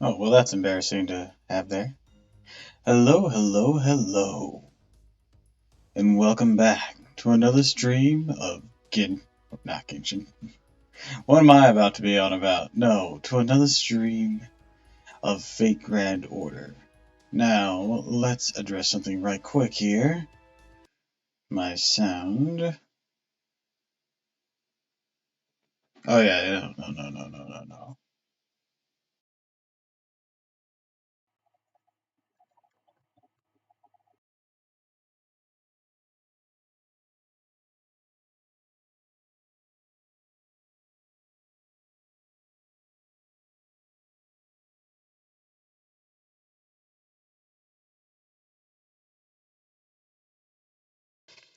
Oh, well, that's embarrassing to have there. Hello, hello, hello, and welcome back to another stream of not Genshin. What am I about to be on about? No, to another stream of Fate Grand Order. Now, let's address something right quick here. My sound. Oh, yeah, no.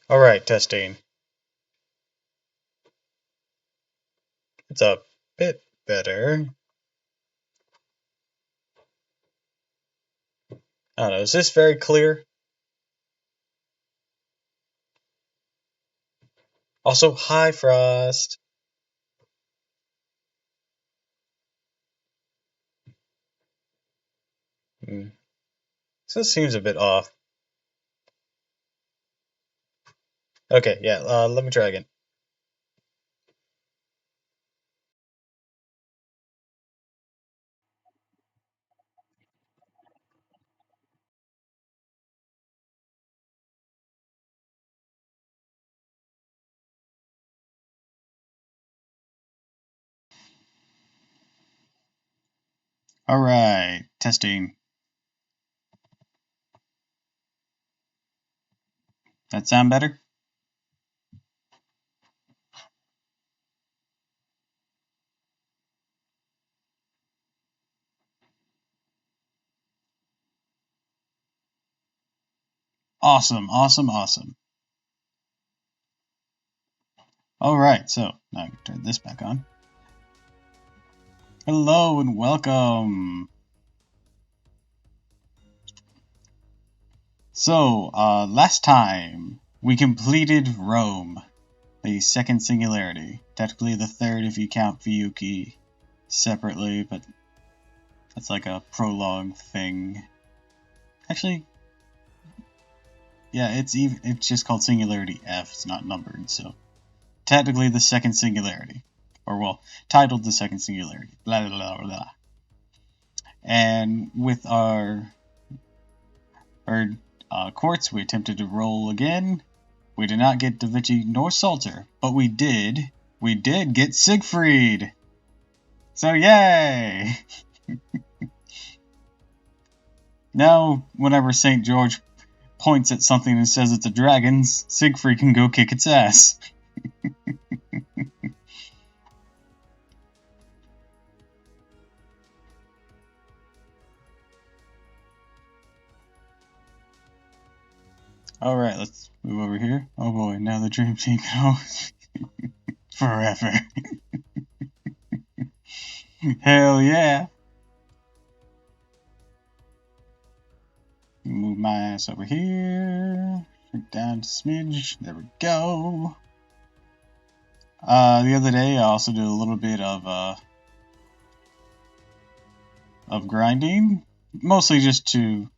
Alright, testing. It's a bit better. I don't know, is this very clear? Also, hi, Frost. Hmm. So this seems a bit off. Okay, yeah, let me try again. Alright, testing. That sound better? Awesome, awesome, awesome. Alright, so now I can turn this back on. Hello and welcome. So, last time we completed Rome, the second singularity. Technically the third if you count Fiyuki separately, but that's like a prologue thing. Actually, yeah, it's just called Singularity F. It's not numbered, so technically the second singularity, or well, titled the second singularity. Blah blah blah blah. And with our quartz, we attempted to roll again. We did not get Da Vinci nor Salter, but we did get Siegfried. So yay! Now, whenever St. George points at something and says it's a dragon, Siegfried can go kick its ass. Alright, let's move over here. Oh boy, now the dream team can forever. Hell yeah! Move my ass over here. Down a smidge. There we go. The other day, I also did a little bit of grinding, mostly just to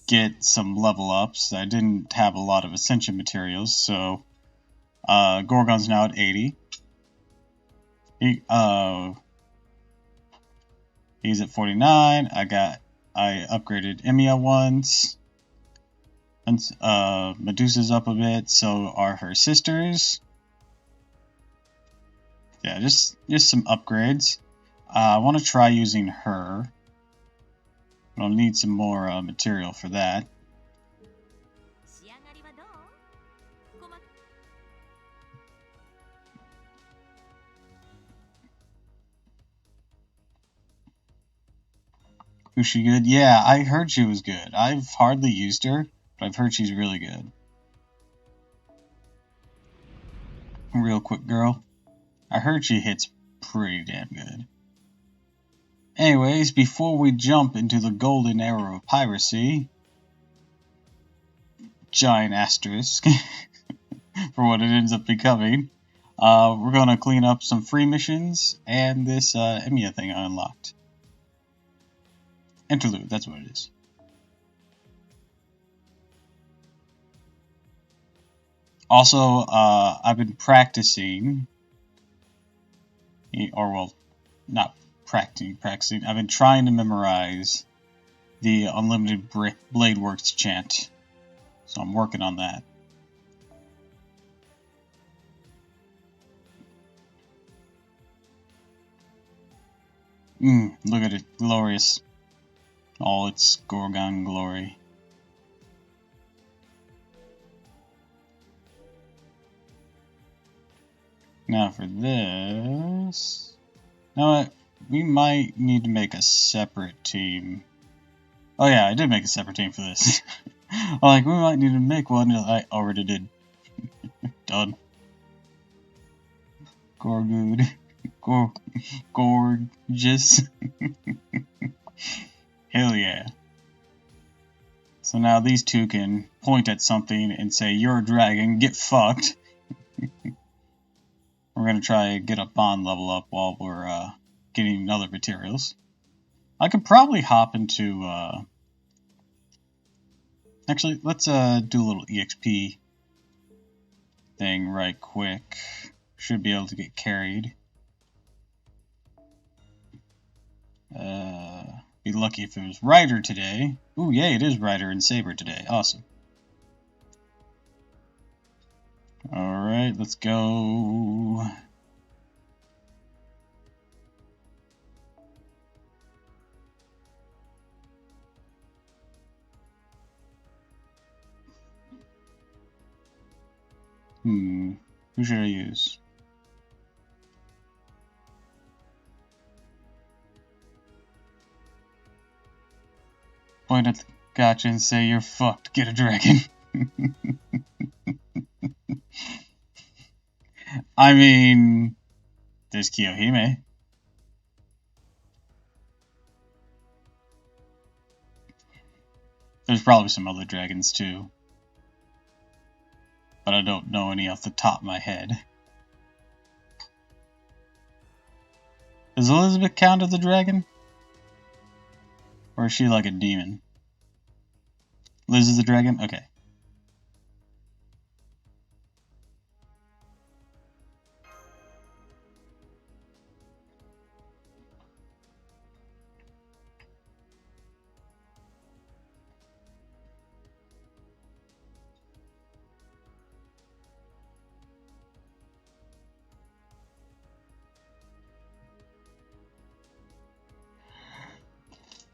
get some level ups. I didn't have a lot of ascension materials, so Gorgon's now at 80. He's at 49. I upgraded Emiya once. And Medusa's up a bit, so are her sisters. Yeah, just some upgrades. I want to try using her. I'll need some more material for that. Was she good? Yeah, I heard she was good. I've hardly used her, but I've heard she's really good. Real quick, girl. I heard she hits pretty damn good. Anyways, before we jump into the golden era of piracy, giant asterisk, for what it ends up becoming, we're going to clean up some free missions and this Emiya thing I unlocked. Interlude, that's what it is. Also, I've been practicing, or well, not practicing. I've been trying to memorize the Unlimited Blade Works chant, so I'm working on that. Look at it, glorious. All its Gorgon glory. Now for this... You know what? We might need to make a separate team. Oh yeah, I did make a separate team for this. I'm like, we might need to make one. I already did. Done. Gorgood. Gorgeous. Hell yeah. So now these two can point at something and say, "You're a dragon, get fucked." We're gonna try and get a bond level up while we're getting other materials. I could probably hop into actually, let's do a little EXP thing right quick. Should be able to get carried. Be lucky if it was Ryder today. Ooh, yay, it is Ryder and Saber today. Awesome. Alright, let's go. Who should I use? Point at the gotcha and say, "You're fucked, get a dragon." I mean, there's Kiyohime. There's probably some other dragons too, but I don't know any off the top of my head. Does Elizabeth count as a dragon? Or is she like a demon? Liz is a dragon? Okay.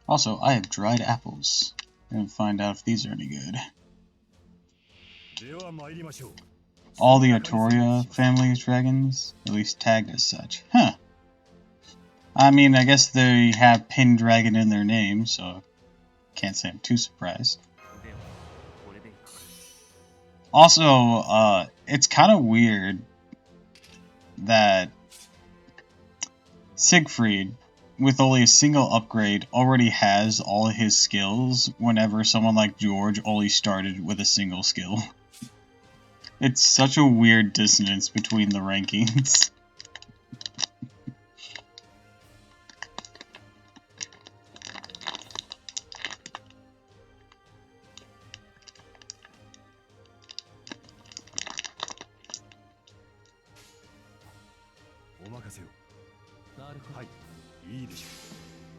Also, I have dried apples. I'm gonna find out if these are any good. All the Artoria family's dragons, at least tagged as such. Huh. I mean, I guess they have Pendragon in their name, so can't say I'm too surprised. Also, it's kind of weird that Siegfried, with only a single upgrade, already has all of his skills, whenever someone like George only started with a single skill. It's such a weird dissonance between the rankings.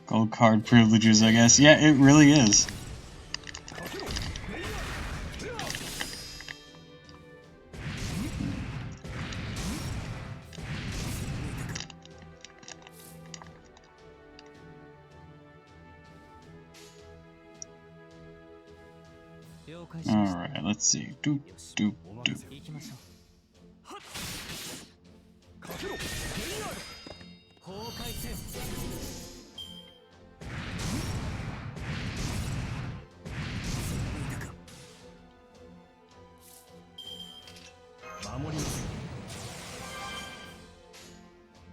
Gold card privileges, I guess. Yeah, it really is. Alright, let's see. Doop, doop, doop.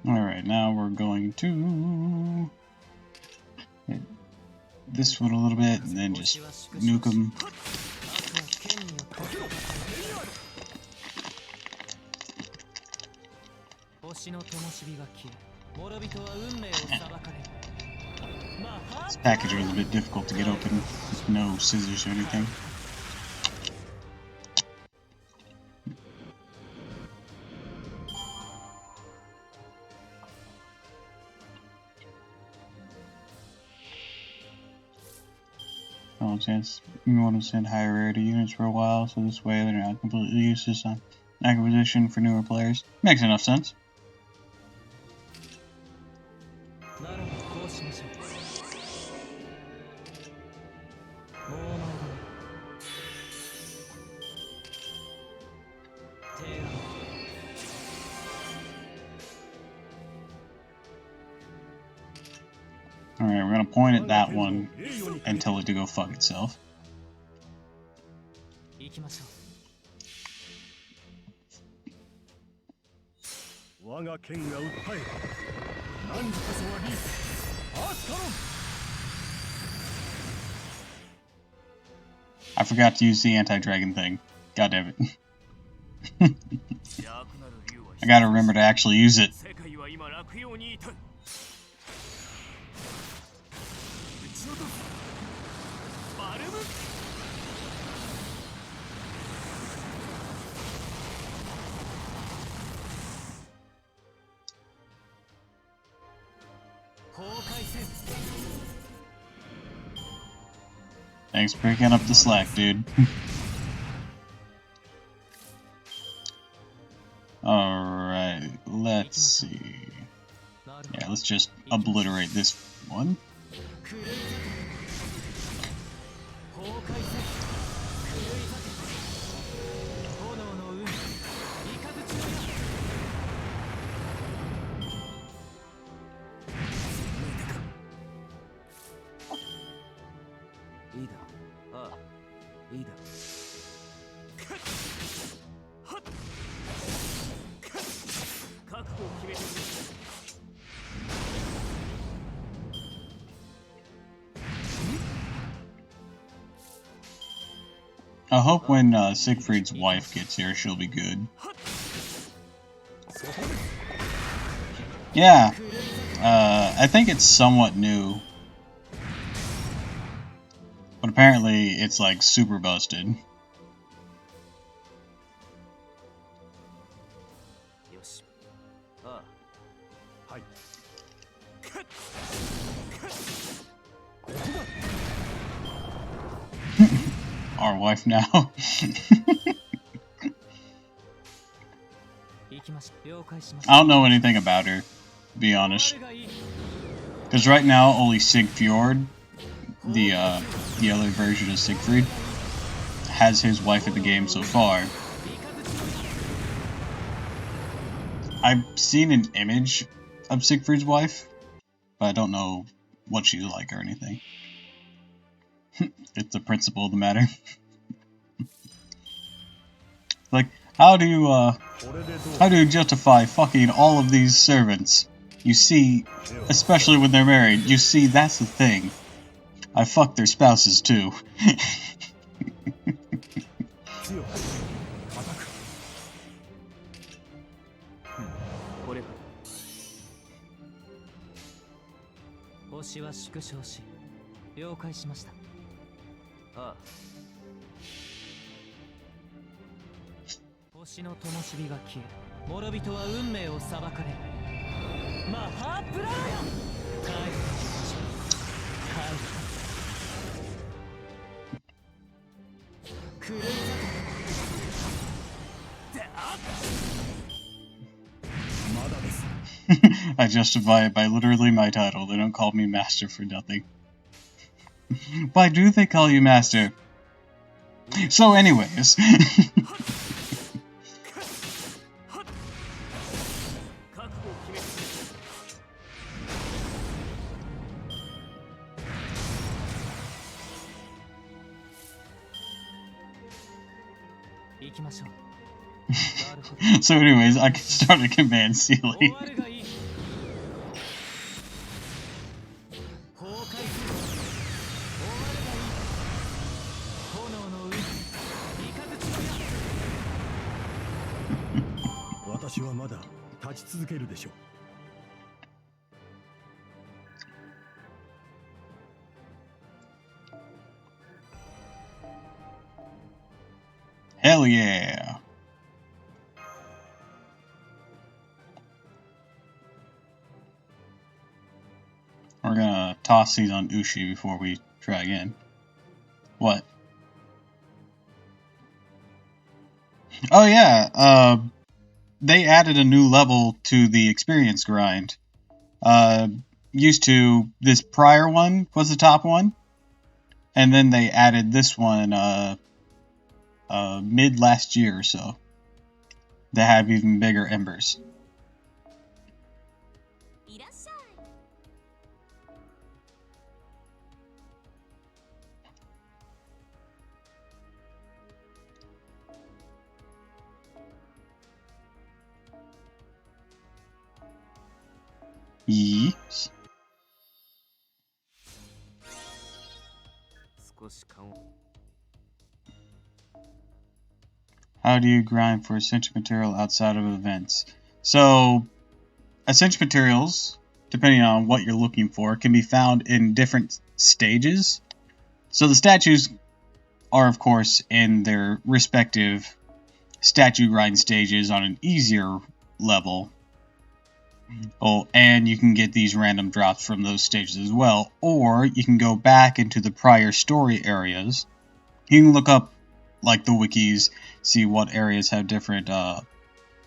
Alright, now we're going to hit this one a little bit and then just nuke them. This package was a bit difficult to get open with no scissors or anything. You want to send higher rarity units for a while, so this way they're not completely useless on acquisition for newer players. Makes enough sense. Alright, we're gonna point at that one and tell it to go fuck itself. I forgot to use the anti-dragon thing. God damn it. I gotta remember to actually use it. Thanks for picking up the slack, dude. Alright, let's see. Yeah, let's just obliterate this one. I hope when Siegfried's wife gets here, she'll be good. Yeah, I think it's somewhat new. But apparently it's like super busted. Our wife now. I don't know anything about her, to be honest. Because right now only Sigfjord, the other version of Siegfried, has his wife in the game so far. I've seen an image of Siegfried's wife, but I don't know what she's like or anything. It's the principle of the matter. Like, how do you justify fucking all of these servants? You see, especially when they're married, you see, that's the thing. I fuck their spouses too. I justify it by literally my title. They don't call me master for nothing. Why do they call you master? So anyways. So anyways, I can start a command ceiling. Hell yeah! We're gonna toss these on Ushi before we try again. What? Oh yeah, they added a new level to the experience grind. Used to, this prior one was the top one, and then they added this one mid last year or so. They have even bigger embers. Yes. How do you grind for essential material outside of events? So, essential materials, depending on what you're looking for, can be found in different stages. So the statues are, of course, in their respective statue grind stages on an easier level. Oh, and you can get these random drops from those stages as well. Or you can go back into the prior story areas. You can look up, like, the wikis, see what areas have different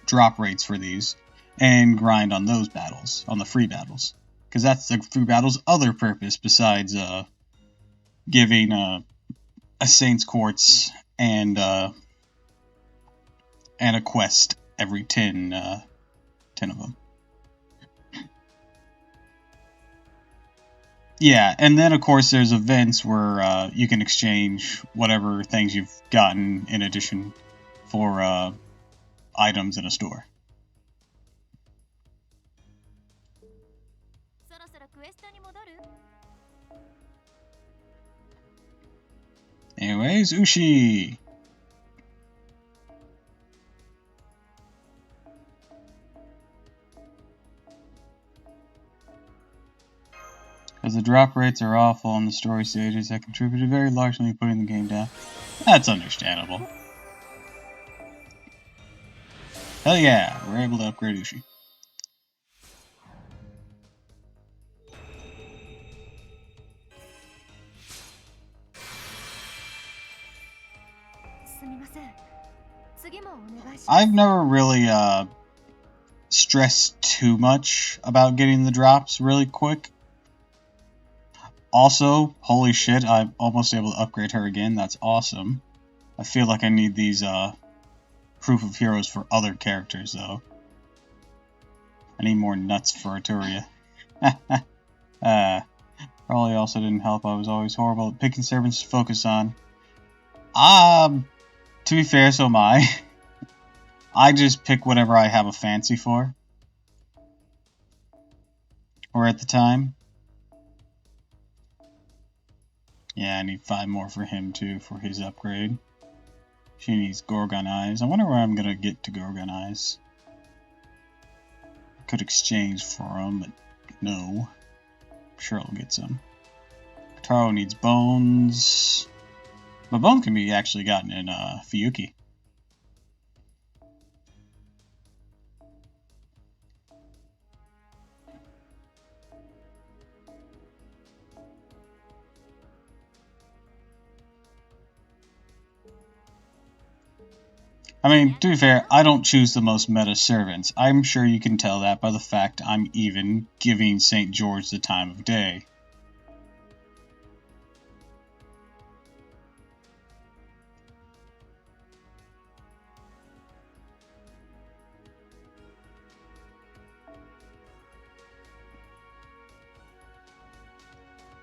drop rates for these, and grind on those battles, on the free battles. Because that's the free battle's other purpose, besides giving a Saint's Quartz and a quest every 10 of them. Yeah, and then of course there's events where you can exchange whatever things you've gotten in addition for items in a store. Anyways, Ushi! Because the drop rates are awful on the story stages, that contributed very largely to putting the game down. That's understandable. Hell yeah, we're able to upgrade Ushi. I've never really stressed too much about getting the drops really quick. Also, holy shit, I'm almost able to upgrade her again. That's awesome. I feel like I need these proof of heroes for other characters, though. I need more nuts for Arturia. Probably also didn't help. I was always horrible at picking servants to focus on. To be fair, so am I. I just pick whatever I have a fancy for. Or at the time. Yeah, I need 5 more for him too, for his upgrade. She needs Gorgon Eyes. I wonder where I'm gonna get to Gorgon Eyes. I could exchange for them, but no. I'm sure I'll get some. Taro needs Bones. But Bone can be actually gotten in Fuyuki. I mean, to be fair, I don't choose the most meta servants. I'm sure you can tell that by the fact I'm even giving St. George the time of day.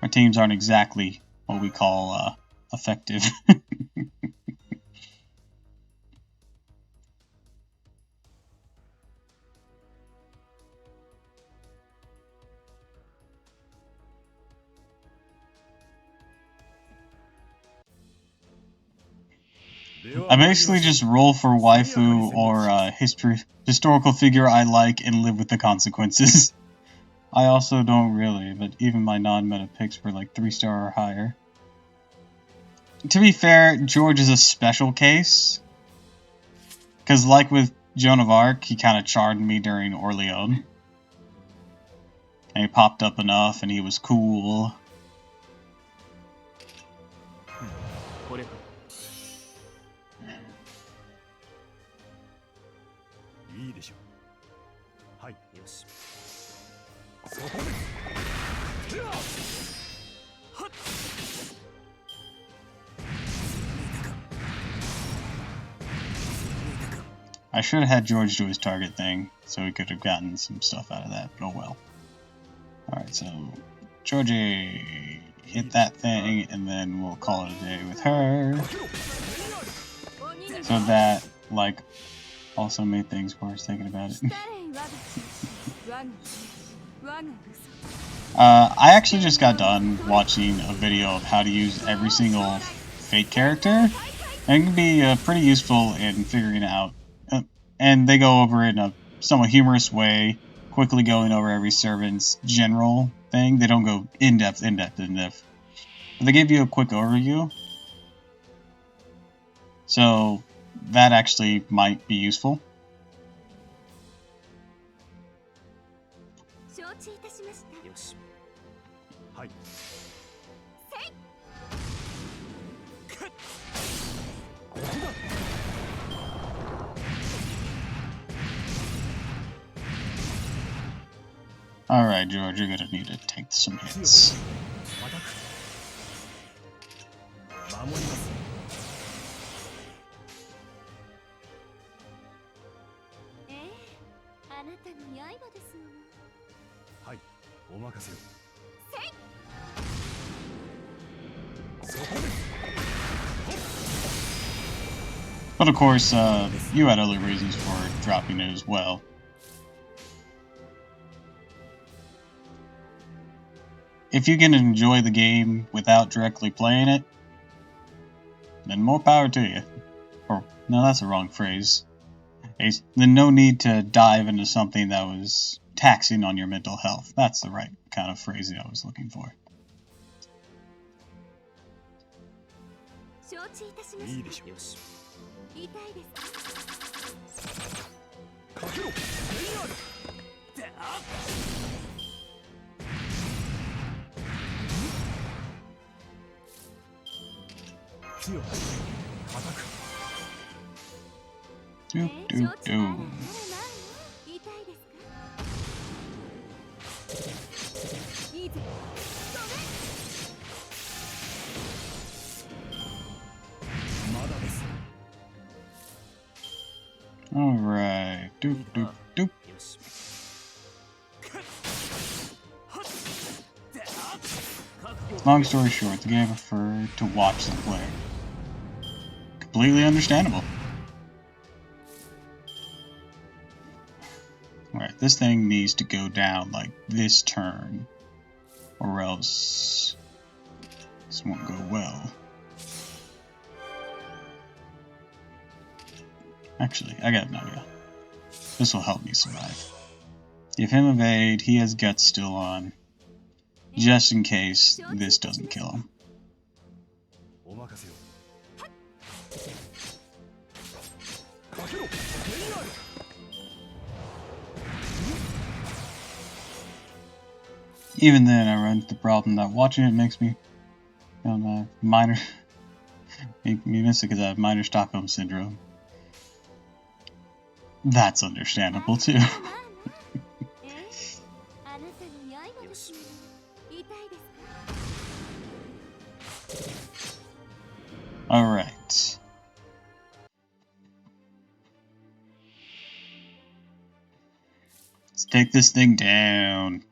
Our teams aren't exactly what we call effective. I basically just roll for waifu or historical figure I like and live with the consequences. I also don't really, but even my non-meta picks were like 3-star or higher. To be fair, George is a special case, Because like with Joan of Arc, he kind of charred me during Orleans. And he popped up enough and he was cool. I should have had George do his target thing, so we could have gotten some stuff out of that, but oh well. Alright, so Georgie, hit that thing, and then we'll call it a day with her. So that, like, also made things worse thinking about it. I actually just got done watching a video of how to use every single Fate character, and it can be pretty useful in figuring it out. And they go over it in a somewhat humorous way, quickly going over every servant's general thing. They don't go in-depth. But they give you a quick overview. So that actually might be useful. Alright, George, you're gonna need to take some hits. But of course, you had other reasons for dropping it as well. If you can enjoy the game without directly playing it, then more power to you. Or, no, that's the wrong phrase. Then no need to dive into something that was taxing on your mental health. That's the right kind of phrasing I was looking for. Do, do, do. Alright, doop, doop, doop. Long story short, the game I prefer to watch them play. Completely understandable. Alright, this thing needs to go down like this turn, or else this won't go well. Actually, I got an idea. This will help me survive. Give him evade, he has guts still on, just in case this doesn't kill him. Even then, I run into the problem that watching it makes me minor. Make me miss it because I have minor Stockholm syndrome. That's understandable too. Alright. Let's take this thing down.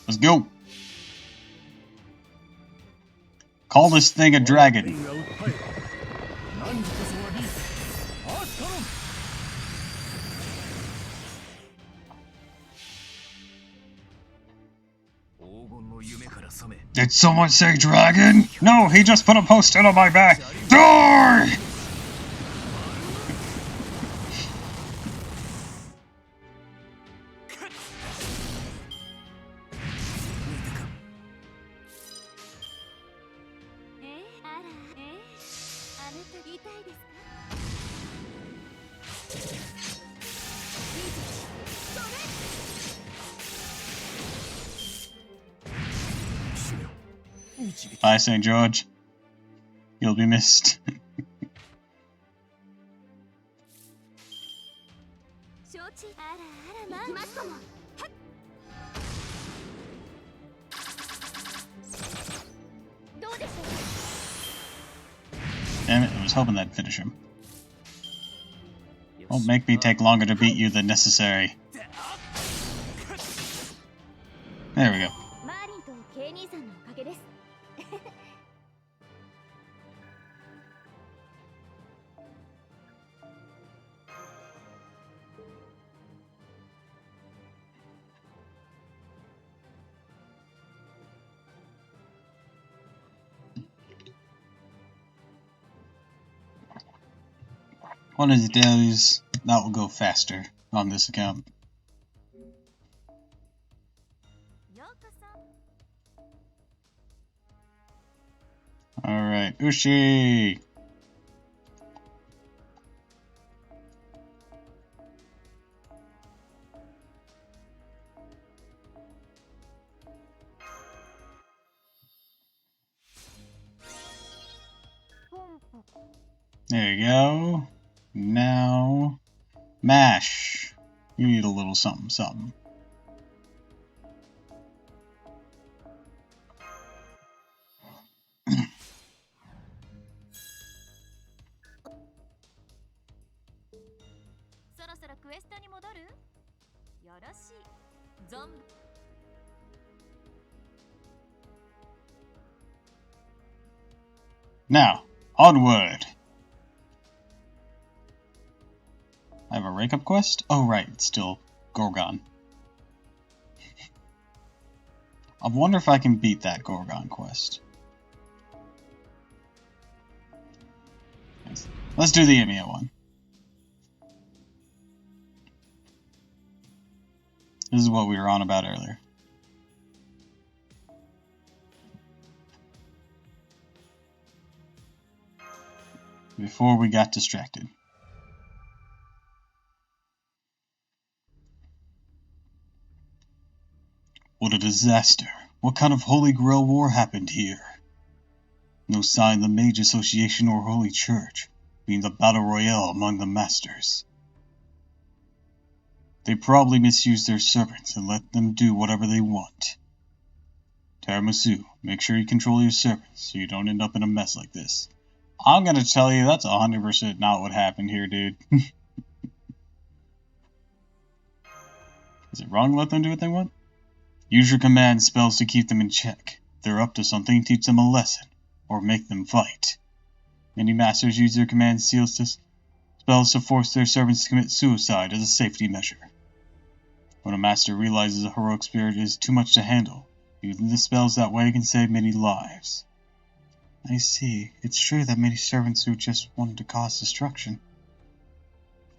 Let's go. Call this thing a dragon. Did someone say dragon? No, he just put a post-it on my back. Die! Bye, St. George. You'll be missed. Damn it, I was hoping that'd finish him. Won't make me take longer to beat you than necessary. There we go. One of the days, that will go faster on this account. Alright, Ushi! There you go. Now, Mash. You need a little something, something. Now, onward! I have a rank-up quest? Oh right, it's still Gorgon. I wonder if I can beat that Gorgon quest. Let's do the Emiya one. This is what we were on about earlier. Before we got distracted. What a disaster. What kind of Holy Grail war happened here? No sign of the Mage Association or Holy Church, means a battle royale among the masters. They probably misuse their servants and let them do whatever they want. Tiramisu, make sure you control your servants so you don't end up in a mess like this. I'm gonna tell you, that's 100% not what happened here, dude. Is it wrong to let them do what they want? Use your command spells to keep them in check. If they're up to something, teach them a lesson, or make them fight. Many masters use their command spells to force their servants to commit suicide as a safety measure. When a master realizes a heroic spirit is too much to handle, using the spells that way can save many lives. I see. It's true that many servants who just wanted to cause destruction.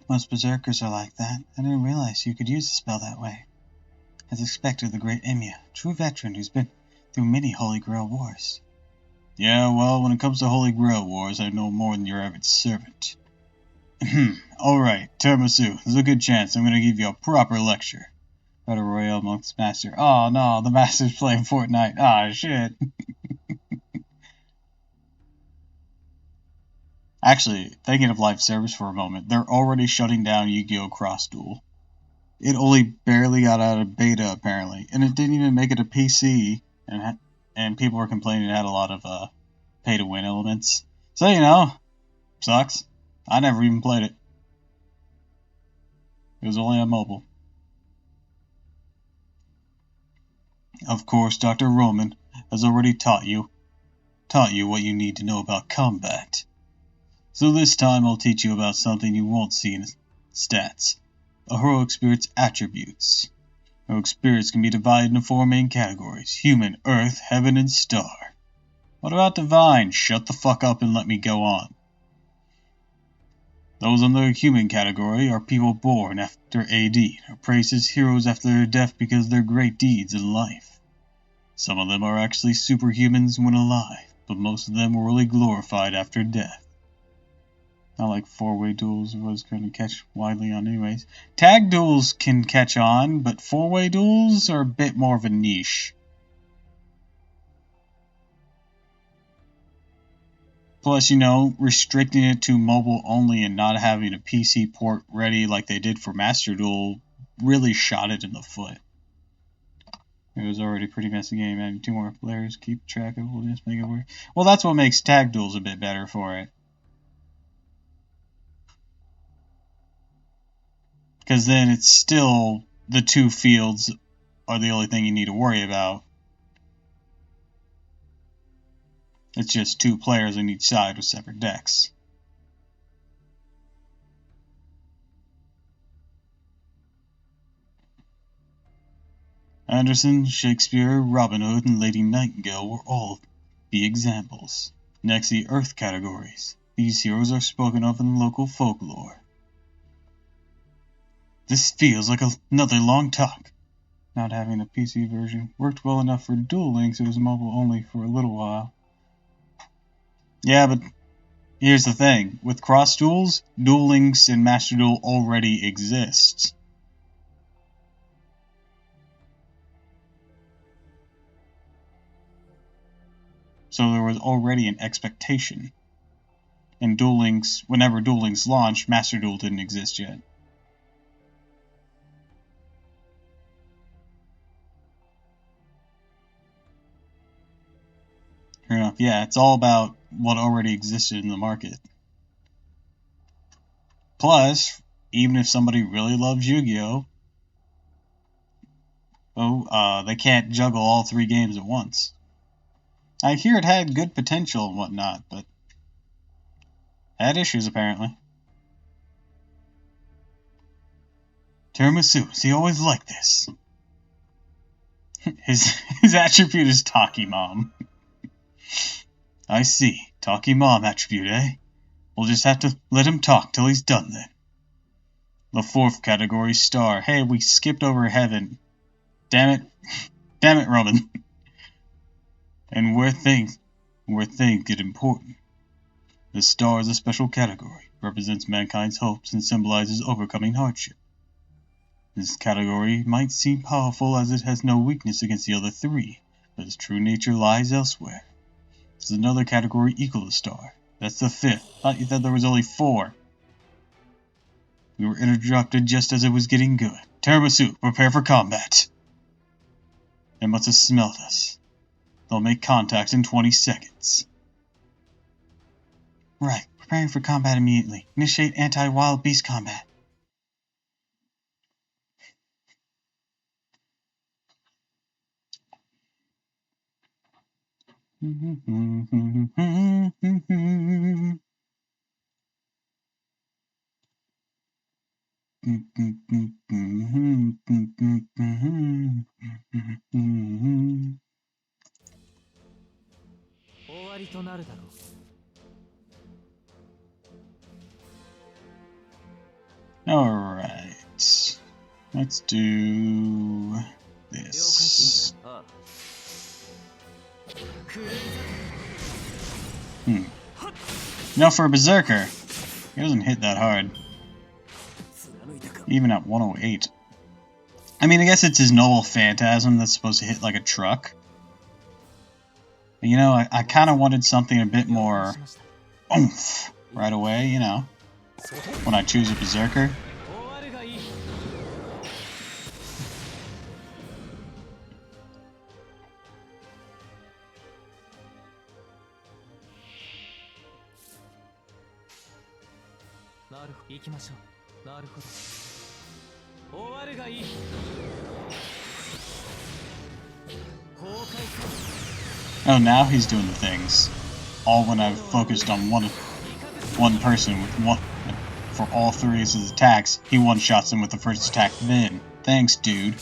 Most berserkers are like that. I didn't realize you could use a spell that way. As expected, the great Emiya, true veteran who's been through many Holy Grail wars. Yeah, well, when it comes to Holy Grail wars, I know more than your average servant. Alright, Tiramisu, there's a good chance I'm gonna give you a proper lecture. Battle Royale amongst Master. Oh no, the Master's playing Fortnite. Ah, shit. Actually, thinking of live service for a moment, they're already shutting down Yu-Gi-Oh! Cross Duel. It only barely got out of beta, apparently, and it didn't even make it a PC, and people were complaining it had a lot of pay-to-win elements. So, you know, sucks. I never even played it. It was only on mobile. Of course, Dr. Roman has already taught you what you need to know about combat. So this time I'll teach you about something you won't see in stats. A heroic spirit's attributes. Rogue spirits can be divided into 4 main categories: human, earth, heaven, and star. What about divine? Shut the fuck up and let me go on. Those in the human category are people born after AD, are praised as heroes after their death because of their great deeds in life. Some of them are actually superhumans when alive, but most of them were really glorified after death. Not like 4-way duels was going to catch widely on anyways. Tag duels can catch on, but 4-way duels are a bit more of a niche. Plus, restricting it to mobile only and not having a PC port ready like they did for Master Duel really shot it in the foot. It was already a pretty messy game. Adding 2 more players, keep track of, we'll just make it work. Well, that's what makes tag duels a bit better for it. Because then it's still the 2 fields are the only thing you need to worry about. It's just 2 players on each side with separate decks. Anderson, Shakespeare, Robin Hood, and Lady Nightingale were all the examples. Next, the Earth categories. These heroes are spoken of in local folklore. This feels like another long talk. Not having a PC version worked well enough for Duel Links, it was mobile only for a little while. Yeah, but here's the thing. With cross duels, Duel Links and Master Duel already exist. So there was already an expectation. And Duel Links, whenever Duel Links launched, Master Duel didn't exist yet. Fair enough. Yeah, it's all about what already existed in the market. Plus, even if somebody really loves Yu-Gi-Oh!, they can't juggle all 3 games at once. I hear it had good potential and whatnot, but had issues apparently. Tiramisu, is he always like this? His attribute is Talkie Mom. I see. Talkie Mom attribute, eh? We'll just have to let him talk till he's done then. The 4th category, Star. Hey, we skipped over Heaven. Damn it. Damn it, Robin. And where things get important. The Star is a special category, represents mankind's hopes and symbolizes overcoming hardship. This category might seem powerful as it has no weakness against the other 3, but its true nature lies elsewhere. There's another category equal to Star. That's the 5th. Thought you said there was only 4. We were interrupted just as it was getting good. Tiramisu, prepare for combat. They must have smelled us. They'll make contact in 20 seconds. Right, preparing for combat immediately. Initiate anti-wild beast combat. Alright. Let's do this. Now for a Berserker. He doesn't hit that hard. Even at 108. I mean, I guess it's his Noble Phantasm that's supposed to hit like a truck. But, I kind of wanted something a bit more oomph right away, when I choose a Berserker. Oh, now he's doing the things. All when I've focused on one person with for all 3 of his attacks, he one-shots him with the first attack then. Thanks, dude.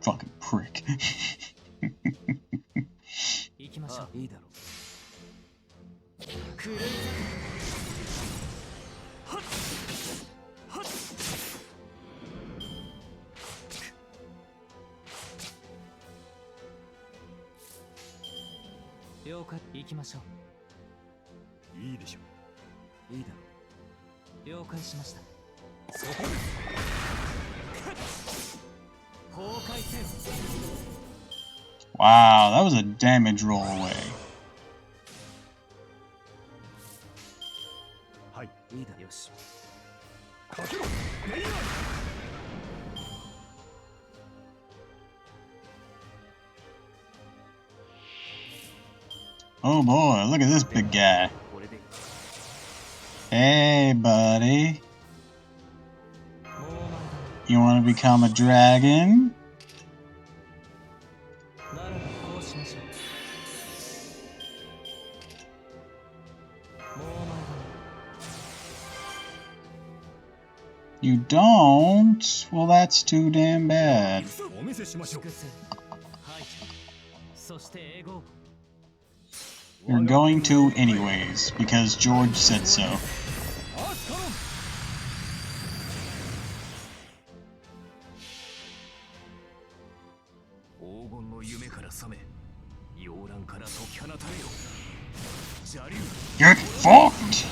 Fucking prick. Wow, that was a damage roll away. Oh boy, look at this big guy. Hey, buddy. You want to become a dragon? You don't? Well, that's too damn bad. You're going to anyways, because George said so. Get fucked!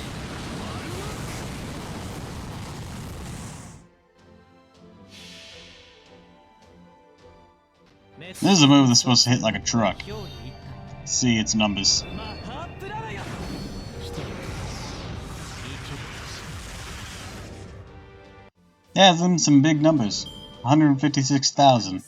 This is a move that's supposed to hit like a truck. See its numbers. Yeah, them some big numbers. 156,000.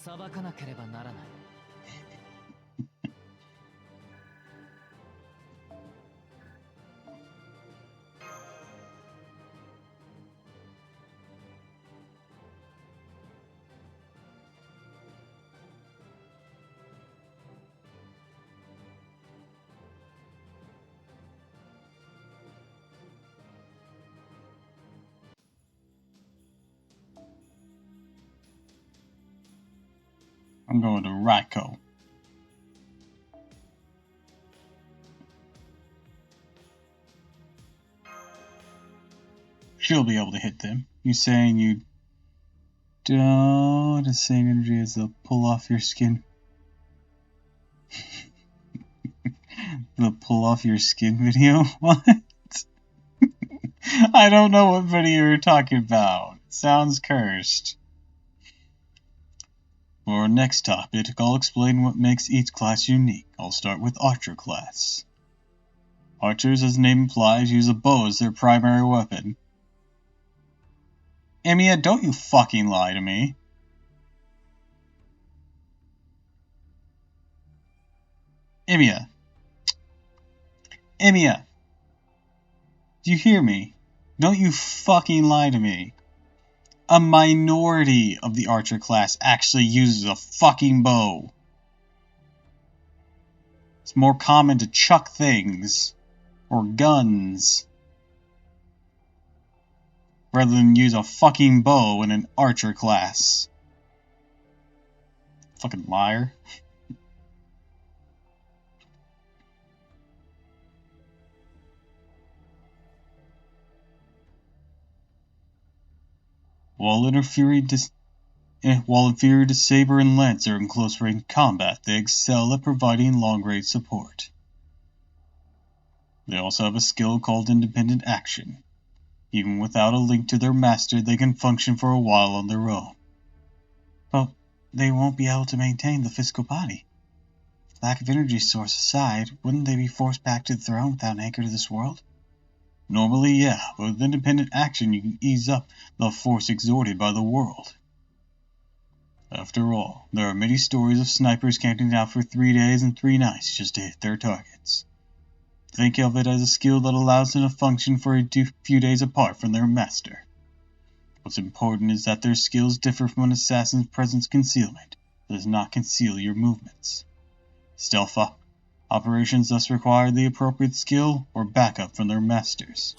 I'm going to Raiko. She'll be able to hit them. You saying you don't have the same energy as the pull off your skin? The pull off your skin video? What? I don't know what video you're talking about. Sounds cursed. For our next topic, I'll explain what makes each class unique. I'll start with Archer class. Archers, as the name implies, use a bow as their primary weapon. Emiya, don't you fucking lie to me. Emiya. Emiya. Do you hear me? Don't you fucking lie to me. A minority of the Archer class actually uses a fucking bow. It's more common to chuck things or guns rather than use a fucking bow in an Archer class. Fucking liar. While inferior to Saber and Lancer in close-range combat, they excel at providing long-range support. They also have a skill called Independent Action. Even without a link to their master, they can function for a while on their own. But they won't be able to maintain the physical body. Lack of energy source aside, wouldn't they be forced back to the throne without an anchor to this world? Normally, yeah, but with independent action you can ease up the force exerted by the world. After all, there are many stories of snipers camping out for 3 days and 3 nights just to hit their targets. Think of it as a skill that allows them to function for a few days apart from their master. What's important is that their skills differ from an assassin's presence concealment. It does not conceal your movements. Stealth operations thus require the appropriate skill or backup from their masters.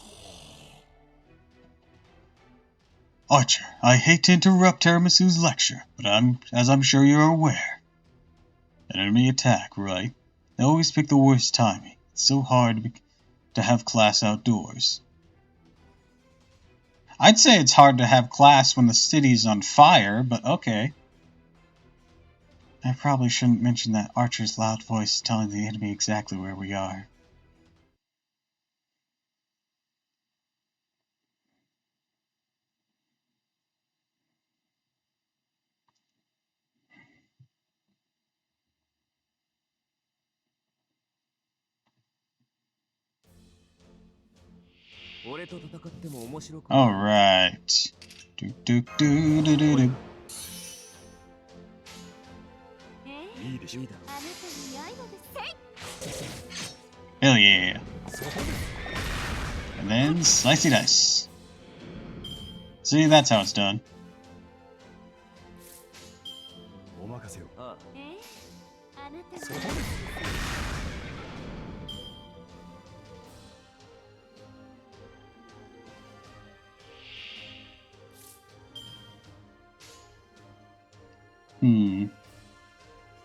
Archer, I hate to interrupt Tiramisu's lecture, but as I'm sure you're aware. An enemy attack, right? They always pick the worst timing. It's so hard to have class outdoors. I'd say it's hard to have class when the city's on fire, but okay. I probably shouldn't mention that Archer's loud voice telling the enemy exactly where we are. Alright. Hell yeah. And then slicey dice. See, that's how it's done.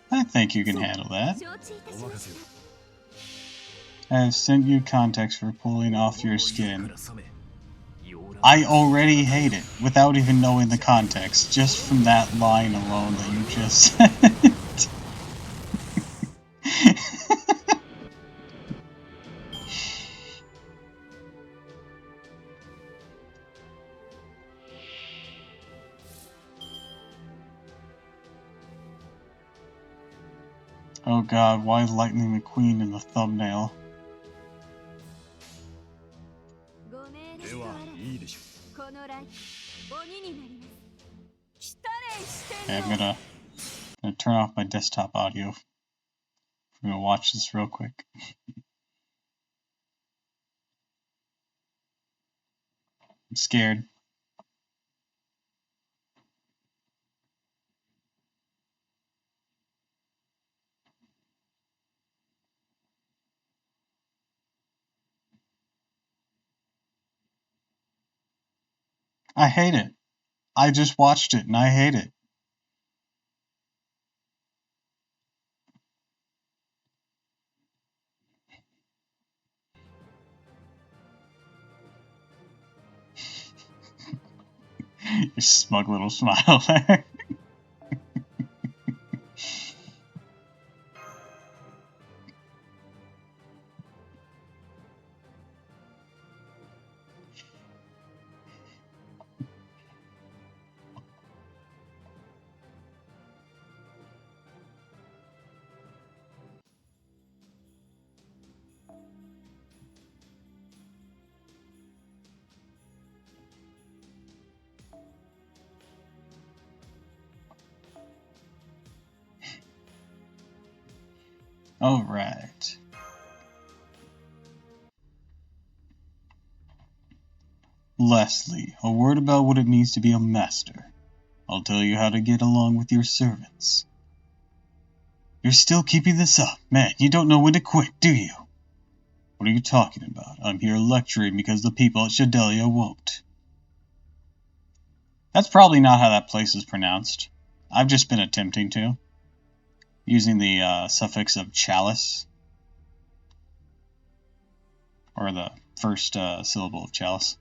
I think you can handle that. I have sent you context for pulling off your skin. I already hate it, without even knowing the context, just from that line alone that you just said. Oh god, why is Lightning McQueen in the thumbnail? Okay, I'm gonna turn off my desktop audio. I'm gonna watch this real quick. I'm scared. I hate it. I just watched it and I hate it. Your smug little smile there. Alright. Leslie, a word about what it means to be a master. I'll tell you how to get along with your servants. You're still keeping this up. Man, you don't know when to quit, do you? What are you talking about? I'm here lecturing because the people at Shadelia won't. That's probably not how that place is pronounced. I've just been attempting to. Using the suffix of chalice. Or the first syllable of chalice.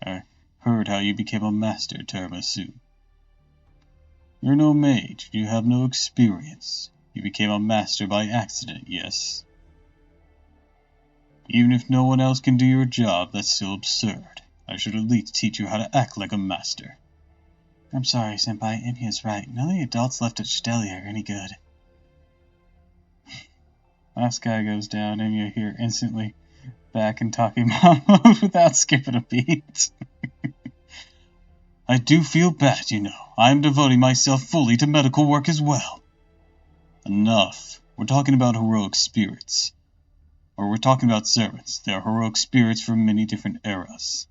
I heard how you became a master, Tiramisu. You're no mage. You have no experience. You became a master by accident, yes? Even if no one else can do your job, that's still absurd. I should at least teach you how to act like a master. I'm sorry, Senpai. Emiya's right. None of the adults left at Shadelia are any good. Last guy goes down. Emiya here instantly back in talking mom mode without skipping a beat. I do feel bad, you know. I am devoting myself fully to medical work as well. Enough. We're talking about heroic spirits. Or we're talking about servants. They are heroic spirits from many different eras.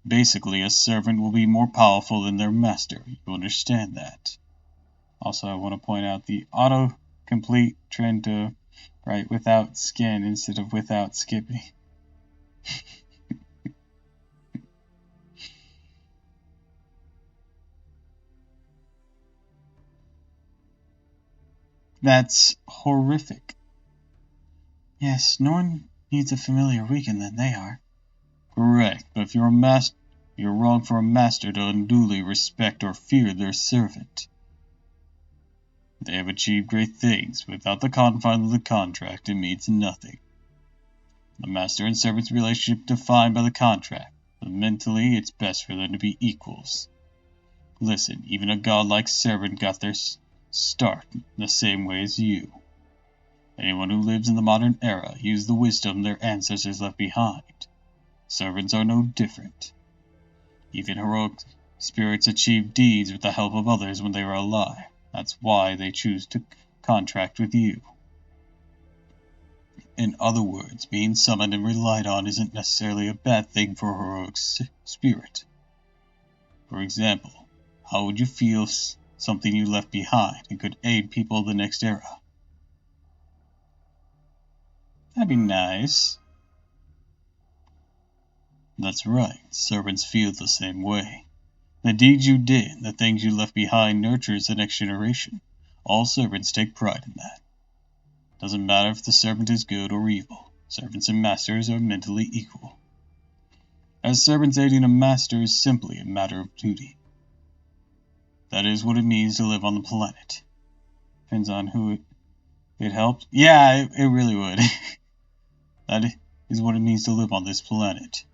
Basically, a servant will be more powerful than their master. You understand that. Also, I want to point out the auto-complete trend to write without skin instead of without skipping. That's horrific. Yes, no one needs a familiar weakened than they are. Correct, but if you're wrong for a master to unduly respect or fear their servant. They have achieved great things. Without the confines of the contract, it means nothing. The master and servant's relationship defined by the contract, but mentally it's best for them to be equals. Listen, even a godlike servant got their start the same way as you. Anyone who lives in the modern era used the wisdom their ancestors left behind. Servants are no different. Even heroic spirits achieve deeds with the help of others when they were alive. That's why they choose to contract with you. In other words, being summoned and relied on isn't necessarily a bad thing for a heroic spirit. For example, how would you feel if something you left behind and could aid people of the next era? That'd be nice. That's right, servants feel the same way. The deeds you did, the things you left behind nurtures the next generation. All servants take pride in that. Doesn't matter if the servant is good or evil. Servants and masters are mentally equal. As servants, aiding a master is simply a matter of duty. That is what it means to live on the planet. Depends on who it helped. Yeah, it really would. That is what it means to live on this planet.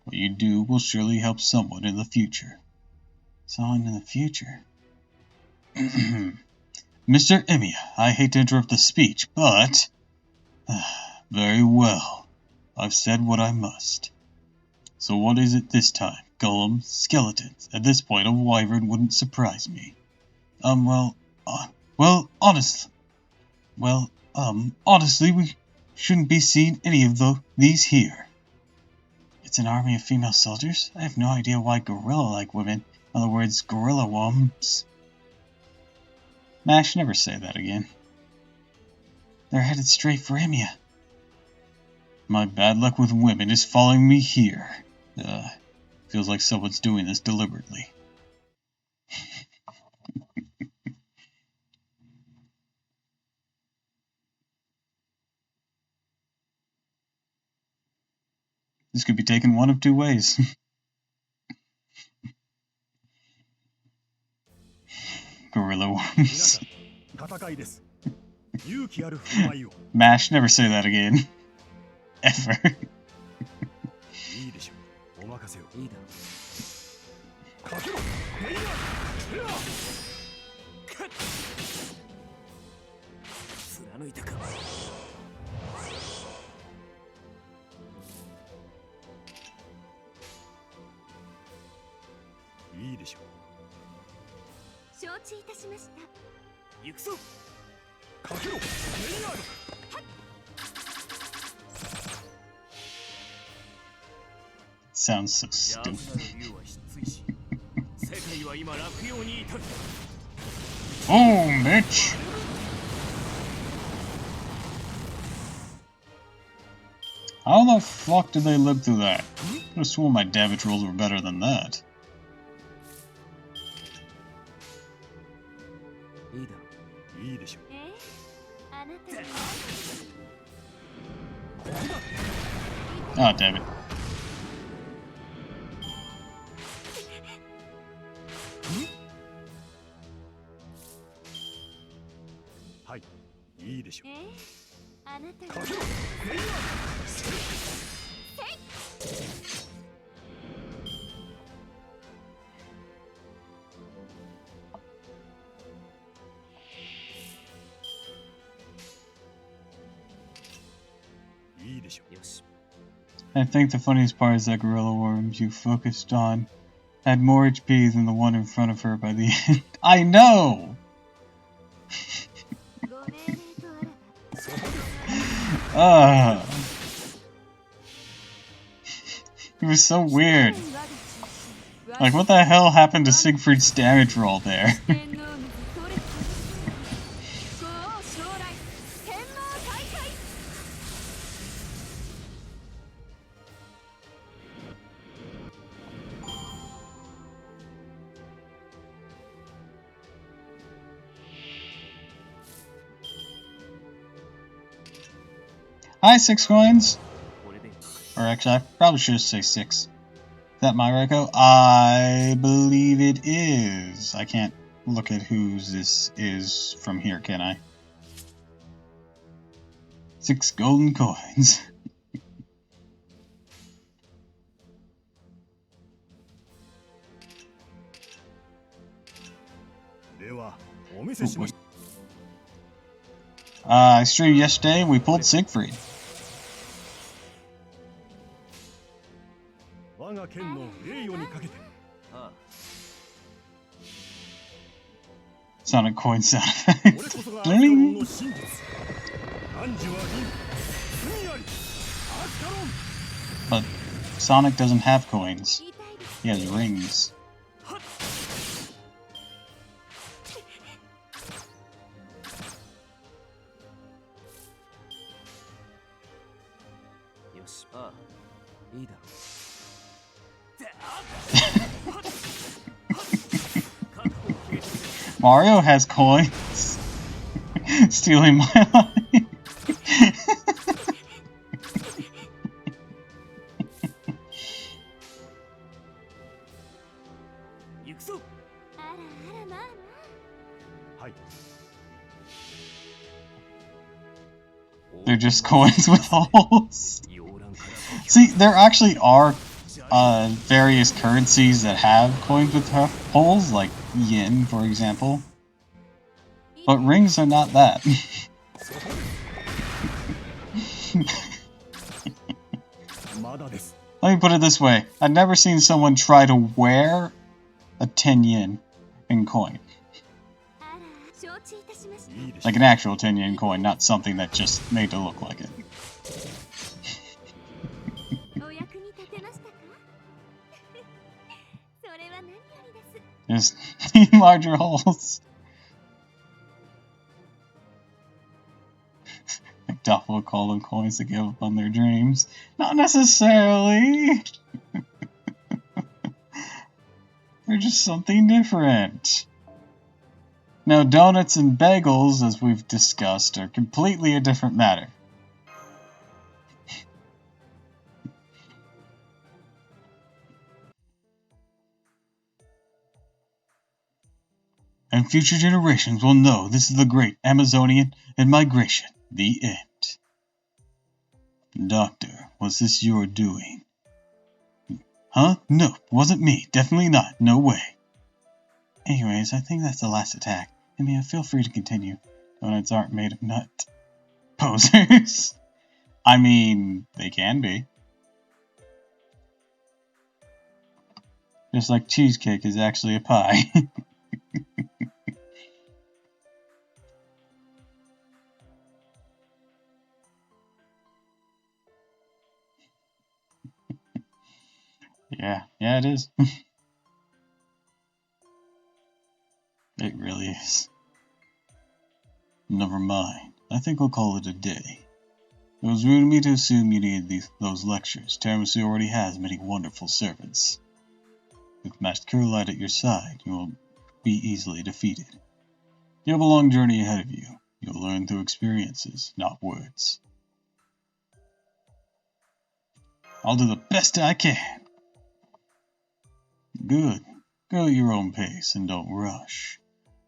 What you do will surely help someone in the future. Someone in the future? Mr. Emiya, I hate to interrupt the speech, but... very well. I've said what I must. So what is it this time? Golems? Skeletons? At this point, a wyvern wouldn't surprise me. Honestly, we shouldn't be seeing any of these here. It's an army of female soldiers? I have no idea why gorilla-like women, in other words, gorilla wumps. Mash, never say that again. They're headed straight for Emiya. My bad luck with women is following me here. Feels like someone's doing this deliberately. This could be taken one of two ways. Gorilla worms. Mash, never say that again. Ever. Sounds so stupid. Oh, Mitch! How the fuck did they live through that? I could have sworn my damage rolls were better than that. Oh, damn it. I think the funniest part is that gorilla worms you focused on had more HP than the one in front of her by the end. I know! It was so weird. Like, what the hell happened to Siegfried's damage roll there? Hi, 6 coins! Or actually, I probably should say 6. Is that my Reiko? I believe it is. I can't look at whose this is from here, can I? 6 golden coins. I streamed yesterday and we pulled Siegfried. Sonic coin sound effect. But Sonic doesn't have coins. He has rings. Mario has coins. Stealing my line. They're just coins with holes. See, there actually are various currencies that have coins with holes, like yen, for example. But rings are not that. Let me put it this way. I've never seen someone try to wear a 10 yen in coin. Like an actual 10 yen coin, not something that just made to look like it. Just need larger holes. Doppel would call them coins to give up on their dreams. Not necessarily. They're just something different. Now, donuts and bagels, as we've discussed, are completely a different matter. And future generations will know this is the great Amazonian and migration. The end. Doctor, was this your doing? Huh? No, wasn't me. Definitely not. No way. Anyways, I think that's the last attack. I mean, feel free to continue. Donuts aren't made of nut. Posers. I mean, they can be. Just like cheesecake is actually a pie. Yeah, it is. It really is. Never mind. I think I'll call it a day. It was rude of me to assume you needed those lectures. Tiramisu already has many wonderful servants. With Master Light at your side, you will be easily defeated. You have a long journey ahead of you. You'll learn through experiences, not words. I'll do the best I can. Good. Go at your own pace and don't rush.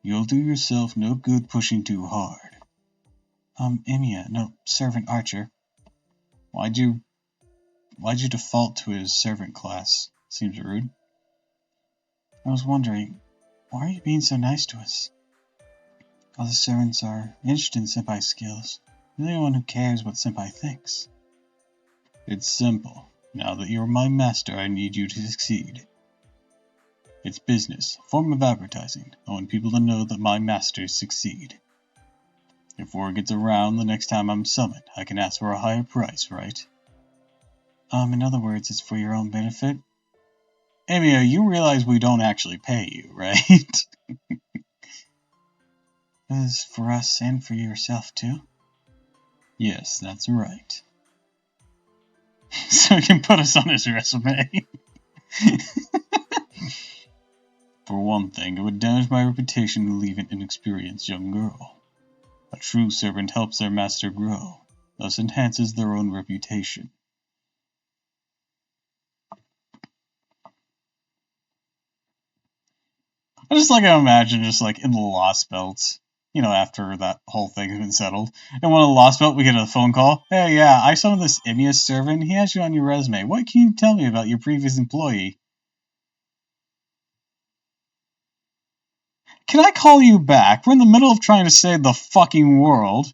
You'll do yourself no good pushing too hard. Emiya, no, Servant Archer. Why'd you default to his servant class? Seems rude. I was wondering, why are you being so nice to us? All the servants are interested in Senpai's skills. You're the only one who cares what Senpai thinks. It's simple. Now that you're my master, I need you to succeed. It's business, a form of advertising. I want people to know that my masters succeed. If word gets around the next time I'm summoned, I can ask for a higher price, right? In other words, it's for your own benefit? Emiya, you realize we don't actually pay you, right? It is for us and for yourself, too? Yes, that's right. So he can put us on his resume. For one thing, it would damage my reputation to leave an inexperienced young girl. A true servant helps their master grow. thus enhances their own reputation. I just like to imagine just like in the Lost Belt, you know, after that whole thing has been settled. In one of the Lost Belt, we get a phone call. Hey, yeah, I saw this Imius servant. He has you on your resume. What can you tell me about your previous employee? Can I call you back? We're in the middle of trying to save the fucking world.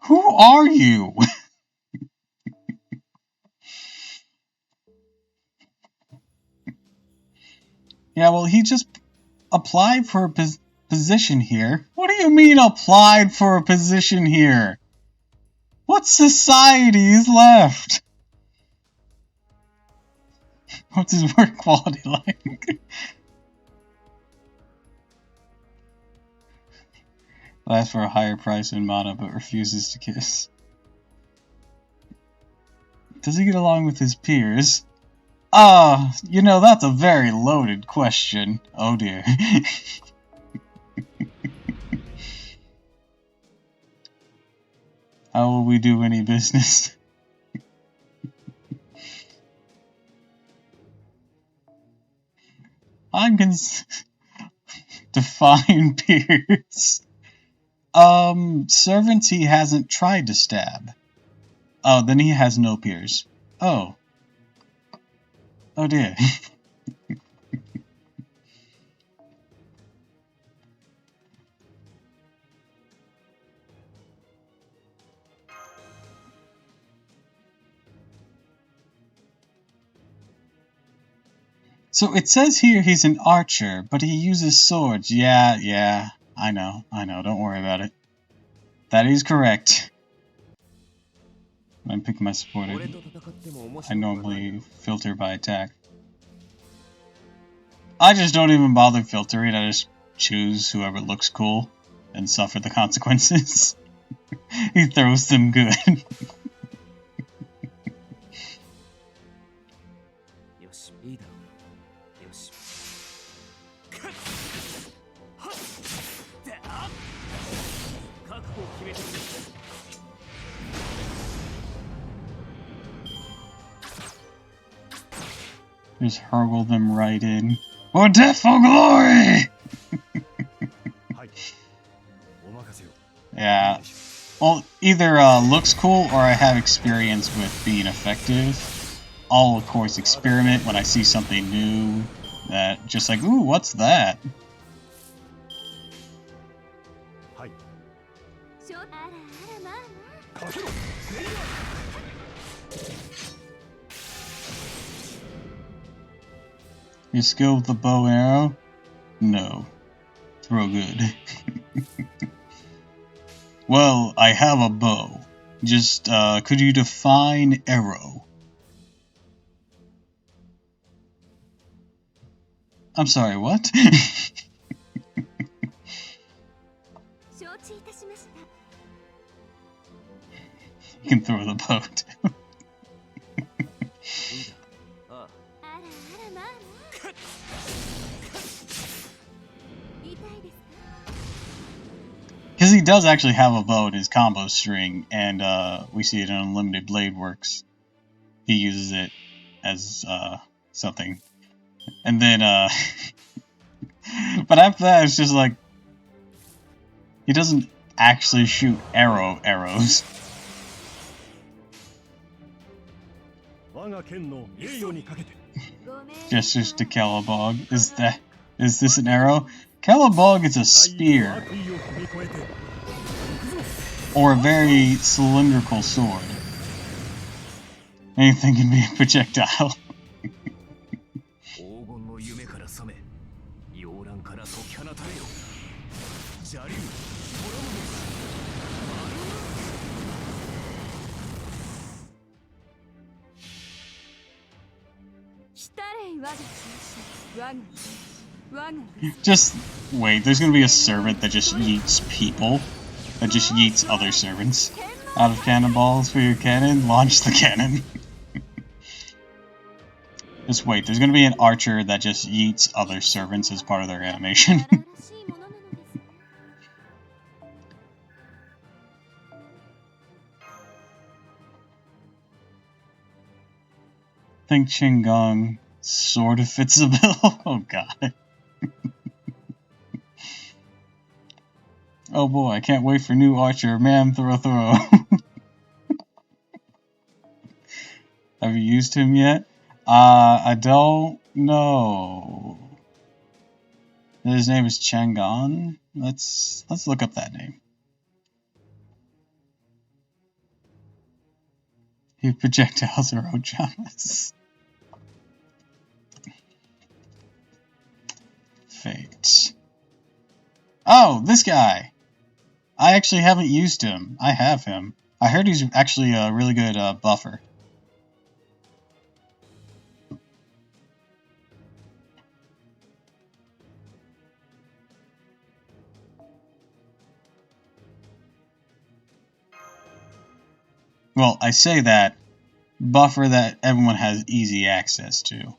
Who are you? Yeah, well, he just applied for a position here. What do you mean applied for a position here? What society is left? What's his work quality like? Asks for a higher price than Mana, but refuses to kiss. Does he get along with his peers? You know, that's a very loaded question. Oh dear. How will we do any business? I'm define peers. Servants he hasn't tried to stab. Oh, then he has no peers. Oh. Oh dear. So it says here he's an archer, but he uses swords. Yeah, I know, don't worry about it. That is correct. I'm picking my support. I normally filter by attack. I just don't even bother filtering, I just choose whoever looks cool and suffer the consequences. He throws them good. Just hurl them right in. For death or glory! Yeah. Well, either looks cool or I have experience with being effective. I'll, of course, experiment when I see something new. That just like, ooh, what's that? Your skill with the bow and arrow? No. Throw good. Well, I have a bow. Just, could you define arrow? I'm sorry, what? You can throw the bow too. Because he does actually have a bow in his combo string, and we see it in Unlimited Blade Works. He uses it as something. And then, but after that, it's just like, he doesn't actually shoot arrows. Gestures to Calabog. Is this an arrow? Calabog is a spear. Or a very cylindrical sword. Anything can be a projectile. Just wait, there's gonna be a servant that just yeets people. That just yeets other servants. Out of cannonballs for your cannon, launch the cannon. Just wait, there's gonna be an archer that just yeets other servants as part of their animation. think Qinggong sort of fits the bill. Oh god. Oh boy, I can't wait for new Archer. Man, throw. Have you used him yet? I don't know. His name is Changon. Let's look up that name. He projectiles are Ojamas. Fate. Oh, this guy! I actually haven't used him. I have him. I heard he's actually a really good buffer. Well, I say that, buffer that everyone has easy access to.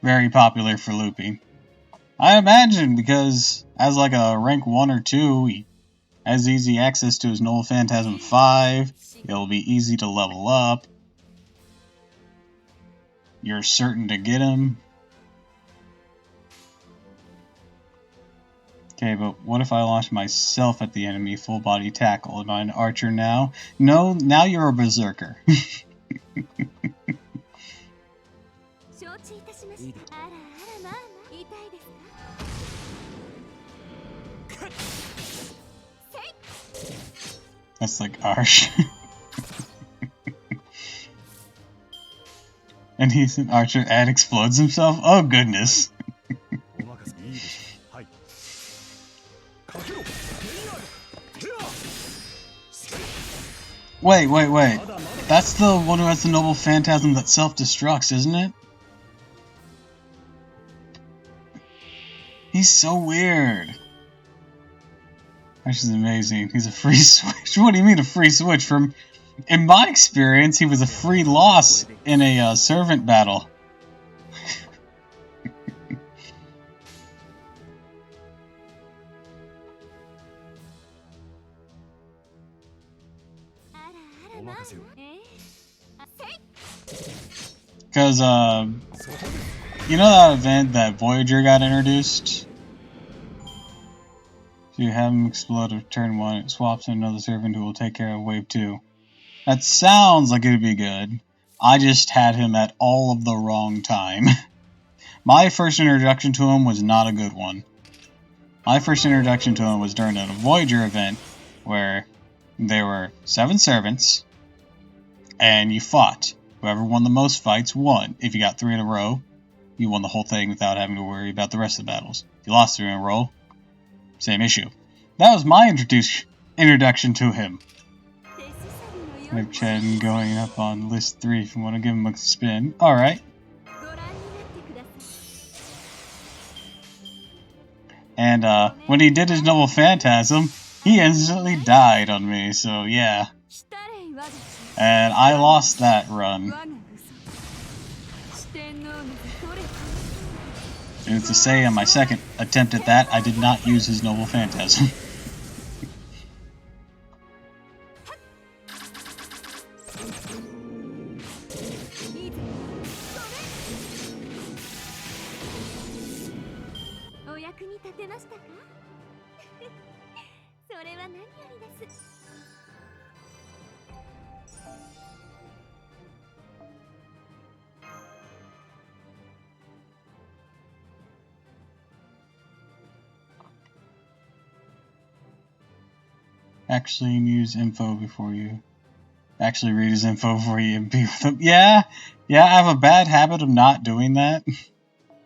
Very popular for looping. I imagine because as like a rank 1 or 2, he has easy access to his Null Phantasm 5. It'll be easy to level up. You're certain to get him. Okay, but what if I launch myself at the enemy full body tackle? Am I an archer now? No, now you're a berserker. That's like harsh. And he's an archer and explodes himself? Oh goodness. Wait. That's the one who has the Noble Phantasm that self-destructs, isn't it? He's so weird. Which is amazing. He's a free switch. What do you mean a free switch? From, in my experience, he was a free loss in a servant battle. Because, you know that event that Voyager got introduced? So you have him explode at turn 1, it swaps to another servant who will take care of wave 2. That sounds like it'd be good. I just had him at all of the wrong time. My first introduction to him was not a good one. My first introduction to him was during a Voyager event where there were 7 servants and you fought. Whoever won the most fights won. If you got 3 in a row, you won the whole thing without having to worry about the rest of the battles. If you lost 3 in a row, same issue. That was my introduction to him. I've Chen going up on list 3 if you want to give him a spin. Alright. And when he did his Noble Phantasm, he instantly died on me, so yeah. And I lost that run. And to say on my second attempt at that, I did not use his Noble Phantasm. Actually use info before you... Actually read his info before you be with him. Yeah, I have a bad habit of not doing that. And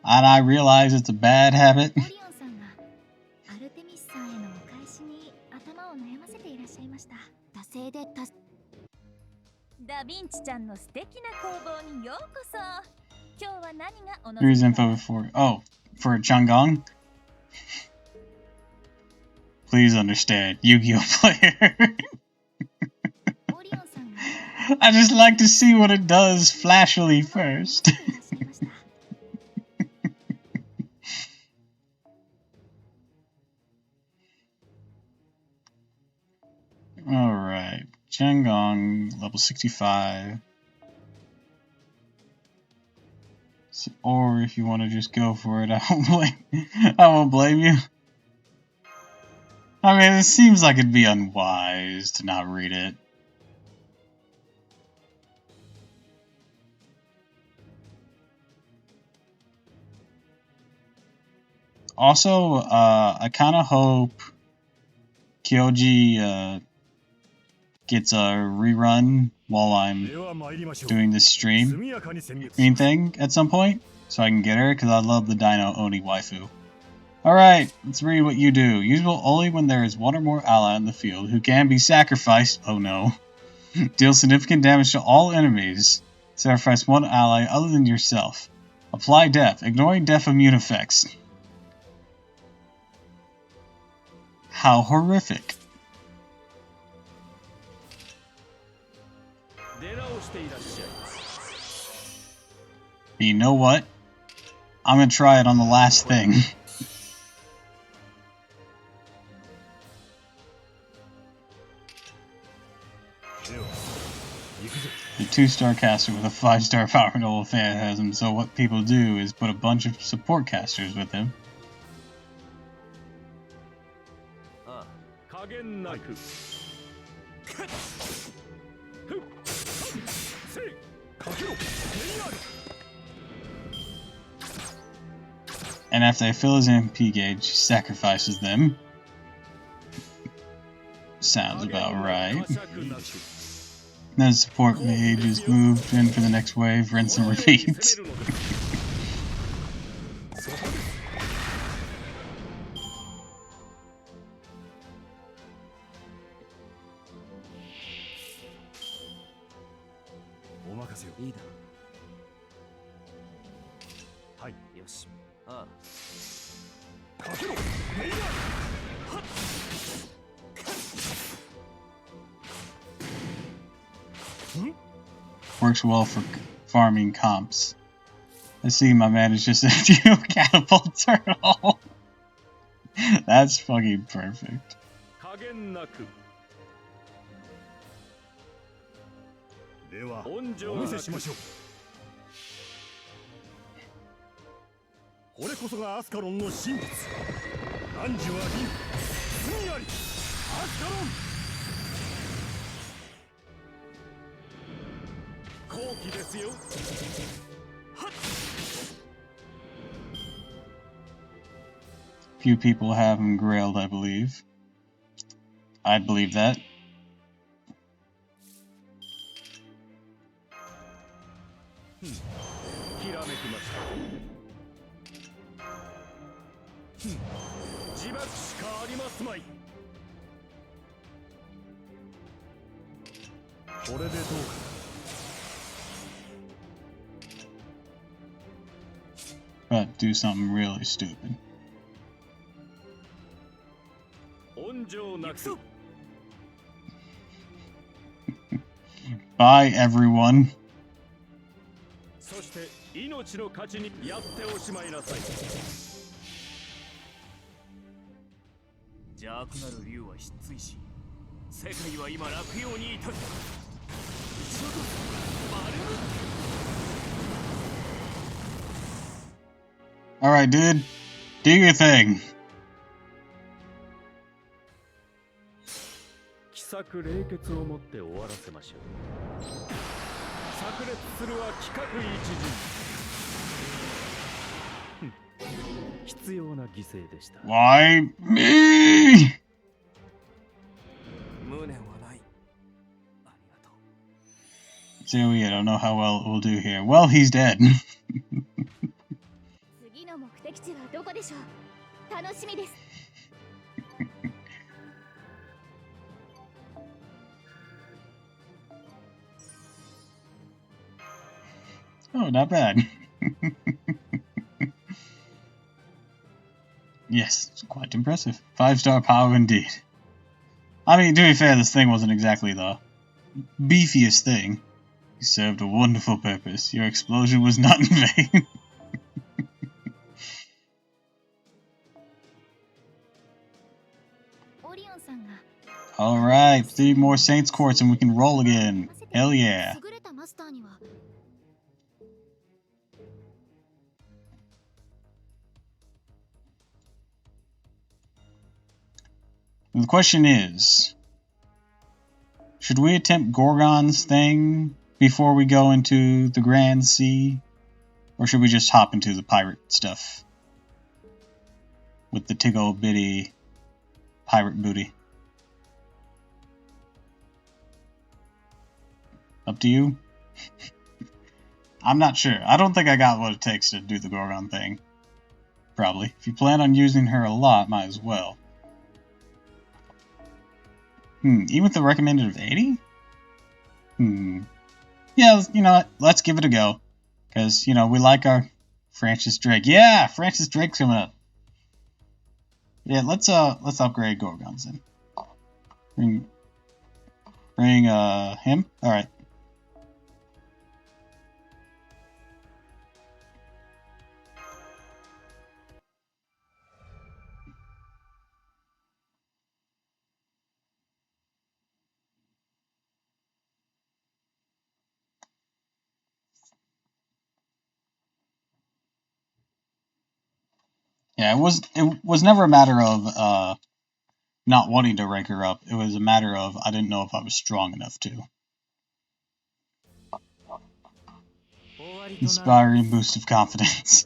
I realize it's a bad habit. Read his info before... Oh, for Changgong? Please understand, Yu-Gi-Oh player. I just like to see what it does flashily first. Alright, Changong, level 65. So, or if you want to just go for it, I won't blame you. I mean, it seems like it'd be unwise to not read it. Also, I kind of hope Kyoji gets a rerun while I'm doing this stream thing at some point, so I can get her, because I love the Dino Oni waifu. Alright, let's read what you do. Usable only when there is one or more ally in the field who can be sacrificed. Oh no. Deal significant damage to all enemies. Sacrifice one ally other than yourself. Apply death, ignoring death immune effects. How horrific. But you know what? I'm gonna try it on the last thing. The 2-star caster with a 5-star power level phantasm, so what people do is put a bunch of support casters with him. And after they fill his MP gauge, he sacrifices them. Sounds about right. Then support mage is moved in for the next wave, rinse and repeat. Works well for farming comps. I see my man is just a few catapult turtle. That's fucking perfect. Few people have him grailed, I believe. I'd believe that. But do something really stupid. Bye, everyone. Alright, dude. Do your thing. Why me? Zoe, I don't know how well it will do here. Well, he's dead. Oh, not bad. Yes, it's quite impressive. 5-star power indeed. I mean, to be fair, this thing wasn't exactly the beefiest thing. You served a wonderful purpose. Your explosion was not in vain. Alright, 3 more Saints Quartz and we can roll again. Hell yeah. And the question is, should we attempt Gorgon's thing before we go into the Grand Sea? Or should we just hop into the pirate stuff? With the tickle bitty pirate booty. Up to you. I'm not sure. I don't think I got what it takes to do the Gorgon thing. Probably. If you plan on using her a lot, might as well. Even with the recommended of 80? Yeah, you know what? Let's give it a go. Because, you know, we like our Francis Drake. Yeah! Francis Drake's coming up. Yeah, let's upgrade Gorgons then. Bring him? Alright. Yeah, it was never a matter of not wanting to rank her up. It was a matter of I didn't know if I was strong enough to. Inspiring boost of confidence.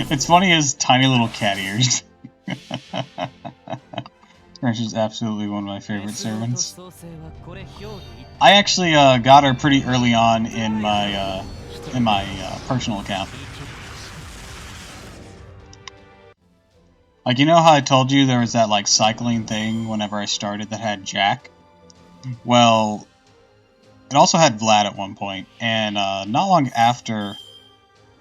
It's funny as tiny little cat ears. French is absolutely one of my favorite servants. I actually got her pretty early on in my personal account. Like, you know how I told you there was that like cycling thing whenever I started that had Jack? Well, it also had Vlad at one point, and not long after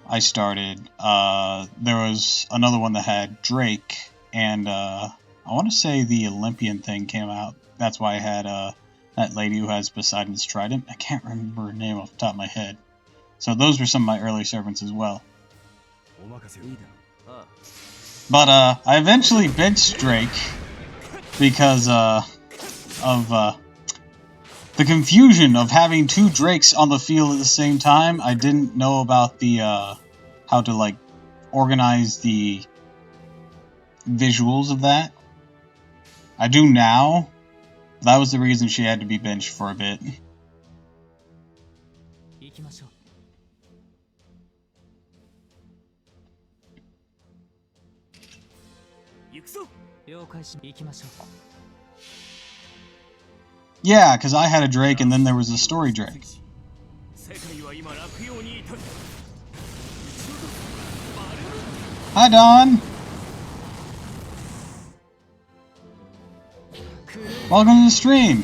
I started, there was another one that had Drake, and I want to say the Olympian thing came out. That's why I had that lady who has Poseidon's Trident. I can't remember her name off the top of my head. So those were some of my early servants as well. But I eventually benched Drake because of the confusion of having 2 Drakes on the field at the same time. I didn't know about the how to like organize the visuals of that. I do now. That was the reason she had to be benched for a bit. Yeah, because I had a Drake and then there was a story Drake. Hi, Don! Welcome to the stream!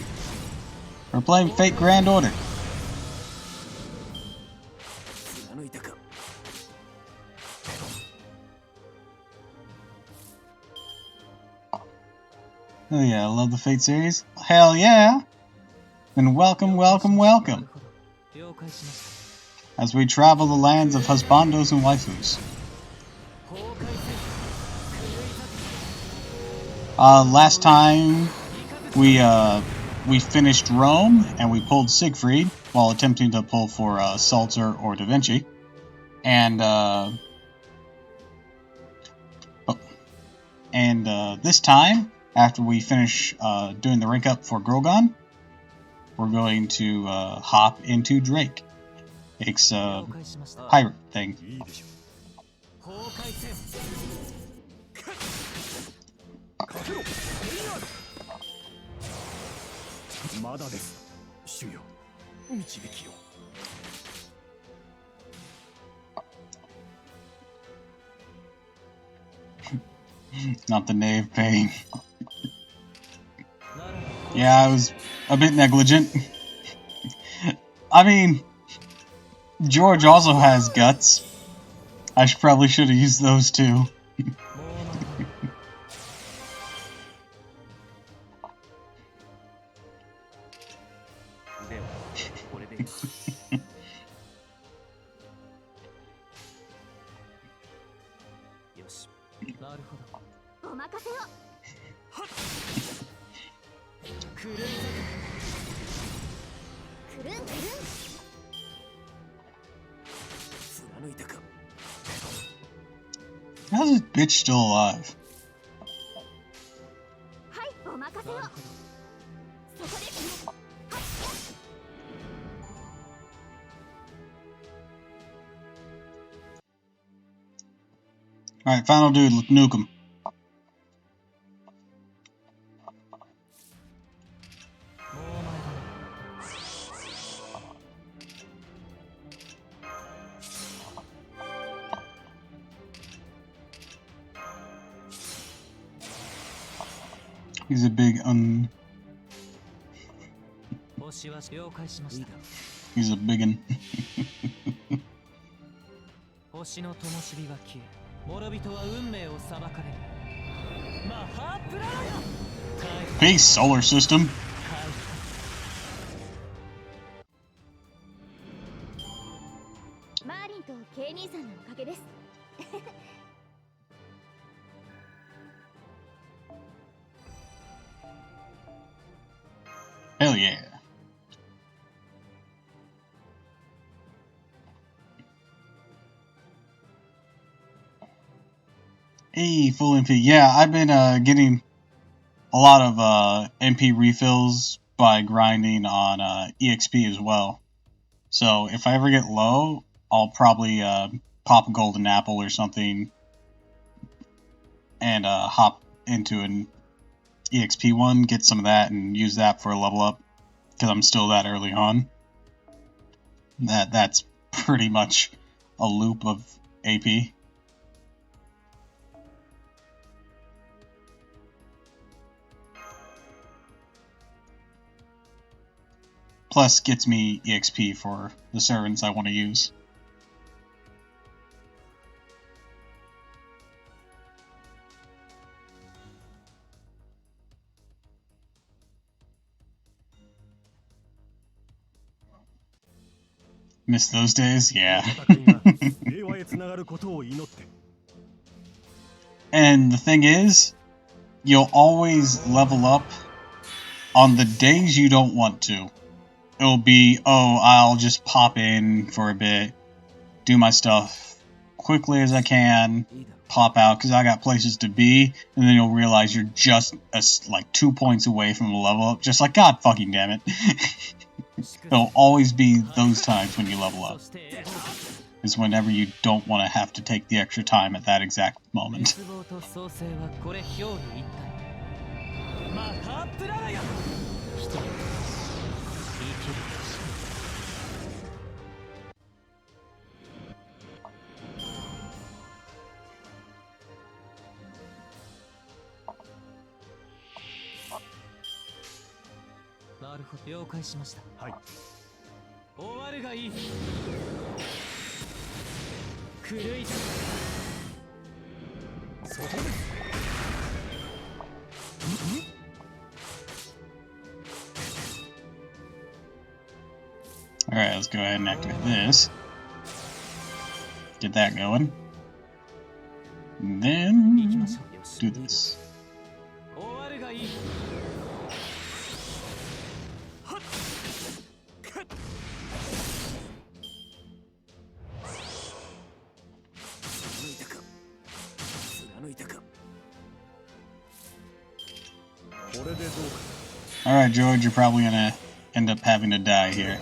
We're playing Fate Grand Order. Oh yeah, I love the Fate series. Hell yeah! And welcome, welcome, welcome! As we travel the lands of husbandos and waifus. Last time we finished Rome and we pulled Siegfried while attempting to pull for Salter or Da Vinci, and this time, after we finish doing the rank up for Grogan, we're going to hop into Drake. It's a pirate thing. Not the knave paying. Yeah, I was a bit negligent. I mean, George also has guts. I probably should have used those too. How's this bitch still alive? Alright, final dude, let's nuke him. He's a big He's a biggin. Peace, solar system. Hell yeah. Hey, full MP. Yeah, I've been getting a lot of MP refills by grinding on EXP as well. So if I ever get low, I'll probably pop a golden apple or something and hop into an EXP one, get some of that, and use that for a level up, because I'm still that early on. That's pretty much a loop of AP. Plus gets me EXP for the servants I want to use. Miss those days? Yeah. And the thing is, you'll always level up on the days you don't want to. It'll be, oh, I'll just pop in for a bit, do my stuff quickly as I can, pop out because I got places to be, and then you'll realize you're just like 2 points away from the level up. Just like, God fucking damn it. It'll always be those times when you level up. Is whenever you don't want to have to take the extra time at that exact moment. Alright, let's go ahead and activate this. Get that going. And then do this. Alright, George, you're probably gonna end up having to die here.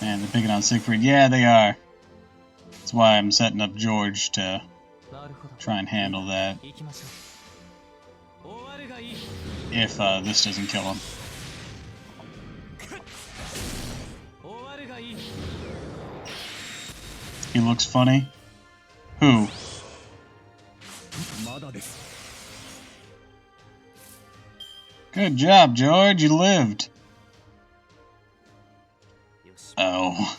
And they're picking on Siegfried. Yeah, they are. That's why I'm setting up George to try and handle that. If this doesn't kill him. He looks funny. Who? Good job, George. You lived. Oh.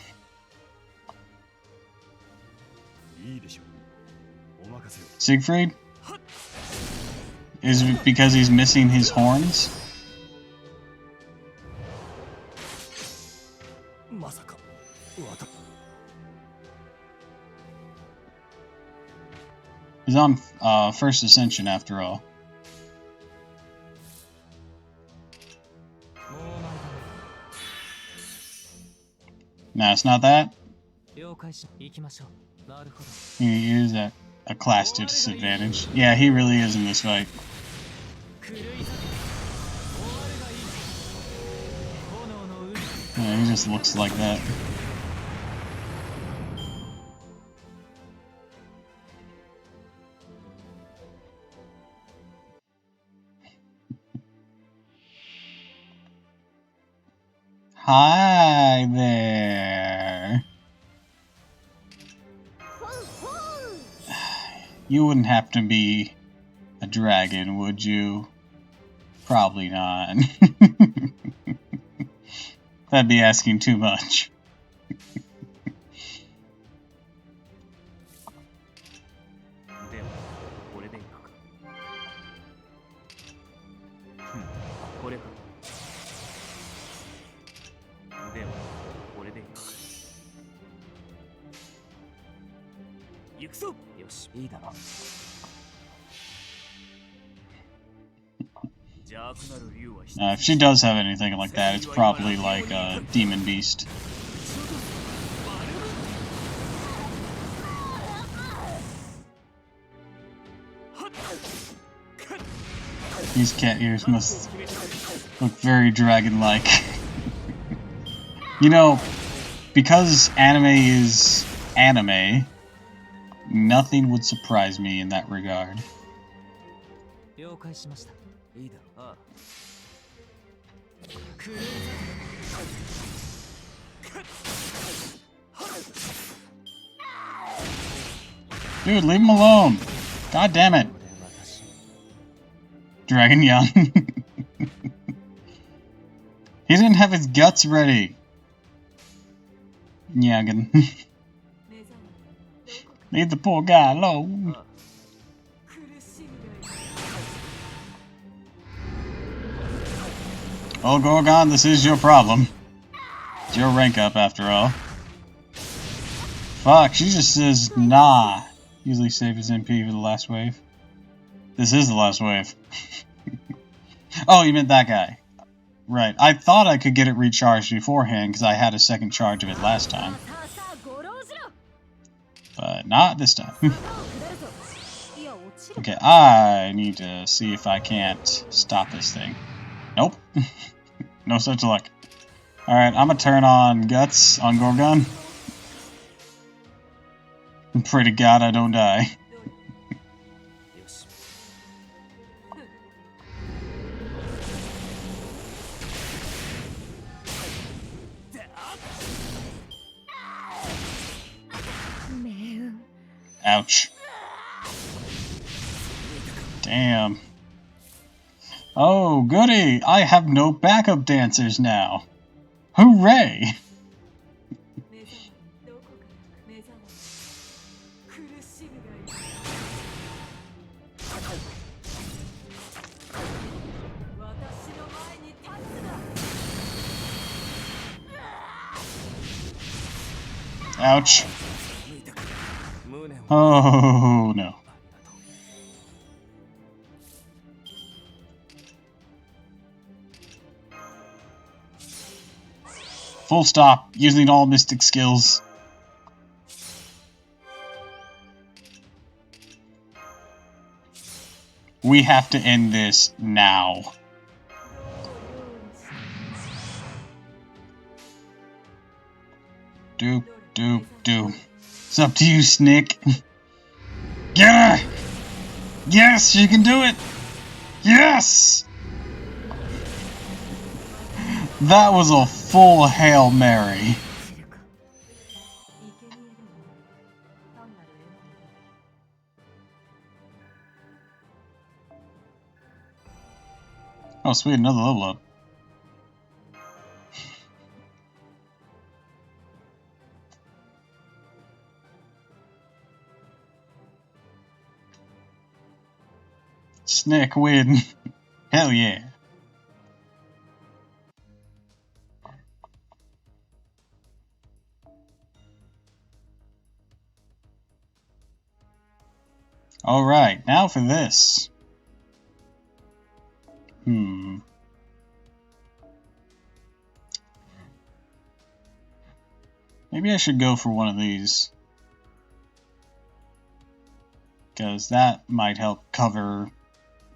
Siegfried? Is it because he's missing his horns? He's on first ascension after all. No, it's not that. He is at a class disadvantage. Yeah, he really is in this fight. Yeah, he just looks like that. Hi there. You wouldn't have to be a dragon, would you? Probably not. That'd be asking too much. If she does have anything like that, it's probably like a demon beast. These cat ears must look very dragon-like. You know, because anime is anime, nothing would surprise me in that regard. Dude, leave him alone! God damn it! Dragon Young. He didn't have his guts ready. Yagan. Leave the poor guy alone. Oh, Gorgon, this is your problem. It's your rank up, after all. Fuck, she just says, nah. Usually save his MP for the last wave. This is the last wave. Oh, you meant that guy. Right. I thought I could get it recharged beforehand because I had a second charge of it last time. But not this time. Okay, I need to see if I can't stop this thing. Nope. No such luck. Alright, I'm gonna turn on Guts on Gorgon. And pray to God I don't die. Ouch. Damn. Oh, goody! I have no backup dancers now. Hooray! Ouch. Oh, no. Full stop. Using all mystic skills. We have to end this now. Doop, doop, doop. It's up to you, Snick. Get her! Yes, she can do it! Yes! That was a full Hail Mary. Oh, sweet, another level up. Snake win. Hell yeah. Alright, now for this. Maybe I should go for one of these. Because that might help cover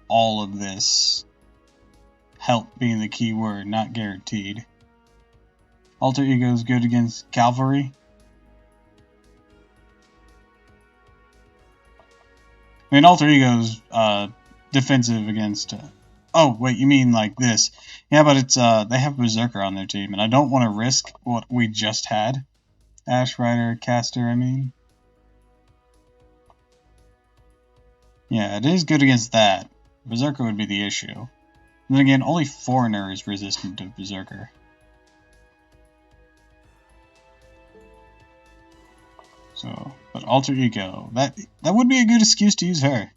all of this. Help being the key word, not guaranteed. Alter Ego is good against Cavalry. I mean, Alter Ego's defensive against... oh, wait, you mean like this. Yeah, but it's they have Berserker on their team, and I don't want to risk what we just had. Ash Rider, Caster, I mean. Yeah, it is good against that. Berserker would be the issue. And then again, only Foreigner is resistant to Berserker. So, but Alter Ego, that would be a good excuse to use her.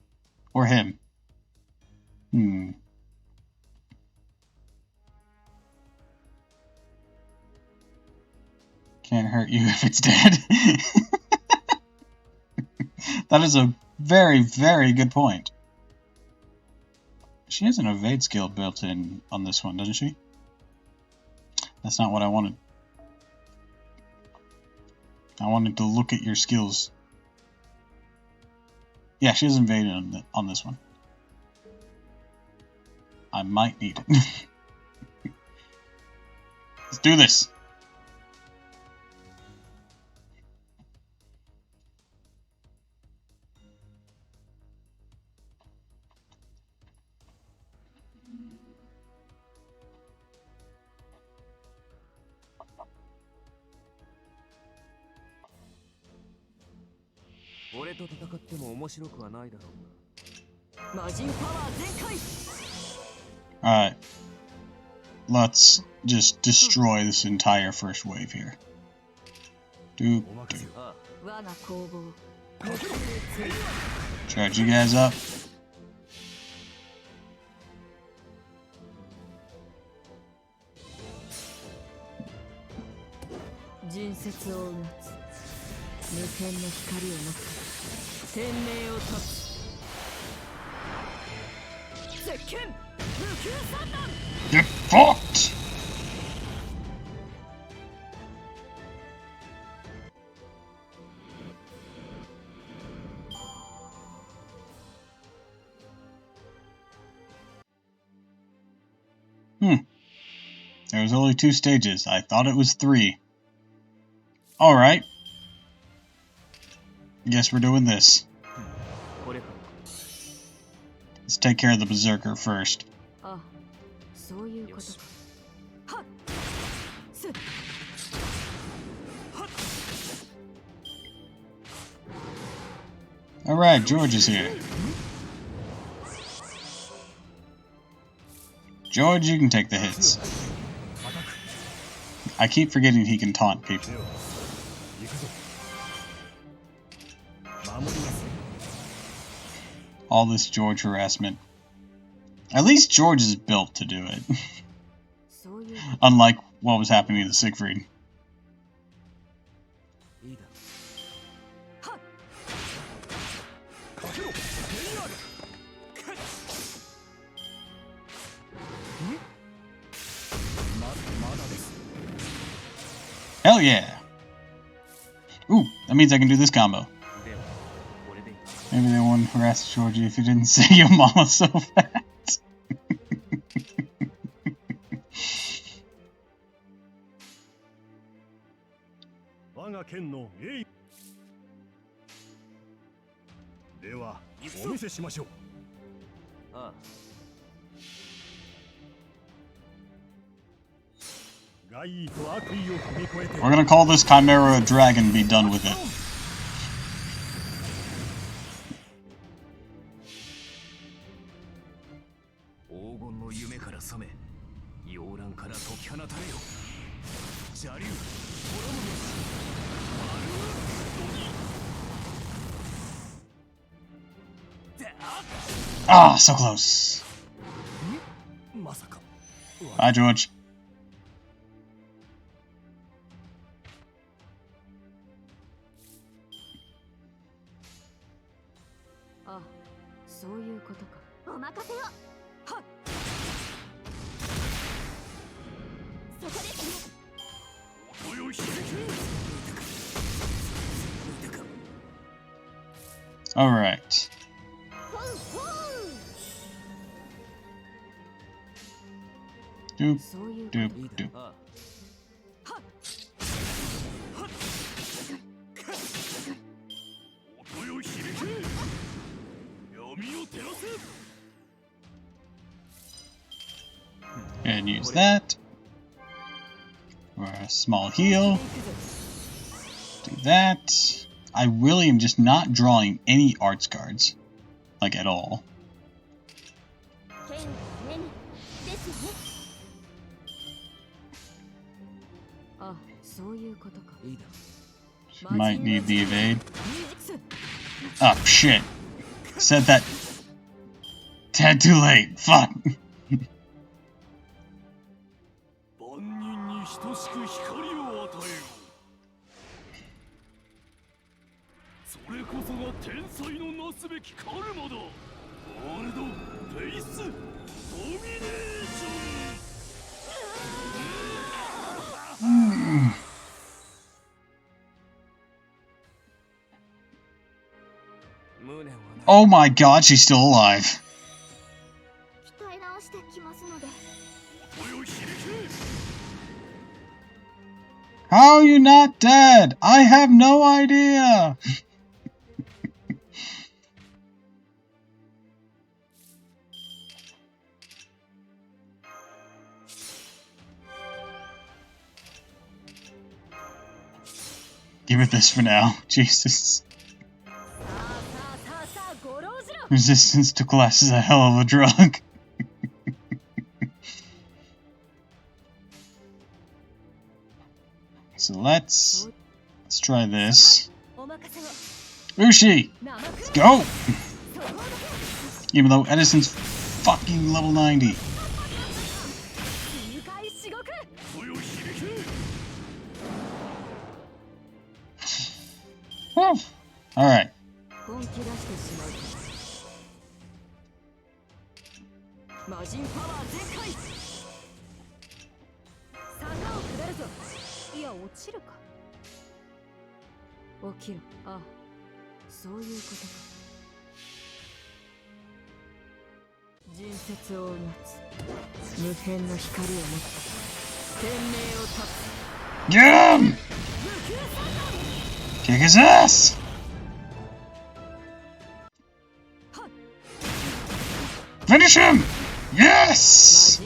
Or him. Can't hurt you if it's dead. That is a very, very good point. She has an evade skill built in on this one, doesn't she? That's not what I wanted. I wanted to look at your skills. Yeah, she has invaded on this one. I might need it. Let's do this. Alright. Let's just destroy this entire first wave here. Charge you guys up. Get fucked! There was only 2 stages. I thought it was 3. Alright. Guess we're doing this. Let's take care of the Berserker first. Alright, George is here. George, you can take the hits. I keep forgetting he can taunt people. All this George harassment. At least George is built to do it. Unlike what was happening to Siegfried. Hell yeah! Ooh, that means I can do this combo. Maybe they wouldn't harass Georgie if he didn't say your mama so fast. We're gonna call this Chimera a dragon and be done with it. Ah, so close. Bye, George. Alright. Doop, doop, doop. And use that for a small heal. Do that. I really am just not drawing any arts cards, like at all. Might need the evade. Oh shit. Said that tad too late. Fuck. Oh my god, she's still alive. How are you not dead? I have no idea. Give it this for now. Jesus. Resistance to class is a hell of a drug. So let's try this. Ushi! Let's go! Even though Edison's fucking level 90. Alright. Get him! Kick his ass! Finish him! Yes!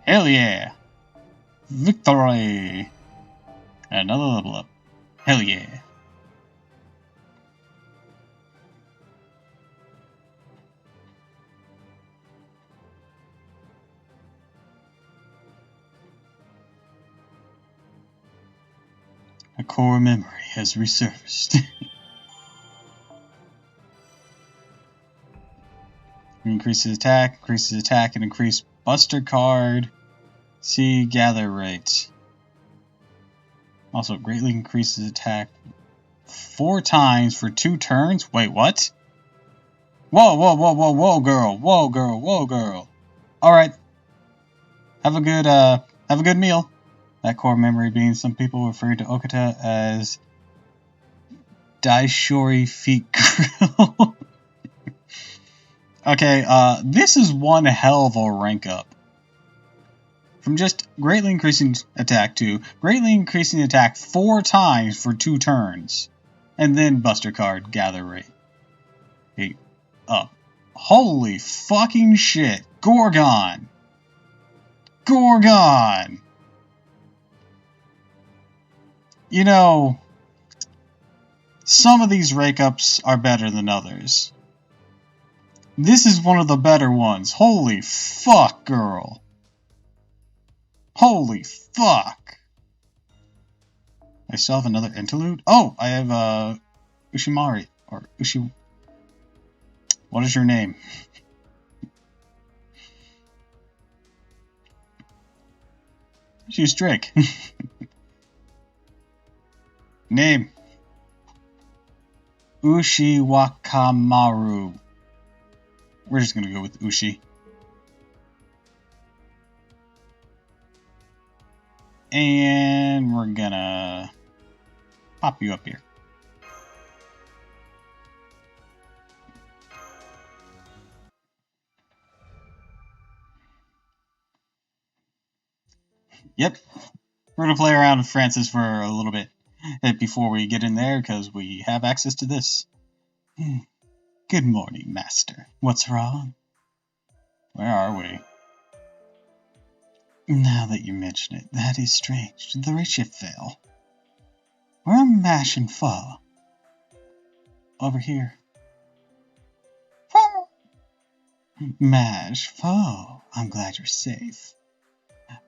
Hell yeah! Victory! Another level up. Hell yeah! A core memory has resurfaced. Increases attack, and increase Buster card. See gather rate. Also, greatly increases attack 4 times for 2 turns. Wait, what? Whoa, whoa, whoa, whoa, whoa, girl, whoa, girl, whoa, girl. All right. Have a good meal. That core memory being some people refer to Okata as Daishori Feet Grill. Okay, this is one hell of a rank up. From just greatly increasing attack to greatly increasing attack 4 times for 2 turns. And then Buster card, gather rate. Hey, holy fucking shit. Gorgon! Gorgon! You know, some of these rank ups are better than others. This is one of the better ones. Holy fuck, girl. Holy fuck. I still have another interlude? Oh, I have, Ushimari. Or Ushi... What is your name? She's Drake. Name. Ushi Wakamaru. We're just gonna go with Ushi. And we're gonna pop you up here. Yep. We're gonna play around with Francis for a little bit before we get in there, because we have access to this. Good morning, Master. What's wrong? Where are we? Now that you mention it, that is strange. Did the race shift fail? Where are Mash and Pho? Over here. Pho! Mash, Pho, I'm glad you're safe.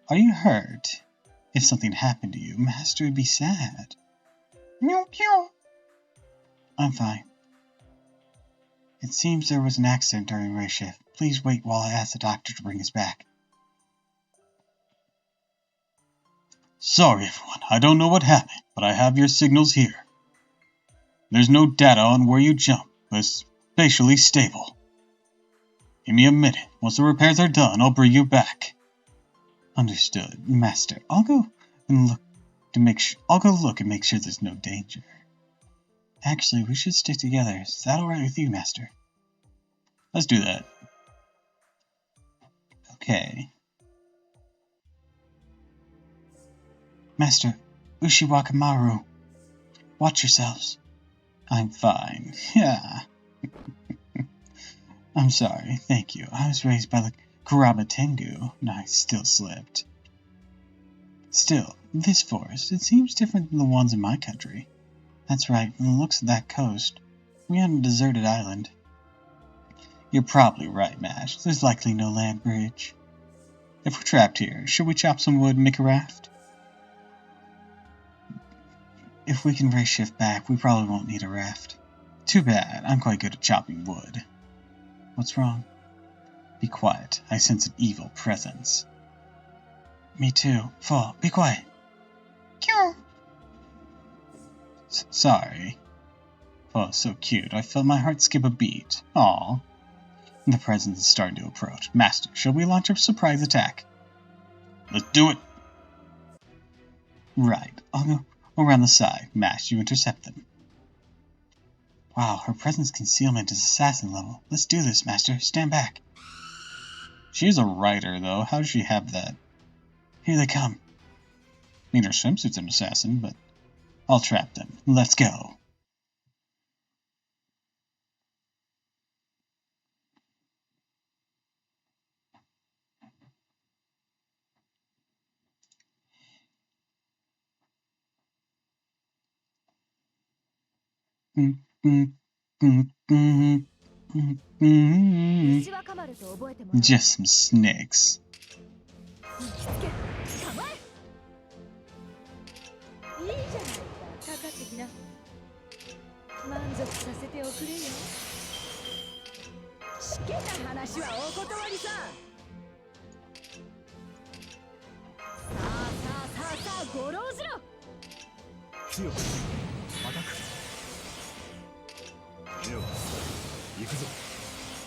Are you hurt? If something happened to you, Master would be sad. I'm fine. It seems there was an accident during race shift. Please wait while I ask the doctor to bring us back. Sorry, everyone. I don't know what happened, but I have your signals here. There's no data on where you jump, but it's spatially stable. Give me a minute. Once the repairs are done, I'll bring you back. Understood, Master. I'll go look and make sure there's no danger. Actually, we should stick together. Is that alright with you, Master? Let's do that. Okay. Master, Ushiwakamaru, watch yourselves. I'm fine. Yeah. I'm sorry. Thank you. I was raised by the Kurama Tengu, and I still slipped. Still, this forest, it seems different than the ones in my country. That's right, from the looks of that coast, we're on a deserted island. You're probably right, Mash. There's likely no land bridge. If we're trapped here, should we chop some wood and make a raft? If we can race shift back, we probably won't need a raft. Too bad. I'm quite good at chopping wood. What's wrong? Be quiet. I sense an evil presence. Me too. Pho, be quiet. Sorry. Oh, so cute. I felt my heart skip a beat. Aw. The presence is starting to approach. Master, shall we launch a surprise attack? Let's do it! Right. I'll go around the side. Mash, you intercept them. Wow, her presence concealment is assassin level. Let's do this, Master. Stand back. She's a writer, though. How does she have that? Here they come. I mean, her swimsuit's an assassin, but I'll trap them. Let's go. Just some snakes.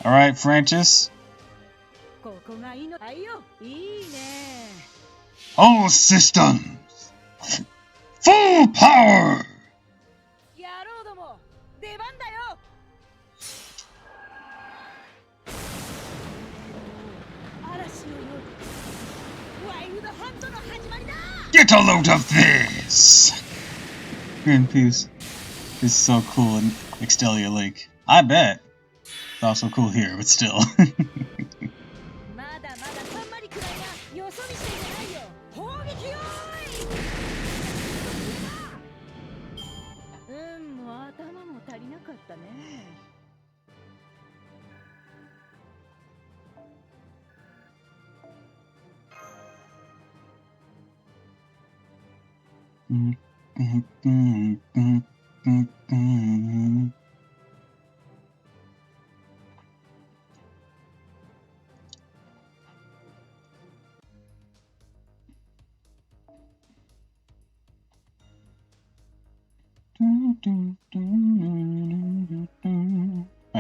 Alright, Francis. All systems! Full power! Get a load of this! Grand Piece is so cool in Extelia Lake. I bet. It's also cool here, but still.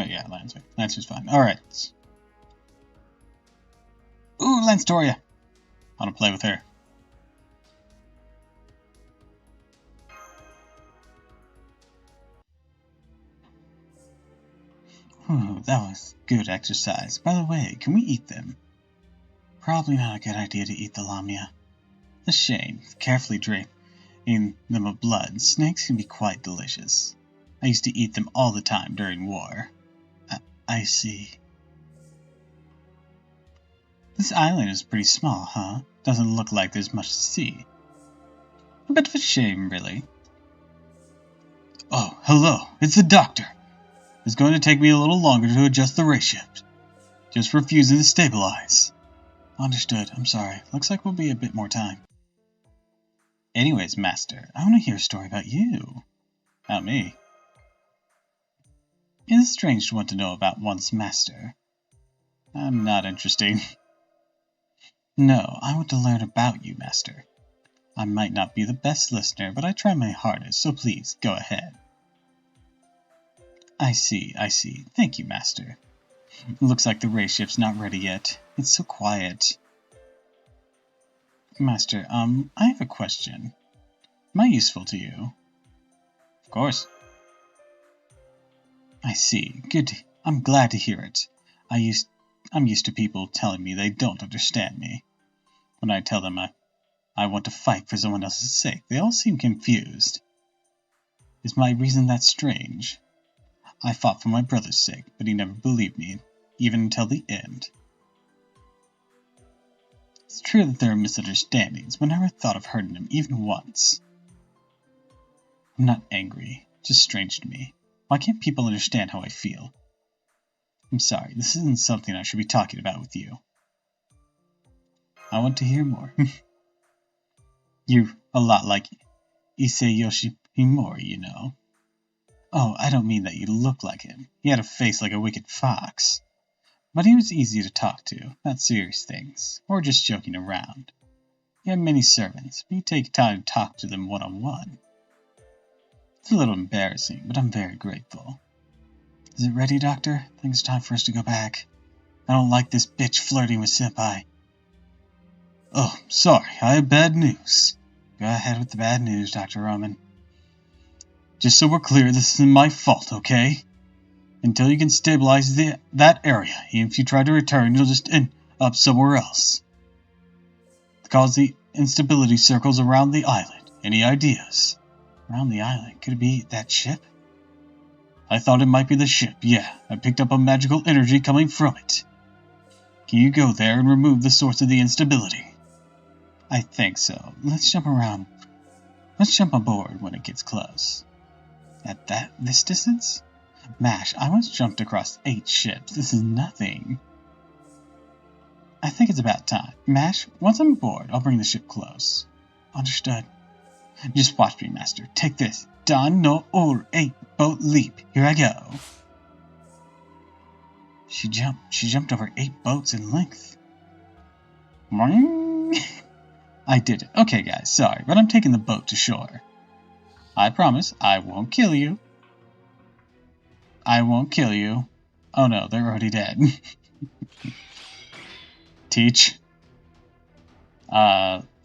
Yeah, Lancer. Lancer's fine. Alright. Ooh, Lanstoria! I want to play with her. Whew, that was good exercise. By the way, can we eat them? Probably not a good idea to eat the lamia. A shame. Carefully draining them of blood, snakes can be quite delicious. I used to eat them all the time during war. I see. This island is pretty small, huh? Doesn't look like there's much to see. A bit of a shame, really. Oh, hello. It's the doctor. It's going to take me a little longer to adjust the ray shift. Just refusing to stabilize. Understood. I'm sorry. Looks like we'll be a bit more time. Anyways, Master, I want to hear a story about you. About me. It is strange to want to know about one's master. I'm not interesting. No, I want to learn about you, Master. I might not be the best listener, but I try my hardest, so please, go ahead. I see. Thank you, Master. Looks like the ray shift's not ready yet. It's so quiet. Master, I have a question. Am I useful to you? Of course. I see. Good. I'm glad to hear it. I'm used to people telling me they don't understand me. When I tell them I want to fight for someone else's sake, they all seem confused. Is my reason that strange? I fought for my brother's sake, but he never believed me, even until the end. It's true that there are misunderstandings, but I never thought of hurting him even once. I'm not angry, just strange to me. Why can't people understand how I feel? I'm sorry, this isn't something I should be talking about with you. I want to hear more. You're a lot like Isayoshi Himori, you know. Oh, I don't mean that you look like him. He had a face like a wicked fox. But he was easy to talk to, about serious things, or just joking around. He had many servants, but he'd take time to talk to them one-on-one. It's a little embarrassing, but I'm very grateful. Is it ready, Doctor? I think it's time for us to go back. I don't like this bitch flirting with Senpai. Oh, sorry, I have bad news. Go ahead with the bad news, Dr. Roman. Just so we're clear, this isn't my fault, okay? Until you can stabilize that area, even if you try to return, you'll just end up somewhere else. Cause the instability circles around the island. Any ideas? Around the island? Could it be that ship? I thought it might be the ship, yeah. I picked up a magical energy coming from it. Can you go there and remove the source of the instability? I think so. Let's jump around. Let's jump aboard when it gets close. At this distance? Mash, I once jumped across 8 ships. This is nothing. I think it's about time. Mash, once I'm aboard, I'll bring the ship close. Understood. Just watch me, Master. Take this. Dan no Ur 8-boat leap. Here I go. She jumped over 8 boats in length. Morning. I did it. Okay, guys, sorry, but I'm taking the boat to shore. I promise I won't kill you. I won't kill you. Oh no, they're already dead. Teach.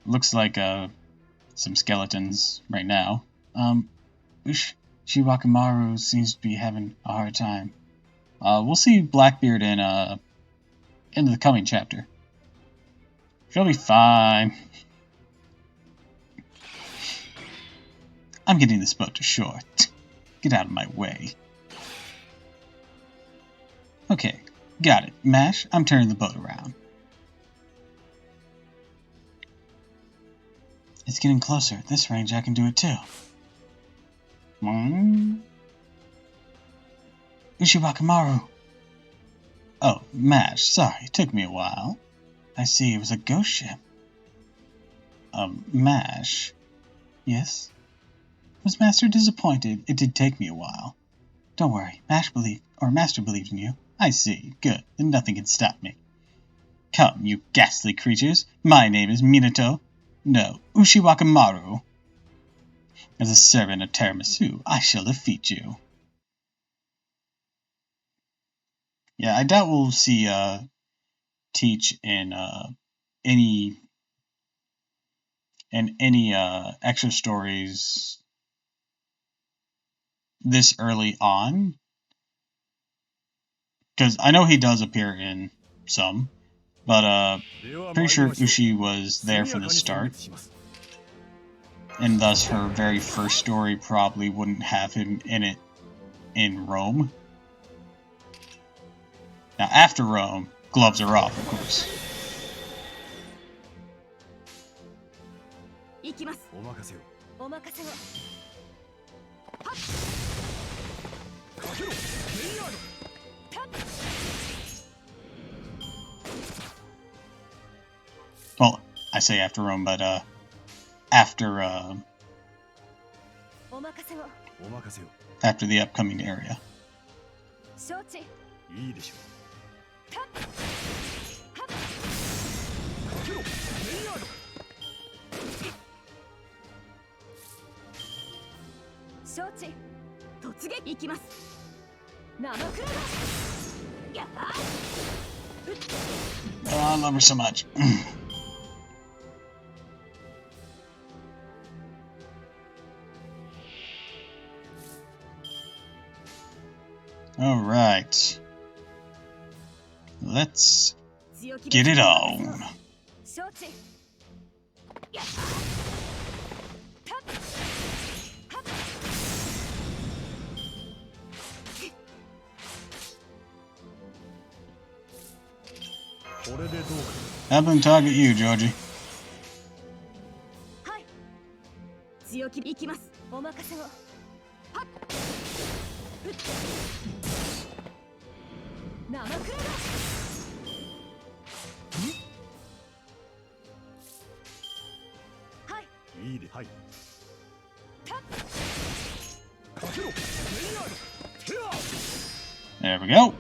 Looks like, some skeletons right now. Shiwakamaru seems to be having a hard time. We'll see Blackbeard in the coming chapter. She'll be fine. I'm getting this boat to shore. Get out of my way. Okay, got it. Mash, I'm turning the boat around. It's getting closer. At this range, I can do it too. Ushiwakamaru. Oh, Mash, sorry, it took me a while. I see, it was a ghost ship. Mash. Yes? Was Master disappointed? It did take me a while. Don't worry, Master believed in you. I see. Good. Then nothing can stop me. Come, you ghastly creatures. My name is Minato. No, Ushiwakamaru. As a servant of Tiramisu, I shall defeat you. Yeah, I doubt we'll see Teach in any extra stories this early on, because I know he does appear in some, but pretty sure Ushi was there from the start, and thus her very first story probably wouldn't have him in it in Rome. Now after Rome, gloves are off, of course. Well, I say after Rome, but after the upcoming area. Oh, I love her so much. Alright. Let's get it on. Have them target you, Georgie. There we go.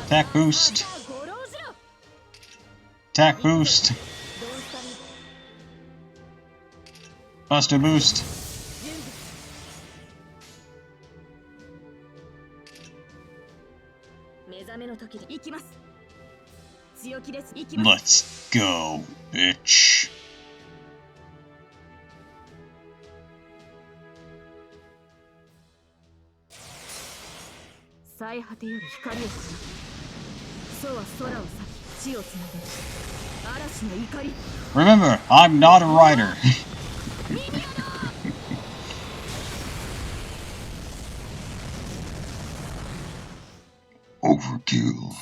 Attack boost. Attack boost. Buster boost. Let's go, bitch. Remember, I'm not a writer. Overkill.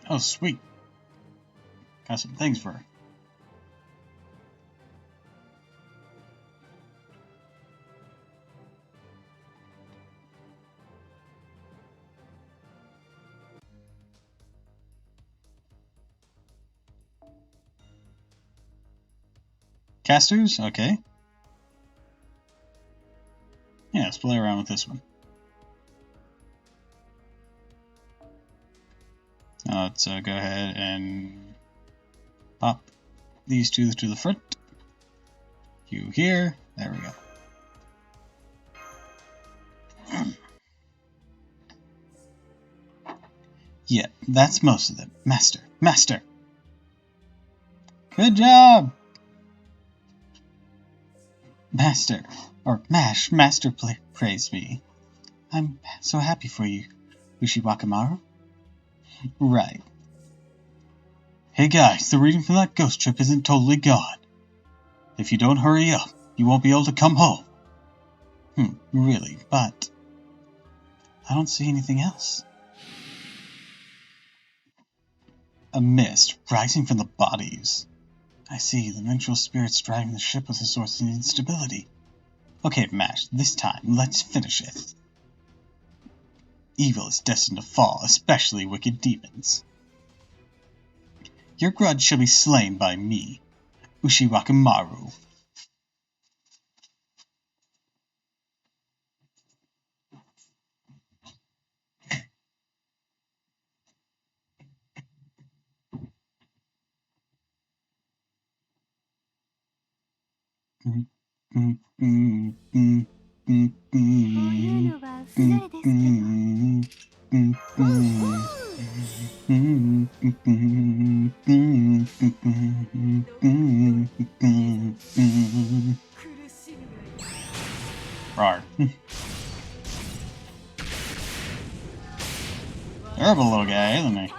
Oh, sweet. Got some things for her. Casters? Okay. Yeah, let's play around with this one. Now let's go ahead and pop these two to the front. You here. There we go. Yeah, that's most of them. Master. Master! Good job! Master. Or Mash. Master praised me. I'm so happy for you, Ushiwakamaru. Right. Hey guys, the reading from that ghost trip isn't totally gone. If you don't hurry up, you won't be able to come home. Really, but I don't see anything else. A mist rising from the bodies. I see the vengeful spirits driving the ship with a source of instability. Okay, Mash, this time, let's finish it. Evil is destined to fall, especially wicked demons. Your grudge shall be slain by me, Ushiwakamaru. Rawr. Terrible little guy, isn't he?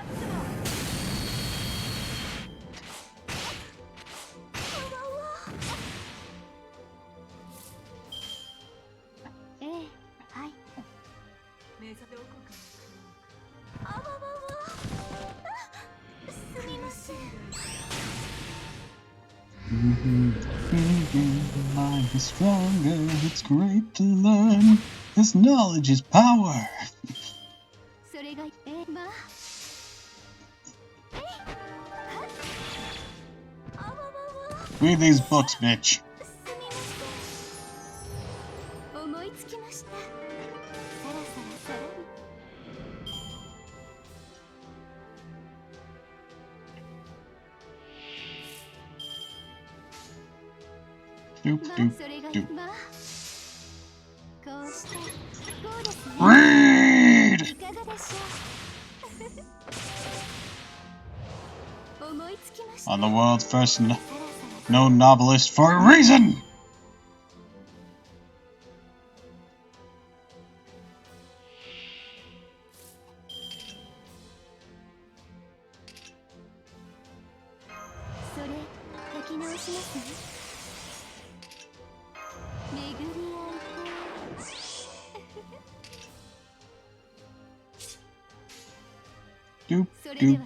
Mind is stronger, it's great to learn. This knowledge is power. Read these books, bitch. Doop, doop, doop. Read! I'm the world's first known novelist for a reason! Doop, doop,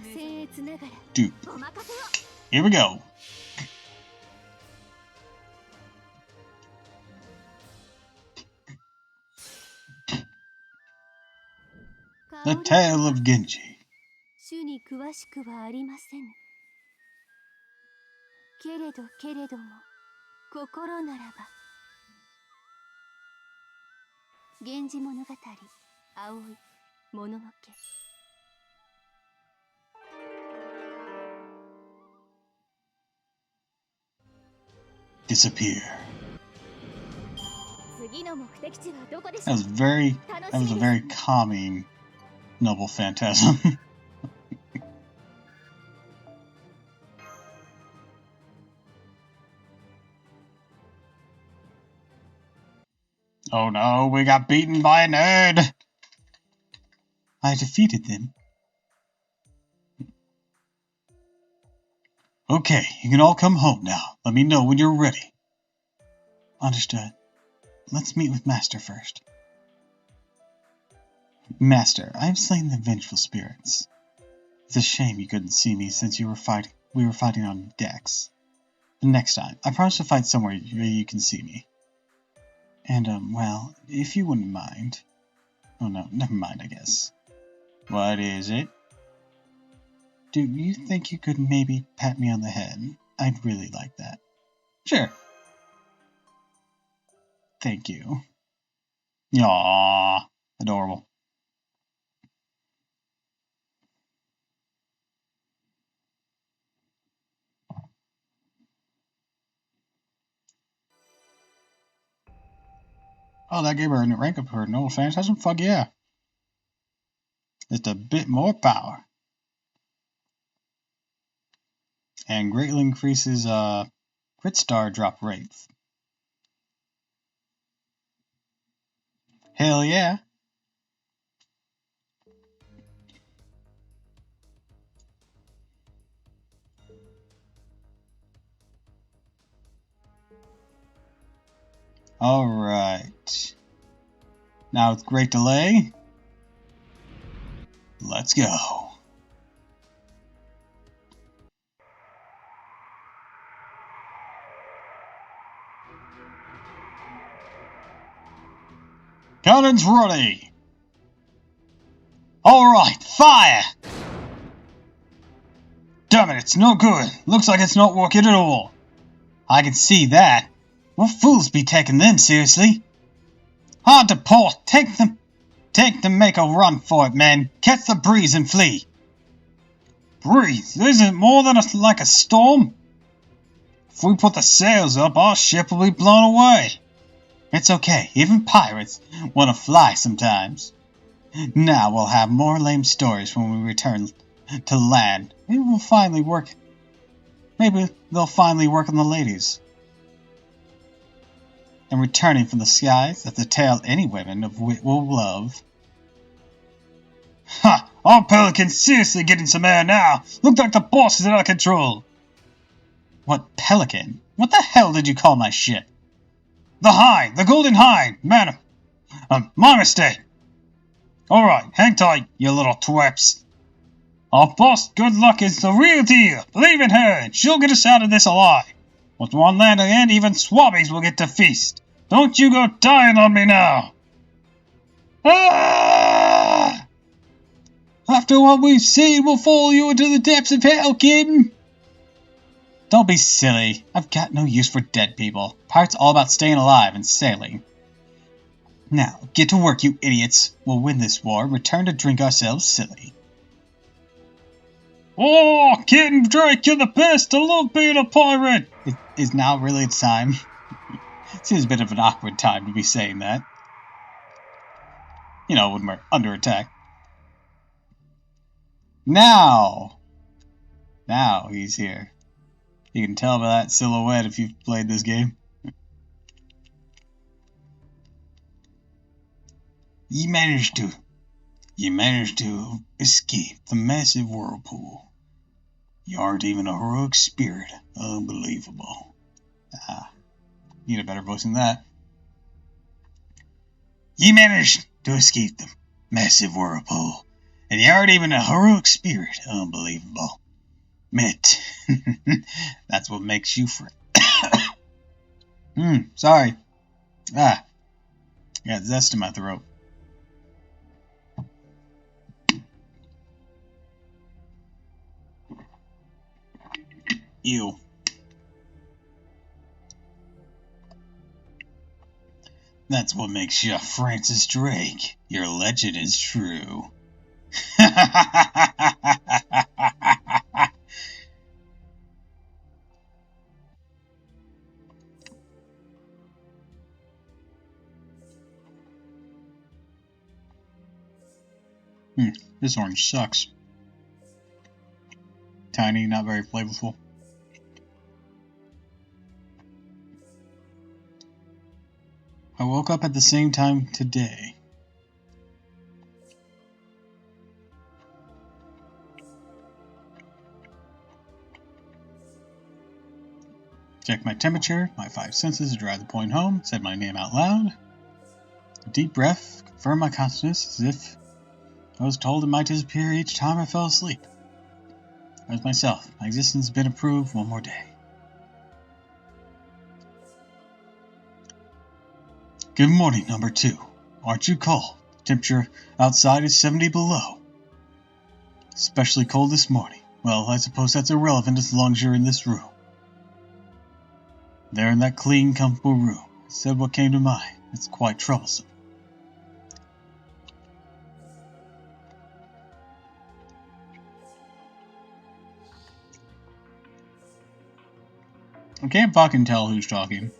doop. Here we go. The Tale of Genji. Disappear. That was a very calming noble phantasm. Oh no, we got beaten by a nerd! I defeated them. Okay, you can all come home now. Let me know when you're ready. Understood. Let's meet with Master first. Master, I have slain the vengeful spirits. It's a shame you couldn't see me since we were fighting on decks. But next time, I promise to fight somewhere where you can see me. And, well, if you wouldn't mind... Oh no, never mind, I guess. What is it? Do you think you could maybe pat me on the head? I'd really like that. Sure. Thank you. Aww, adorable. Oh, that gave her a rank up her noble phantasm? Fuck yeah. Just a bit more power. And greatly increases crit star drop rate. Hell yeah. Alright. Now with great delay, Let's go. Cannons ready! Alright, fire! Damn it, it's no good. Looks like it's not working at all. I can see that. What fools be taking them seriously? Hard to port. Take them, make a run for it, men. Catch the breeze and flee. Breeze? Isn't it more than like a storm? If we put the sails up, our ship will be blown away. It's okay. Even pirates want to fly sometimes. Now we'll have more lame stories when we return to land. Maybe they'll finally work on the ladies. And returning from the skies, that's a tale any women of wit will love. Ha! Our pelican's seriously getting some air now. Look like the boss is out of control. What pelican? What the hell did you call my ship? The Hind! The Golden Hind! Madam! My mistake. Alright, hang tight, you little twerps. Our boss, good luck, is the real deal. Believe in her, and she'll get us out of this alive. With one land again, even swabbies will get to feast. Don't you go dying on me now. Ah! After what we've seen, we'll follow you into the depths of hell, kid. Don't be silly. I've got no use for dead people. Pirates all about staying alive and sailing. Now, get to work, you idiots. We'll win this war, return to drink ourselves silly. Oh, Captain Drake, you're the best! I love being a pirate! Is now really the time? Seems a bit of an awkward time to be saying that. You know, when we're under attack. Now he's here. You can tell by that silhouette if you've played this game. You managed to escape the massive whirlpool. You aren't even a heroic spirit. Unbelievable. Need a better voice than that. You managed to escape the massive whirlpool, and you aren't even a heroic spirit. Unbelievable. Mitt. That's what makes you friend. Sorry. Got zest in my throat. Ew. That's what makes you Francis Drake. Your legend is true. This orange sucks. Tiny, not very flavorful. I woke up at the same time today. Checked my temperature, my 5 senses to drive the point home, said my name out loud. A deep breath confirmed my consciousness as if I was told it might disappear each time I fell asleep. I was myself. My existence has been approved one more day. Good morning, number 2. Aren't you cold? The temperature outside is 70 below. Especially cold this morning. Well, I suppose that's irrelevant as long as you're in this room. There in that clean, comfortable room. I said what came to mind. It's quite troublesome. I can't fucking tell who's talking.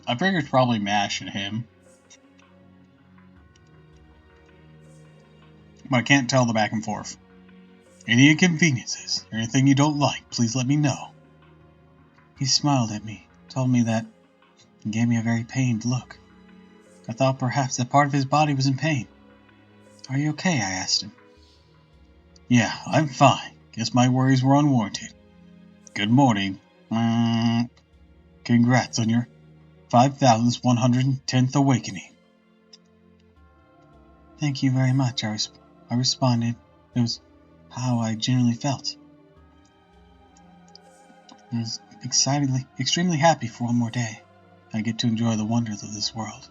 I figure it's probably Mash and him. But I can't tell the back and forth. Any inconveniences, or anything you don't like, please let me know. He smiled at me, told me that, and gave me a very pained look. I thought perhaps that part of his body was in pain. Are you okay? I asked him. Yeah, I'm fine. Guess my worries were unwarranted. Good morning. Congrats on your 5,110th awakening. Thank you very much, I responded. It was how I genuinely felt. I was extremely happy for one more day. I get to enjoy the wonders of this world.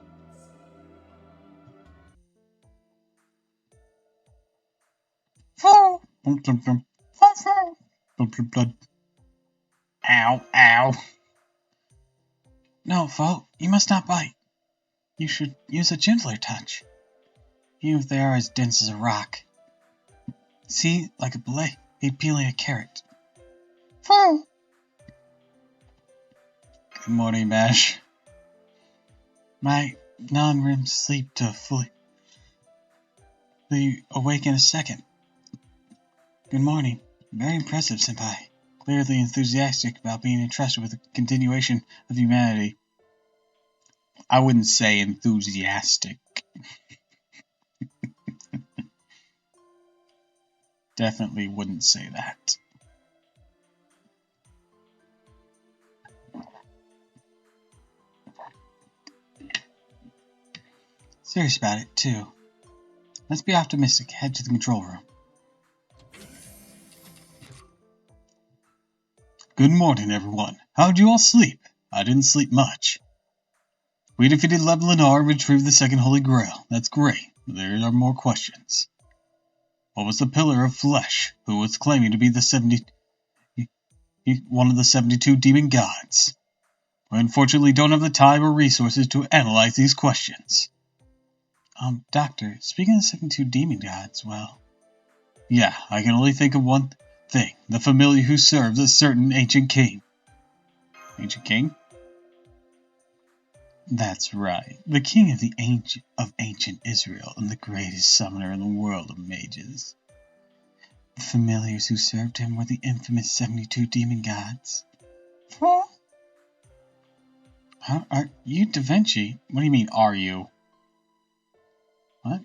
Ow, ow. No, Fo, you must not bite. You should use a gentler touch, even if they are as dense as a rock. See, like a blade peeling a carrot. Fo! Good morning, Mash. My non-REM sleep to fully awake in a second. Good morning. Very impressive, Senpai. Clearly enthusiastic about being entrusted with the continuation of humanity. I wouldn't say enthusiastic. Definitely wouldn't say that. Serious about it, too. Let's be optimistic. Head to the control room. Good morning, everyone. How'd you all sleep? I didn't sleep much. We defeated Lev Lenar and retrieved the second Holy Grail. That's great. There are more questions. What was the pillar of flesh? Who was claiming to be one of the 72 demon gods? We unfortunately don't have the time or resources to analyze these questions. Doctor, speaking of 72 demon gods, well... Yeah, I can only think of one thing. The familiar who serves a certain ancient king. Ancient king? That's right. The king of ancient Israel and the greatest summoner in the world of mages. The familiars who served him were the infamous 72 demon gods. Huh? Are you Da Vinci? What do you mean, are you? What?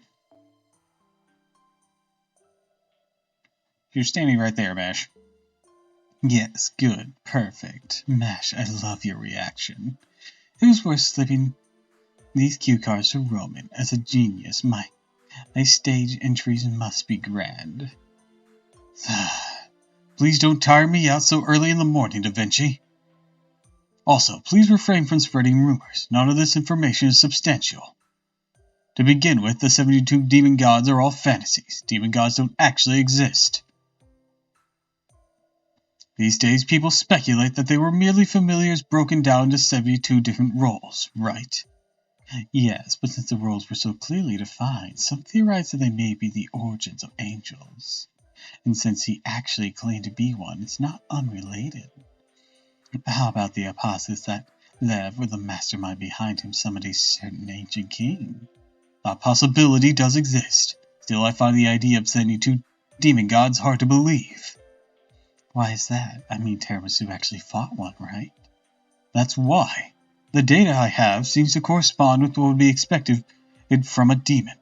You're standing right there, Mash. Yes, good, perfect. Mash, I love your reaction. It was worth slipping these cue cards to Roman. As a genius, my stage entries must be grand. Please don't tire me out so early in the morning, Da Vinci. Also, please refrain from spreading rumors. None of this information is substantial. To begin with, the 72 demon gods are all fantasies. Demon gods don't actually exist. These days, people speculate that they were merely familiars broken down into 72 different roles, right? Yes, but since the roles were so clearly defined, some theorize that they may be the origins of angels. And since he actually claimed to be one, it's not unrelated. How about the hypothesis that Lev, or the mastermind behind him, summoned a certain ancient king? That possibility does exist. Still, I find the idea of 72 demon gods hard to believe. Why is that? I mean, Tiramisu actually fought one, right? That's why. The data I have seems to correspond with what would be expected from a demon.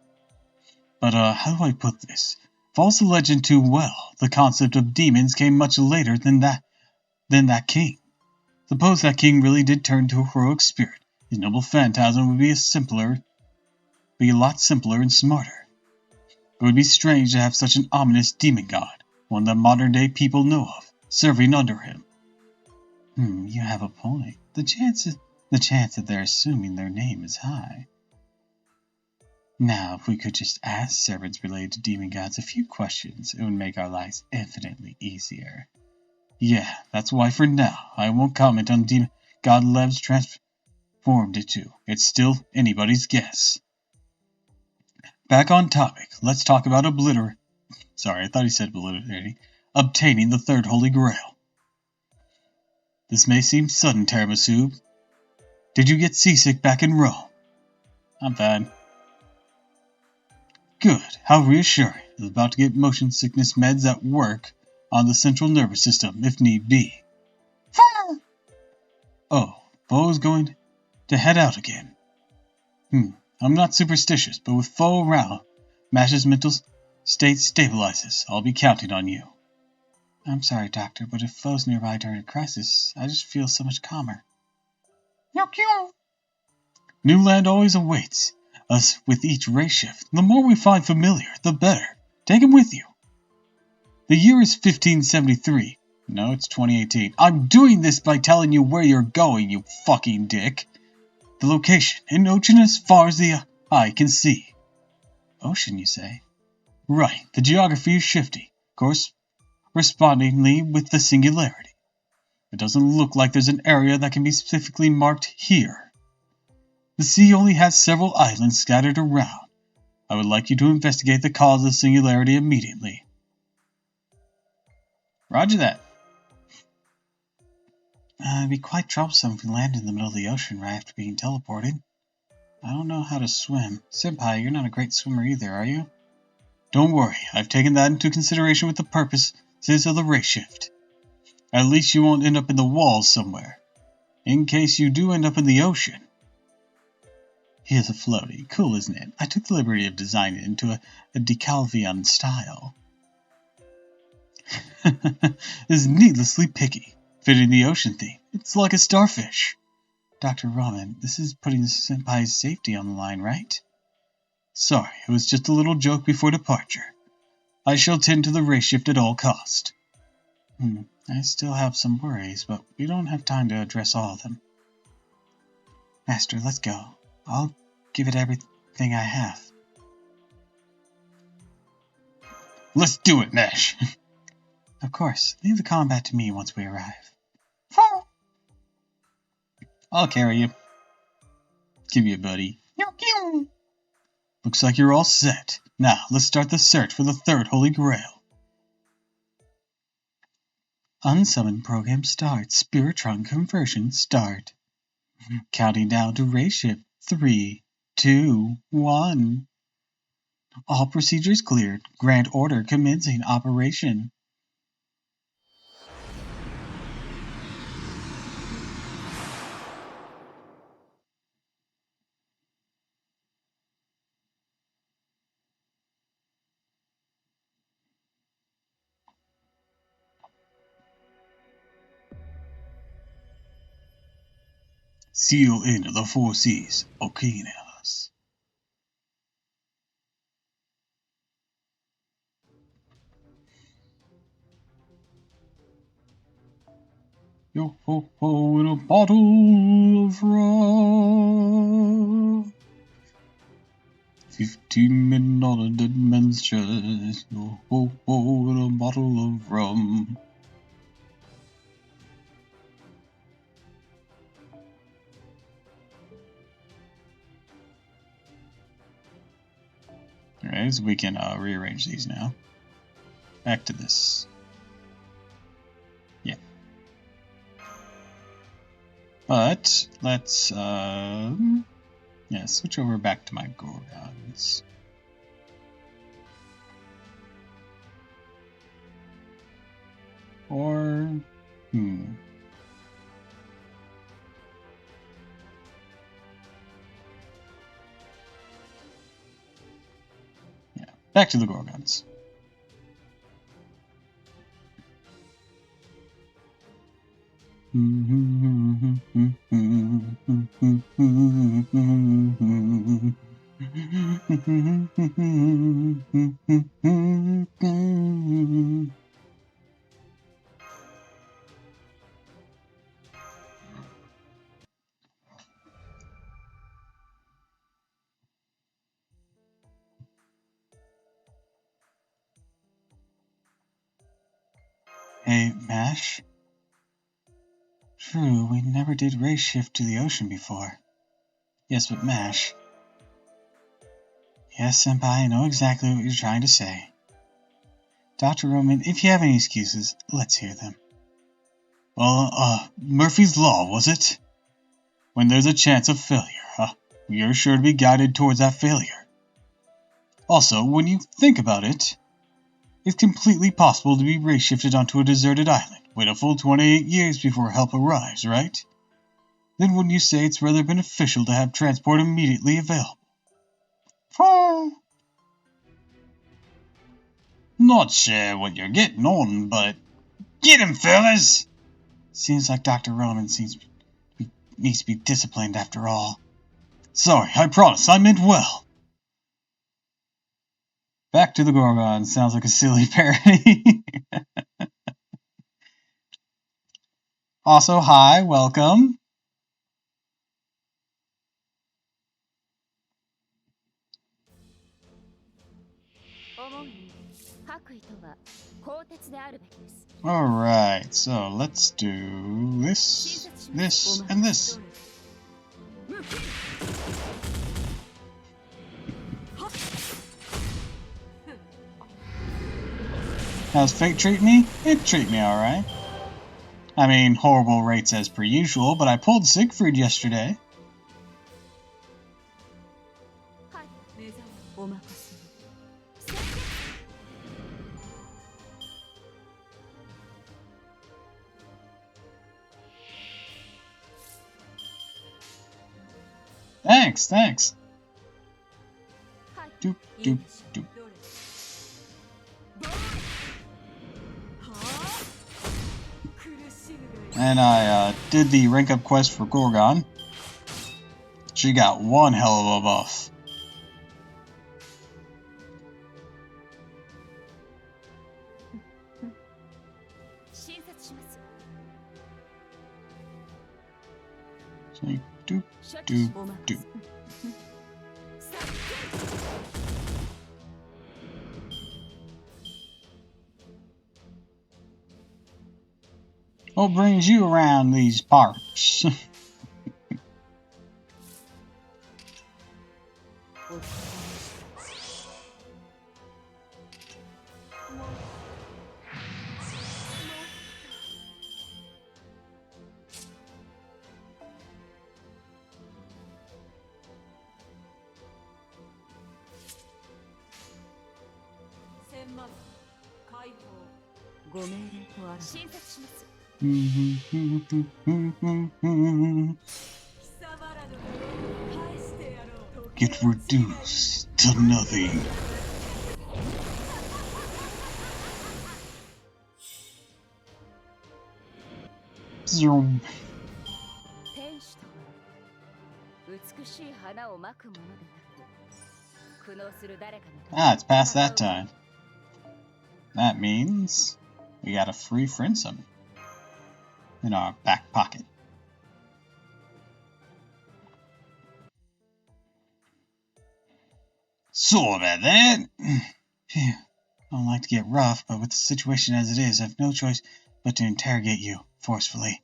But, how do I put this? False the legend too well. The concept of demons came much later than that king. Suppose that king really did turn to a heroic spirit. His noble phantasm would be a lot simpler and smarter. It would be strange to have such an ominous demon god, one that modern-day people know of, serving under him. You have a point. The chance that they're assuming their name is high. Now, if we could just ask servants related to demon gods a few questions, it would make our lives infinitely easier. Yeah, that's why for now, I won't comment on demon god Lev's transformed it to. It's still anybody's guess. Back on topic, let's talk about obtaining the third Holy Grail. This may seem sudden, Tiramisu. Did you get seasick back in Rome? Not bad. Good, how reassuring. I was about to get motion sickness meds that work on the central nervous system, if need be. Oh, Fo's going to head out again. I'm not superstitious, but with Fo around, Mash's mental state stabilizes. I'll be counting on you. I'm sorry, Doctor, but if Fo's nearby during a crisis, I just feel so much calmer. New land always awaits. us with each ray shift. The more we find familiar, the better. Take him with you. The year is 1573. No, it's 2018. I'm doing this by telling you where you're going, you fucking dick. The location, an ocean as far as the eye can see. Ocean, you say? Right, the geography is shifty, correspondingly with the singularity. It doesn't look like there's an area that can be specifically marked here. The sea only has several islands scattered around. I would like you to investigate the cause of the singularity immediately. Roger that. It'd be quite troublesome if we landed in the middle of the ocean right after being teleported. I don't know how to swim. Senpai, you're not a great swimmer either, are you? Don't worry, I've taken that into consideration with the purposes of the ray shift. At least you won't end up in the walls somewhere. In case you do end up in the ocean. Here's a floaty. Cool, isn't it? I took the liberty of designing it into a Decalvian style. This is needlessly picky, fitting the ocean theme. It's like a starfish. Dr. Ramen, this is putting Senpai's safety on the line, right? Sorry, it was just a little joke before departure. I shall tend to the ray shift at all cost. I still have some worries, but we don't have time to address all of them. Master, let's go. I'll give it everything I have. Let's do it, Nash. Of course. Leave the combat to me once we arrive. I'll carry you. Give me a buddy. Looks like you're all set. Now, let's start the search for the third Holy Grail. Unsummon program start. Spiritron conversion start. Counting down to ray shift. 3, 2, 1. All procedures cleared. Grant order commencing operation. Seal into the 4 C's. Okeanos. Yo ho ho in a bottle of rum. 15 men on a dead man's chest. Yo ho ho in a bottle of rum. Alright, so we can rearrange these now. Back to this. Yeah. But, let's, switch over back to my Gorgons. Or, back to the Gorgons. Hey, Mash? True, we never did ray shift to the ocean before. Yes, but Mash. Yes, Senpai, I know exactly what you're trying to say. Dr. Roman, if you have any excuses, let's hear them. Well, Murphy's Law, was it? When there's a chance of failure, you're sure to be guided towards that failure. Also, when you think about it, it's completely possible to be ray shifted onto a deserted island, wait a full 28 years before help arrives, right? Then wouldn't you say it's rather beneficial to have transport immediately available? Not sure what you're getting on, but get him, fellas! Seems like Dr. Roman needs to be disciplined after all. Sorry, I promise, I meant well. Back to the Gorgon sounds like a silly parody. Also, hi, welcome. Alright, so let's do this, this, and this. How's fate treat me? It treat me alright. I mean, horrible rates as per usual, but I pulled Siegfried yesterday. Thanks. Doop, doop, doop. And I did the rank up quest for Gorgon. She got one hell of a buff. So doop, doop, doop. What brings you around these parts? Get reduced to nothing. Zoom. Ah, it's past that time. That means we got a free friend summon in our back pocket. So about that. Phew. I don't like to get rough, but with the situation as it is, I have no choice but to interrogate you forcefully.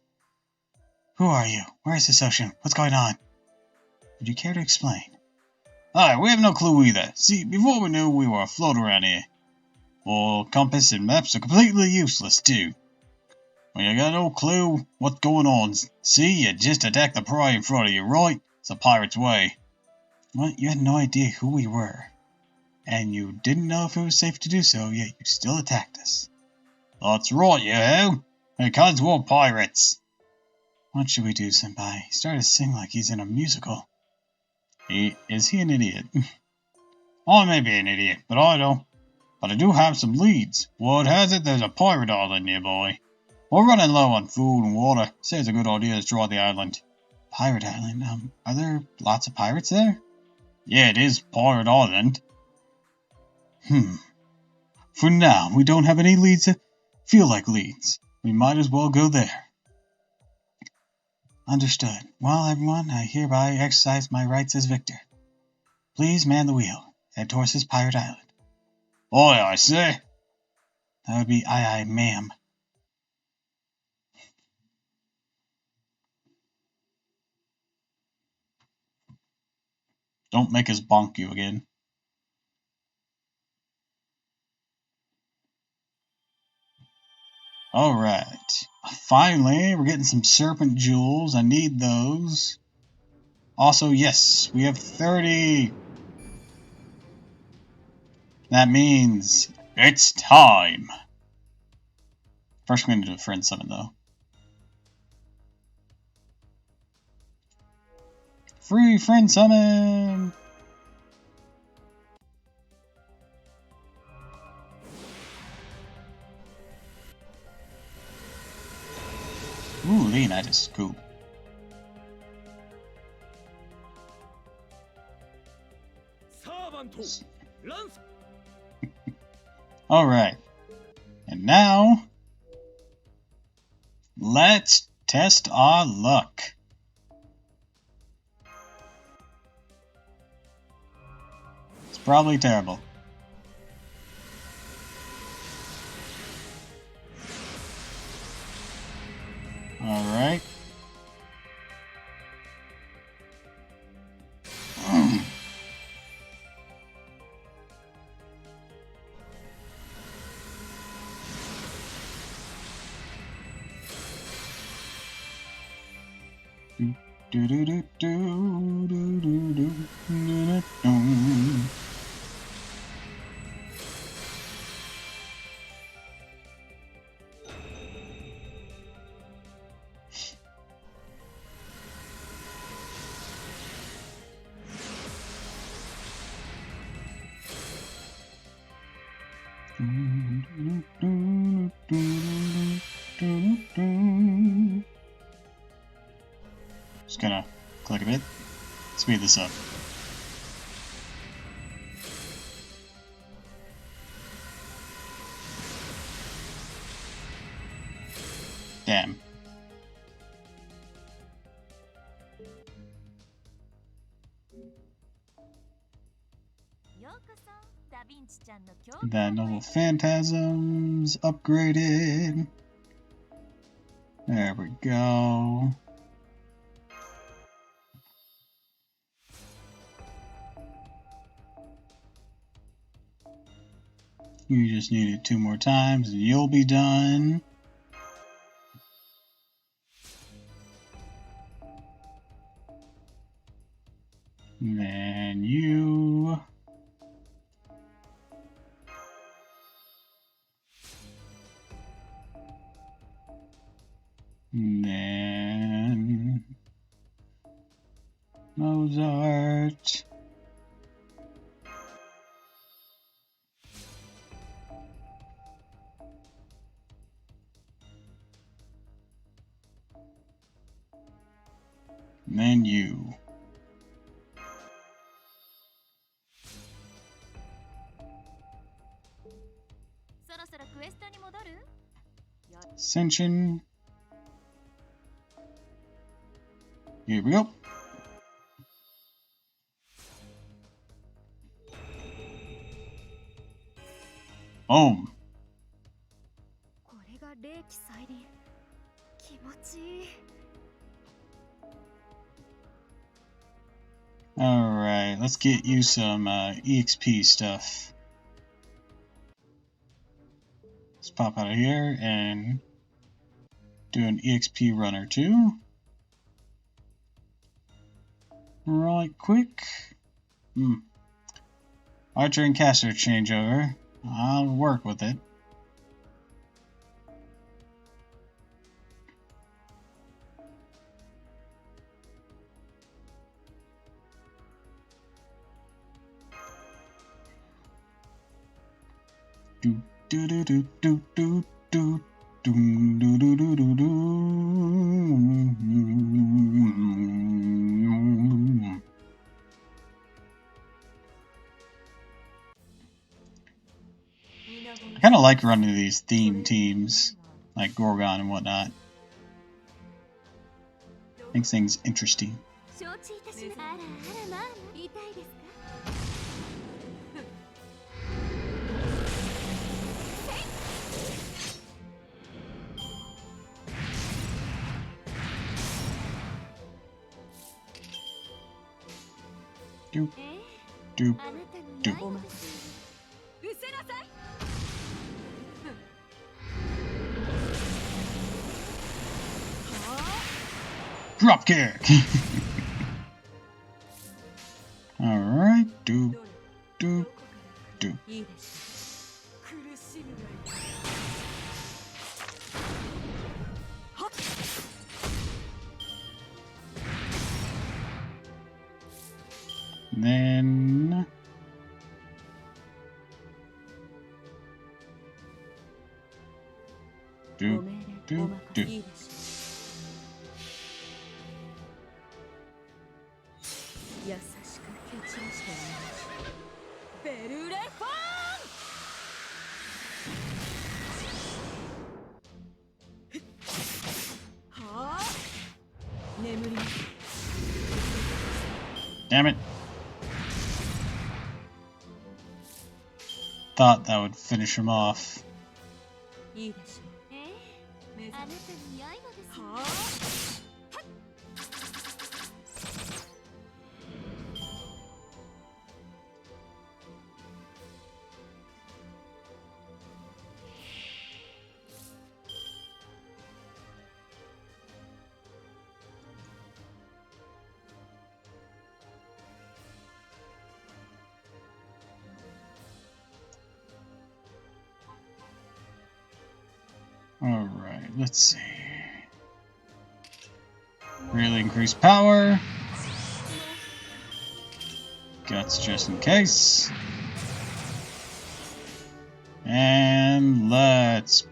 Who are you? Where is this ocean? What's going on? Would you care to explain? Alright, we have no clue either. See, before we knew, we were afloat around here. Well, compass and maps are completely useless, too. When you got no clue what's going on, see, you just attack the prey in front of you, right? It's a pirate's way. What? You had no idea who we were. And you didn't know if it was safe to do so, yet you still attacked us. That's right, you have. Because we're pirates. What should we do, Senpai? He started to sing like he's in a musical. Is he an idiot? I may be an idiot, but I don't. But I do have some leads. Word has it there's a pirate island nearby. We're running low on food and water. Say it's a good idea to try the island. Pirate Island? Are there lots of pirates there? Yeah, it is Pirate Island. For now, we don't have any leads that feel like leads. We might as well go there. Understood. Well, everyone, I hereby exercise my rights as victor. Please man the wheel. Head towards this pirate island. Aye, I say. That would be aye, ma'am. Don't make us bonk you again. Alright. Finally, we're getting some serpent jewels. I need those. Also, yes, we have 30. That means it's time. First, we're going to do a friend summon, though. Free friend summon! Ooh, Leonidas, cool. Alright. And now, let's test our luck. It's probably terrible. Alright. Just gonna click a bit, speed this up. Damn. That noble phantasm's upgraded. There we go. You just need it 2 more times and you'll be done. And then you. And then Mozart. And then you. Ascension. Here we go. Boom. Alright, let's get you some EXP stuff. Let's pop out of here and do an EXP run or two. Right quick. Archer and caster changeover. I'll work with it. Do do do do do do do do do do do do do. I kind of like running these theme teams, like Gorgon and whatnot. Makes things interesting. Do, do, do. Drop kick! Alright, do, do, do. Then do, do, do. Damn it. Thought that would finish him off. Alright, let's see. Really increased power. Guts just in case. And let's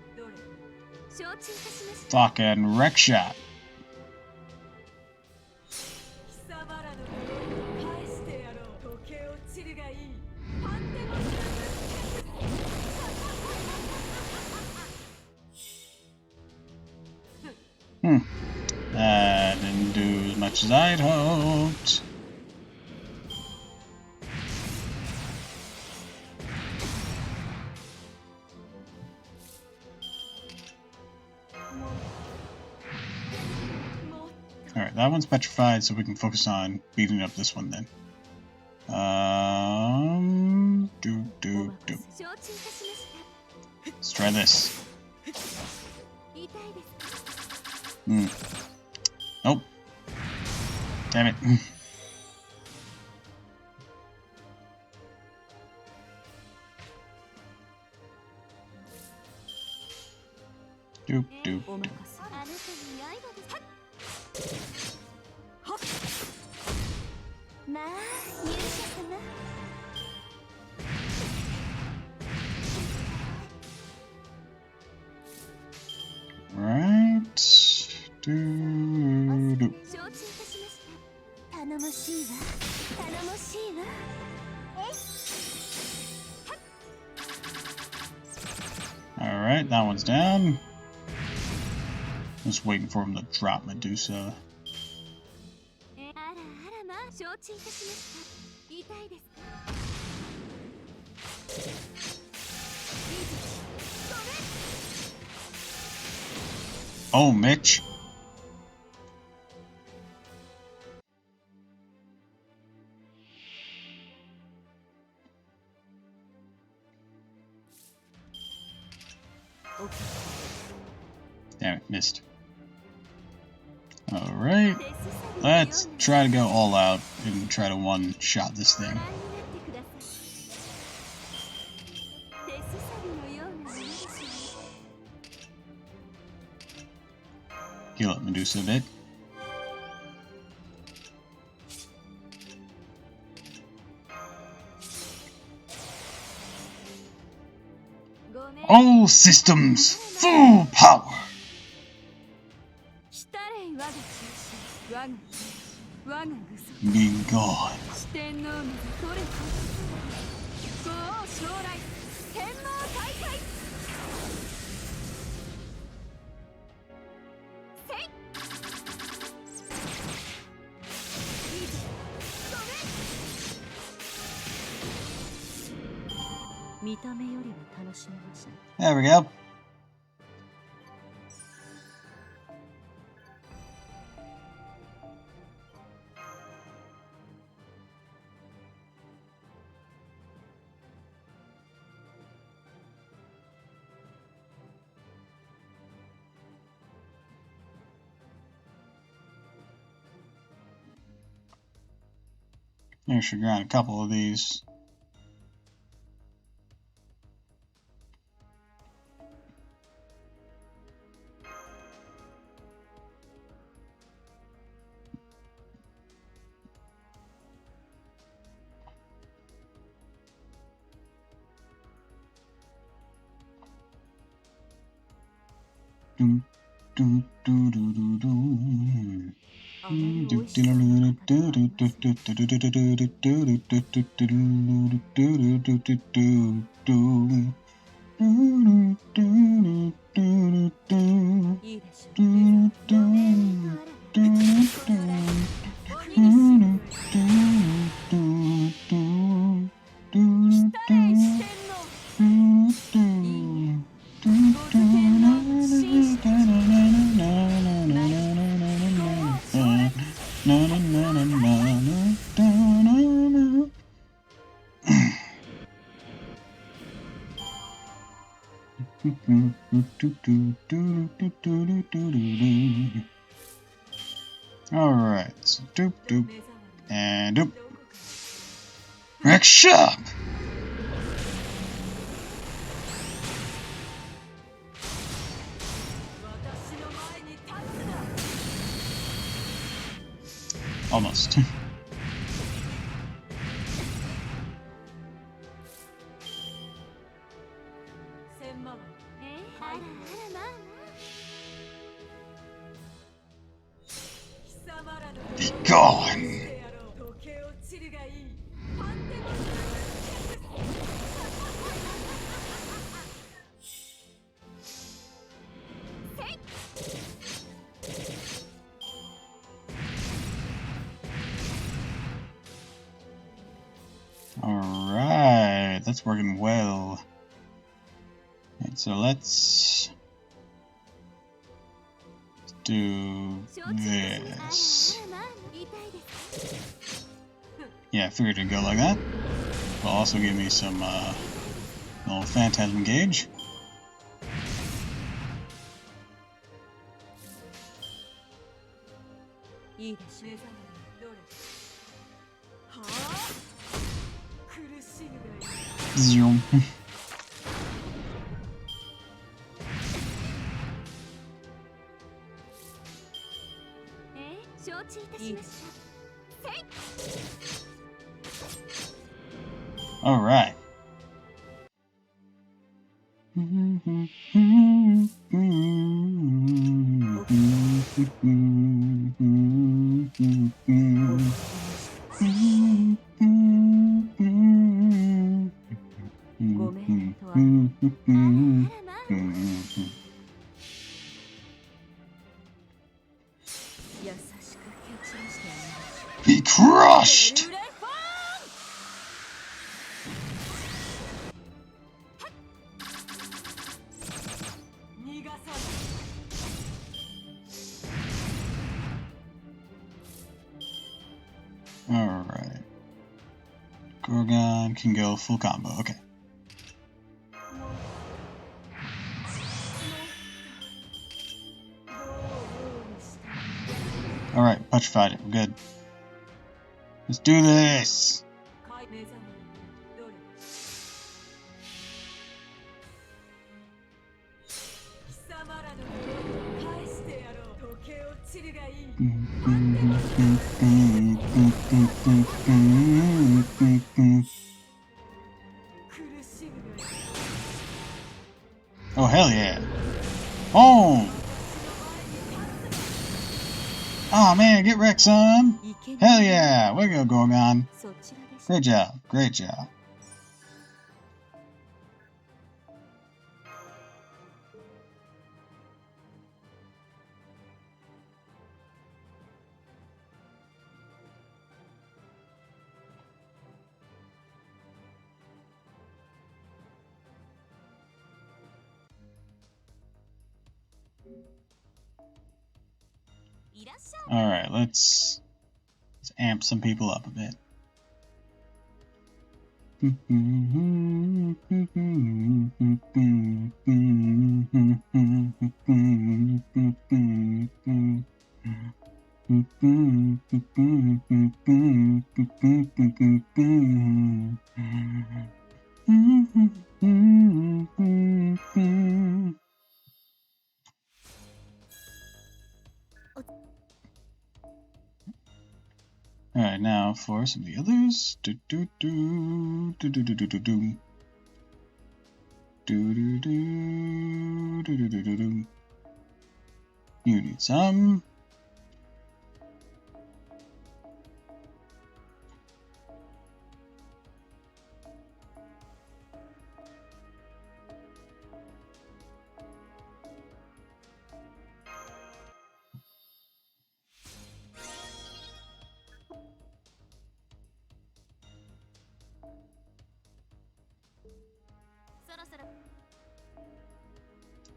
fucking wreck shot. That didn't do as much as I'd hoped. Alright, that one's petrified, so we can focus on beating up this one then. Let's try this. Nope. Damn it. Doop, doop, doop. Right. Doop. Alright, that one's down. Just waiting for him to drop Medusa. Oh, Mitch. Damn it, missed. Alright, let's try to go all out and try to one-shot this thing. Heal up Medusa a bit. All systems full power. Be gone. There we go. I should grind a couple of these. Doo, doo, doo, doo, doo, doo. Alright, so doop doop and doop. Wreck shop! Almost. Be gone! Alright, that's working well. Right, so let's do this. Yeah, I figured it'd go like that. Will also give me some little phantasm gauge. Zoom. All right. Be crushed! Alright. Gorgon can go full combo, okay. Alright, petrified it, we're good. Let's do this! Oh, hell yeah. Oh! Oh man, get wrecked, son! Hell yeah! Way to go, Gorgon. Great job, great job. Alright, let's amp some people up a bit. Alright, now for some of the others. You need some.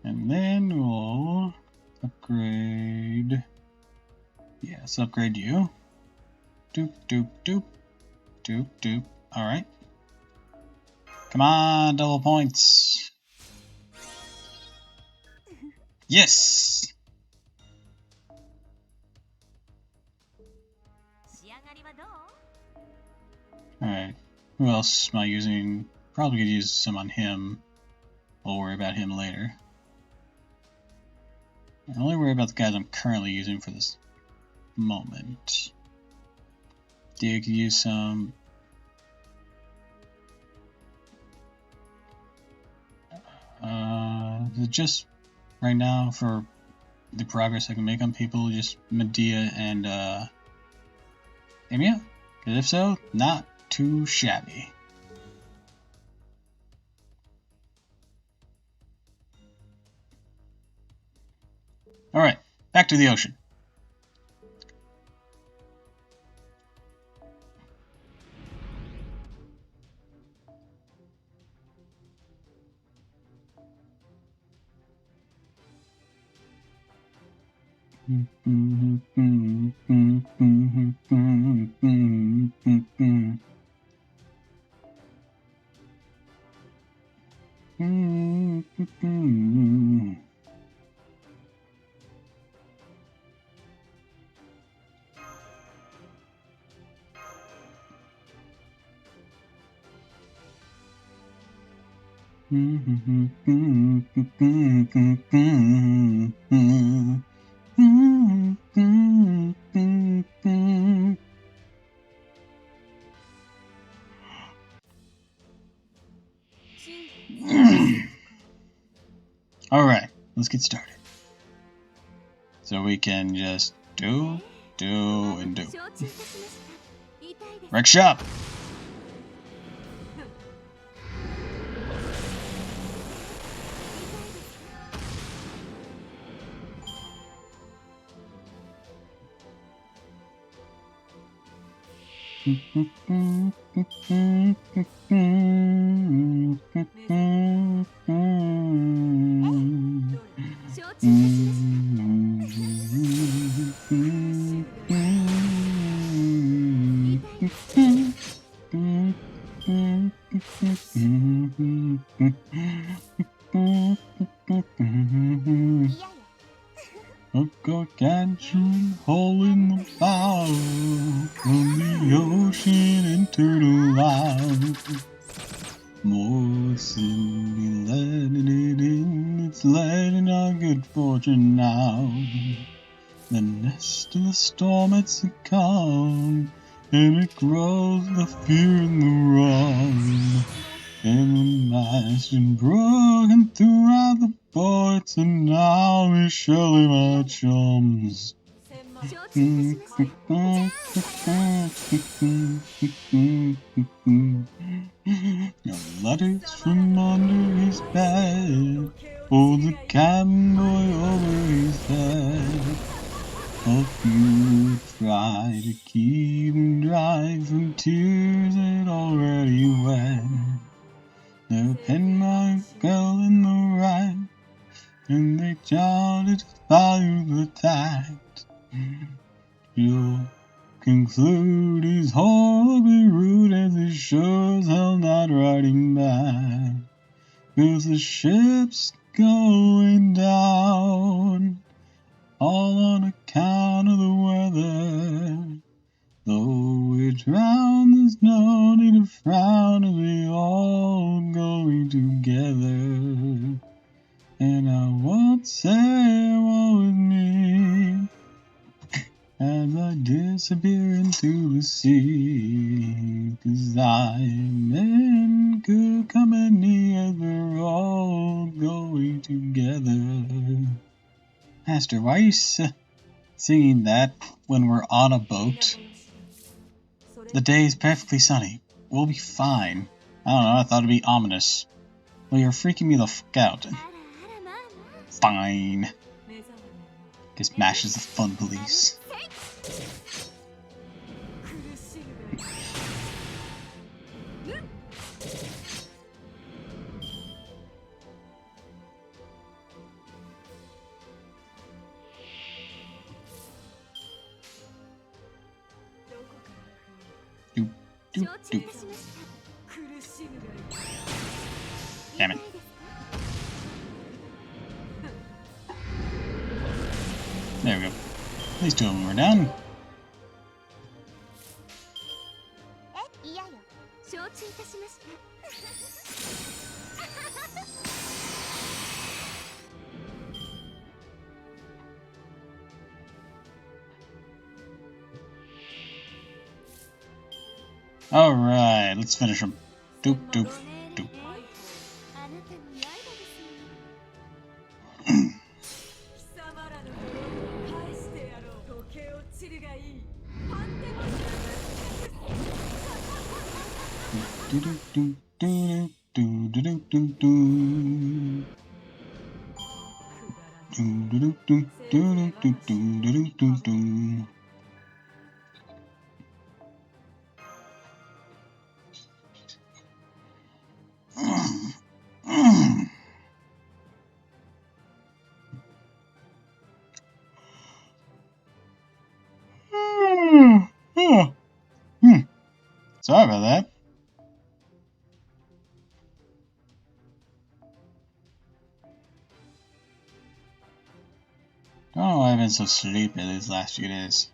And then we'll upgrade. Yeah, let's upgrade you. Doop, doop, doop. Doop, doop. Alright. Come on, double points. Yes! Alright. Who else am I using? Probably could use some on him. We'll worry about him later. I only worry about the guys I'm currently using for this moment. You could use some. Just right now for the progress I can make on people, just Medea and Emia? Because if so, not too shabby. Alright, back to the ocean. Alright, let's get started. So we can just do, and do. Wreck shop! A gargantuan hole in the bow, from the ocean into the wild. More simply letting it in, it's letting our good fortune now. The nest of the storm it's a calm, and it grows the fear in the wrong. And the mast been broken throughout the ports, and now we're shelling our chums. The letters from under his bed, oh, the cabin boy over his head. A few try to keep him dry from tears that already wet. Their pen mark fell in the right, and they charted to follow the tact. You'll conclude he's horribly rude as he sure as hell not writing back. 'Cause the ship's going down, all on account of the weather. Though we're drowned, there's no need to frown, as we all going together. And I won't say woe with me, as I disappear into the sea. 'Cause I am in good company, as we're all going together. Master, why are you singing that when we're on a boat? The day is perfectly sunny. We'll be fine. I don't know, I thought it'd be ominous. Well, you're freaking me the fuck out. Fine. Guess MASH is the fun police. Doop, doop. Damn it. There we go. At least two of them were done. Alright, let's finish them. Doop, doop, doop. Do do do do do do do do do. Do do do do do do do do do do. Sorry about that. Don't know why I've been so sleepy these last few days.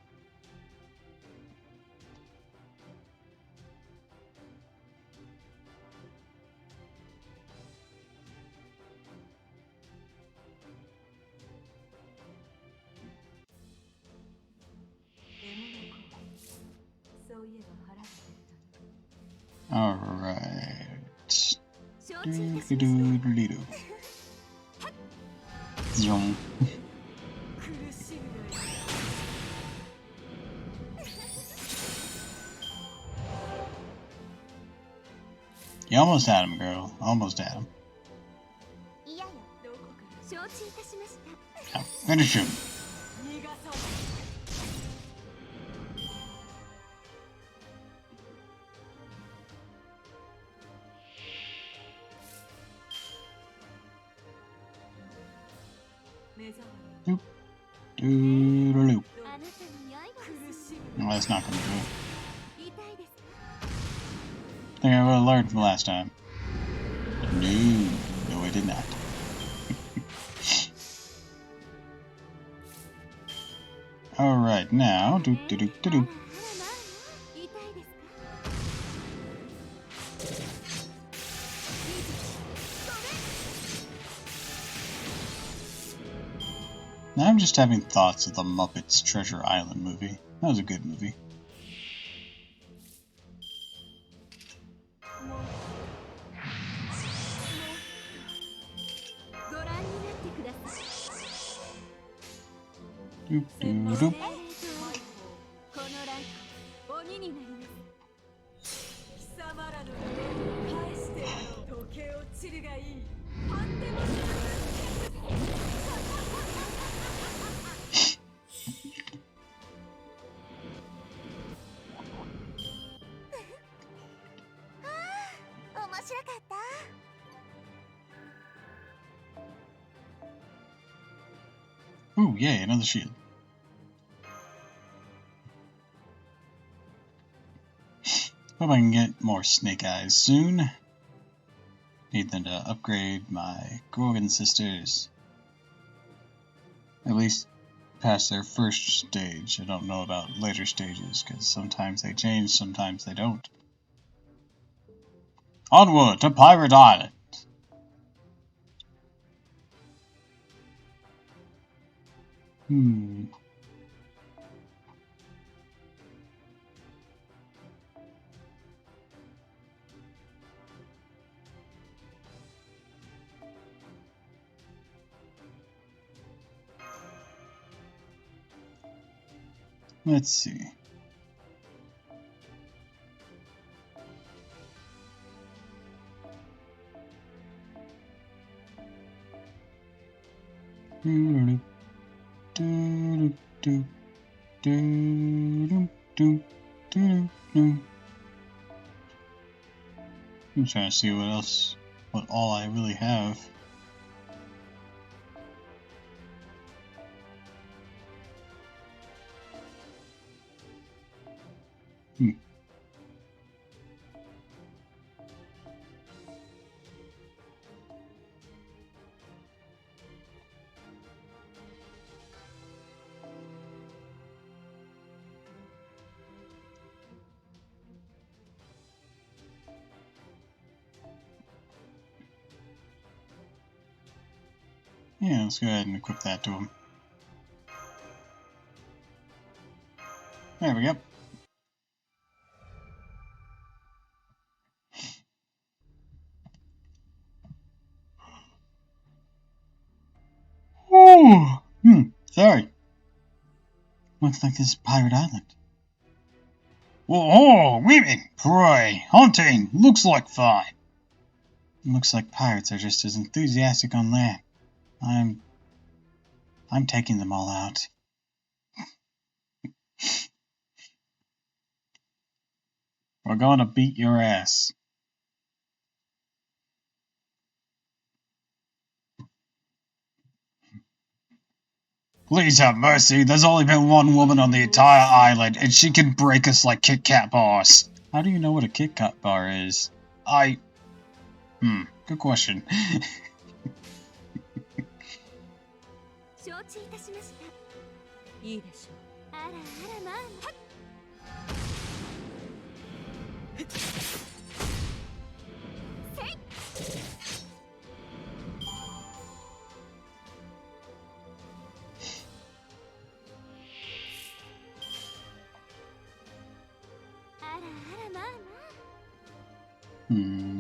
Alright. Do-do-do-do-do. Zoom. You almost had him, girl. Almost had him. Now, finish him. Doop. Doodaloo. No, that's not gonna do it. I think I would have learned from last time. No, I did not. Alright, now, doop doop doop doop. Now I'm just having thoughts of the Muppets Treasure Island movie. That was a good movie. Doop doop doop. Ooh, yay, another shield. Hope I can get more snake eyes soon. Need them to upgrade my Gorgon sisters. At least past their first stage. I don't know about later stages, because sometimes they change, sometimes they don't. Onward to Pirate Island! Let's see. I'm trying to see what all I really have. Yeah, let's go ahead and equip that to him. There we go. Oh, sorry. Looks like this is Pirate Island. Whoa, women, prey, hunting, looks like fun. Looks like pirates are just as enthusiastic on land. I'm taking them all out. We're going to beat your ass. Please have mercy, there's only been one woman on the entire island, and she can break us like Kit Kat bars. How do you know what a Kit Kat bar is? Good question.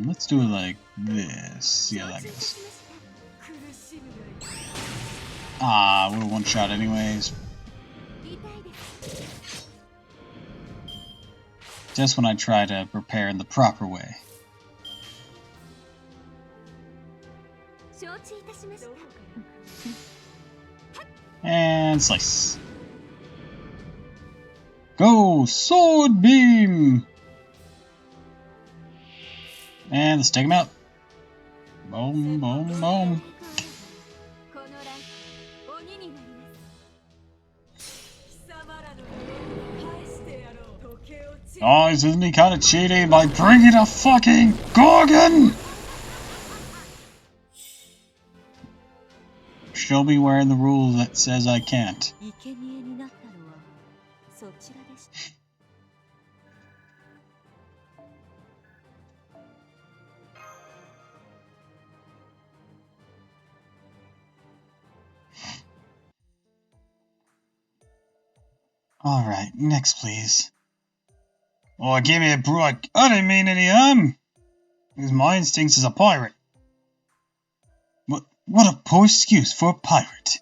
Let's do it like this. See how that goes. We're one shot anyways. Just when I try to prepare in the proper way. And slice. Go! Sword beam! And let's take him out. Boom, boom, boom. Guys, isn't he kind of cheating by bringing a fucking Gorgon? Show me where in the rule that says I can't. Alright, next please. Oh, give me a break. I didn't mean any harm. Because my instincts as a pirate. What a poor excuse for a pirate.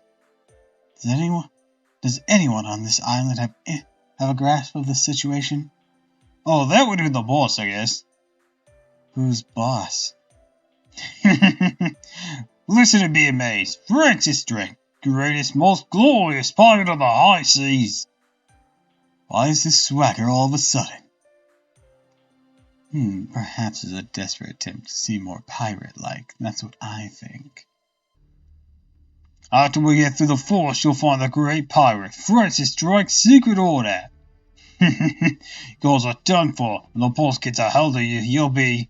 Does anyone on this island have a grasp of the situation? Oh, that would be the boss, I guess. Who's boss? Listen and be amazed. Francis Drake, greatest, most glorious pirate of the high seas. Why is this swagger all of a sudden? Perhaps it's a desperate attempt to seem more pirate-like. That's what I think. After we get through the force, you'll find the great pirate, Francis Drake's secret order. Goals are done for, and the boss gets a hold of you, you'll be...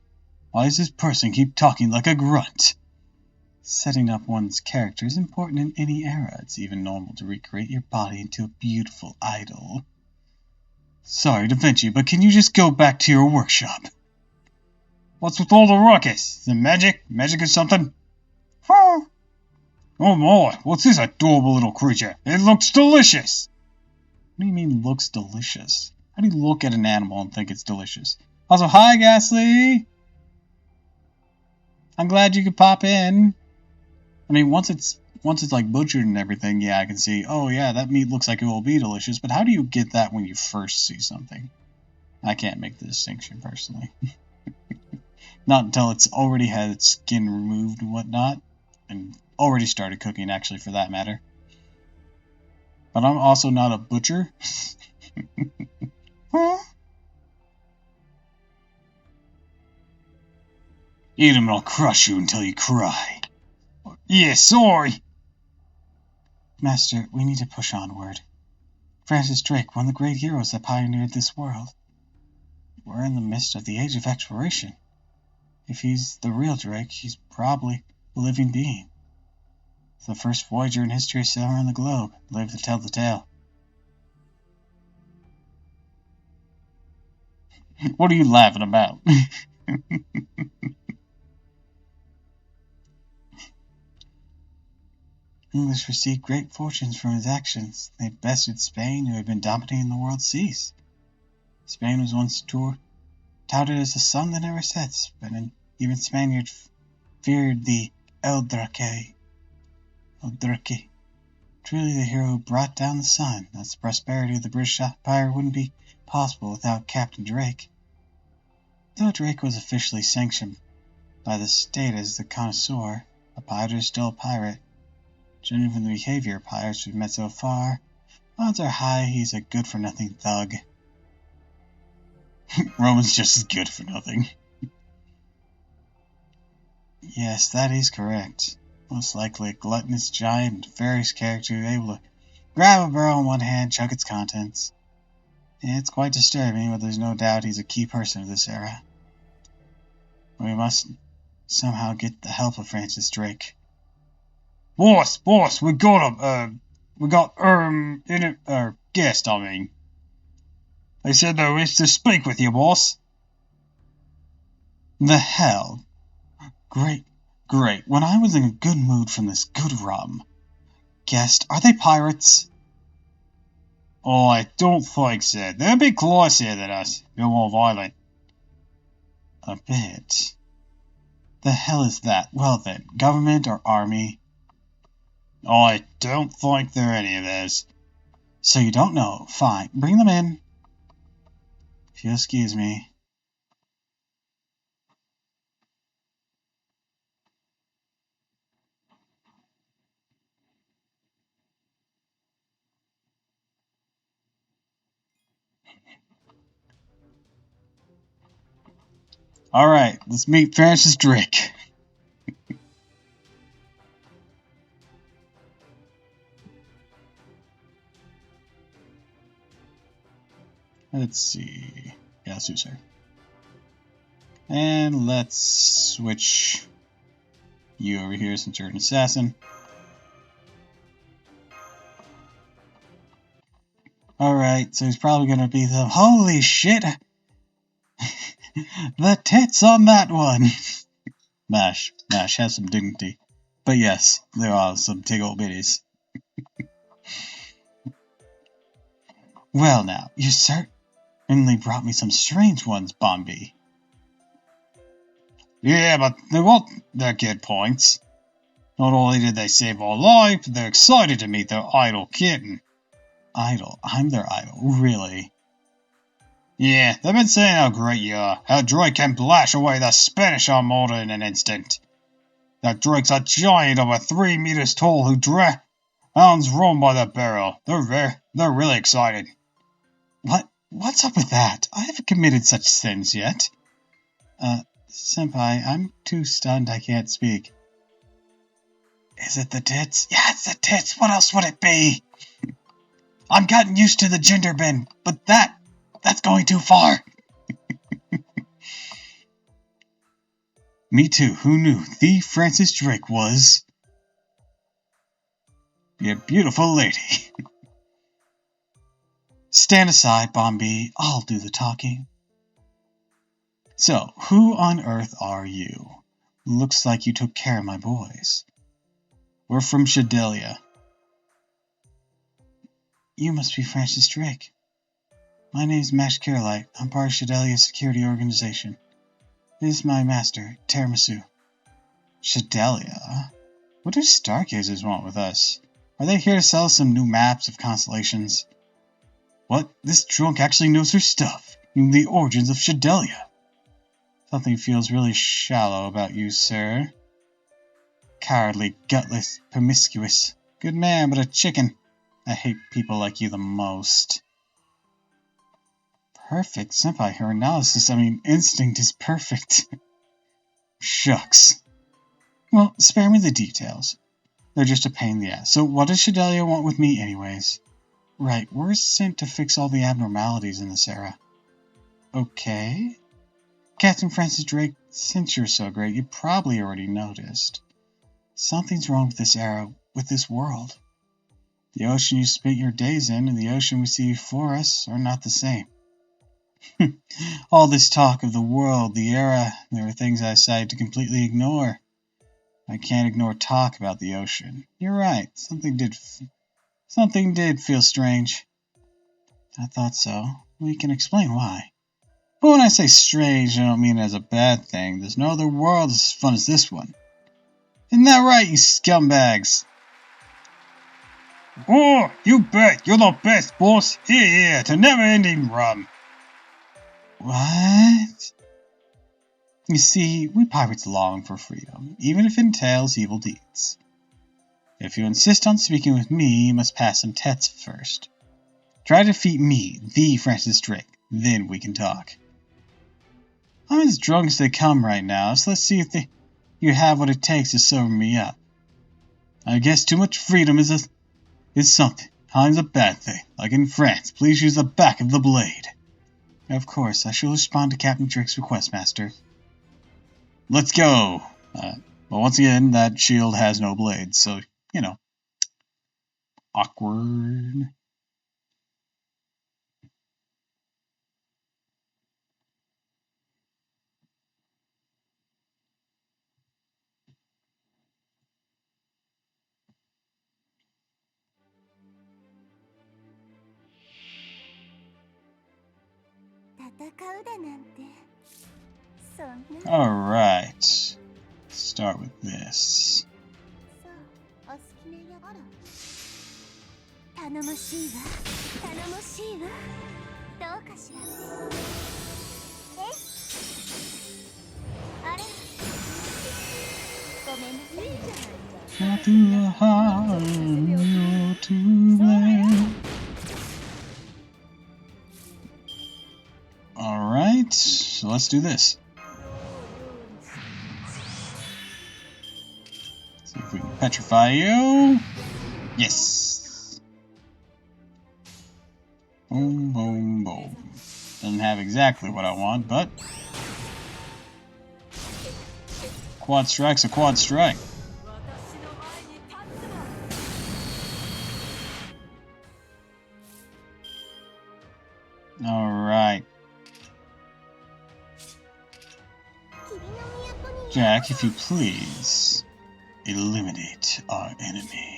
Why does this person keep talking like a grunt? Setting up one's character is important in any era. It's even normal to recreate your body into a beautiful idol. Sorry to vent you, but can you just go back to your workshop? What's with all the ruckus? Is it magic? Magic or something? Oh my, what's this adorable little creature? It looks delicious! What do you mean looks delicious? How do you look at an animal and think it's delicious? Also, hi Ghastly! I'm glad you could pop in. I mean, once it's like butchered and everything, yeah, I can see, oh yeah, that meat looks like it will be delicious, but how do you get that when you first see something? I can't make the distinction personally. Not until it's already had its skin removed and whatnot, and already started cooking, actually, for that matter. But I'm also not a butcher. Huh? Eat him and I'll crush you until you cry. Yeah, sorry! Master, we need to push onward. Francis Drake, one of the great heroes that pioneered this world. We're in the midst of the age of exploration. If he's the real Drake, he's probably a living being. The first voyager in history to sail around the globe, lived to tell the tale. What are you laughing about? English received great fortunes from his actions. They bested Spain, who had been dominating the world's seas. Spain was once touted as the sun that never sets, but even Spaniards feared the El Duque. Truly the hero who brought down the sun. Thus the prosperity of the British Empire wouldn't be possible without Captain Drake. Though Drake was officially sanctioned by the state as the connoisseur, a pirate is still a pirate. Judging from the behavior of pirates we've met so far, odds are high he's a good-for-nothing thug. Roman's just as good for nothing. Yes, that is correct. Most likely a gluttonous giant and nefarious character who is able to grab a barrel in one hand, chug its contents. It's quite disturbing, but there's no doubt he's a key person of this era. We must somehow get the help of Francis Drake. Boss, we got guest, I mean. They said they wish to speak with you, boss. The hell? Great. When I was in a good mood from this good rum. Guest, are they pirates? Oh, I don't think so. They're a bit classier than us. A bit more violent. A bit? The hell is that? Well then, government or army? I don't think they're any of those. So you don't know. Fine. Bring them in. If you'll excuse me. Alright, let's meet Francis Drake. Let's see. Yeah, sir. And let's switch you over here since you're an assassin. Alright, so he's probably gonna be the holy shit! The tits on that one! Mash has some dignity. But yes, there are some tiggle bitties. Well now, you certainly brought me some strange ones, Bombi. Yeah, but they want their good points. Not only did they save our life, they're excited to meet their idol kitten. Idol? I'm their idol, really? Yeah, they've been saying how great you are, how Drake can blash away the Spanish Armada in an instant. That Drake's a giant over 3 meters tall who drowns Rome by the barrel. They're really excited. What's up with that? I haven't committed such sins yet. Senpai, I'm too stunned I can't speak. Is it the tits? Yeah, it's the tits. What else would it be? I'm gotten used to the gender bend, but that's going too far. Me too. Who knew the Francis Drake was a beautiful lady. Stand aside, Bombi. I'll do the talking. So, who on earth are you? Looks like you took care of my boys. We're from Shadelia. You must be Francis Drake. My name's Mash Carolite. I'm part of Shadelia's security organization. This is my master, Tiramisu. Shadelia? What do stargazers want with us? Are they here to sell us some new maps of constellations? What? This drunk actually knows her stuff. Even the origins of Shadelia. Something feels really shallow about you, sir. Cowardly, gutless, promiscuous. Good man, but a chicken. I hate people like you the most. Perfect, Senpai. Her analysis, instinct is perfect. Shucks. Well, spare me the details. They're just a pain in the ass. So what does Shadelia want with me anyways? Right, we're sent to fix all the abnormalities in this era. Okay. Captain Francis Drake, since you're so great, you probably already noticed. Something's wrong with this era, with this world. The ocean you spent your days in and the ocean we see before us are not the same. All this talk of the world, the era, there are things I decided to completely ignore. I can't ignore talk about the ocean. You're right. Something did feel strange. I thought so. We can explain why. But when I say strange, I don't mean it as a bad thing. There's no other world as fun as this one. Isn't that right, you scumbags? Oh, you bet. You're the best, boss. Here, to never-ending rum. What? You see, we pirates long for freedom, even if it entails evil deeds. If you insist on speaking with me, you must pass some tests first. Try to defeat me, the Francis Drake, then we can talk. I'm as drunk as they come right now, so let's see if you have what it takes to sober me up. I guess too much freedom is something. Time's a bad thing. Like in France, please use the back of the blade. Of course, I shall respond to Captain Drake's request, Master. Let's go! But once again, that shield has no blades, so, you know. Awkward. Alright. Start with this. Not through the heart, you're too late. Alright, so let's do this. See if we can petrify you. Yes! Boom, boom, boom. Doesn't have exactly what I want, but quad strike's a quad strike. Alright. Jack, if you please, eliminate our enemy.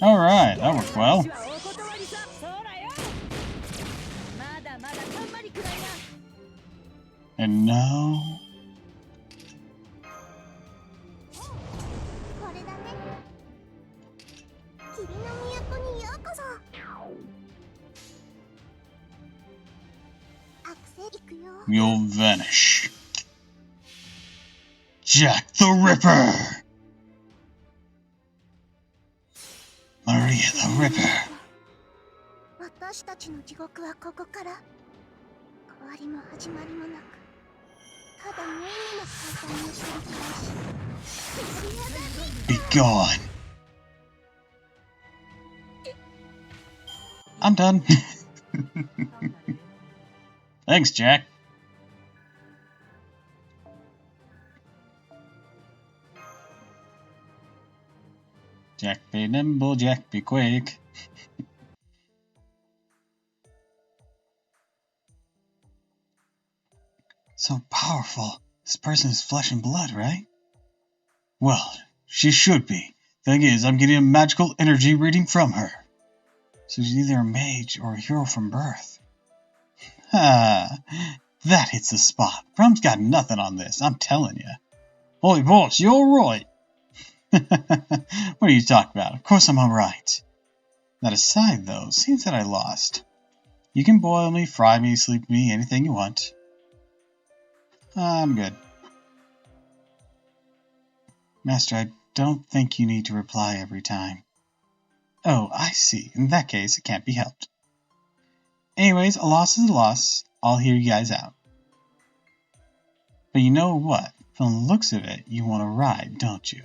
Alright, that worked well. And now... you'll vanish. Jack the Ripper! Maria the Ripper. Be gone. I'm done. Thanks, Jack. Jack be nimble, Jack be quick. So powerful. This person is flesh and blood, right? Well, she should be. Thing is, I'm getting a magical energy reading from her. So she's either a mage or a hero from birth. Ha! That hits the spot. Brum's got nothing on this, I'm telling you. Holy boss, you're right. What are you talking about? Of course I'm alright. That aside, though, seems that I lost. You can boil me, fry me, sleep me, anything you want. I'm good. Master, I don't think you need to reply every time. Oh, I see. In that case, it can't be helped. Anyways, a loss is a loss. I'll hear you guys out. But you know what? From the looks of it, you want to ride, don't you?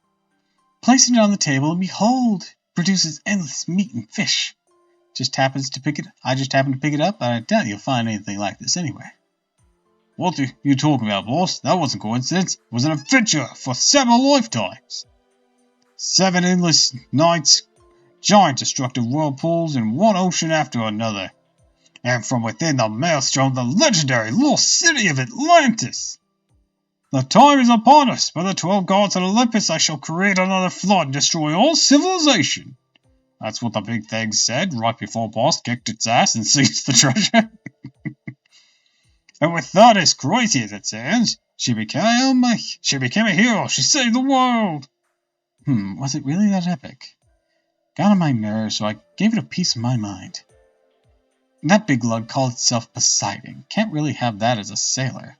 Placing it on the table, and behold, produces endless meat and fish. I just happen to pick it up, and I doubt you'll find anything like this anywhere. What are you talking about, boss? That wasn't coincidence. It was an adventure for 7 lifetimes. 7 endless nights, giant destructive whirlpools in one ocean after another. And from within the maelstrom, the legendary lost city of Atlantis. The time is upon us. By the 12 gods of Olympus, I shall create another flood and destroy all civilization. That's what the big thing said right before boss kicked its ass and seized the treasure. And with that, as crazy as it sounds, she became a hero. She saved the world. Was it really that epic? Got on my nerves, so I gave it a piece of my mind. That big lug called itself Poseidon. Can't really have that as a sailor.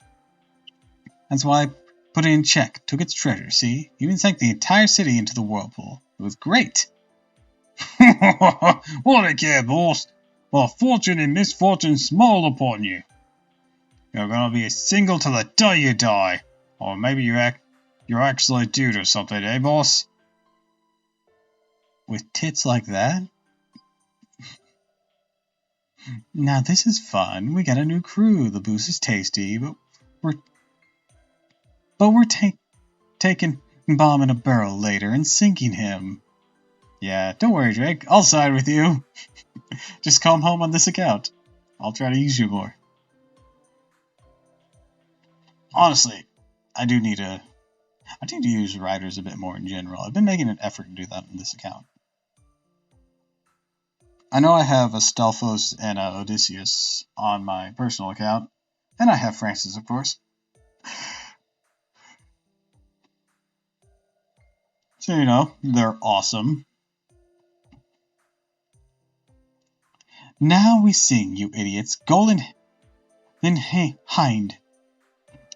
That's why I put it in check, took its treasure, see? Even sank the entire city into the whirlpool. It was great. What a care, boss. Well, fortune and misfortune smiled upon you. You're gonna be a single till the day you die. Or maybe you're actually a dude or something, eh, boss? With tits like that? Now this is fun. We got a new crew. The booze is tasty, but we're taking Bomb in a barrel later and sinking him. Yeah, don't worry, Drake. I'll side with you. Just come home on this account. I'll try to use you more. Honestly, I do need to use writers a bit more in general. I've been making an effort to do that on this account. I know I have Astolphos and Odysseus on my personal account, and I have Francis, of course. So, you know, they're awesome. Now we sing, you idiots. Golden Hind.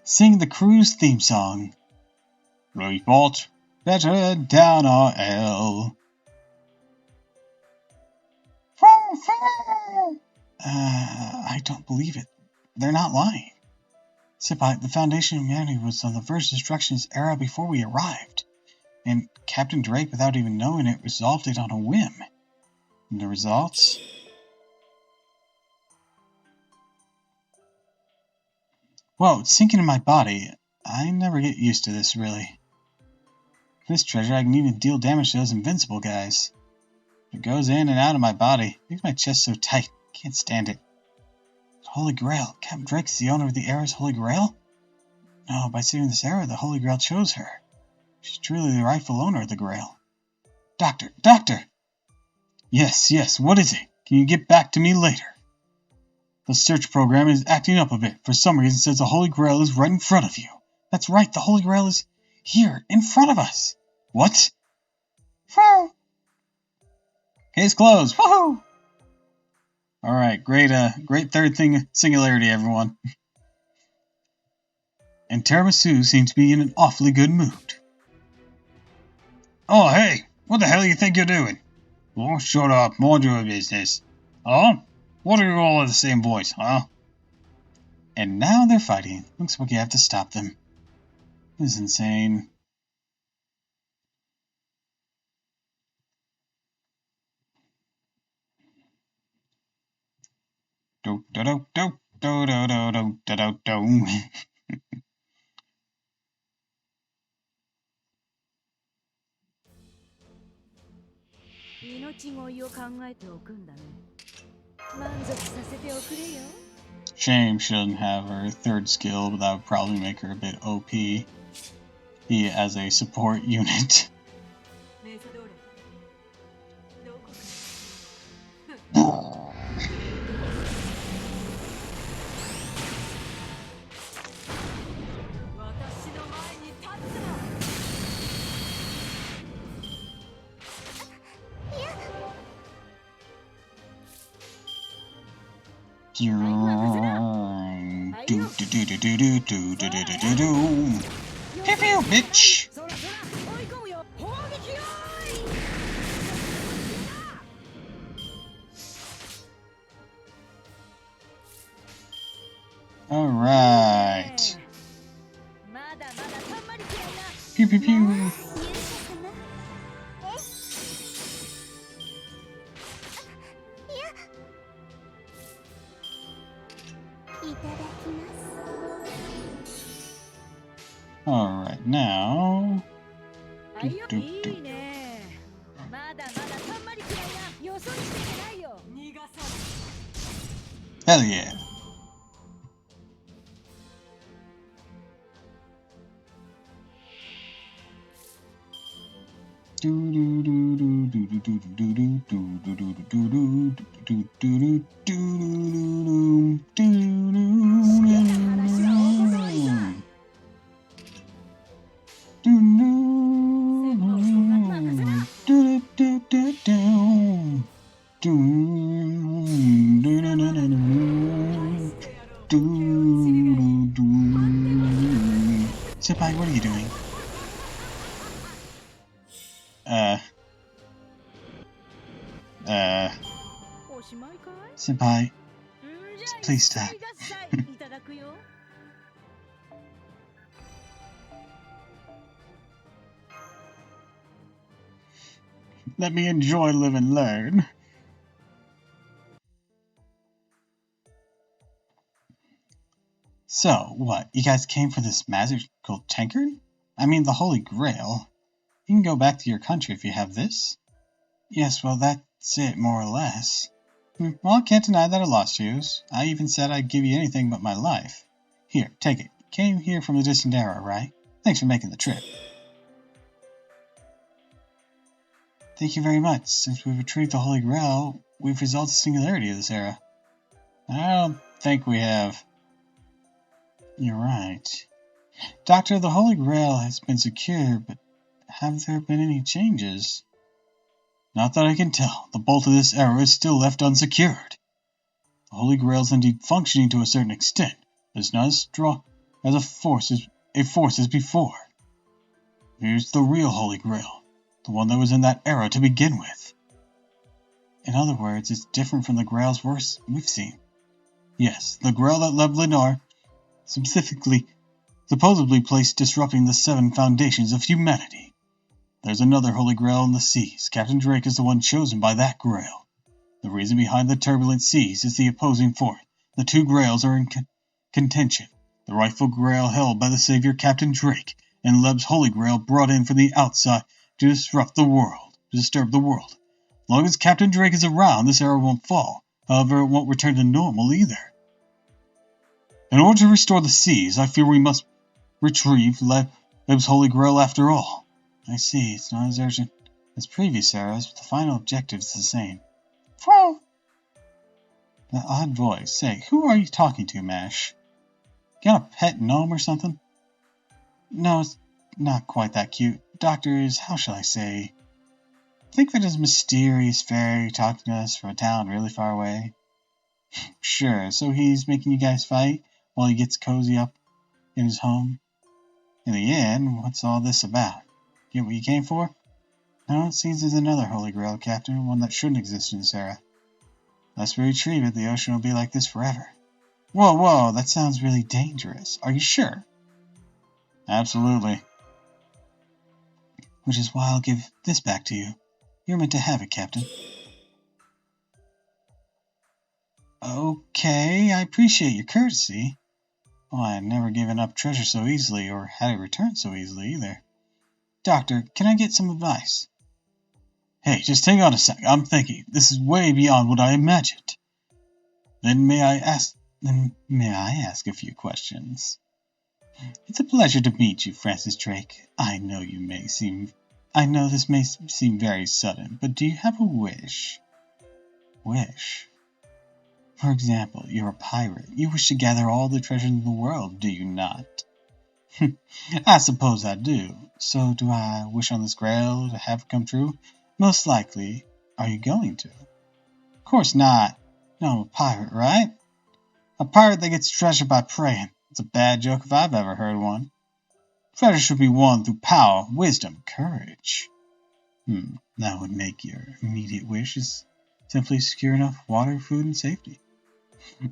Sing the crew's theme song. Report better down our L. I don't believe it. They're not lying. Senpai, the foundation of humanity was on the verge of destruction's era before we arrived. And Captain Drake, without even knowing it, resolved it on a whim. And the results? Whoa, it's sinking in my body. I never get used to this, really. For this treasure, I can even deal damage to those invincible guys. It goes in and out of my body. It makes my chest so tight. Can't stand it. The Holy Grail. Captain Drake is the owner of the era's Holy Grail? No, by saving this era, the Holy Grail chose her. She's truly the rightful owner of the Grail. Doctor! Yes, what is it? Can you get back to me later? The search program is acting up a bit. For some reason, it says the Holy Grail is right in front of you. That's right, the Holy Grail is here, in front of us. What? Case closed. Woohoo! Alright, great third thing, singularity, everyone. And Tiramisu seems to be in an awfully good mood. Oh, hey! What the hell do you think you're doing? Oh, shut up, mind your business. Huh? What are you all in the same voice, huh? And now they're fighting. Looks like you have to stop them. This is insane. Do do do do do do do do do do. Shame she doesn't have her third skill, but that would probably make her a bit OP. As a support unit. Pew pew, bitch! Alright. Pew pew pew. Alright, now... Hell yeah! Senpai, what are you doing? Senpai, please stop. Let me enjoy, live, and learn. So, what, you guys came for this magical tankard? I mean, the Holy Grail. You can go back to your country if you have this. Yes, well, that's it, more or less. Well, I can't deny that I lost use. I even said I'd give you anything but my life. Here, take it. You came here from a distant era, right? Thanks for making the trip. Thank you very much. Since we've retrieved the Holy Grail, we've resolved the singularity of this era. I don't think we have. You're right. Doctor, the Holy Grail has been secured, but have there been any changes? Not that I can tell. The bolt of this era is still left unsecured. The Holy Grail is indeed functioning to a certain extent, but it's not as strong as a force as before. Here's the real Holy Grail, the one that was in that era to begin with. In other words, it's different from the Grails we've seen. Yes, the Grail that led Lenore supposedly placed disrupting the 7 foundations of humanity. There's another Holy Grail in the seas. Captain Drake is the one chosen by that Grail. The reason behind the turbulent seas is the opposing force. The 2 Grails are in contention. The rightful Grail held by the Savior Captain Drake, and Leb's Holy Grail brought in from the outside to disturb the world. As long as Captain Drake is around, this era won't fall. However, it won't return to normal either. In order to restore the seas, I fear we must retrieve Leb's Holy Grail after all. I see, it's not as urgent as previous eras, but the final objective is the same. Whoa! That odd voice. Say, who are you talking to, Mash? Got a pet gnome or something? No, it's not quite that cute. Doctor is, how shall I say? Think that his mysterious fairy talking to us from a town really far away. Sure, so he's making you guys fight while he gets cozy up in his home? In the end, what's all this about? Get what you came for? No, it seems there's another Holy Grail, Captain, one that shouldn't exist in this era. Unless we retrieve it, the ocean will be like this forever. Whoa, that sounds really dangerous. Are you sure? Absolutely. Which is why I'll give this back to you. You're meant to have it, Captain. Okay, I appreciate your courtesy. Oh, I've never given up treasure so easily, or had it returned so easily either. Doctor, can I get some advice? Hey, just hang on a sec. I'm thinking. This is way beyond what I imagined. Then may I ask a few questions? It's a pleasure to meet you, Francis Drake. I know this may seem very sudden, but do you have a wish? Wish? For example, you're a pirate. You wish to gather all the treasure in the world, do you not? I suppose I do. So do I wish on this grail to have it come true? Most likely. Are you going to? Of course not. No, I'm a pirate, right? A pirate that gets treasure by praying. It's a bad joke if I've ever heard one. Treasure should be won through power, wisdom, courage. That would make your immediate wish is simply secure enough water, food, and safety.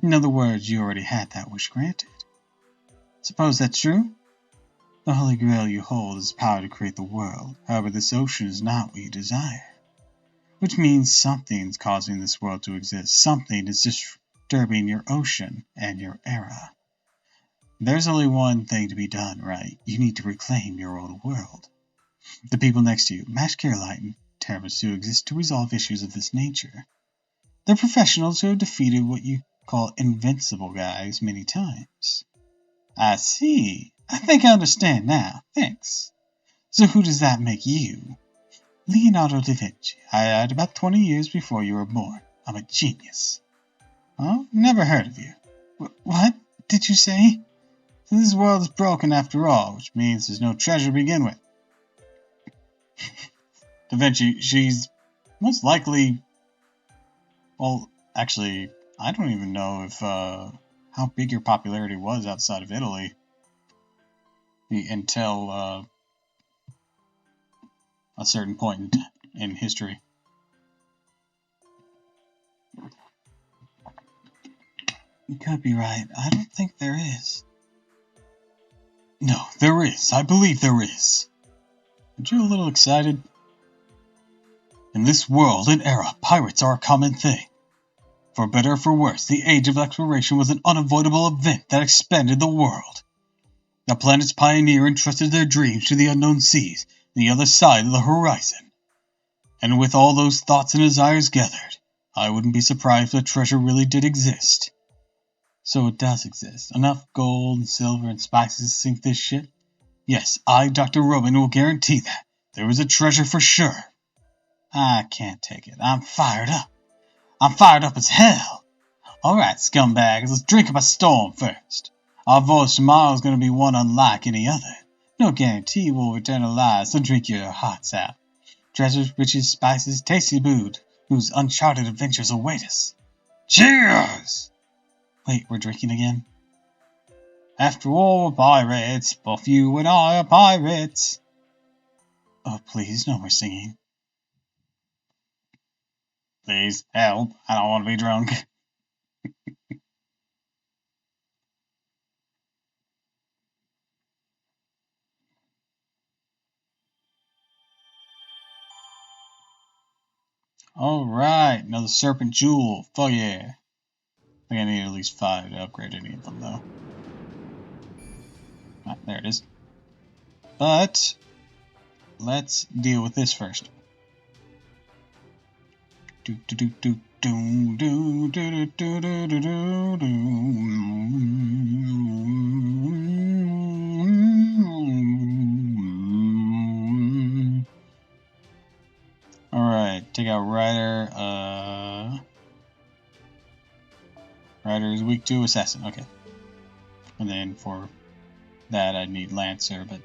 In other words, you already had that wish granted. Suppose that's true? The Holy Grail you hold is the power to create the world. However, this ocean is not what you desire. Which means something's causing this world to exist. Something is disturbing your ocean and your era. There's only one thing to be done, right? You need to reclaim your old world. The people next to you, Mash Carolite and Tiramisu, exist to resolve issues of this nature. They're professionals who have defeated what you call invincible guys many times. I see. I think I understand now. Thanks. So who does that make you? Leonardo da Vinci. I died about 20 years before you were born. I'm a genius. Oh, never heard of you. What did you say? So this world is broken after all, which means there's no treasure to begin with. Da Vinci, she's most likely... Well, actually, I don't even know if how big your popularity was outside of Italy until a certain point in history. You could be right. I don't think there is. No, there is. I believe there is. Aren't you a little excited? In this world and era, pirates are a common thing. For better or for worse, the age of exploration was an unavoidable event that expanded the world. The planet's pioneer entrusted their dreams to the unknown seas, the other side of the horizon. And with all those thoughts and desires gathered, I wouldn't be surprised if the treasure really did exist. So it does exist. Enough gold and silver and spices to sink this ship? Yes, I, Dr. Robin, will guarantee that. There is a treasure for sure. I can't take it. I'm fired up. I'm fired up as hell. Alright, scumbags, let's drink up a storm first. Our voyage tomorrow is going to be one unlike any other. No guarantee we'll return alive, so drink your hearts out. Treasures, riches, spices, tasty food, whose uncharted adventures await us. Cheers! Wait, we're drinking again? After all, we're pirates. Both you and I are pirates. Oh, please, no more singing. Please, help. I don't want to be drunk. Alright, another Serpent Jewel. Fuck yeah. I think I need at least 5 to upgrade any of them, though. Ah, there it is. But let's deal with this first. Alright, take out Ryder. Ryder is weak to Assassin, okay. And then for that I'd need Lancer, but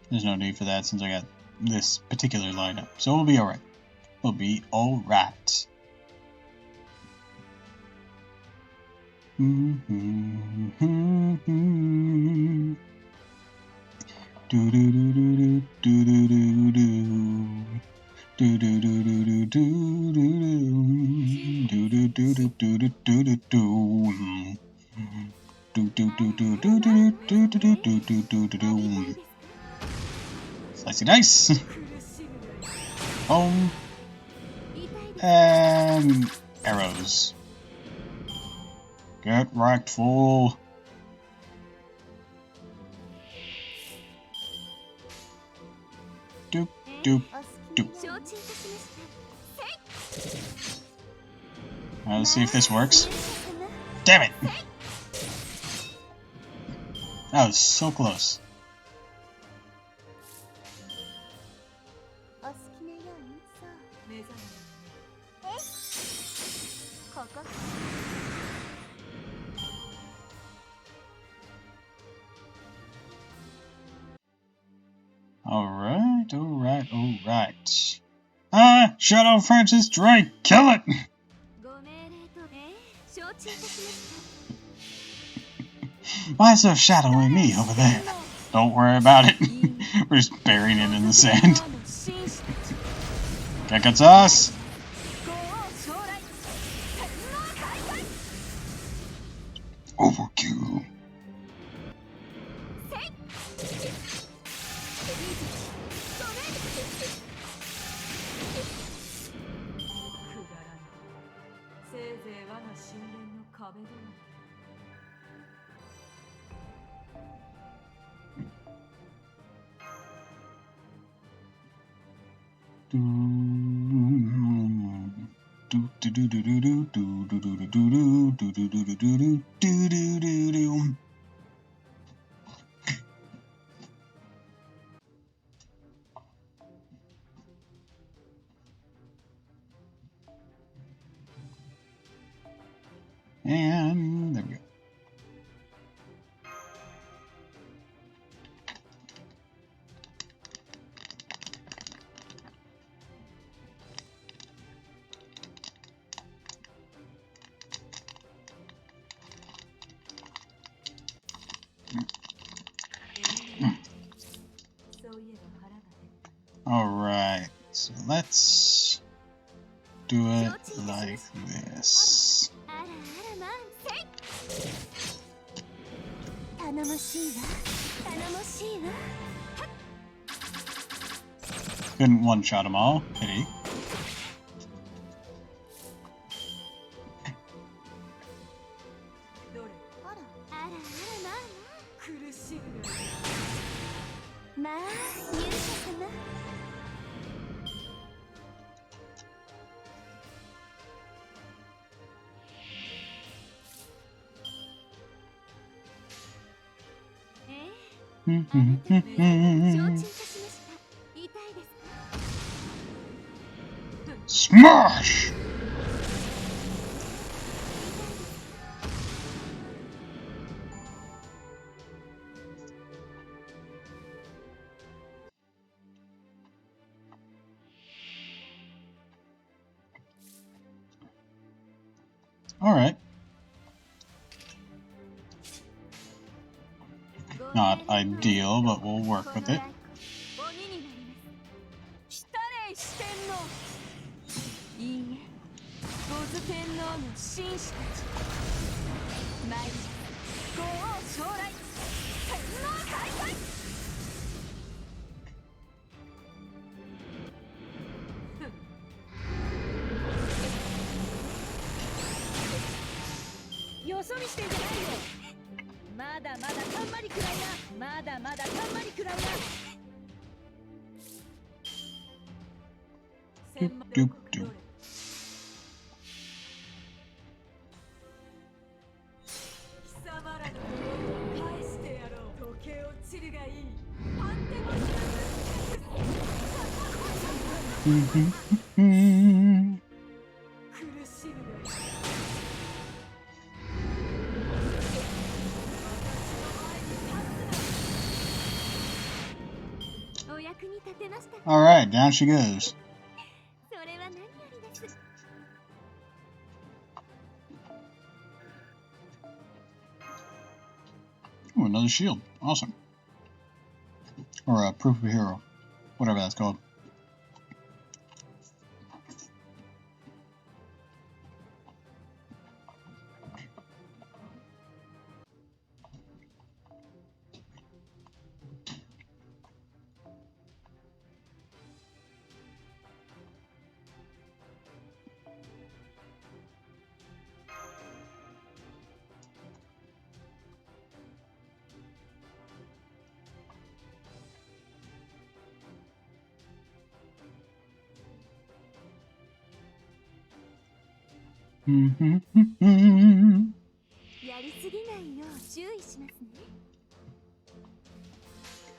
there's no need for that since I got this particular lineup. So we'll be alright. We'll be alright. Slicey dice. Boom. And arrows. Get wrecked, fool. Doop, doop, doop. Let's see if this works. Damn it! That was so close. Alright. Ah! Shadow Francis Drake! Kill it! Why is there shadowing me over there? Don't worry about it. We're just burying it in the sand. That gets us! Overkill. And there we go. Alright, so let's do it like this. Couldn't one-shot them all, pity. Smash! Alright. Not ideal, but we'll work with it. Doop, doop, doop. Alright, down she goes. Ooh, another shield. Awesome. Or a proof of hero. Whatever that's called.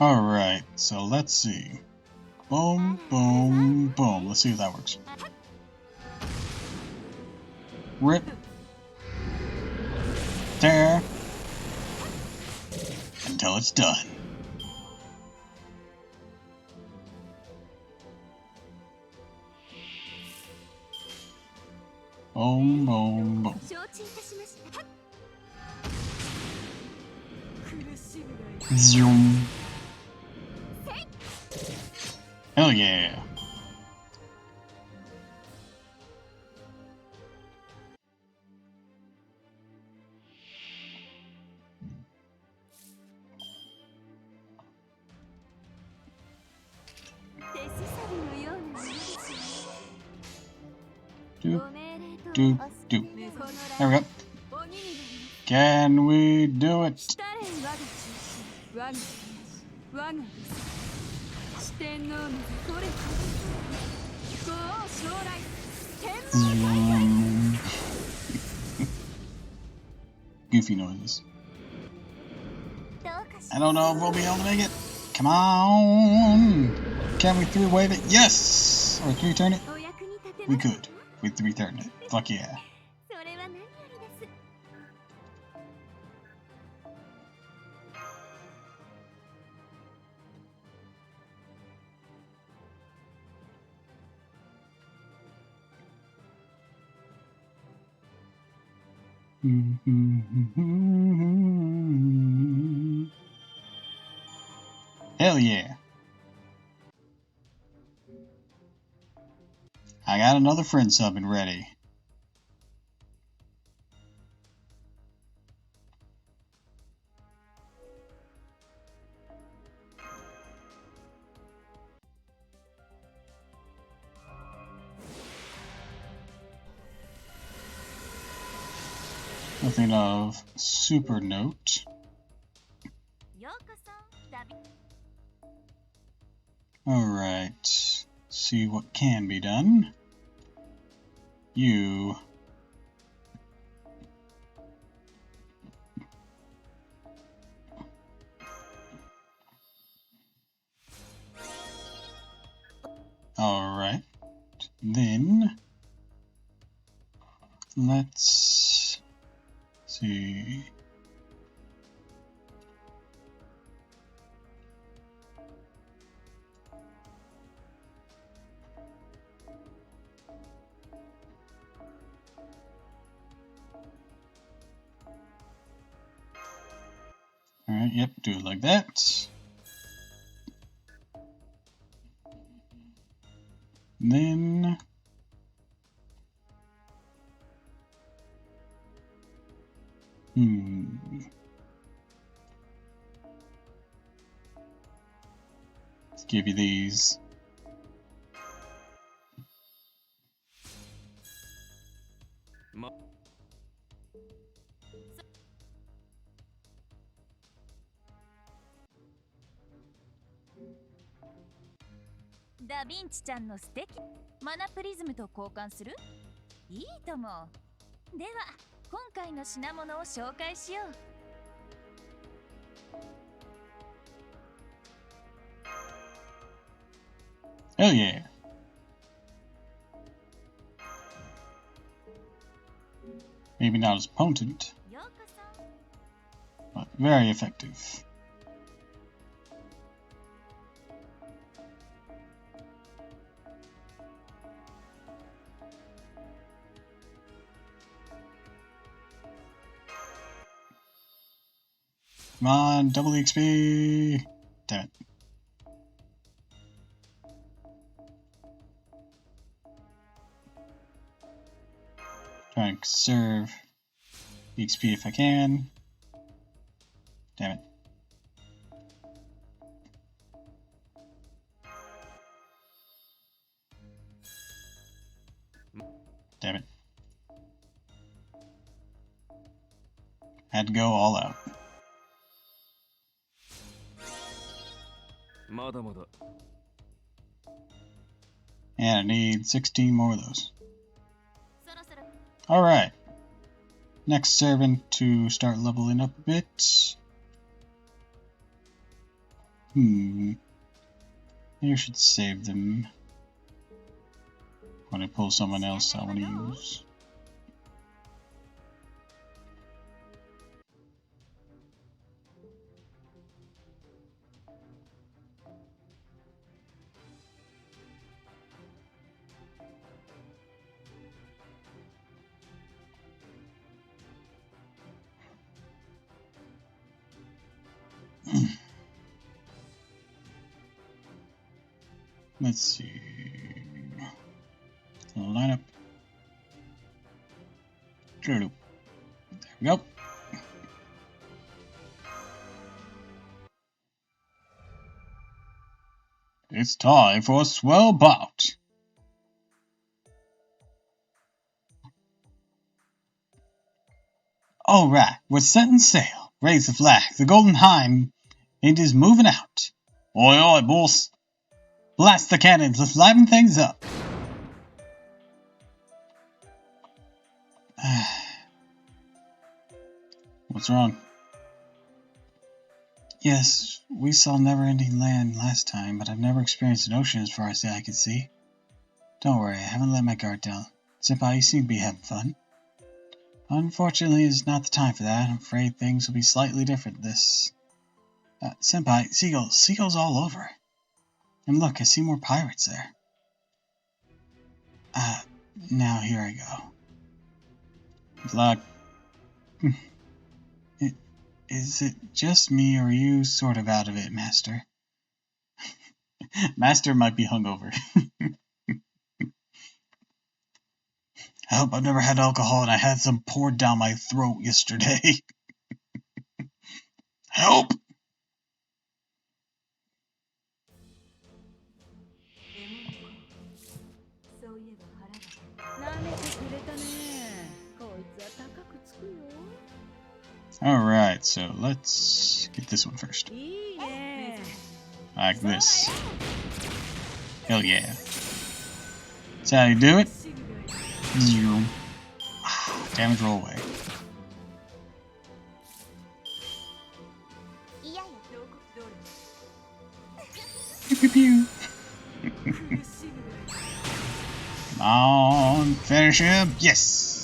Alright, so let's see. Boom, boom, boom. Let's see if that works. Rip. Tear. Until it's done. Boom, boom, boom. Zoom. Hell yeah. Doop, doop, doop. There we go. Can we do it? Goofy noises. I don't know if we'll be able to make it. Come on! Can we three-wave it? Yes! Or three-turn it? We could. We three-turned it. Fuck yeah. Hell yeah. I got another friend subbing ready. Nothing of super note. Alright. See what can be done. You. Alright. Then. Let's see. Alright, yep, do it like that. Then let's give you these.ダヴィンチちゃんの素敵マナプリズムと交換する？いいとも。では今回の品物を紹介しよう。 Hell yeah. Maybe not as potent, but very effective. Come on, double XP! Damn it. Try and conserve XP if I can. Damn it. Damn it. Had to go all out. And I need 16 more of those. Alright. Next servant to start leveling up a bit. Maybe I should save them when I pull someone else I want to use. Let's see. Line up. There we go. It's time for a swell bout. Alright, we're setting sail. Raise the flag. The Golden Hind It is moving out. Oi, oi, boss. Blast the cannons. Let's liven things up. What's wrong? Yes, we saw never-ending land last time, but I've never experienced an ocean as far as the eye can see. Don't worry, I haven't let my guard down. Senpai, you seem to be having fun. Unfortunately, it's not the time for that. I'm afraid things will be slightly different this... Senpai, seagulls. Seagulls all over. And look, I see more pirates there. Now here I go. Good luck. Is it just me, or are you sort of out of it, Master? Master might be hungover. I hope I've never had alcohol and I had some poured down my throat yesterday. Help! Alright, so let's get this one first. Like this. Hell yeah. That's how you do it. Damage roll away. Pew pew pew. Come on, finish him. Yes!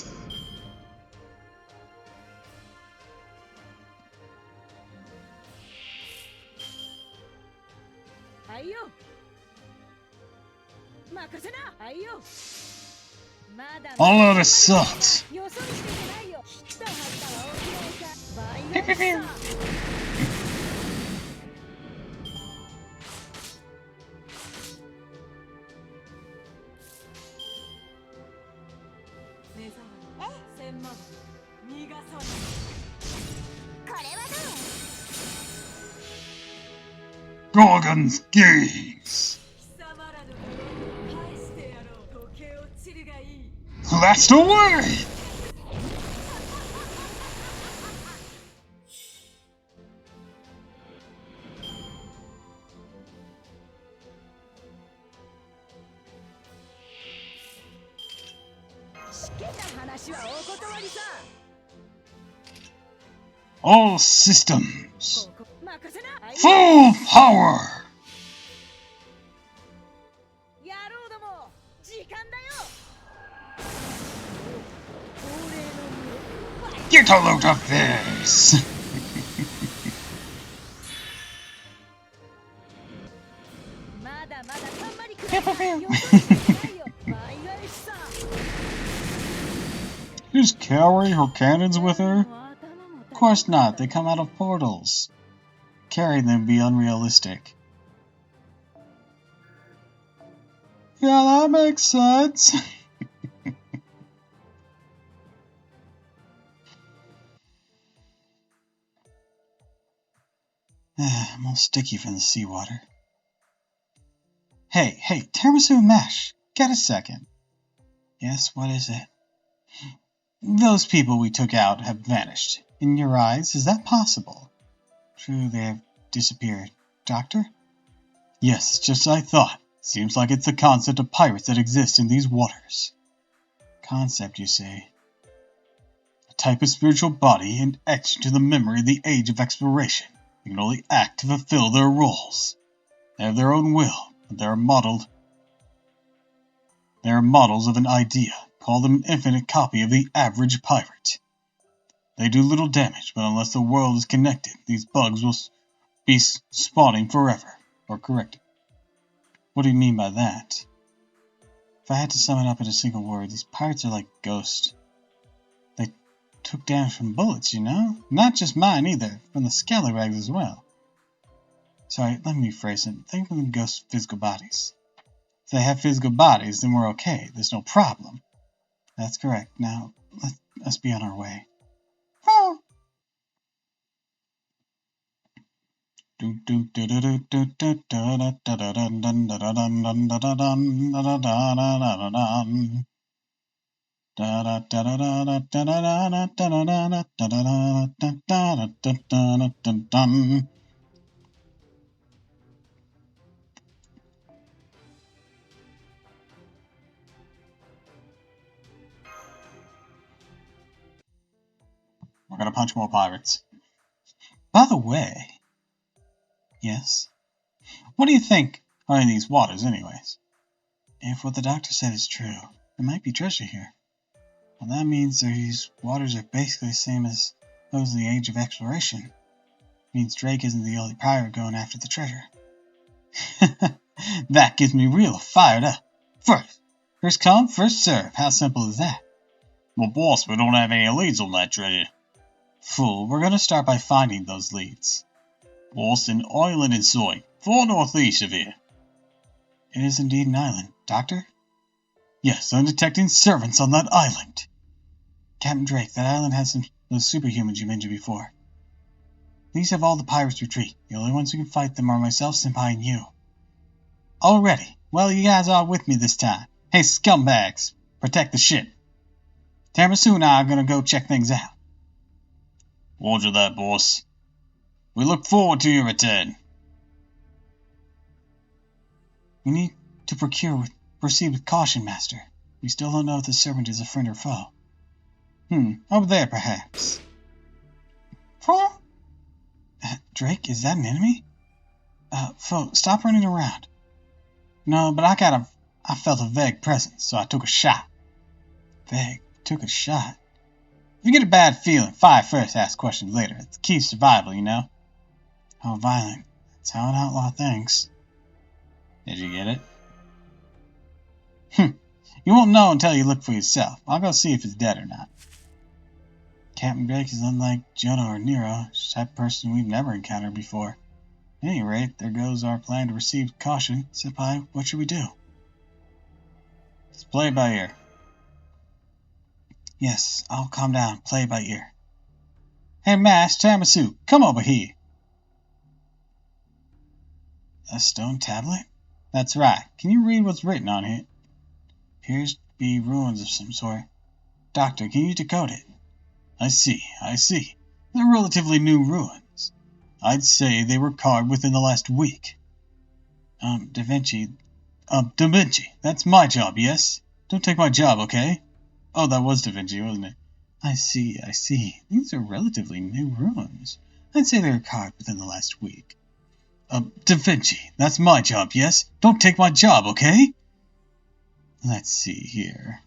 All out of salt. Pew pew pew. Gorgon's gaze. Blast away! All systems. Full power! Get a load of this! Just carry her cannons with her? Of course not, they come out of portals. Carrying them would be unrealistic. Yeah, that makes sense. I'm all sticky from the seawater. Hey, tiramisu mash. Get a second. Yes, what is it? Those people we took out have vanished. In your eyes, is that possible? True, they have disappeared. Doctor? Yes, just as I thought. Seems like it's the concept of pirates that exists in these waters. Concept, you say? A type of spiritual body and etched into the memory of the age of exploration. They can only act to fulfill their roles. They have their own will, but they are models of an idea. Call them an infinite copy of the average pirate. They do little damage, but unless the world is connected, these bugs will be spawning forever. Or correct. What do you mean by that? If I had to sum it up in a single word, these pirates are like ghosts. They took damage from bullets, you know? Not just mine either, from the scallywags as well. Sorry, let me rephrase it. Think of them ghosts' physical bodies. If they have physical bodies, then we're okay. There's no problem. That's correct. Now, let's be on our way. We're gonna punch more pirates. By the way... Yes? What do you think are in these waters, anyways? If what the doctor said is true, there might be treasure here. Well, that means these waters are basically the same as those in the Age of Exploration. It means Drake isn't the only pirate going after the treasure. That gets me real fired up. First come, first serve. How simple is that? Well, boss, we don't have any leads on that treasure. Fool, we're gonna start by finding those leads. Boss, an island in sight, far northeast of here. It is indeed an island. Doctor? Yes, I'm detecting servants on that island. Captain Drake, that island has those superhumans you mentioned before. These have all the pirates retreat. The only ones who can fight them are myself, Senpai, and you. Already? Well, you guys are with me this time. Hey, scumbags, protect the ship. Tiramisu and I are gonna go check things out. Roger that, boss. We look forward to your return. We need to proceed with caution, Master. We still don't know if the servant is a friend or foe. Over there, perhaps. Foe? Drake, is that an enemy? Foe, stop running around. No, but I felt a vague presence, so I took a shot. Vague? Took a shot? If you get a bad feeling, fire first, ask questions later. It's the key to survival, you know? How violent. That's how an outlaw thinks. Did you get it? You won't know until you look for yourself. I'll go see if it's dead or not. Captain Drake is unlike Jonah or Nero, just a type of person we've never encountered before. At any rate, there goes our plan to receive caution. Senpai, what should we do? Let's play it by ear. Yes, I'll calm down. Play it by ear. Hey, Mash, Tiramisu, come over here. A stone tablet? That's right. Can you read what's written on it? Appears to be ruins of some sort. Doctor, can you decode it? I see. They're relatively new ruins. I'd say they were carved within the last week. Da Vinci. That's my job, yes? Don't take my job, okay? Oh, that was Da Vinci, wasn't it? I see. These are relatively new ruins. I'd say they were carved within the last week. Da Vinci, that's my job, yes? Don't take my job, okay? Let's see here.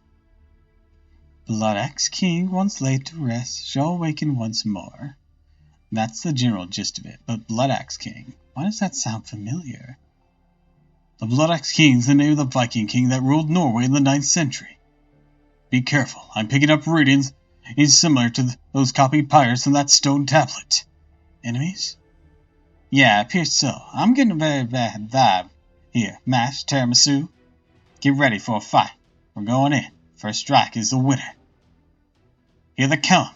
Blood Axe King, once laid to rest, shall awaken once more. That's the general gist of it, but Blood Axe King, why does that sound familiar? The Blood Axe King is the name of the Viking king that ruled Norway in the 9th century. Be careful, I'm picking up readings. He's similar to those copied pirates on that stone tablet. Enemies? Yeah, appears so. I'm getting a very bad vibe. Here, Mash, Tiramisu. Get ready for a fight. We're going in. First strike is the winner. Here they come.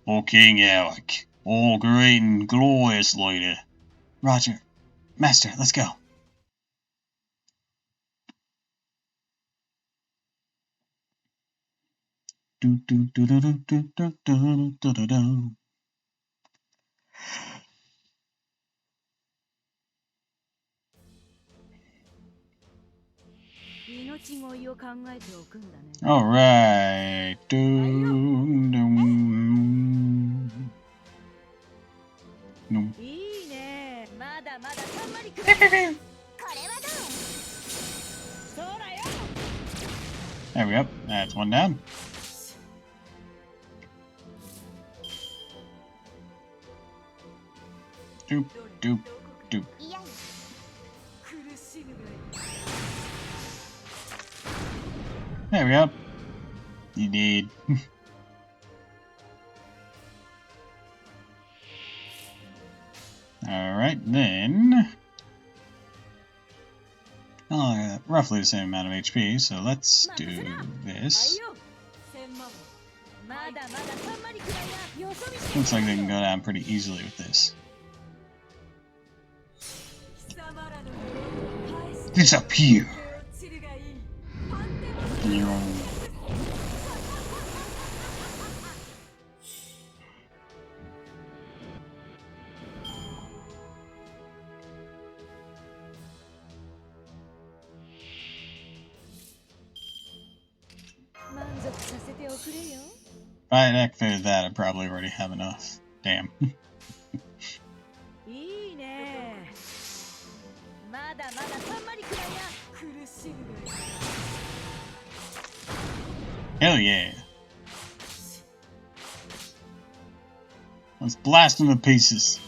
O King Alec, all great and glorious leader. Roger. Master, let's go. Do do do do do do do do do do do. All right. Doom, doom. Doom. There we go. That's one down. Doop, doop, doop. There we go. You did. Alright, then. Roughly the same amount of HP, so let's do this. Looks like they can go down pretty easily with this. Disappear! If I had activated that, I'd probably already have enough. Damn. Hell yeah. Let's blast them to pieces.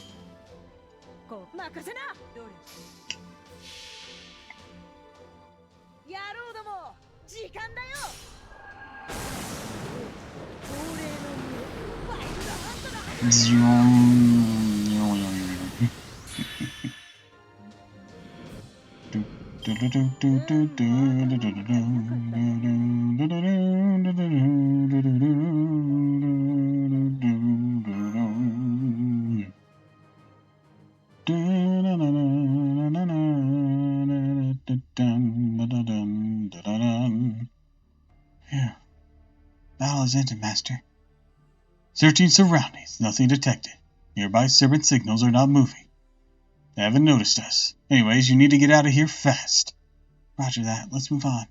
Yeah. Battle is ended, Master. Searching surroundings, nothing detected. Nearby serpent signals are not moving. They haven't noticed us. Anyways, you need to get out of here fast. Roger that. Let's move on.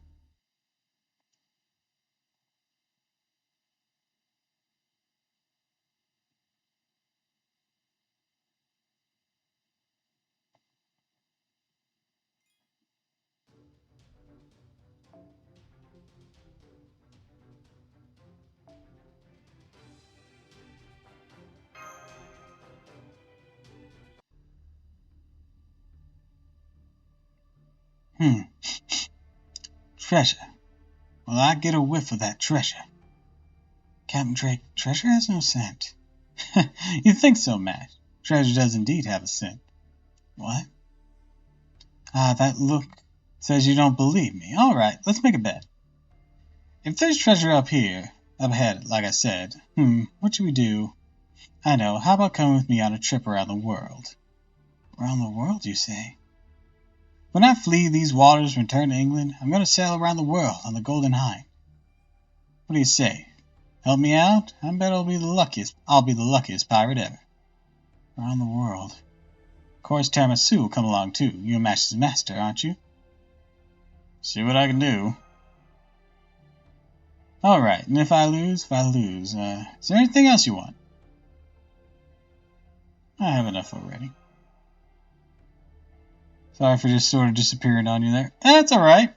Treasure. Well, I get a whiff of that treasure. Captain Drake, treasure has no scent. You think so, Matt. Treasure does indeed have a scent. What? Ah, that look says you don't believe me. Alright, let's make a bet. If there's treasure up here, up ahead, like I said, what should we do? I know, how about coming with me on a trip around the world? Around the world, you say? When I flee these waters and return to England, I'm going to sail around the world on the Golden Hind. What do you say? Help me out? I bet I'll be the luckiest pirate ever. Around the world. Of course, Tiramisu will come along too. You're Master's master, aren't you? See what I can do. Alright, and if I lose, is there anything else you want? I have enough already. Sorry for just sort of disappearing on you there. That's alright.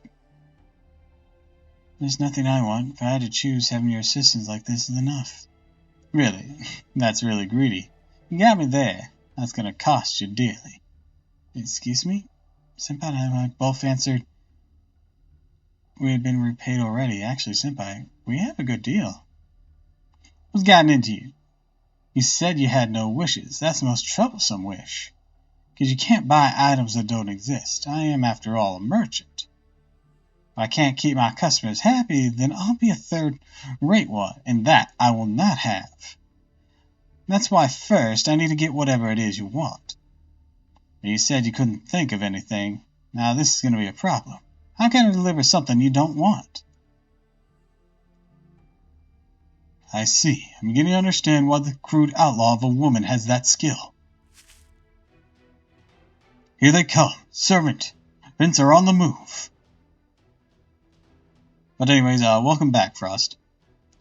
There's nothing I want. If I had to choose, having your assistance like this is enough. Really? That's really greedy. You got me there. That's gonna cost you dearly. Excuse me? Senpai and I both answered we had been repaid already. Actually, Senpai, we have a good deal. What's gotten into you? You said you had no wishes. That's the most troublesome wish. Because you can't buy items that don't exist. I am, after all, a merchant. If I can't keep my customers happy, then I'll be a third-rate one, and that I will not have. That's why first I need to get whatever it is you want. You said you couldn't think of anything. Now this is going to be a problem. How can I deliver something you don't want? I see. I'm beginning to understand why the crude outlaw of a woman has that skill. Here they come. Servant. Vince are on the move. But anyways, welcome back, Frost.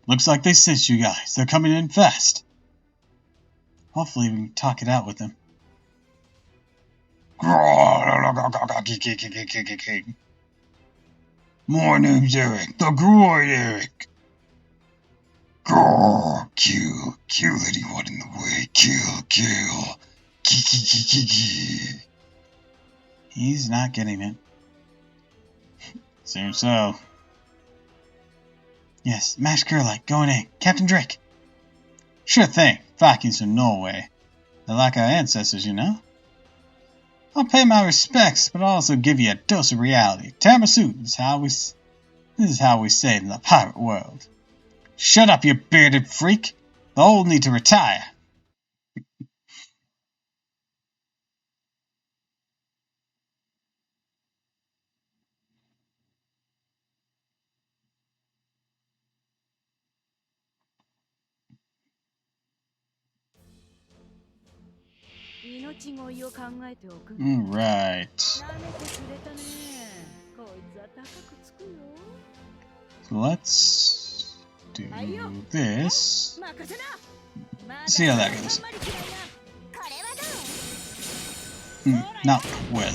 Looks like they sent you guys. They're coming in fast. Hopefully we can talk it out with them. My name's Eric, the Groin Eric. Kill anyone in the way. Kill. He's not getting it. Seems so. Yes, Max Curlite, going in. Captain Drake. Sure thing. Vikings from Norway. They're like our ancestors, you know. I'll pay my respects, but I'll also give you a dose of reality. Tiramisu is this is how we say it in the pirate world. Shut up, you bearded freak. The old need to retire. Alright. So let's do this. See how that goes. Not well.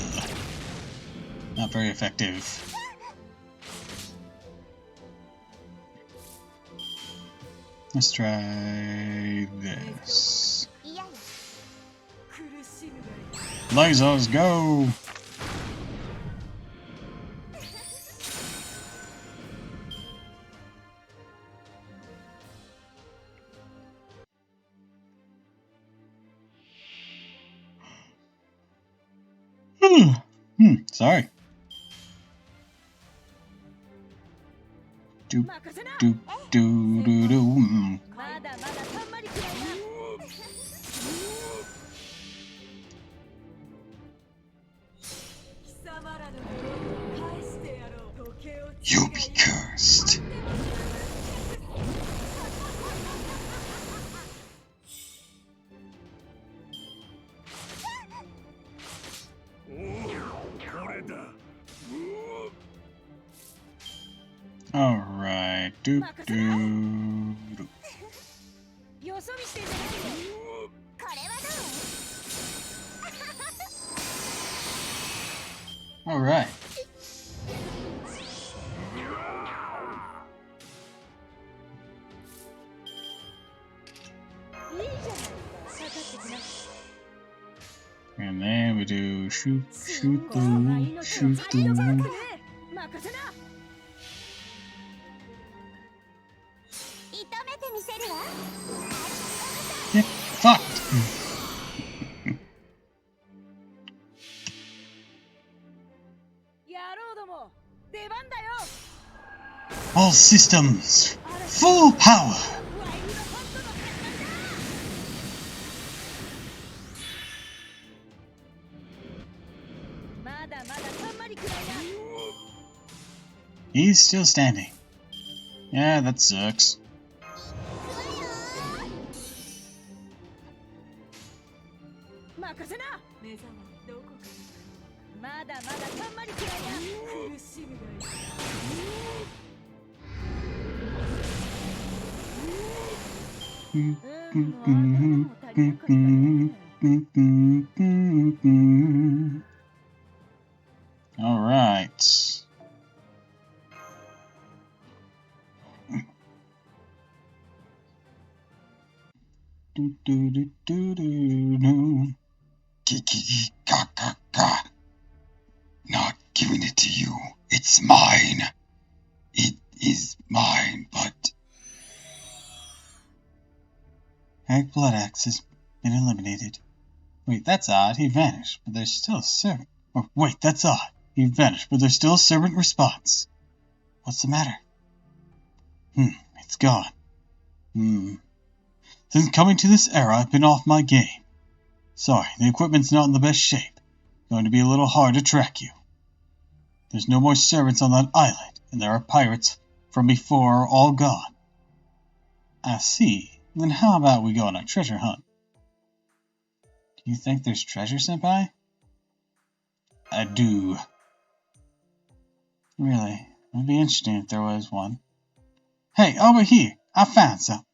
Not very effective. Let's try this. Lasers, go! Sorry. Do do do do do. You be cursed. Alright, do do do. Alright. And then we do shoot, shoot through, shoot through. Get fucked! All systems, full power! He's still standing. Yeah, that sucks. All right. Do do do do do do. Kiki ka ka ka. Not giving it to you. It's mine. It is mine, but Eric Bloodaxe has been eliminated. Wait, that's odd. He vanished, but there's still a servant. Oh, wait, that's odd. He vanished, but there's still a servant response. What's the matter? It's gone. Since coming to this era, I've been off my game. Sorry, the equipment's not in the best shape. Going to be a little hard to track you. There's no more servants on that island, and there are pirates from before are all gone. I see. Then how about we go on a treasure hunt? Do you think there's treasure, Senpai? I do. Really? It'd be interesting if there was one. Hey, over here! I found some.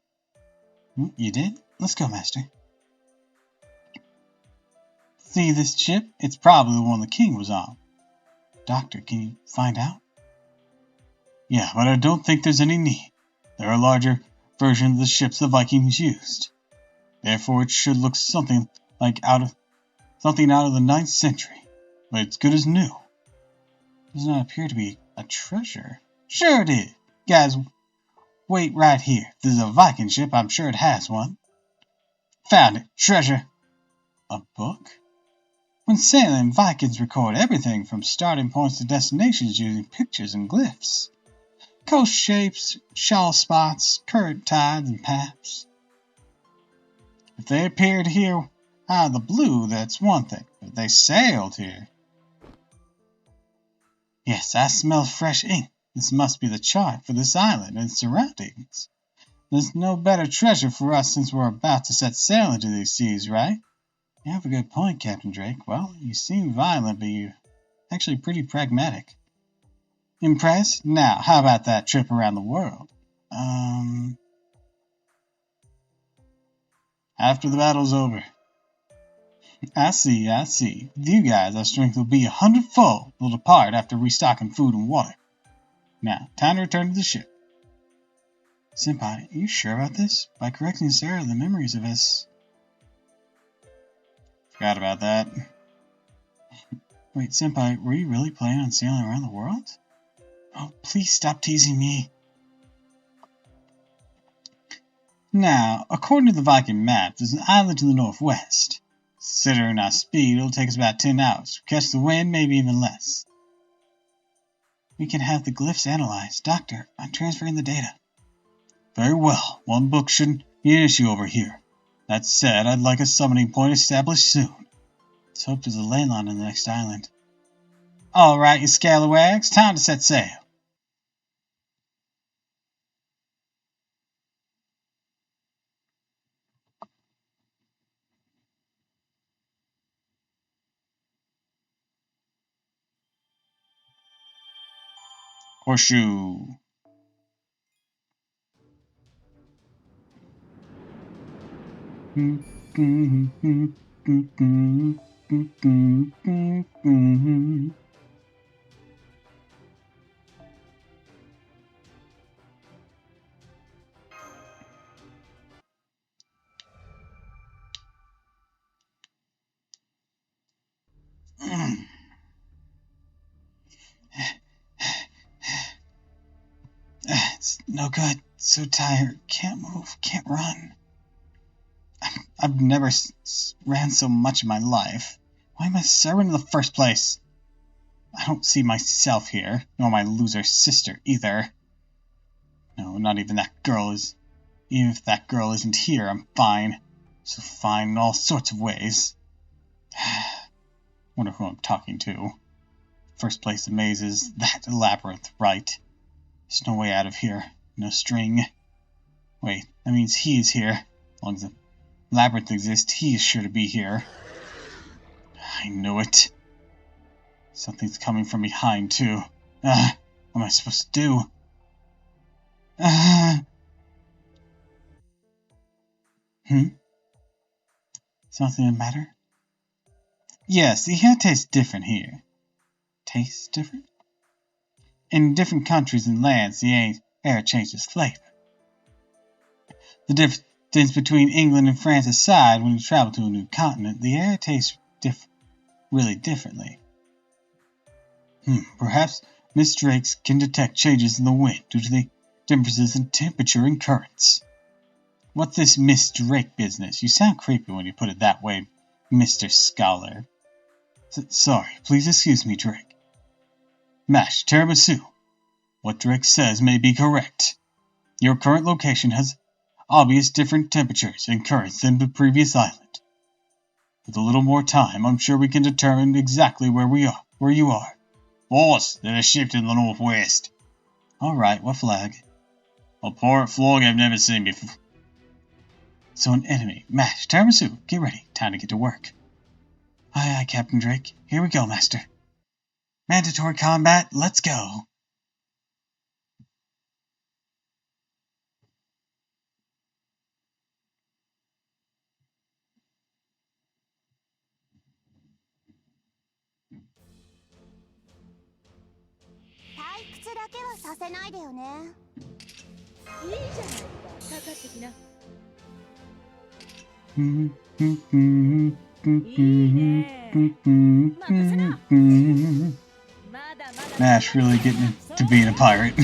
You did? Let's go, Master. See this ship? It's probably the one the king was on. Doctor, can you find out? Yeah, but I don't think there's any need. There are larger versions of the ships the Vikings used. Therefore, it should look something out of the 9th century, but it's good as new. Does not appear to be a treasure. Sure it is. Guys, wait right here. If this is a Viking ship, I'm sure it has one. Found it. Treasure. A book? When sailing, Vikings record everything from starting points to destinations using pictures and glyphs. Coast shapes, shawl spots, current tides, and paths. If they appeared here out of the blue, that's one thing, but they sailed here. Yes, I smell fresh ink. This must be the chart for this island and its surroundings. There's no better treasure for us since we're about to set sail into these seas, right? You have a good point, Captain Drake. Well, you seem violent, but you're actually pretty pragmatic. Impressed? Now, how about that trip around the world? After the battle's over. I see. With you guys, our strength will be 100-fold. We'll depart after restocking food and water. Now, time to return to the ship. Senpai, are you sure about this? By correcting Sarah, the memories of us... Forgot about that. Wait, Senpai, were you really planning on sailing around the world? Oh, please stop teasing me. Now, according to the Viking map, there's an island to the northwest. Considering our speed, it'll take us about 10 hours. Catch the wind, maybe even less. We can have the glyphs analyzed. Doctor, I'm transferring the data. Very well. One book shouldn't be an issue over here. That said, I'd like a summoning point established soon. Let's hope there's a landline on the next island. Alright, you scalawags, time to set sail. Horseshoe. It's no good. So tired. Can't move. Can't run. I've never ran so much in my life. Why am I serving in the first place? I don't see myself here, nor my loser sister either. No, not even that girl is. Even if that girl isn't here, I'm fine. So fine in all sorts of ways. Wonder who I'm talking to. First place the maze is that labyrinth, right? There's no way out of here. No string. Wait, that means he is here. As long as the labyrinth exists, he is sure to be here. I knew it. Something's coming from behind, too. What am I supposed to do? Something the matter? Yes, the air tastes different here. Tastes different? In different countries and lands, the air changes flavor. The difference between England and France aside, when you travel to a new continent, the air tastes really differently. Perhaps Miss Drakes can detect changes in the wind due to the differences in temperature and currents. What's this Miss Drake business? You sound creepy when you put it that way, Mr. Scholar. Sorry, please excuse me, Drake. Mash, tiramisu. What Drake says may be correct. Your current location has obvious different temperatures and currents than the previous island. With a little more time, I'm sure we can determine exactly where you are. Boss, there's a ship in the northwest. Alright, what flag? A pirate flag I've never seen before. So an enemy. Mash, tiramisu, get ready. Time to get to work. Aye, Captain Drake. Here we go, Master. Mandatory combat, let's go. Mash really getting to being a pirate.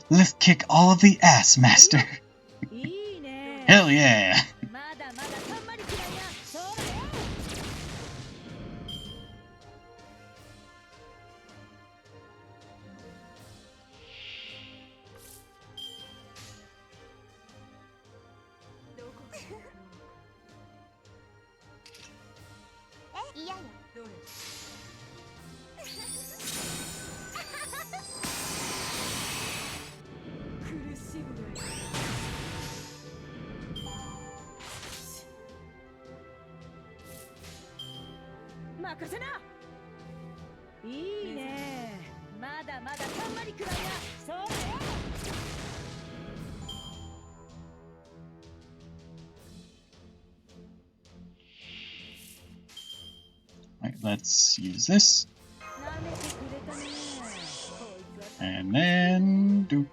Let's kick all of the ass, Master. Hell yeah. Right, let's use this. And then do.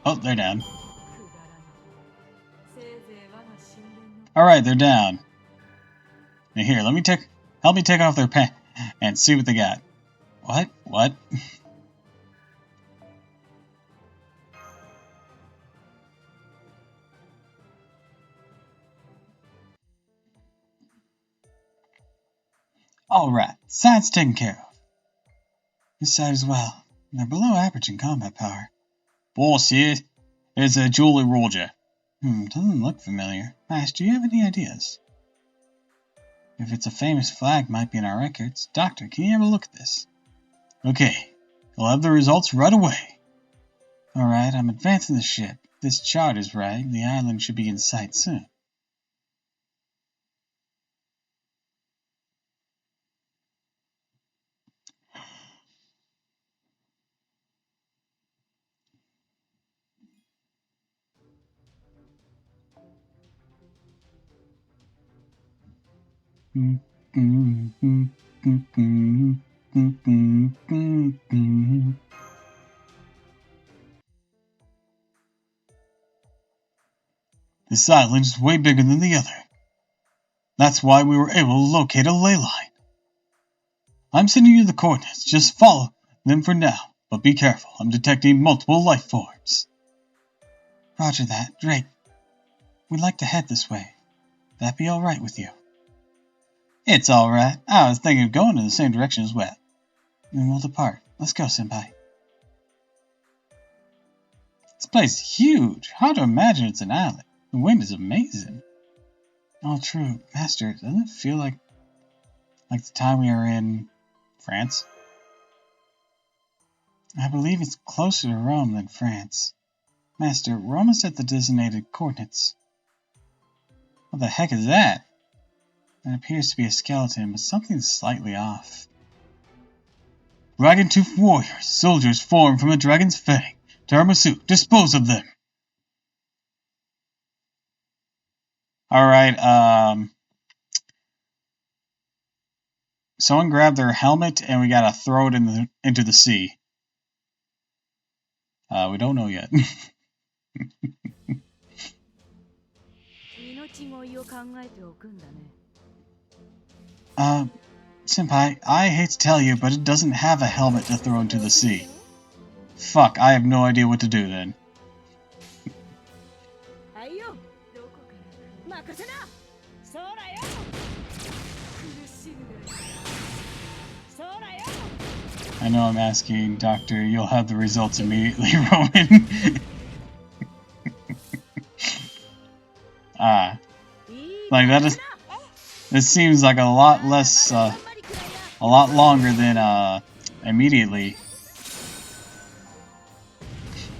Oh, they're down. Alright, they're down. Now here, help me take off their pants and see what they got. What? What? Alright, side's taken care of. This side as well. They're below average in combat power. Boss here is a Jolly Roger. Doesn't look familiar. Master, do you have any ideas? If it's a famous flag, might be in our records. Doctor, can you have a look at this? Okay, we'll have the results right away. Alright, I'm advancing the ship. If this chart is right, the island should be in sight soon. This island is way bigger than the other. That's why we were able to locate a ley line. I'm sending you the coordinates. Just follow them for now. But be careful. I'm detecting multiple life forms. Roger that. Drake, we'd like to head this way. That be alright with you? It's alright. I was thinking of going in the same direction as well. Then we'll depart. Let's go, Senpai. This place is huge. Hard to imagine it's an island. The wind is amazing. All true. Master, doesn't it feel like the time we were in France? I believe it's closer to Rome than France. Master, we're almost at the designated coordinates. What the heck is that? It appears to be a skeleton, but something's slightly off. Dragon-toothed warriors, soldiers formed from a dragon's fang. Taramasu, dispose of them! Alright, someone grab their helmet and we gotta throw it into the sea. We don't know yet. Senpai, I hate to tell you, but it doesn't have a helmet to throw into the sea. Fuck, I have no idea what to do then. I know I'm asking, Doctor, you'll have the results immediately, Roman. Like that is... This seems like a lot less, a lot longer than, immediately.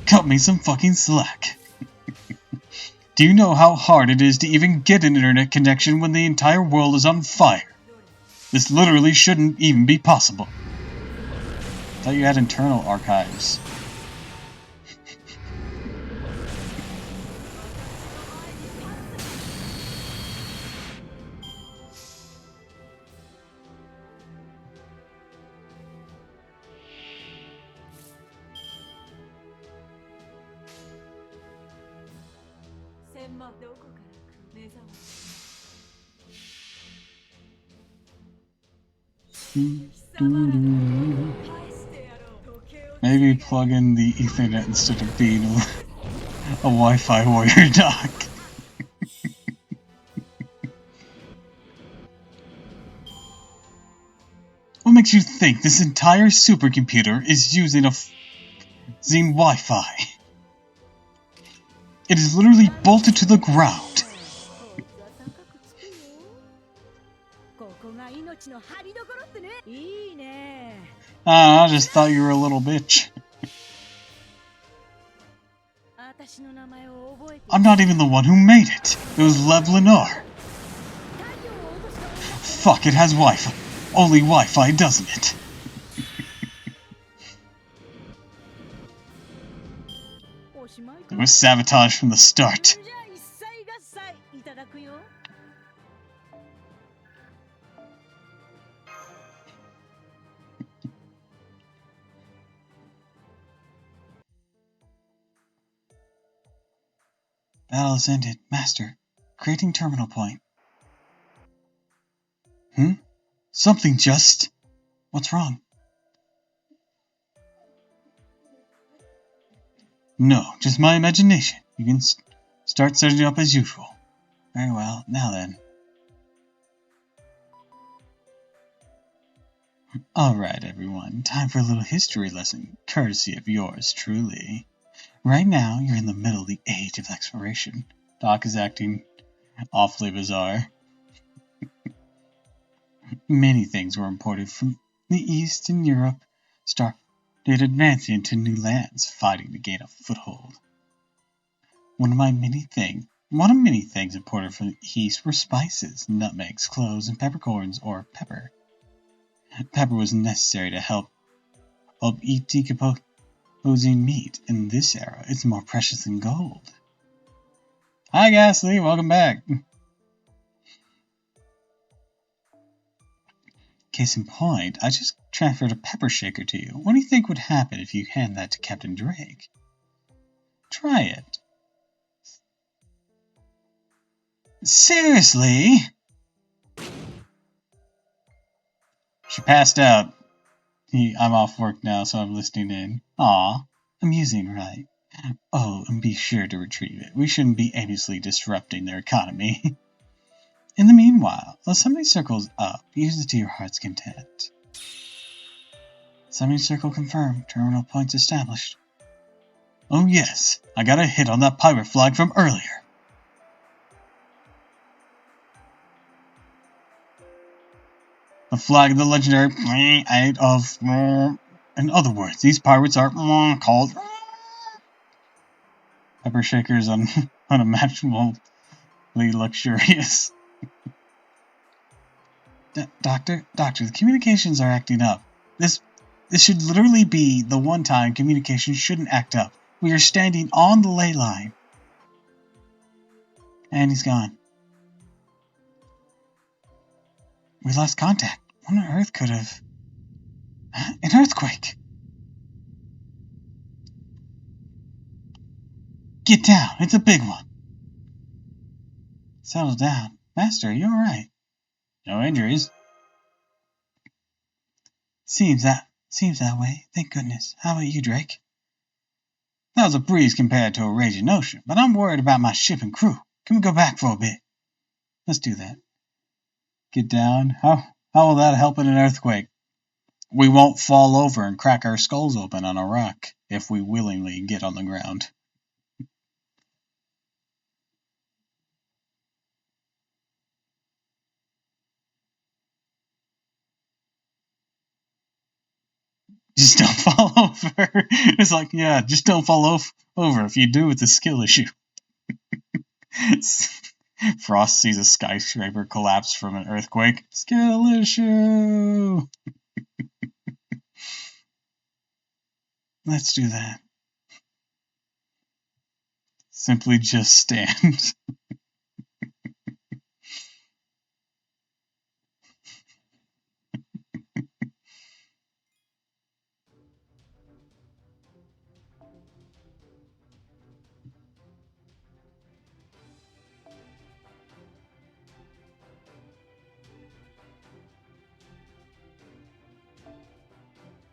Cut me some fucking slack. Do you know how hard it is to even get an internet connection when the entire world is on fire? This literally shouldn't even be possible. I thought you had internal archives. Maybe plug in the Ethernet instead of being a Wi-Fi warrior dock. What makes you think this entire supercomputer is using Wi-Fi? It is literally bolted to the ground. I just thought you were a little bitch. I'm not even the one who made it. It was Lev Lenore. Fuck, it has Wi-Fi. Only Wi-Fi, doesn't it? It was sabotage from the start. Battle has ended. Master, creating terminal point. Something just... What's wrong? No, just my imagination. You can start setting up as usual. Very well, now then. Alright everyone, time for a little history lesson, courtesy of yours truly. Right now, you're in the middle of the age of exploration. Doc is acting awfully bizarre. Many things were imported from the East and Europe, started advancing into new lands, fighting to gain a foothold. One of many things imported from the East were spices, nutmegs, cloves, and peppercorns, or pepper. Pepper was necessary to help eat decomposing meat. In this era, it's more precious than gold. Hi, Ghastly, welcome back. Case in point, I just transferred a pepper shaker to you. What do you think would happen if you hand that to Captain Drake? Try it. Seriously? She passed out. I'm off work now, so I'm listening in. Aw, amusing, right? Oh, and be sure to retrieve it. We shouldn't be aimlessly disrupting their economy. In the meanwhile, the summoning circle's up. Use it to your heart's content. Summoning circle confirmed. Terminal points established. Oh yes, I got a hit on that pirate flag from earlier. The flag of the legendary aid of... In other words, these pirates are called... Pepper shakers unimaginably luxurious. Doctor, the communications are acting up. This should literally be the one time communications shouldn't act up. We are standing on the ley line. And he's gone. We lost contact. What on earth could have... An earthquake! Get down, it's a big one. Settle down. Master, are you alright? No injuries. Seems that way, thank goodness. How about you, Drake? That was a breeze compared to a raging ocean, but I'm worried about my ship and crew. Can we go back for a bit? Let's do that. Get down? How will that help in an earthquake? We won't fall over and crack our skulls open on a rock if we willingly get on the ground. Just don't fall over. It's like, yeah, just don't fall over. If you do, it's a skill issue. Frost sees a skyscraper collapse from an earthquake. Skill issue. Let's do that. Simply just stand.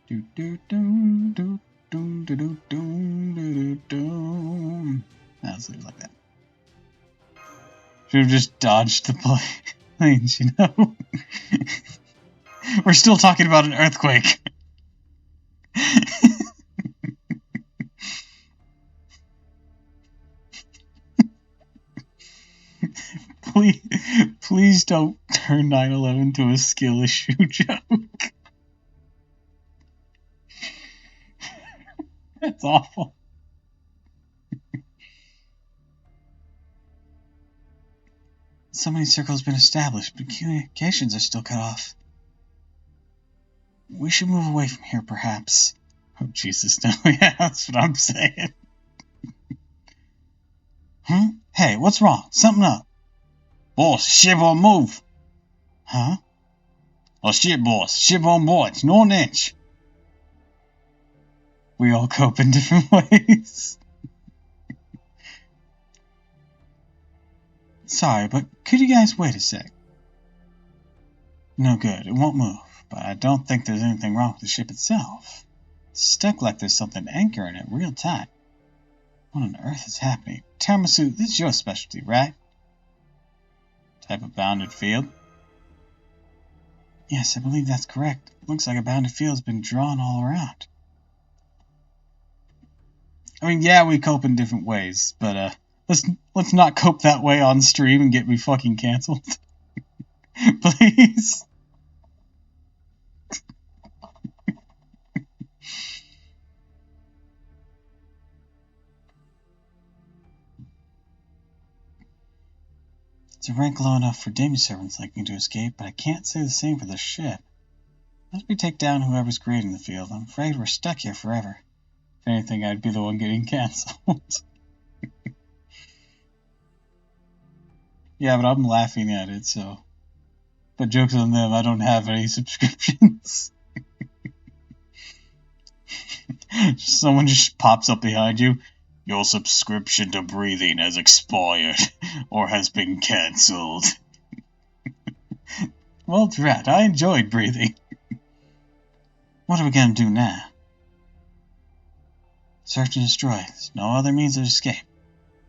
Do do do do do do do do do. Let's leave it like that. Should have just dodged the planes, you know? We're still talking about an earthquake. Please don't. Turn 9/11 to a skill issue joke. That's awful. So many circles have been established, but communications are still cut off. We should move away from here, perhaps. Oh, Jesus, no. Yeah, that's what I'm saying. Hey, what's wrong? Something up. Boss, ship won't move. Huh? Oh, shit, boss. Ship on board. No an inch. We all cope in different ways. Sorry, but could you guys wait a sec? No good. It won't move. But I don't think there's anything wrong with the ship itself. It's stuck like there's something anchoring it real tight. What on earth is happening? Tiramisu, this is your specialty, right? Type of bounded field? Yes, I believe that's correct. It looks like a bounded field's been drawn all around. I mean, yeah, we cope in different ways, but let's not cope that way on stream and get me fucking cancelled. Please. It's a rank low enough for demi-servants like me to escape, but I can't say the same for the ship. Let me take down whoever's creating the field. I'm afraid we're stuck here forever. If anything, I'd be the one getting cancelled. Yeah, but I'm laughing at it, so... But joke's on them, I don't have any subscriptions. Someone just pops up behind you. Your subscription to breathing has expired, or has been cancelled. Well, drat, I enjoyed breathing. What are we gonna do now? Search and destroy. There's no other means of escape.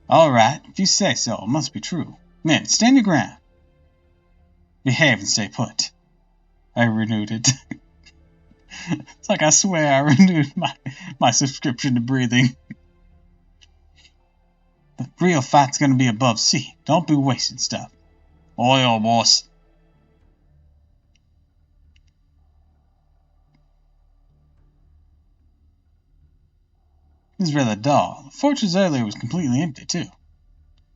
Alright, if you say so, it must be true. Men, stand your ground. Behave and stay put. I renewed it. It's like I swear I renewed my subscription to breathing. The real fight's gonna be above sea. Don't be wasting stuff. Oil, boss. This is rather dull. The fortress earlier was completely empty, too. To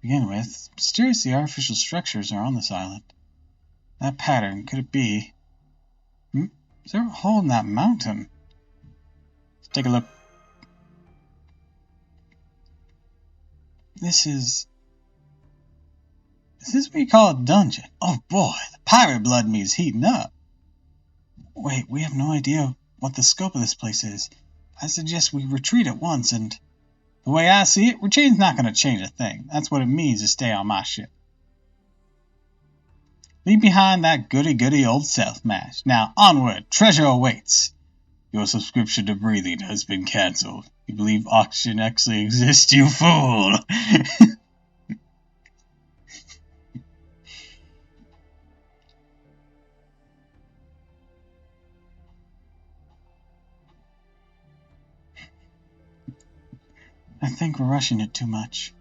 begin with, mysteriously artificial structures are on this island. That pattern, could it be... Is there a hole in that mountain? Let's take a look. This is this what you call a dungeon? Oh boy, the pirate blood in me is heating up. Wait, we have no idea what the scope of this place is. I suggest we retreat at once, and the way I see it, retreating's not going to change a thing. That's what it means to stay on my ship. Leave behind that goody-goody old self-mash. Now, onward! Treasure awaits! Your subscription to breathing has been cancelled. You believe oxygen actually exists, you fool! I think we're rushing it too much.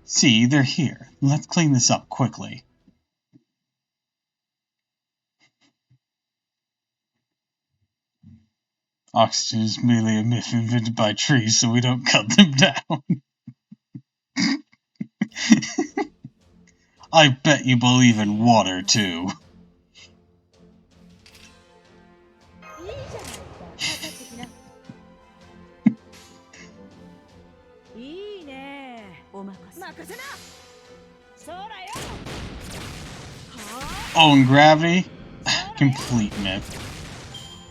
See, they're here. Let's clean this up quickly. Oxygen is merely a myth invented by trees so we don't cut them down. I bet you believe in water, too. Oh, and gravity? Complete myth.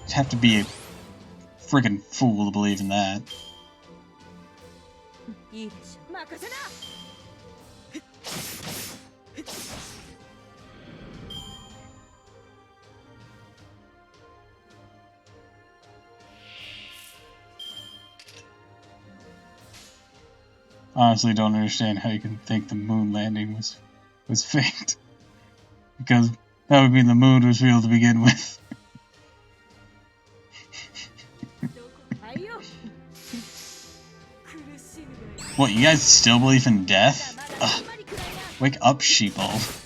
You'd have to be a friggin' fool to believe in that. Honestly, don't understand how you can think the moon landing was faked. Because that would mean the moon was real to begin with. What, you guys still believe in death? Ugh. Wake up, sheeple.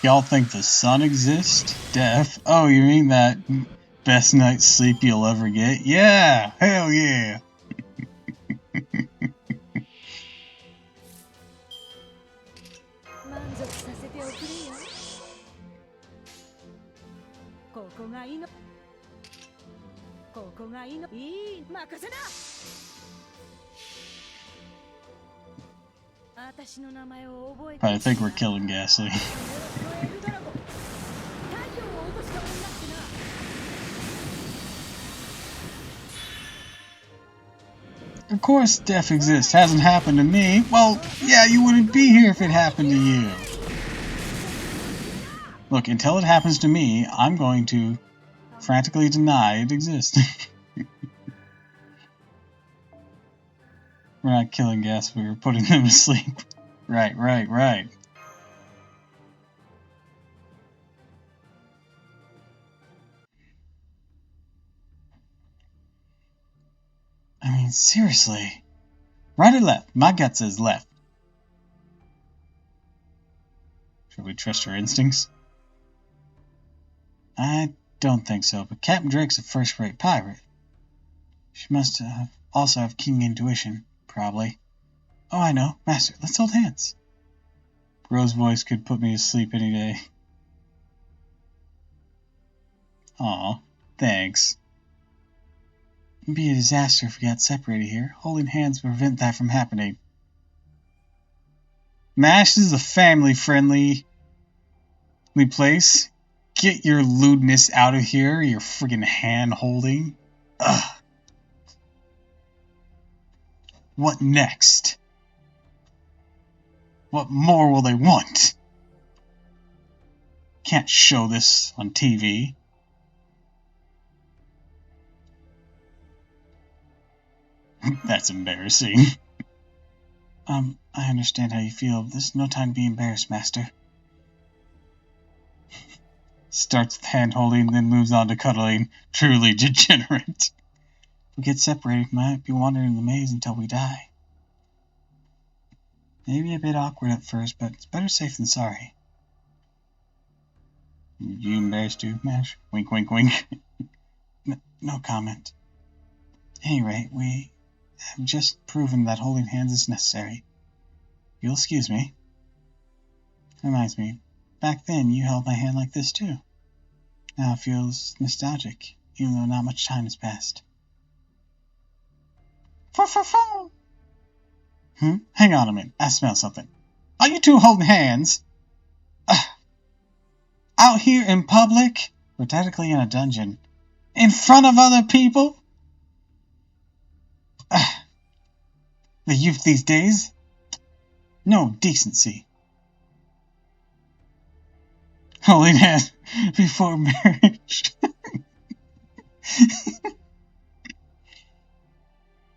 Y'all think the sun exists? Def? Oh, you mean that best night's sleep you'll ever get? Yeah! Hell yeah! I think we're killing Ghastly. Of course death exists. Hasn't happened to me. Well, yeah, you wouldn't be here if it happened to you. Look, until it happens to me, I'm going to frantically deny it exists. We're not killing Ghastly, we're putting them to sleep. Right. I mean, seriously. Right or left? My gut says left. Should we trust our instincts? I don't think so, but Captain Drake's a first-rate pirate. She must also have keen intuition, probably. Oh, I know. Master, let's hold hands. Rose's voice could put me to sleep any day. Aw, thanks. It'd be a disaster if we got separated here. Holding hands would prevent that from happening. MASH is a family-friendly place. Get your lewdness out of here, your friggin' hand-holding. Ugh. What next? What more will they want? Can't show this on TV. That's embarrassing. I understand how you feel. There's no time to be embarrassed, Master. Starts with hand-holding, then moves on to cuddling. Truly degenerate. If we get separated, we might be wandering in the maze until we die. Maybe a bit awkward at first, but it's better safe than sorry. You embarrassed too, Mash? Wink, wink, wink. No comment. At any rate, we have just proven that holding hands is necessary. You'll excuse me. Reminds me, back then you held my hand like this too. Now it feels nostalgic, even though not much time has passed. Hang on a minute, I smell something. Are you two holding hands? Out here in public? We're technically in a dungeon. In front of other people? The youth these days? No decency. Holding hands before marriage.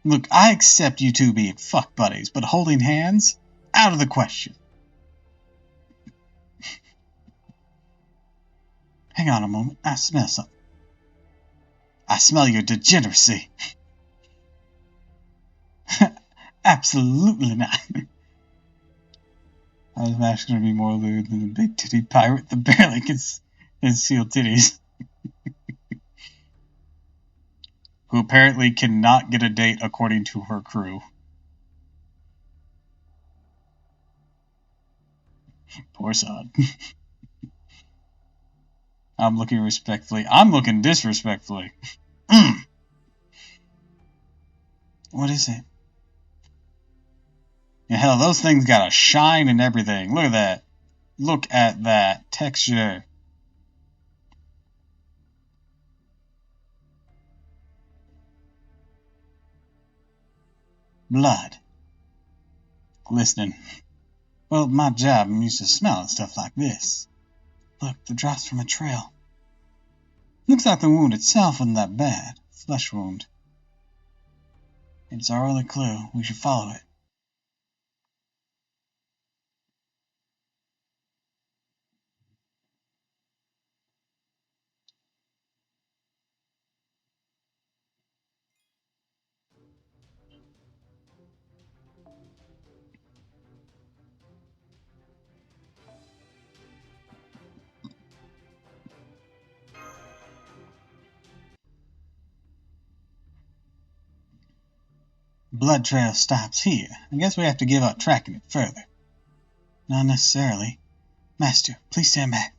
Look, I accept you two being fuck buddies, but holding hands? Out of the question. Hang on a moment, I smell something. I smell your degeneracy. Absolutely not. I was actually going to be more lewd than the big titty pirate that barely can conceal titties. Who apparently cannot get a date according to her crew. Poor sod. I'm looking respectfully. I'm looking disrespectfully. What is it? Yeah, hell, those things got a shine and everything. Look at that. Look at that texture. Blood. Glistening. Well, my job, I'm used to smelling stuff like this. Look, the drops from a trail. Looks like the wound itself wasn't that bad. Flesh wound. It's our only clue. We should follow it. Blood trail stops here. I guess we have to give up tracking it further. Not necessarily. Master, please stand back.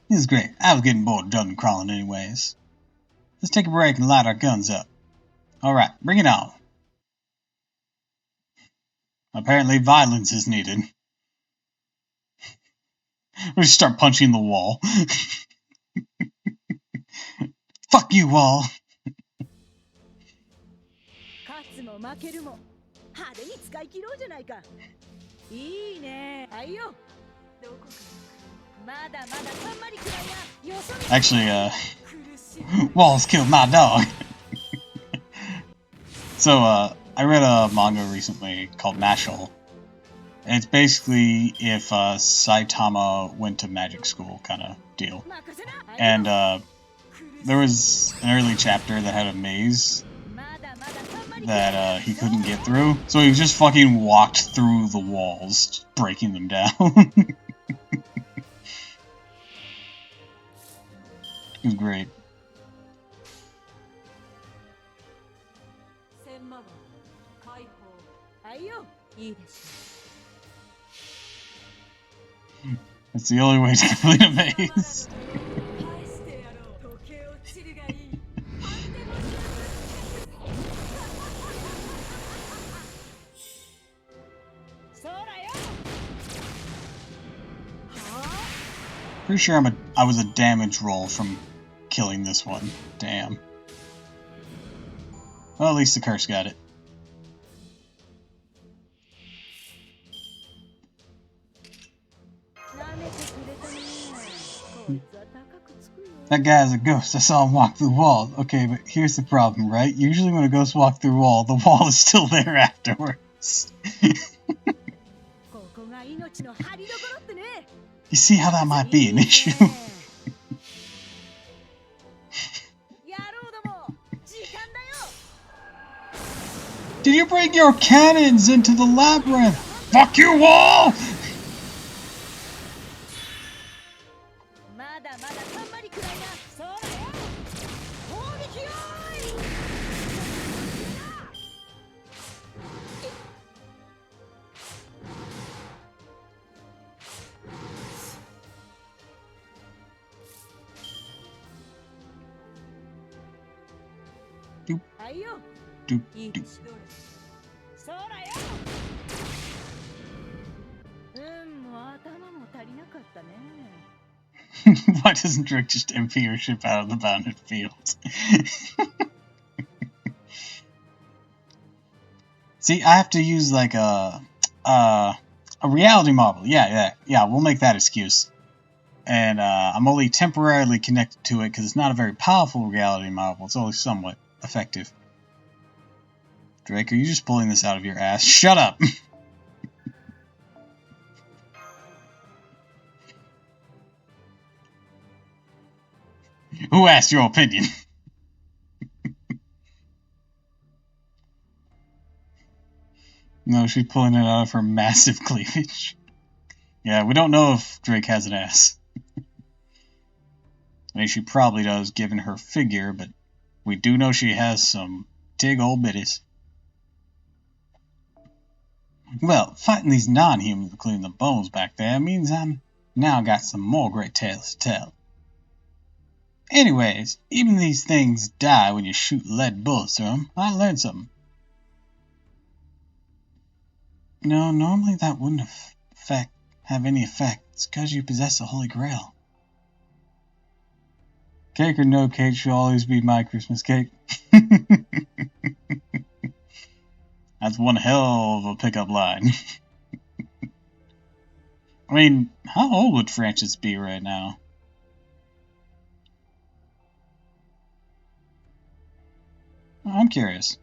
This is great. I was getting bored of dungeon crawling anyways. Let's take a break and light our guns up. Alright, bring it on. Apparently violence is needed. We just start punching the wall. Fuck you, wall! Actually, Walls killed my dog. So, I read a manga recently called Mashal. And it's basically if Saitama went to magic school kind of deal. And there was an early chapter that had a maze that he couldn't get through. So he just fucking walked through the walls, breaking them down. It was great. That's the only way to complete a maze. Pretty sure I was a damage roll from killing this one. Damn. Well, at least the curse got it. That guy's a ghost. I saw him walk through the wall. Okay, but here's the problem, right? Usually when a ghost walks through a wall, the wall is still there afterwards. You see how that might be an issue? Did you bring your cannons into the labyrinth? Fuck you, wall! Doop, doop, doop. Why doesn't Drake just empty your ship out of the bounded fields? See, I have to use like a reality marble. Yeah, we'll make that excuse. And I'm only temporarily connected to it because it's not a very powerful reality marble. It's only somewhat effective. Drake, are you just pulling this out of your ass? Shut up! Who asked your opinion? No, she's pulling it out of her massive cleavage. Yeah, we don't know if Drake has an ass. I mean, she probably does, given her figure, but we do know she has some big old bitties. Well, fighting these non-humans, including the bones back there, means I'm now got some more great tales to tell. Anyways, even these things die when you shoot lead bullets through them. I learned something. No, normally that wouldn't have any effect. It's because you possess the Holy Grail. Cake or no cake should always be my Christmas cake. That's one hell of a pickup line. I mean, how old would Francis be right now? I'm curious.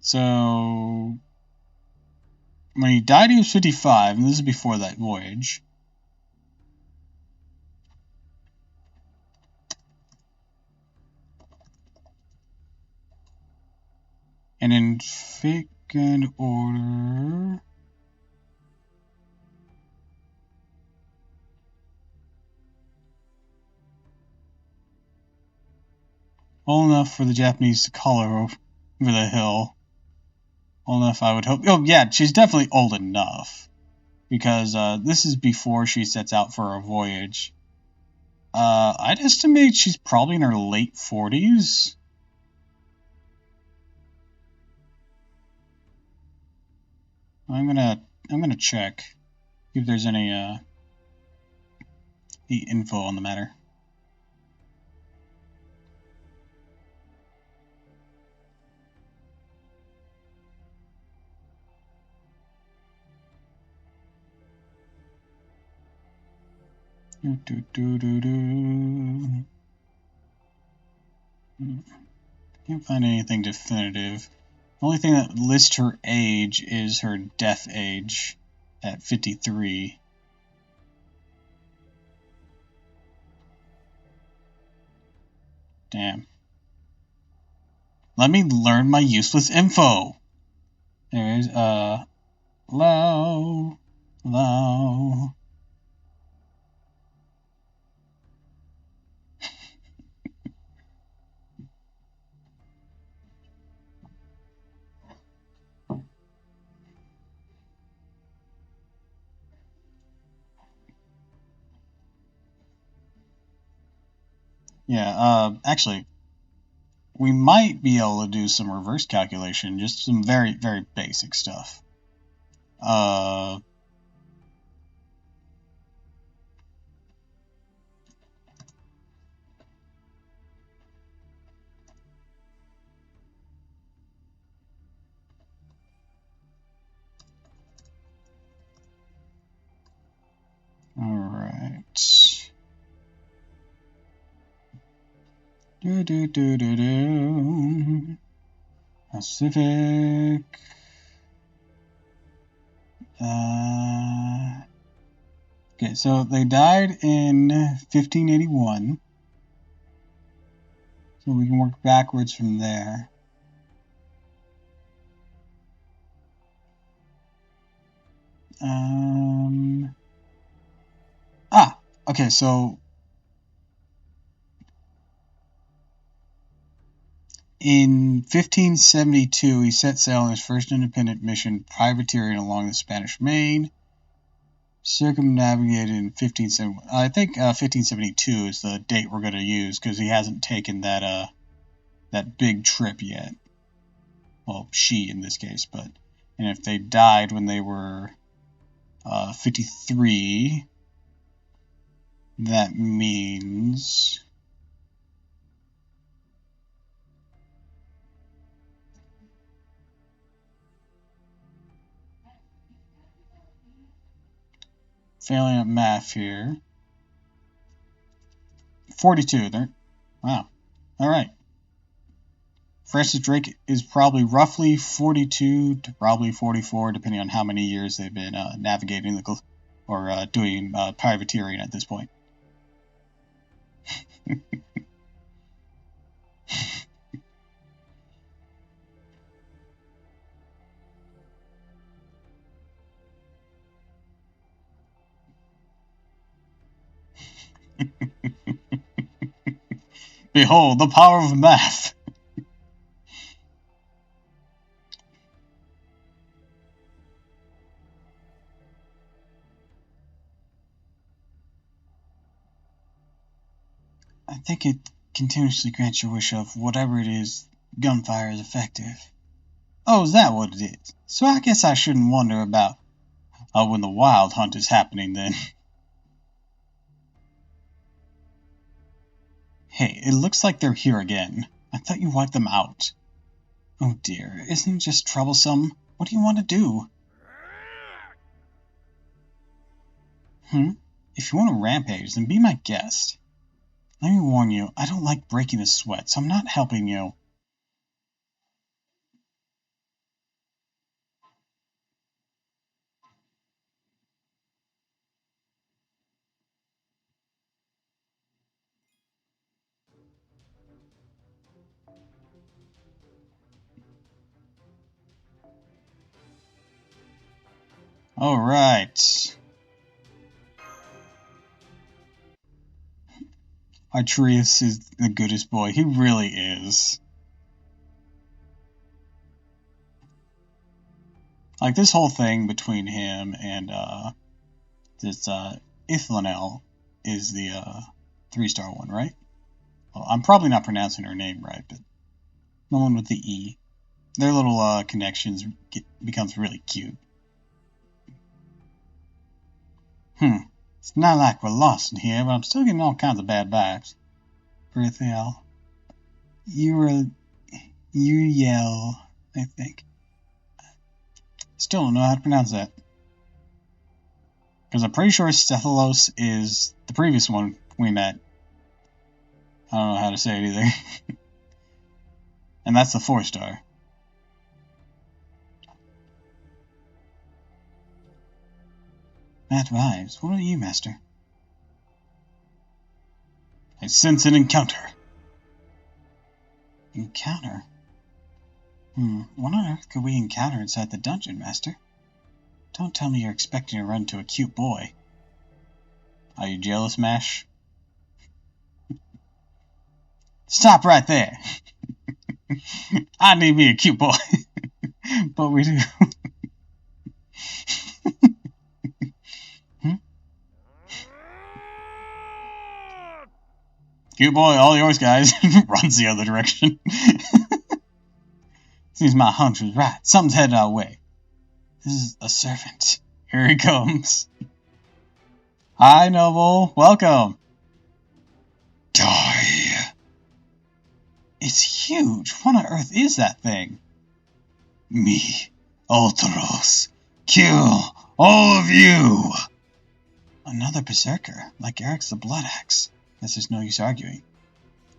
So, when he died, he was 55, and this is before that voyage. And in fake good order... Old enough for the Japanese to call her over the hill. Old enough, I would hope. Oh, yeah, she's definitely old enough. Because this is before she sets out for a voyage. I'd estimate she's probably in her late 40s. I'm gonna check. See if there's any info on the matter. Can't find anything definitive. The only thing that lists her age is her death age at 53. Damn. Let me learn my useless info. There's low. Yeah, actually, we might be able to do some reverse calculation, just some very, very basic stuff. Alright. Pacific. Okay, so they died in 1581. So we can work backwards from there. Okay, so in 1572, he set sail on his first independent mission, privateering along the Spanish Main. Circumnavigated in 1571. I think 1572 is the date we're going to use because he hasn't taken that big trip yet. Well, she in this case, but and if they died when they were 53, that means failing at math here. 42. Wow. All right. Francis Drake is probably roughly 42 to probably 44, depending on how many years they've been navigating or doing privateering at this point. Behold, the power of math! I think it continuously grants your wish of whatever it is, gunfire is effective. Oh, is that what it is? So I guess I shouldn't wonder about when the wild hunt is happening then. Hey, it looks like they're here again. I thought you wiped them out. Oh dear, isn't it just troublesome? What do you want to do? If you want to rampage, then be my guest. Let me warn you, I don't like breaking a sweat, so I'm not helping you. Alright. Artreus is the goodest boy. He really is. Like, this whole thing between him and, this, Ithlanel is the, 3-star one, right? Well, I'm probably not pronouncing her name right, but the one with the E. Their little, connections becomes really cute. It's not like we're lost in here, but I'm still getting all kinds of bad vibes. Berthiel. Uriel, I think. Still don't know how to pronounce that. Because I'm pretty sure Stethalos is the previous one we met. I don't know how to say it either. And that's the 4-star. Bad vibes. What are you, Master? I sense an encounter. Encounter? What on earth could we encounter inside the dungeon, Master? Don't tell me you're expecting to run into a cute boy. Are you jealous, Mash? Stop right there! I need me a cute boy. But we do. Cute boy, all yours, guys. Runs the other direction. Seems my hunch was right. Something's headed our way. This is a servant. Here he comes. Hi, Noble. Welcome. Die. It's huge. What on earth is that thing? Me, Ultros. Kill all of you. Another berserker, like Eric's the Blood Axe. Guess there's no use arguing.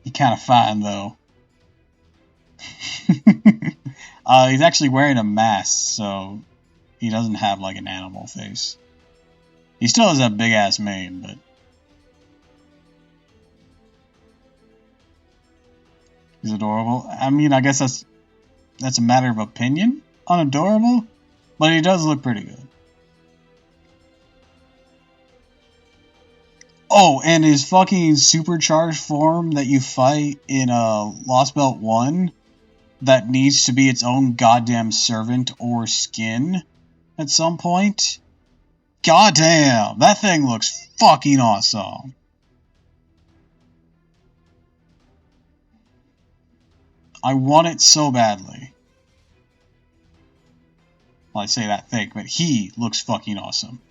You're kind of fine, though. He's actually wearing a mask, so he doesn't have, like, an animal face. He still has that big-ass mane, but... he's adorable. I mean, I guess that's a matter of opinion on adorable, but he does look pretty good. Oh, and his fucking supercharged form that you fight in Lost Belt 1 that needs to be its own goddamn servant or skin at some point. Goddamn, that thing looks fucking awesome. I want it so badly. Well, I say that thing, but he looks fucking awesome.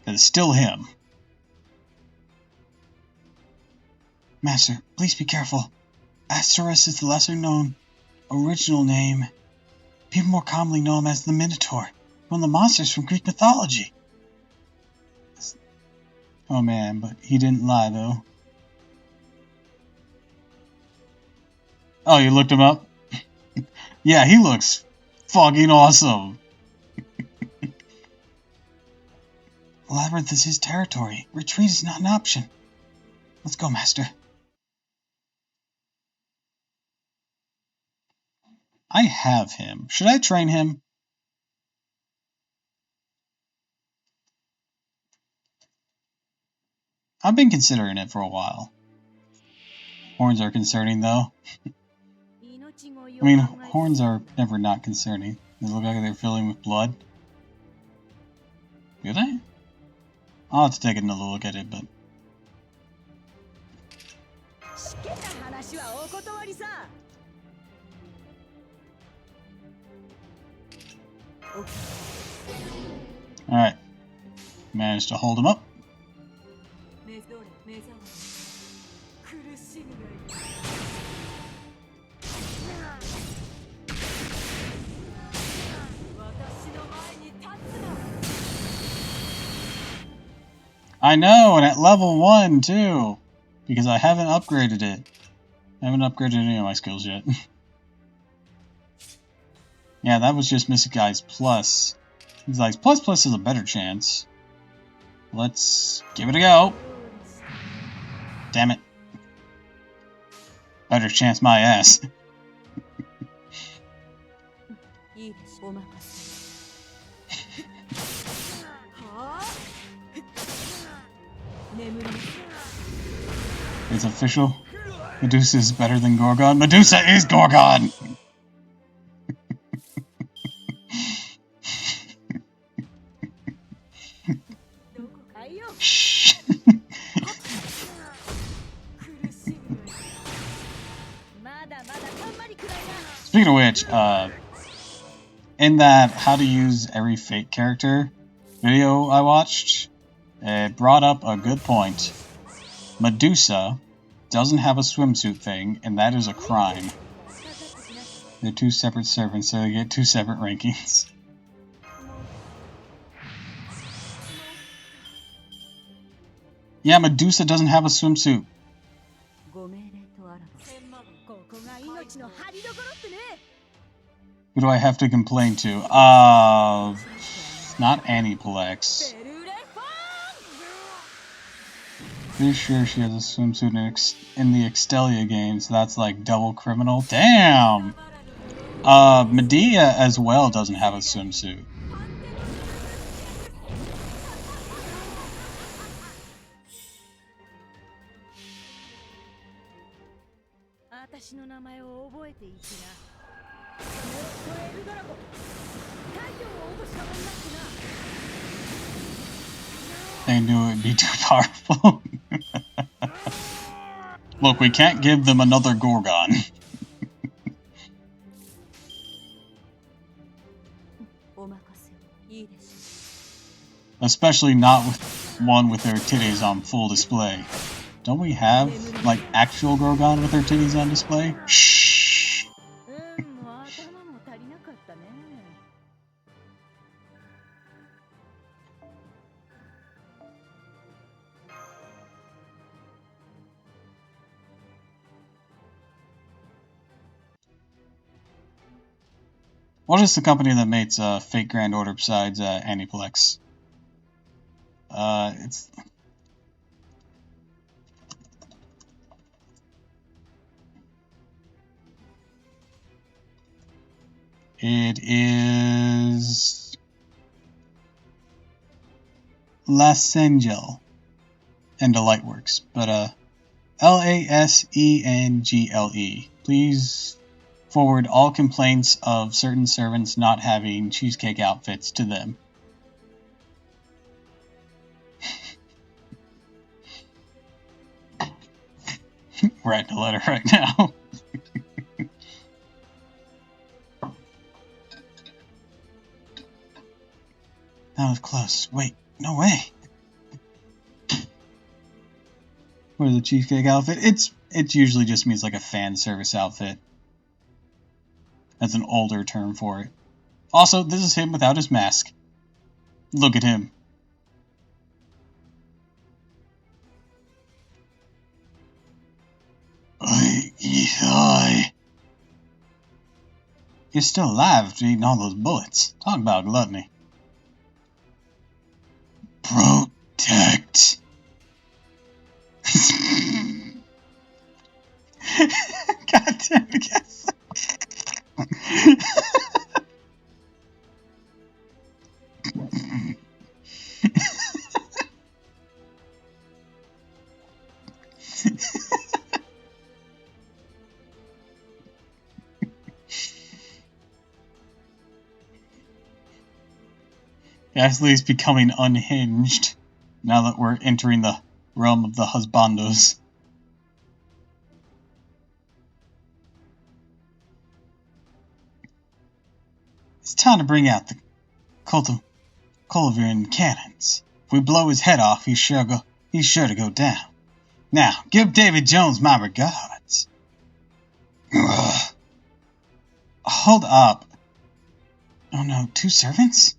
It's still him. Master, please be careful. Asteris is the lesser-known original name. People more commonly know him as the Minotaur, one of the monsters from Greek mythology. Oh man, but he didn't lie, though. Oh, you looked him up? Yeah, he looks fucking awesome. Labyrinth is his territory. Retreat is not an option. Let's go, Master. I have him. Should I train him? I've been considering it for a while. Horns are concerning, though. I mean, horns are never not concerning. They look like they're filling with blood. Do they? I'll have to take another look at it, but... Alright. Managed to hold him up. I know, and at level 1 too, because I haven't upgraded it. I haven't upgraded any of my skills yet. Yeah, that was just Mystic Eyes Plus. Mystic Eyes Plus is a better chance. Let's give it a go. Damn it. Better chance my ass. It's official. Medusa is better than Gorgon. Medusa is Gorgon! Shh. Speaking of which, in that how to use every Fate character video I watched, it brought up a good point. Medusa doesn't have a swimsuit thing, and that is a crime. They're two separate servants, so they get two separate rankings. Yeah, Medusa doesn't have a swimsuit. Who do I have to complain to? Not Aniplex. Pretty sure she has a swimsuit in the Extelia game, so that's like double criminal. Damn! Medea as well doesn't have a swimsuit. They knew it would be too powerful. Look, we can't give them another Gorgon. Especially not with one with their titties on full display. Don't we have, like, actual Gorgon with their titties on display? Shh! What is the company that makes Fate Grand Order besides Aniplex? It's... It is... Lascengle and the Lightworks, but Lasengle. Please forward all complaints of certain servants not having cheesecake outfits to them. Writing a letter right now. That was close. Wait, no way. What is a cheesecake outfit? It usually just means like a fan service outfit. That's an older term for it. Also, this is him without his mask. Look at him. You're still alive after eating all those bullets. Talk about gluttony. Protect. God damn it, guys. Gasly's becoming unhinged now that we're entering the realm of the husbandos. It's time to bring out the Culverin cannons. If we blow his head off, he's sure to go down. Now, give David Jones my regards. Ugh. Hold up. Oh no, two servants?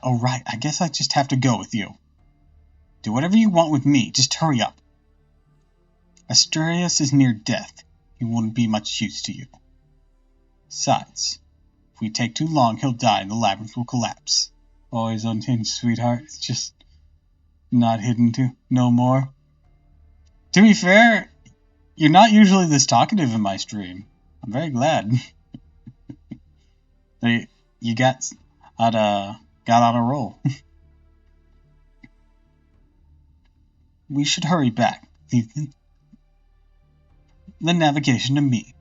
Alright, I guess I just have to go with you. Do whatever you want with me. Just hurry up. Asturias is near death. He wouldn't be much use to you. Besides, if we take too long, he'll die and the labyrinth will collapse. Always unhinged, sweetheart. It's just not hidden to no more. To be fair, you're not usually this talkative in my stream. I'm very glad. You got on a roll. We should hurry back. Leave the navigation to me.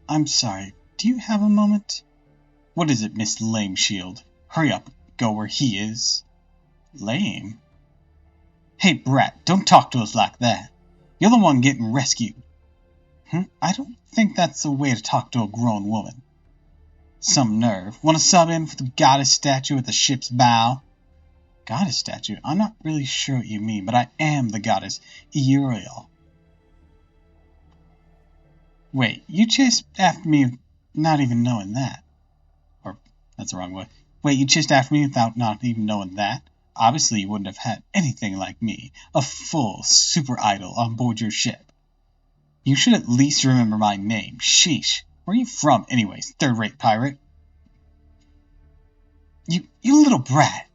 I'm sorry. Do you have a moment? What is it, Miss Lame Shield? Hurry up. Go where he is. Lame? Hey, brat, don't talk to us like that. You're the one getting rescued. I don't think that's the way to talk to a grown woman. Some nerve. Want to sub in for the goddess statue at the ship's bow? Goddess statue? I'm not really sure what you mean, but I am the goddess Uriel. Wait, you chased after me not even knowing that. Or, that's the wrong way. Wait, you chased after me without not even knowing that? Obviously, you wouldn't have had anything like me, a full super idol on board your ship. You should at least remember my name. Sheesh. Where are you from, anyways, third-rate pirate? You little brat.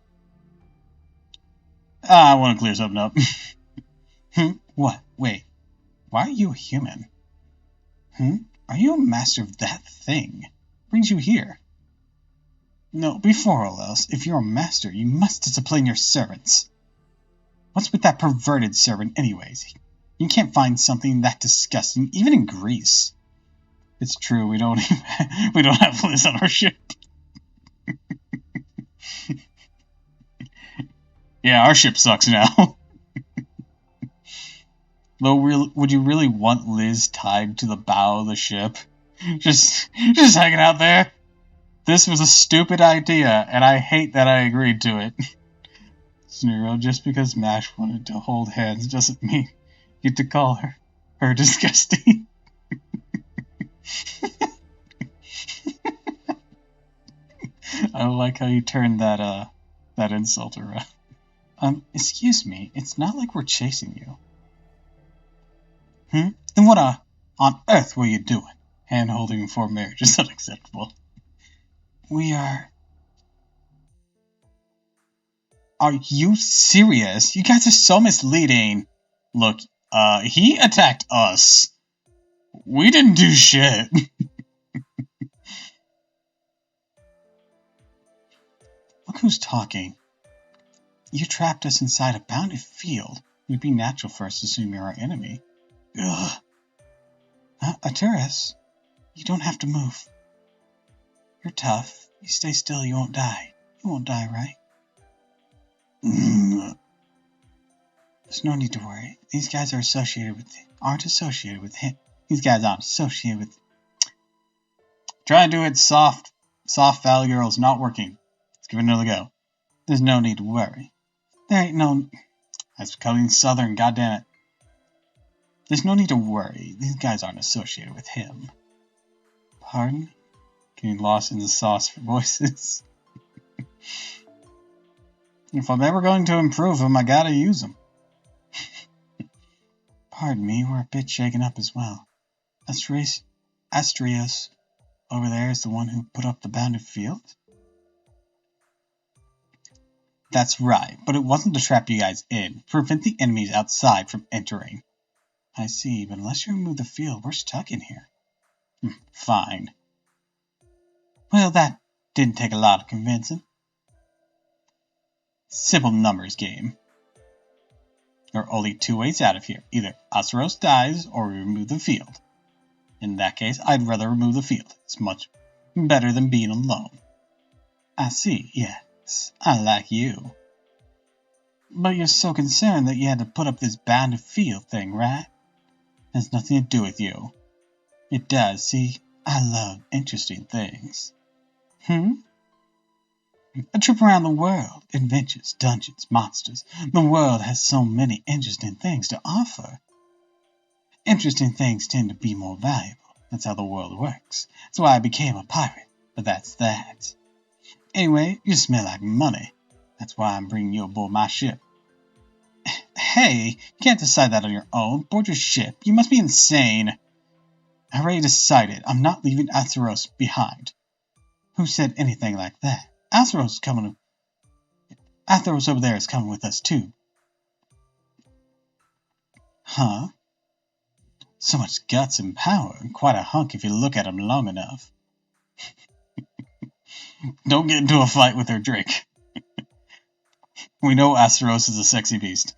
I want to clear something up. What? Wait. Why are you a human? Are you a master of that thing? What brings you here? No, before all else, if you're a master, you must discipline your servants. What's with that perverted servant, anyways? You can't find something that disgusting, even in Greece. It's true, we don't have Liz on our ship. Yeah, our ship sucks now. Though, would you really want Liz tied to the bow of the ship? Just hanging out there? This was a stupid idea, and I hate that I agreed to it. Snero, just because Mash wanted to hold hands doesn't mean you get to call her disgusting. I like how you turned that insult around. Excuse me, it's not like we're chasing you. Then what on earth were you doing? Hand-holding before marriage is unacceptable. We are... Are you serious? You guys are so misleading. Look, he attacked us. We didn't do shit. Look who's talking. You trapped us inside a bounded field. It would be natural for us to assume you're our enemy. Ugh. Arturus, you don't have to move. You're tough. You stay still, you won't die. You won't die, right? There's no need to worry. These guys aren't associated with him. These guys aren't associated with... Try and do it soft. Soft Valley Girl's not working. Let's give it another go. There's no need to worry. There ain't no... That's becoming southern, goddammit. There's no need to worry. These guys aren't associated with him. Pardon? Getting lost in the sauce for voices. If I'm ever going to improve them, I gotta use them. Pardon me, we're a bit shaken up as well. Astrios over there is the one who put up the bounded field? That's right, but it wasn't to trap you guys in, prevent the enemies outside from entering. I see, but unless you remove the field, we're stuck in here. Fine. Well, that didn't take a lot of convincing. Simple numbers game. There are only two ways out of here. Either Asaros dies, or we remove the field. In that case, I'd rather remove the field. It's much better than being alone. I see, yes. I like you. But you're so concerned that you had to put up this bounded field thing, right? Has nothing to do with you. It does, see? I love interesting things. A trip around the world. Adventures, dungeons, monsters. The world has so many interesting things to offer. Interesting things tend to be more valuable. That's how the world works. That's why I became a pirate. But that's that. Anyway, you smell like money. That's why I'm bringing you aboard my ship. Hey, you can't decide that on your own. Board your ship. You must be insane. I already decided. I'm not leaving Atheros behind. Who said anything like that? Atheros over there is coming with us too. Huh? So much guts and power, and quite a hunk if you look at him long enough. Don't get into a fight with her, Drake. We know Asteros is a sexy beast.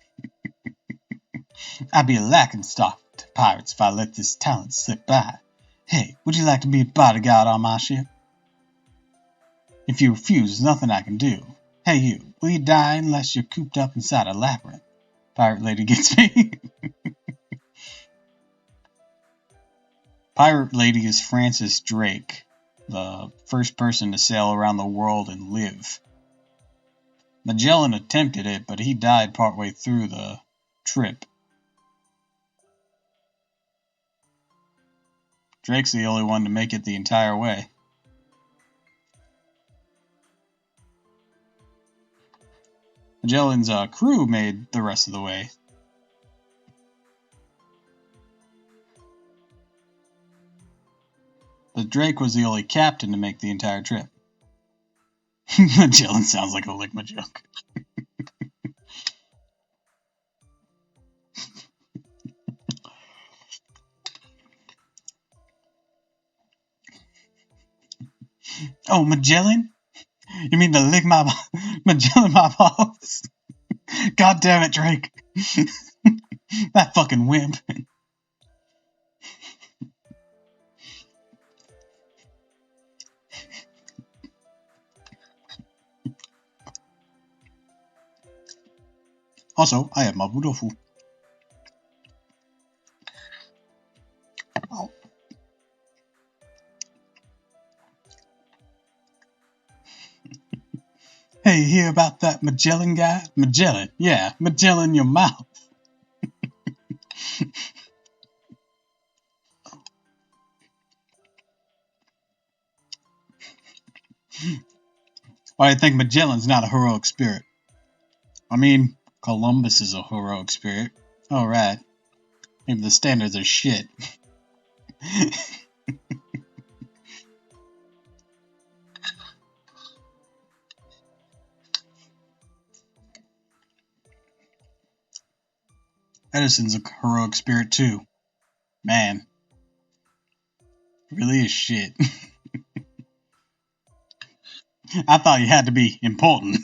I'd be a laughingstock to pirates if I let this talent slip by. Hey, would you like to be a bodyguard on my ship? If you refuse, there's nothing I can do. Hey you, will you die unless you're cooped up inside a labyrinth? Pirate lady gets me. Pirate lady is Francis Drake, the first person to sail around the world and live. Magellan attempted it, but he died partway through the trip. Drake's the only one to make it the entire way. Magellan's crew made the rest of the way. But Drake was the only captain to make the entire trip. Magellan sounds like a Ligma joke. Oh, Magellan? You mean to lick my Magellan my balls? God damn it, Drake. That fucking wimp. Also, I have my Bountiful. Oh. Hey, you hear about that Magellan guy? Magellan, yeah, Magellan your mouth. Why do you think Magellan's not a heroic spirit? I mean, Columbus is a heroic spirit. Alright. Maybe the standards are shit. Edison's a heroic spirit too. Man. Really is shit. I thought you had to be important.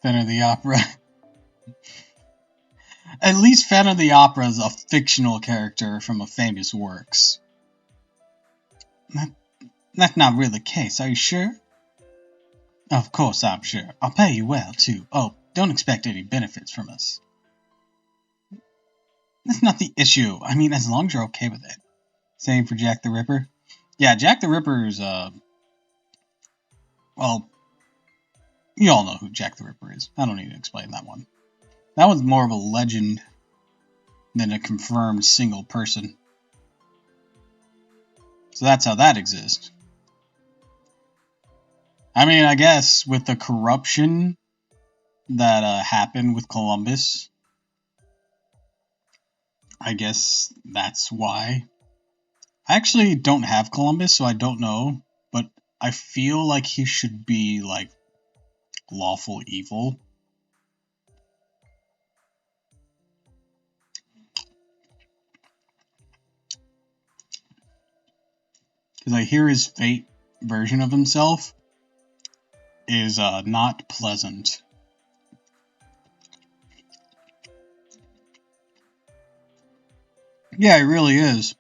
Phantom of the Opera. At least Phantom of the Opera is a fictional character from a famous works. That's not really the case, are you sure? Of course I'm sure. I'll pay you well, too. Oh, don't expect any benefits from us. That's not the issue. I mean, as long as you're okay with it. Same for Jack the Ripper. Yeah, Jack the Ripper is, well, you all know who Jack the Ripper is. I don't need to explain that one. That one's more of a legend than a confirmed single person. So that's how that exists. I mean, I guess with the corruption that happened with Columbus, I guess that's why. I actually don't have Columbus, so I don't know, but I feel like he should be, like, lawful evil. Because I hear his fate version of himself is not pleasant. Yeah, it really is.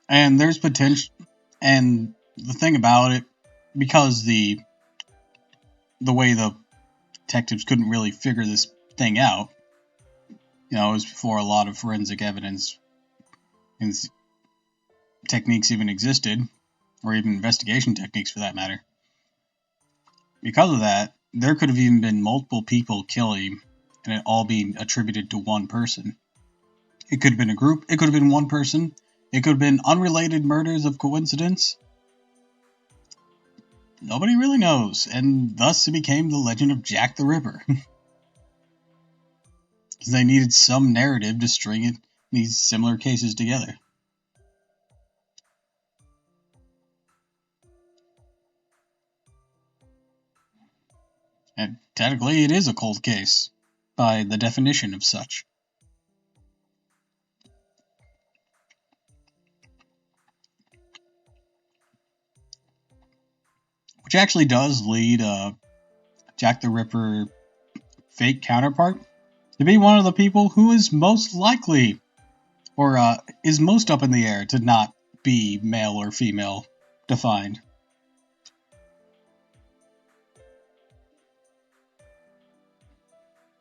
And there's potential. And the thing about it, because the way the detectives couldn't really figure this thing out, you know, it was before a lot of forensic evidence and techniques even existed. or even investigation techniques for that matter. Because of that, there could have even been multiple people killing, and it all being attributed to one person. It could have been a group, it could have been one person, it could have been unrelated murders of coincidence. Nobody really knows, and thus it became the legend of Jack the Ripper. Because they needed some narrative to string these similar cases together. And technically it is a cold case, by the definition of such. Which actually does lead Jack the Ripper fake counterpart to be one of the people who is most likely, or is most up in the air to not be male or female defined.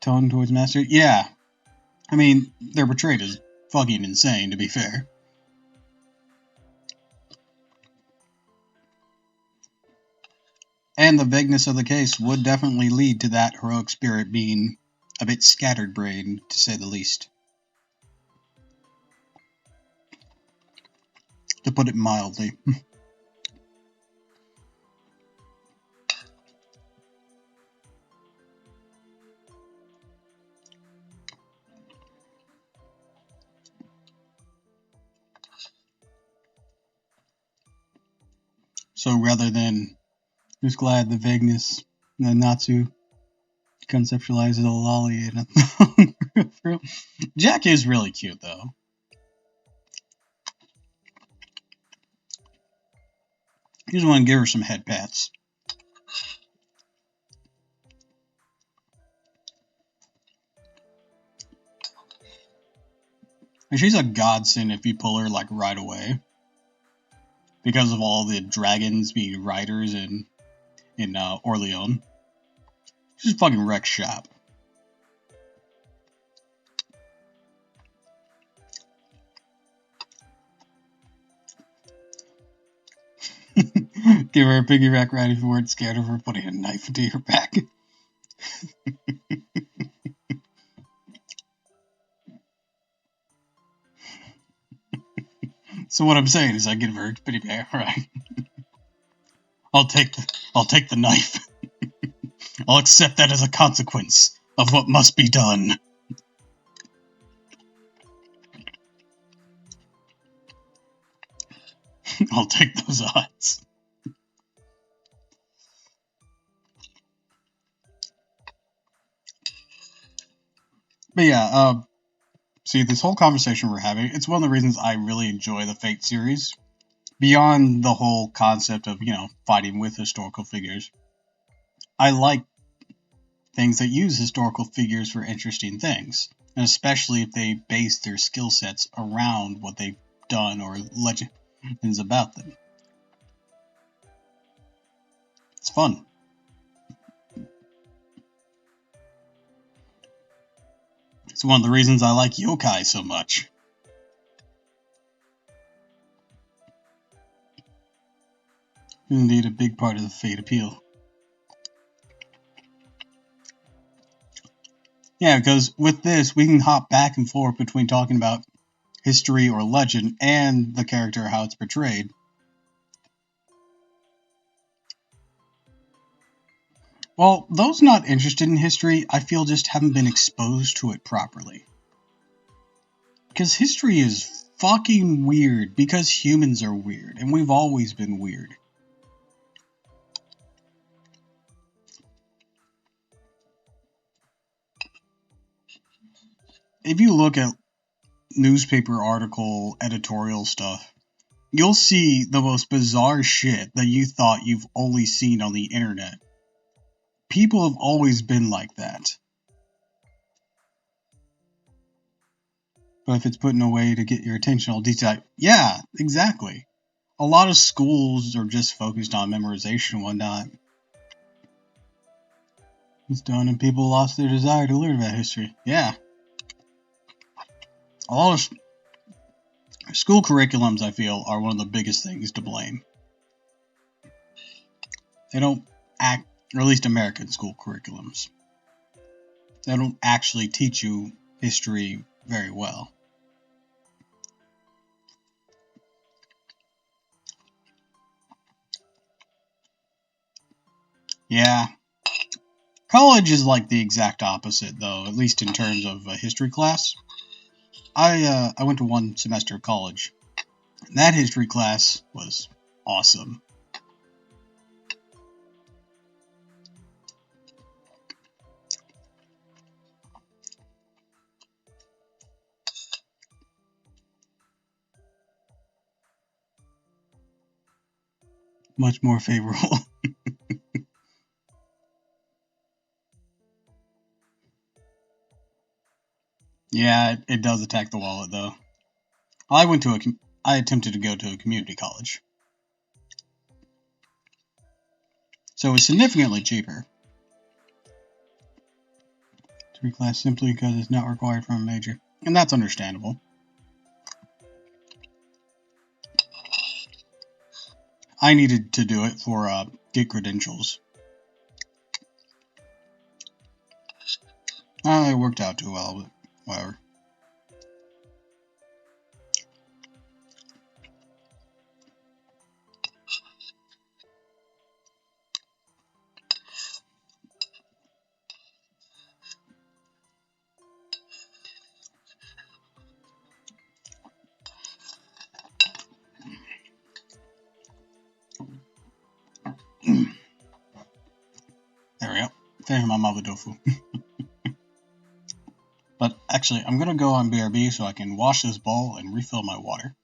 Tone towards master? Yeah. I mean, they're portrayed as fucking insane, to be fair. And the vagueness of the case would definitely lead to that heroic spirit being a bit scattered-brained, to say the least. To put it mildly. So rather than just glad the vagueness, the Natsu conceptualizes a lolly and a Jack is really cute, though. You just want to give her some head pats. And she's a godsend if you pull her, like, right away. Because of all the dragons being riders in Orleans. She's fucking wreck shop. Give her a piggyback ride if you weren't scared of her putting a knife into your back. So what I'm saying is I give her a piggyback ride. I'll take the knife. I'll accept that as a consequence of what must be done. I'll take those odds. But yeah, see, this whole conversation we're having, it's one of the reasons I really enjoy the Fate series. Beyond the whole concept of, fighting with historical figures. I like things that use historical figures for interesting things. And especially if they base their skill sets around what they've done or legends about them. It's fun. It's one of the reasons I like yokai so much. Indeed, a big part of the Fate appeal. Yeah, because with this, we can hop back and forth between talking about history or legend and the character, how it's portrayed. Well, those not interested in history, I feel just haven't been exposed to it properly. Because history is fucking weird, because humans are weird, and we've always been weird. If you look at newspaper article editorial stuff, you'll see the most bizarre shit that you thought you've only seen on the internet. People have always been like that. But if it's put in a way to get your attention, I'll detail. Yeah, exactly. A lot of schools are just focused on memorization and whatnot. It's done and people lost their desire to learn about history. Yeah. A lot of school curriculums, I feel, are one of the biggest things to blame. They don't act, or at least American school curriculums, they don't actually teach you history very well. Yeah. College is like the exact opposite, though, at least in terms of a history class. I went to one semester of college, and that history class was awesome. Much more favorable. Yeah, it does attack the wallet, though. I attempted to go to a community college, so it was significantly cheaper. History class simply because it's not required from a major, and that's understandable. I needed to do it for get credentials. It worked out too well, but whatever. There we go. Finish my mother tofu. But actually, I'm gonna go on BRB so I can wash this bowl and refill my water.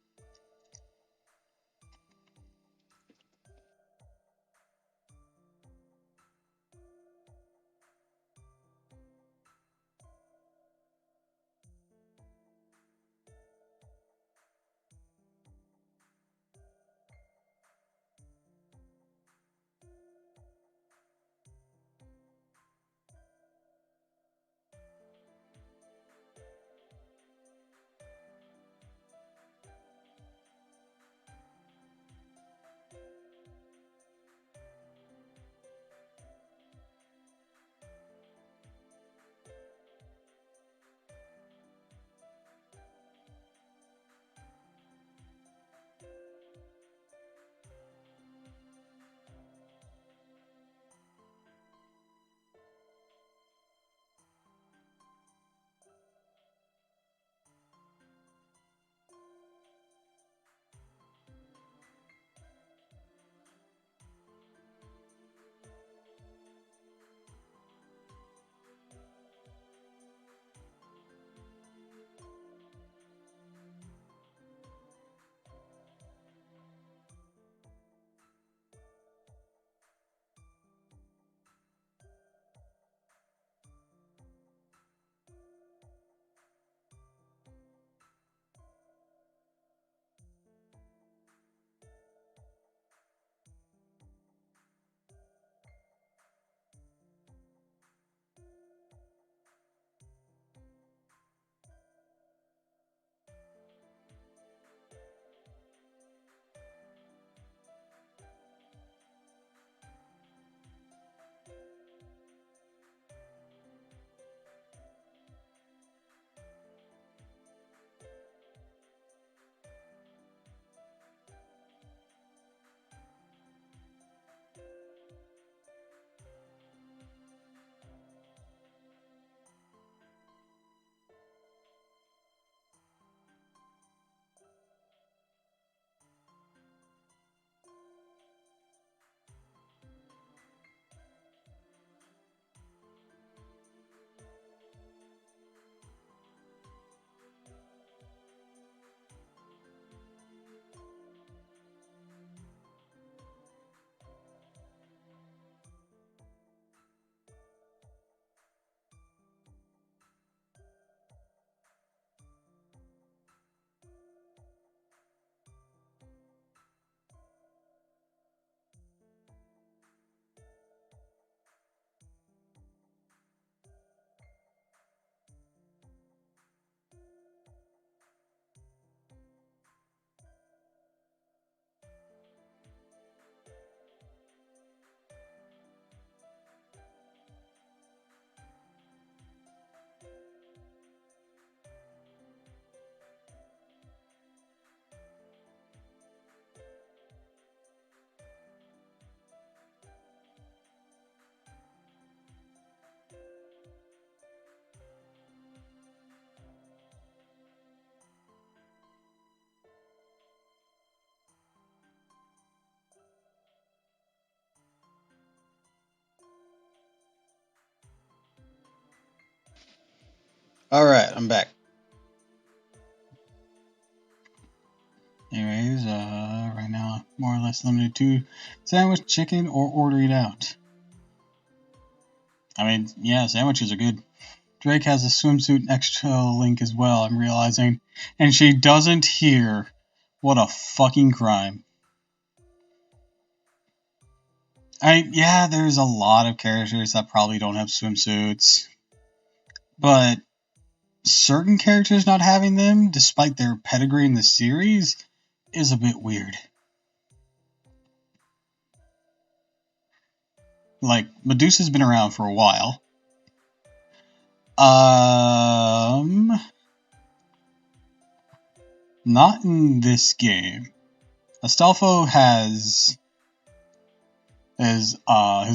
Alright, I'm back. Anyways, right now, more or less limited to sandwich, chicken, or ordering out. I mean, yeah, sandwiches are good. Drake has a swimsuit extra link as well, I'm realizing. And she doesn't hear. What a fucking crime. Yeah, there's a lot of characters that probably don't have swimsuits. But certain characters not having them, despite their pedigree in the series, is a bit weird. Like, Medusa's been around for a while. Not in this game. Astolfo has his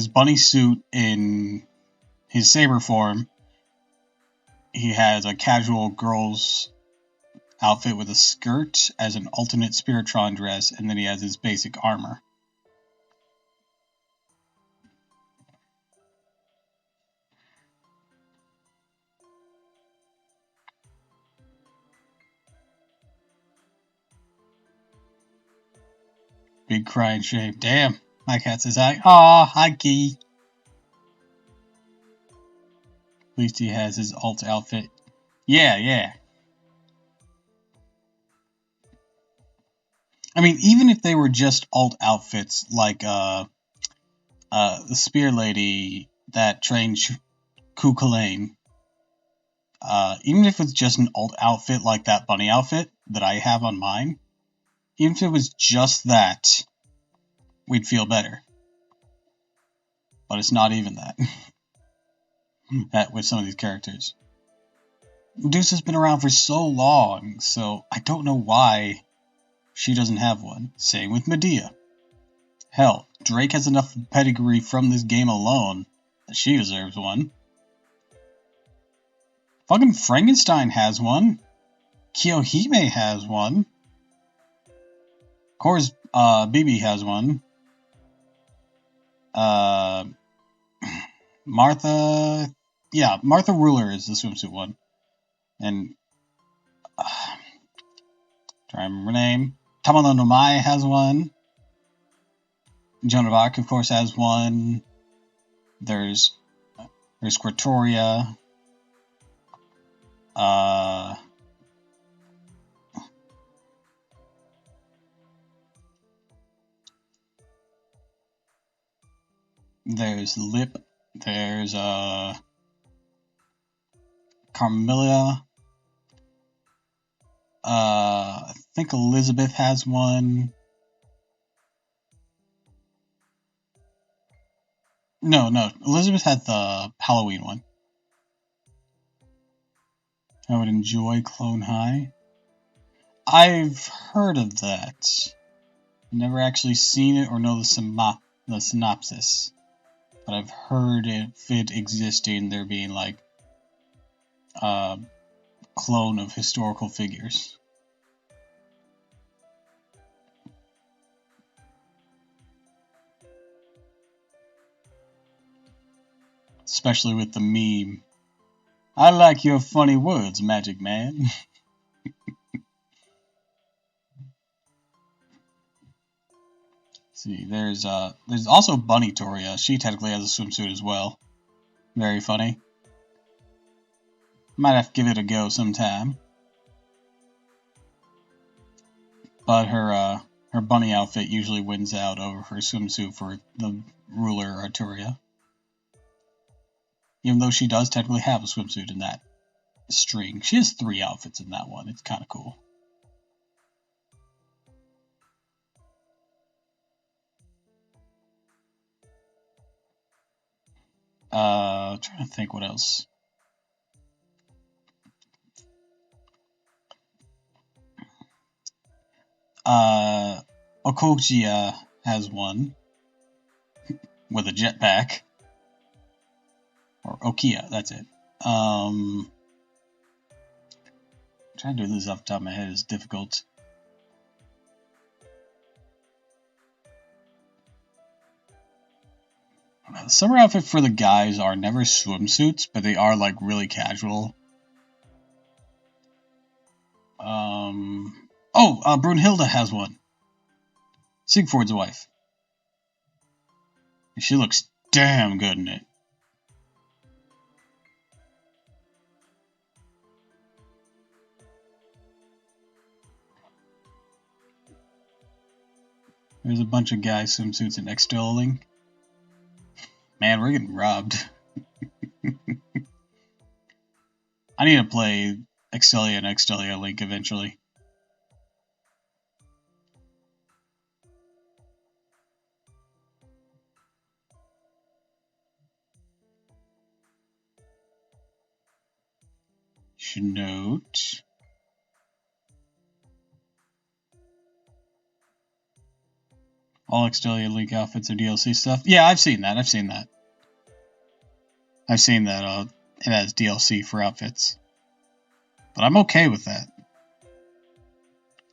bunny suit in his saber form. He has a casual girl's outfit with a skirt as an alternate Spiritron dress, and then he has his basic armor. Big crying shame. Damn, my cat says hi. Aw, hi Key. At least he has his alt outfit. Yeah. I mean, even if they were just alt outfits, like the spear lady that trained Kukulane, even if it's just an alt outfit like that bunny outfit that I have on mine, even if it was just that, we'd feel better. But it's not even that. That with some of these characters. Medusa's been around for so long, so I don't know why she doesn't have one. Same with Medea. Hell, Drake has enough pedigree from this game alone that she deserves one. Fucking Frankenstein has one. Kiyohime has one. Of course, Bibi has one. Martha... Yeah, Martha Ruler is the swimsuit one. And... try to remember her name. Tamano no Mai has one. Joan of Arc, of course, has one. There's Squirtoria. There's Lip. There's Carmilla. I think Elizabeth has one. No. Elizabeth had the Halloween one. I would enjoy Clone High. I've heard of that. Never actually seen it or know the synopsis. But I've heard of it existing, there being like a clone of historical figures. Especially with the meme. I like your funny words, Magic Man. See, there's also Bunny Toria. She technically has a swimsuit as well. Very funny. Might have to give it a go sometime. But her bunny outfit usually wins out over her swimsuit for the ruler Arturia. Even though she does technically have a swimsuit in that string. She has 3 outfits in that one. It's kind of cool. Trying to think what else. Okojia has one with a jetpack. Or Okia, that's it. Trying to do this off the top of my head is difficult. The summer outfit for the guys are never swimsuits, but they are like really casual. Brunhilde has one. Sigford's wife. She looks damn good in it. There's a bunch of guys swimsuits in Extolling. Man, we're getting robbed. I need to play Extelia and Extelia Link eventually. Should note. All Extelia Link outfits are DLC stuff. Yeah, I've seen that. I've seen that it has DLC for outfits. But I'm okay with that.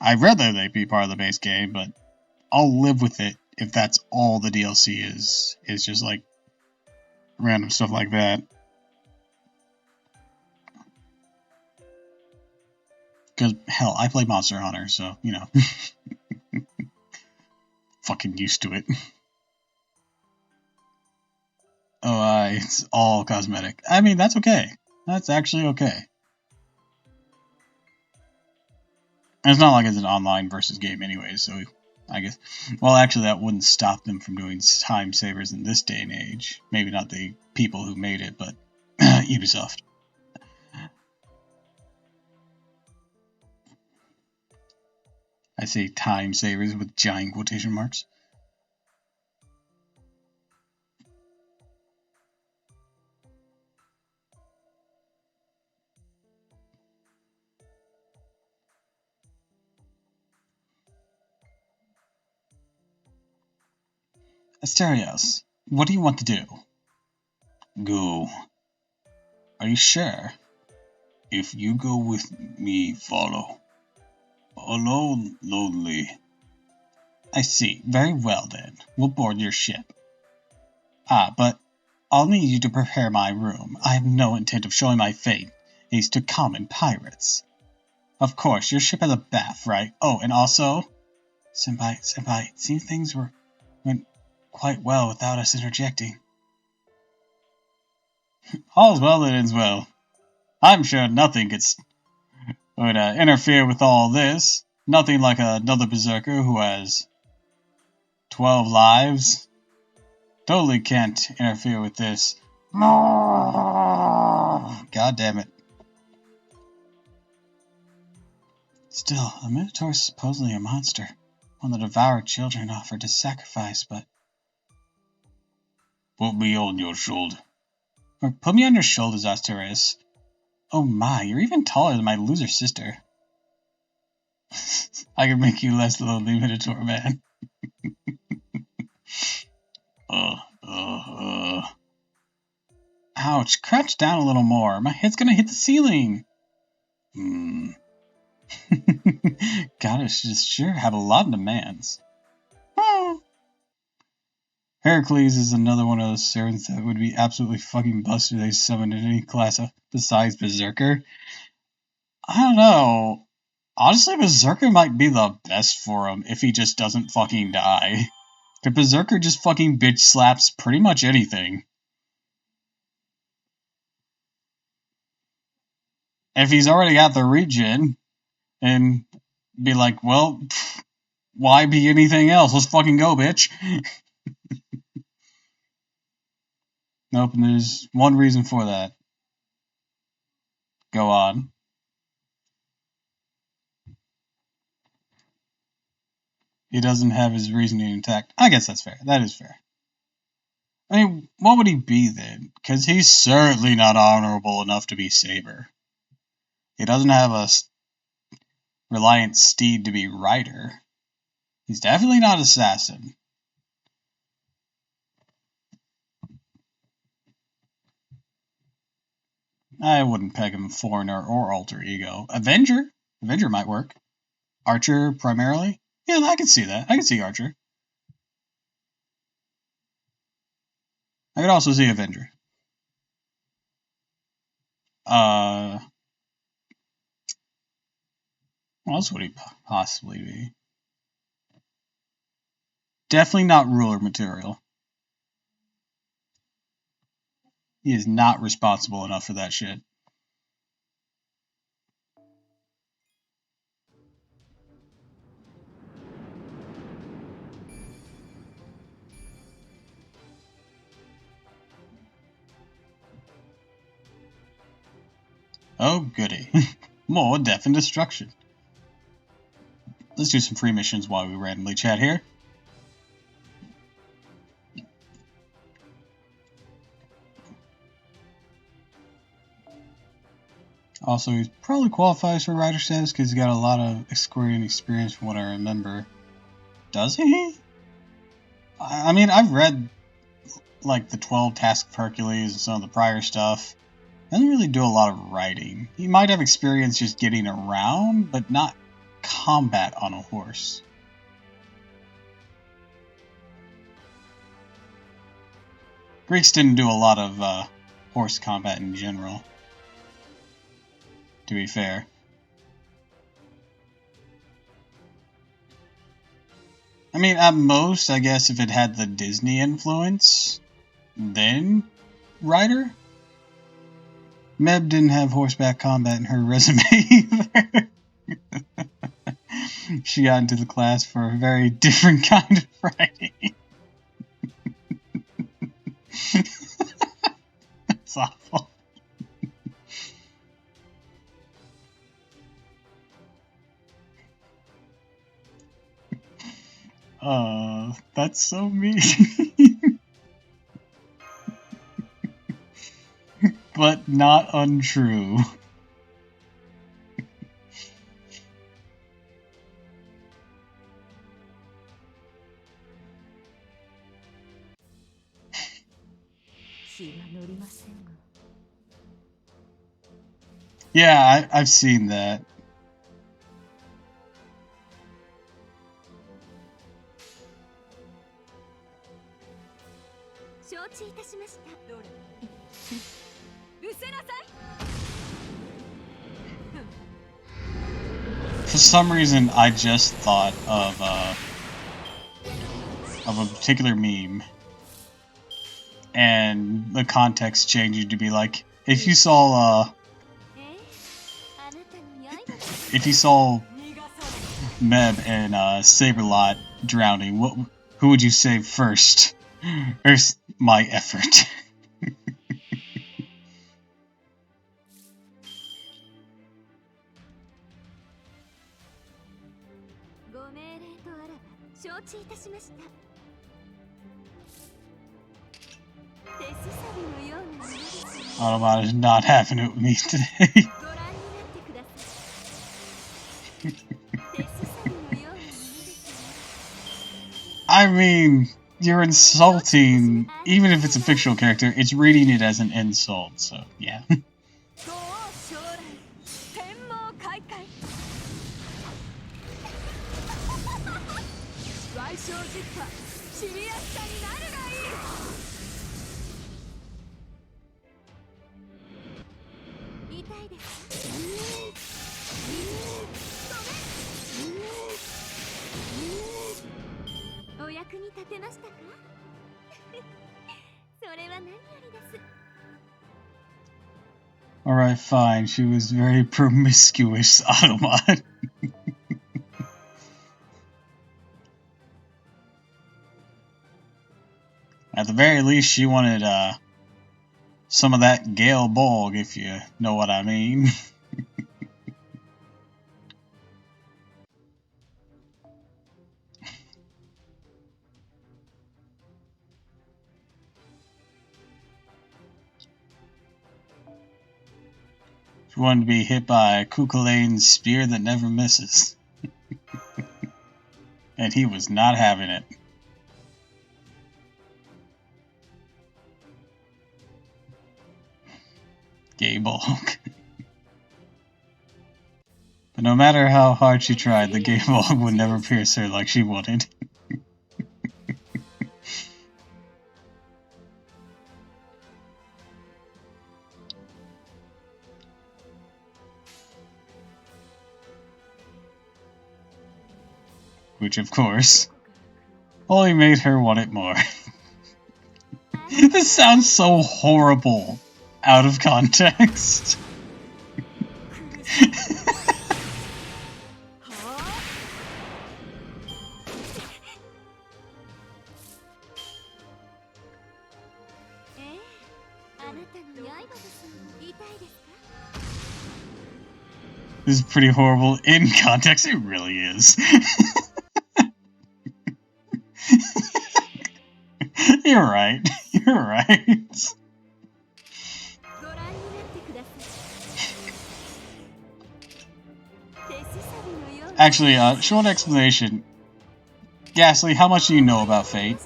I'd rather they be part of the base game, but I'll live with it if that's all the DLC is. It's just like random stuff like that. Because, hell, I play Monster Hunter, so, you know. Fucking used to it. Oh, it's all cosmetic. I mean, that's okay. That's actually okay. And it's not like it's an online versus game anyway, so I guess... Well, actually, that wouldn't stop them from doing time savers in this day and age. Maybe not the people who made it, but Ubisoft. I say time savers with giant quotation marks. Asterios, what do you want to do? Go. Are you sure? If you go with me, follow. Alone, lonely. I see. Very well then. We'll board your ship. But I'll need you to prepare my room. I have no intent of showing my face to common pirates. Of course, your ship has a bath, right? Oh, and also... Senpai, it seems things went quite well without us interjecting. All's well that ends well. I'm sure nothing would interfere with all this. Nothing like another berserker who has 12 lives. Totally can't interfere with this. God damn it. Still, a Minotaur is supposedly a monster. One that devoured children offered to sacrifice, but... Put me on your shoulder. Or put me on your shoulders, Asterius. Oh my, you're even taller than my loser sister. I can make you less lonely, Minotaur man. Ouch, crouch down a little more. My head's gonna hit the ceiling. Goddess just sure have a lot of demands. Heracles is another one of those servants that would be absolutely fucking busted if they summoned in any class besides Berserker. I don't know. Honestly, Berserker might be the best for him if he just doesn't fucking die. Because Berserker just fucking bitch slaps pretty much anything. If he's already got the regen, and be like, well, why be anything else? Let's fucking go, bitch. Nope, and there's one reason for that. Go on. He doesn't have his reasoning intact. I guess that's fair. That is fair. I mean, what would he be then? Because he's certainly not honorable enough to be Saber. He doesn't have a reliant steed to be rider. He's definitely not assassin. I wouldn't peg him foreigner or alter ego. Avenger? Avenger might work. Archer primarily? Yeah, I can see that. I can see Archer. I could also see Avenger. What else would he possibly be? Definitely not ruler material. He is not responsible enough for that shit. Oh, goody. More death and destruction. Let's do some free missions while we randomly chat here. Also, he probably qualifies for rider status because he's got a lot of Squarian experience from what I remember. Does he? I mean, I've read, like, the 12 Tasks of Hercules and some of the prior stuff. He doesn't really do a lot of riding. He might have experience just getting around, but not combat on a horse. Greeks didn't do a lot of horse combat in general, to be fair. I mean, at most, I guess if it had the Disney influence, then rider? Meb didn't have horseback combat in her resume either. She got into the class for a very different kind of riding. That's awful. That's so mean. But not untrue. Yeah, I've seen that. For some reason, I just thought of a particular meme, and the context changed to be like, if you saw Meb and Saberlot drowning, who would you save first? There's my effort. Autobot is not having it with me today. I mean, you're insulting, even if it's a fictional character, it's reading it as an insult, so yeah. Alright, fine. She was very promiscuous, Autobot. At the very least, she wanted some of that Gale Bolg, if you know what I mean. She wanted to be hit by Kukulain's spear that never misses. And he was not having it. Gable. But no matter how hard she tried, the Gable would never pierce her like she wanted. which of course only made her want it more. This sounds so horrible out of context. This is pretty horrible. In context, it really is. You're right. You're right. Actually, short explanation. Ghastly, how much do you know about Fate?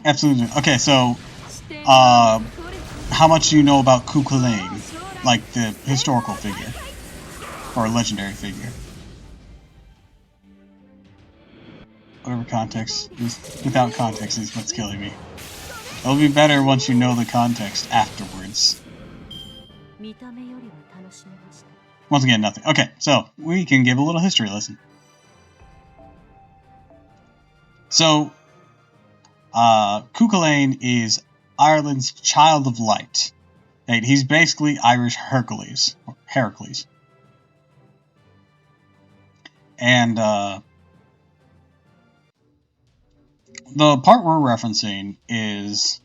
Absolutely. Okay, so, how much do you know about Cuchulainn? Like, the historical figure. Or legendary figure. Whatever context is, without context is what's killing me. It'll be better once you know the context afterwards. Once again, nothing. Okay, so, we can give a little history lesson. So, Cuchulainn is Ireland's Child of Light. Right? He's basically Irish Hercules. Or Heracles. And, the part we're referencing is,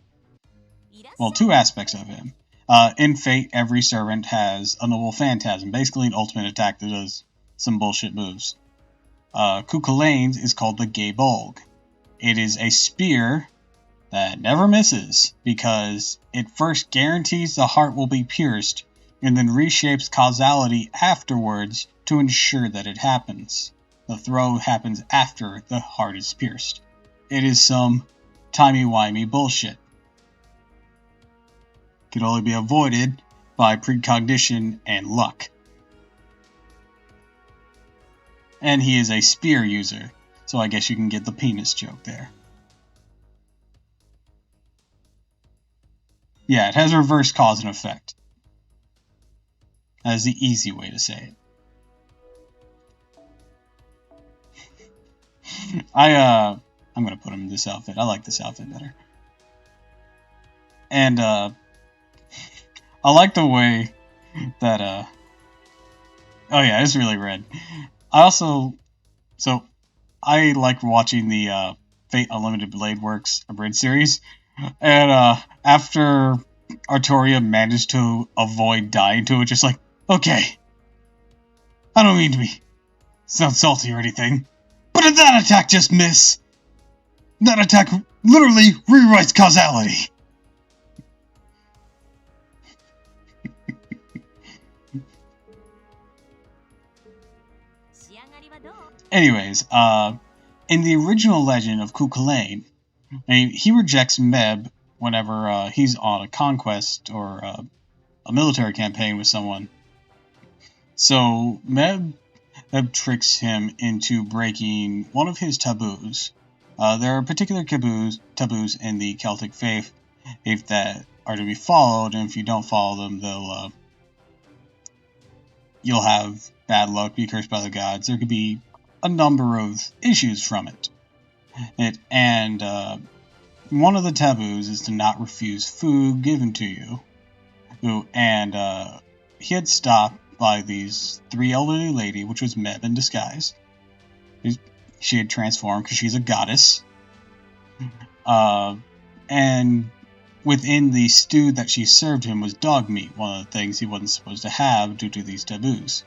well, two aspects of him. In Fate, every servant has a noble phantasm, basically an ultimate attack that does some bullshit moves. Cuchulainn's is called the Gay Bolg. It is a spear that never misses, because it first guarantees the heart will be pierced, and then reshapes causality afterwards to ensure that it happens. The throw happens after the heart is pierced. It is some timey-wimey bullshit. Can only be avoided by precognition and luck. And he is a spear user, so I guess you can get the penis joke there. Yeah, it has reverse cause and effect. That is the easy way to say it. I'm gonna put him in this outfit. I like this outfit better. And, I like the way that, oh yeah, it's really red. I like watching the, Fate Unlimited Blade Works abridged series. And, after Artoria managed to avoid dying to it, just like, okay, I don't mean to be sound salty or anything, but did that attack just miss? That attack literally rewrites causality. Anyways, in the original legend of Cuchulainn, he rejects Meb whenever he's on a conquest or a military campaign with someone. So Meb tricks him into breaking one of his taboos. There are particular taboos in the Celtic faith that are to be followed, and if you don't follow them, you'll have bad luck, be cursed by the gods. There could be a number of issues from it. One of the taboos is to not refuse food given to you. And he had stopped by these three elderly lady, which was Meb in disguise. She had transformed because she's a goddess. And within the stew that she served him was dog meat, one of the things he wasn't supposed to have due to these taboos.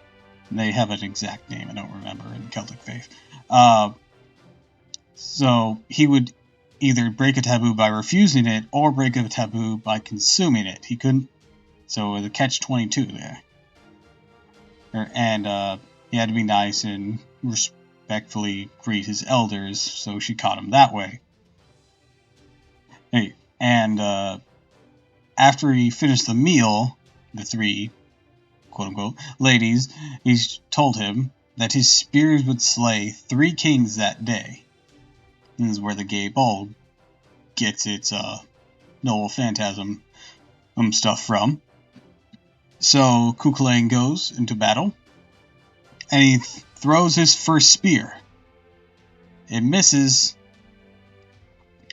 And they have an exact name, I don't remember, in Celtic faith. So he would either break a taboo by refusing it, or break a taboo by consuming it. He couldn't, so it was a catch-22 there. And he had to be nice and respectfully greet his elders, so she caught him that way. And after he finished the meal, the three, quote-unquote, ladies, he told him that his spears would slay 3 kings that day. This is where the gay bull gets its Noel Phantasm stuff from. So Cuchulainn goes into battle, and he throws his first spear. It misses,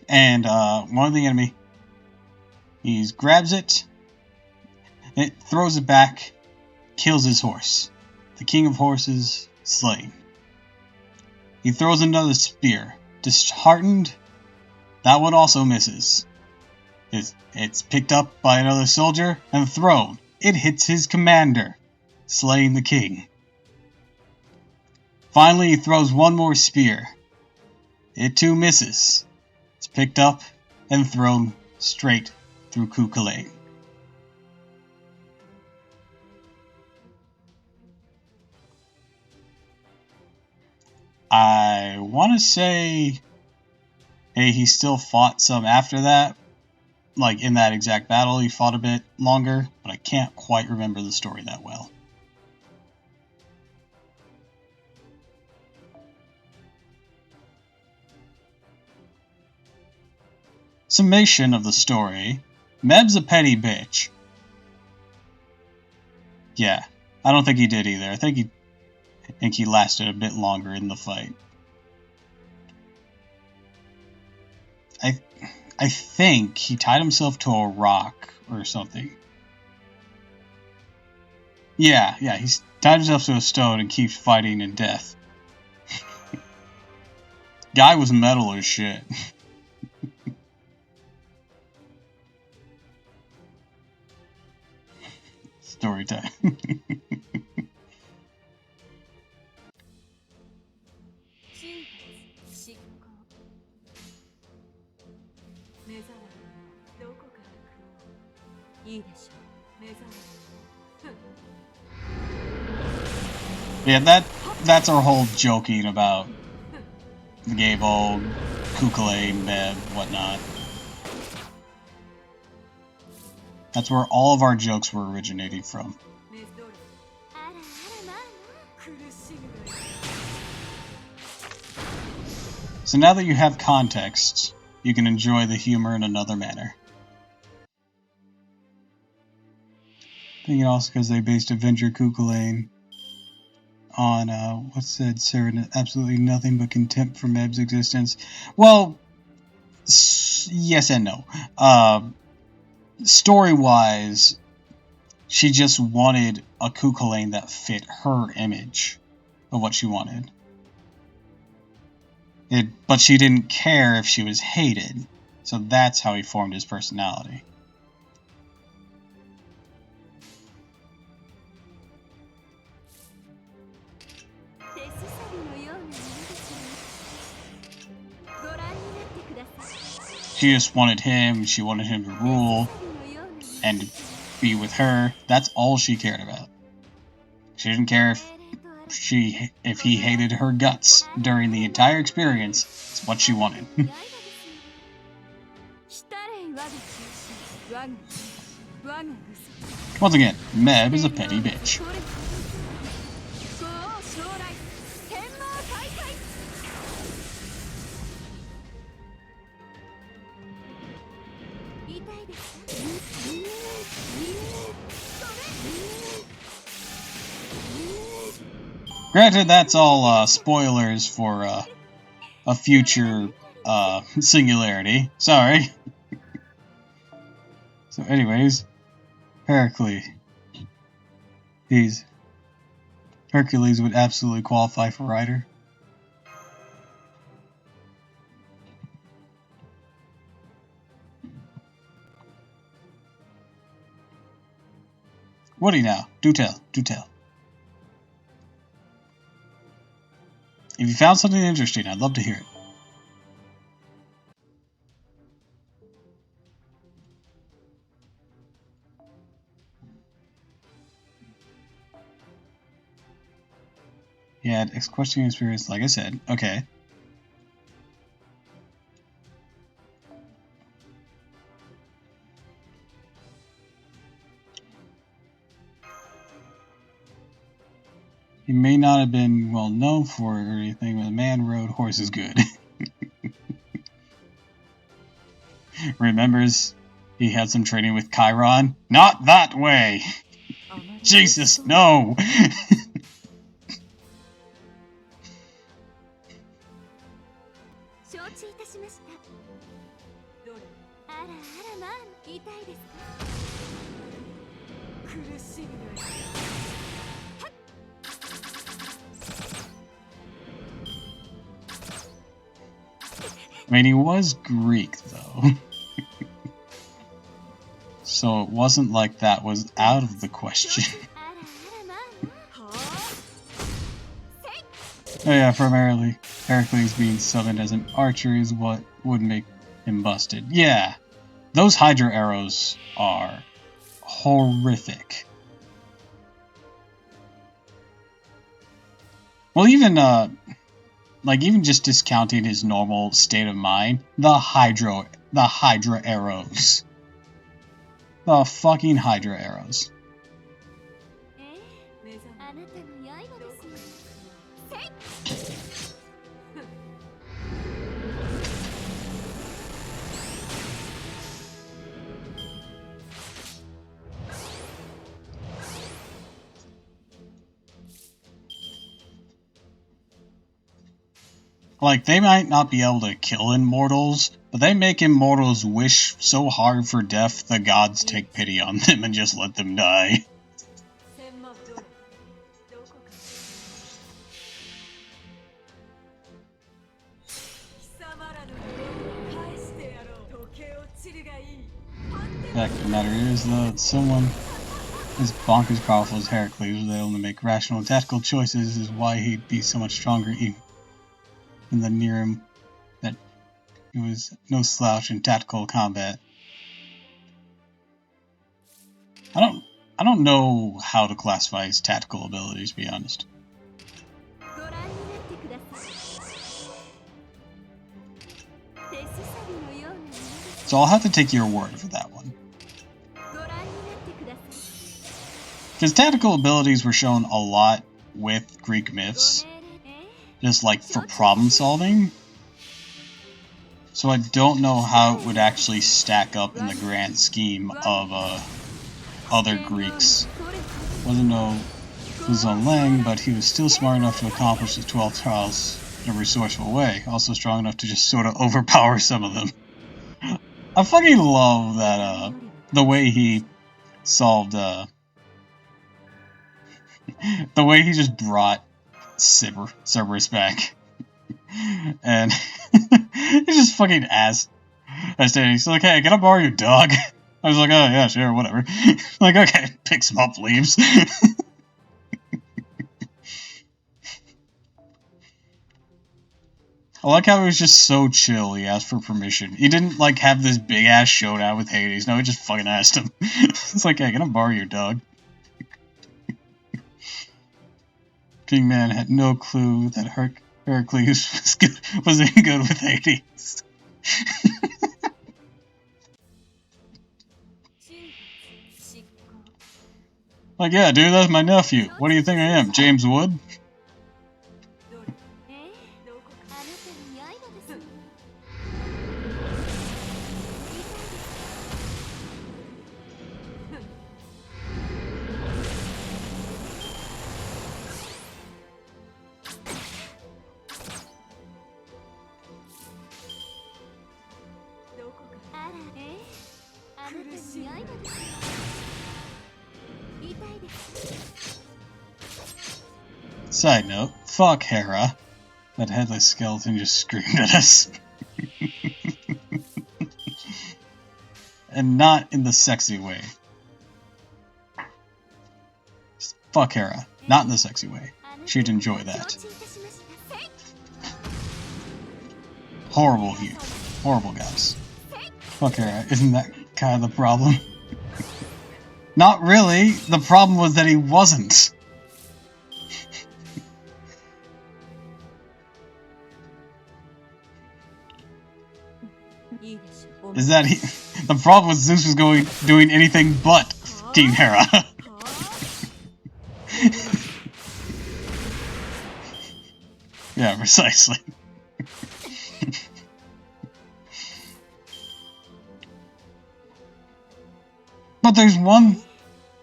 and one of the enemy, he grabs it, throws it back, kills his horse. The king of horses slain. He throws another spear. Disheartened, that one also misses. It's picked up by another soldier and thrown. It hits his commander, slaying the king. Finally, he throws one more spear. It too misses. It's picked up and thrown straight through Cuchulainn. I want to say, hey, he still fought some after that. Like, in that exact battle, he fought a bit longer, but I can't quite remember the story that well. Summation of the story. Meb's a petty bitch. Yeah, I don't think he did either. I think he lasted a bit longer in the fight. I think he tied himself to a rock or something. Yeah, he's tied himself to a stone and keeps fighting in death. Guy was metal as shit. Story time. Yeah, that's our whole joking about the Gable, Cuchulainn, Meb, whatnot. That's where all of our jokes were originating from. So now that you have context, you can enjoy the humor in another manner. I think also because they based Avenger Cuchulainn on what's said, sir, absolutely nothing but contempt for Meb's existence. Well, yes and no. Story-wise, she just wanted a Cuchulainn that fit her image of what she wanted. But she didn't care if she was hated, so that's how he formed his personality. She just wanted him, she wanted him to rule, and be with her. That's all she cared about. She didn't care if he hated her guts during the entire experience. It's what she wanted. Once again, Meb is a petty bitch. Granted, that's all spoilers for a future singularity. Sorry. So anyways, Hercules. Hercules would absolutely qualify for Rider. Woody now. Do tell. If you found something interesting, I'd love to hear it. Yeah, questioning experience, like I said. Okay. He may not have been well known for it or anything, but the man rode horses good. Remembers he had some training with Chiron? Not that way! Jesus, no! I mean, he was Greek, though. So it wasn't like that was out of the question. Oh yeah, primarily, Heracles being summoned as an archer is what would make him busted. Yeah, those Hydra arrows are horrific. Well, even, even just discounting his normal state of mind, the Hydra arrows. The fucking Hydra arrows. Like, they might not be able to kill immortals, but they make immortals wish so hard for death the gods take pity on them and just let them die. The fact of the matter is, that someone as bonkers powerful as Heracles was able to make rational and tactical choices is why he'd be so much stronger in the near him, that he was no slouch in tactical combat. I don't know how to classify his tactical abilities, to be honest. So I'll have to take your word for that one. Because tactical abilities were shown a lot with Greek myths, just like for problem solving. So I don't know how it would actually stack up in the grand scheme of other Greeks. Wasn't no Uzon Lang, but he was still smart enough to accomplish the 12 trials in a resourceful way, also strong enough to just sort of overpower some of them. I fucking love that, the way he solved, the way he just brought Cerberus back. And he just fucking asked he's like, hey, can I borrow your dog? I was like, oh yeah, sure, whatever. Like, okay, picks him up, leaves. I like how he was just so chill, he asked for permission. He didn't, like, have this big-ass showdown with Hades. No, he just fucking asked him. It's like, hey, can I borrow your dog? King Man had no clue that Heracles wasn't good with Hades. Like, yeah, dude, that's my nephew. What do you think I am, James Wood? Side note, fuck Hera. That headless skeleton just screamed at us. And not in the sexy way. Fuck Hera. Not in the sexy way. She'd enjoy that. Horrible view. Horrible guys. Fuck Hera. Isn't that kind of the problem? Not really. The problem was that he wasn't. Is that the problem was Zeus was doing anything but fucking Hera. Yeah, precisely. But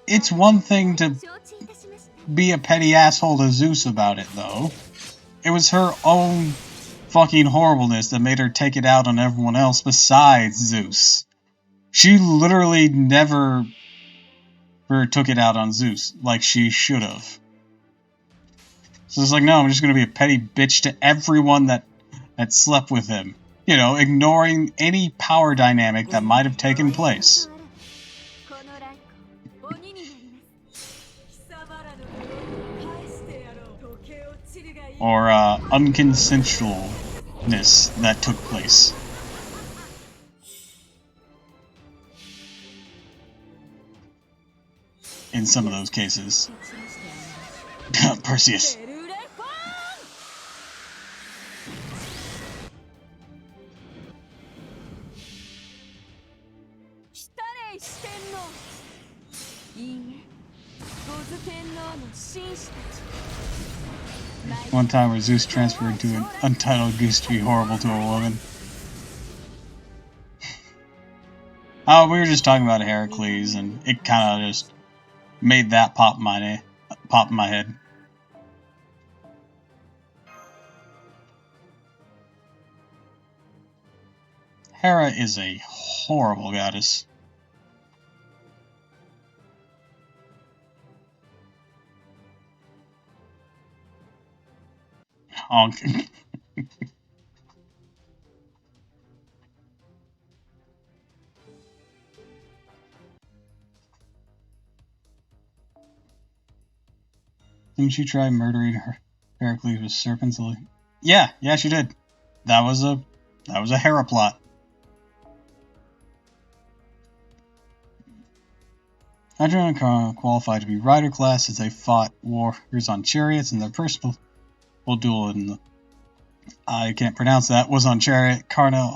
it's one thing to be a petty asshole to Zeus about it, though. It was her own fucking horribleness that made her take it out on everyone else besides Zeus. She literally never took it out on Zeus like she should have. So it's like, no, I'm just gonna be a petty bitch to everyone that slept with him. You know, ignoring any power dynamic that might have taken place. Or unconsensualness that took place. In some of those cases. Perseus. One time where Zeus transferred to an untitled goose to be horrible to a woman. Oh, we were just talking about Heracles, and it kind of just made that pop in my head. Hera is a horrible goddess. Honk. Didn't she try murdering Heracles with serpents? Yeah, she did. That was a Hera plot. Hydra and qualified to be rider class as they fought warriors on chariots in their personal duel in the I can't pronounce that was on chariot. Karna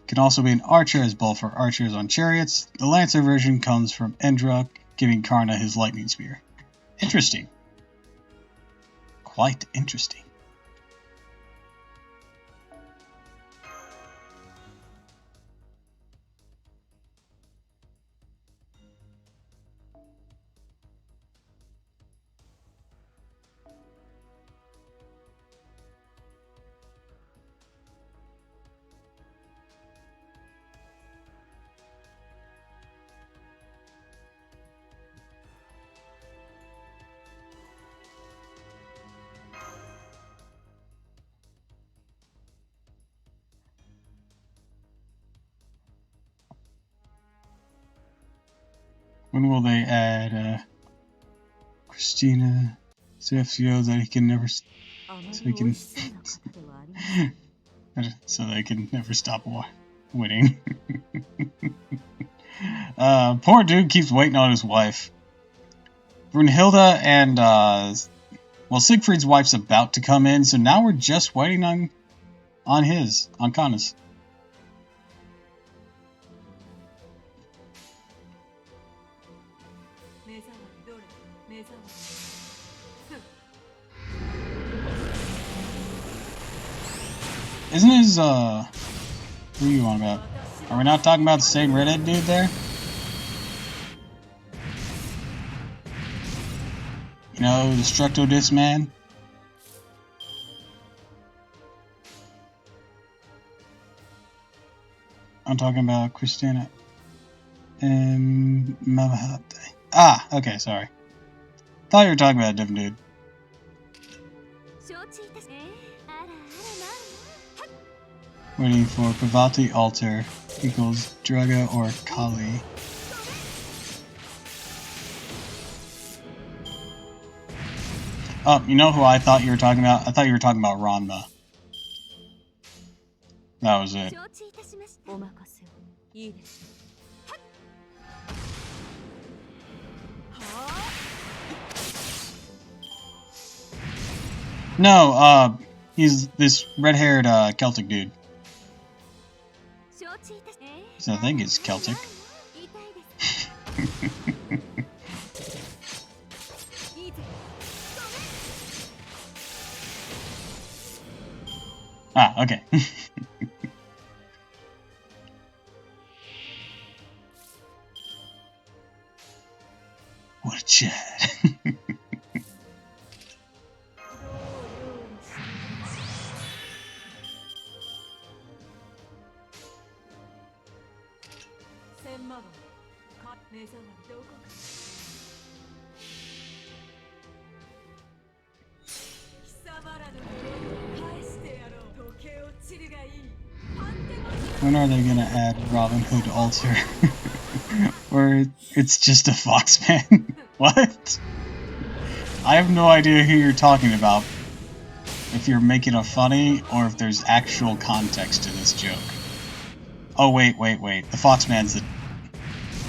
can also be an archer, as both for archers on chariots. The lancer version comes from Endra, giving Karna his lightning spear. Interesting. Quite interesting. When will they add Christina CFCO that he can never so they can never stop winning. Poor dude keeps waiting on his wife. Brunhilde and Siegfried's wife's about to come in, so now we're just waiting on Kanna's. Isn't his, who are you on about? Are we not talking about the same redhead dude there? You know, the Structo Disc man? I'm talking about Christina and Mavahate. Ah, okay, sorry. Thought you were talking about a different dude. Waiting for Parvati altar equals Draga or Kali. Oh, you know who I thought you were talking about? I thought you were talking about Ranma. That was it. No, he's this red-haired Celtic dude. So I think it's Celtic. Ah, okay. What a chat. When are they gonna add Robin Hood altar? Or it's just a Foxman? What? I have no idea who you're talking about. If you're making a funny, or if there's actual context to this joke. Oh, wait. The Foxman's the...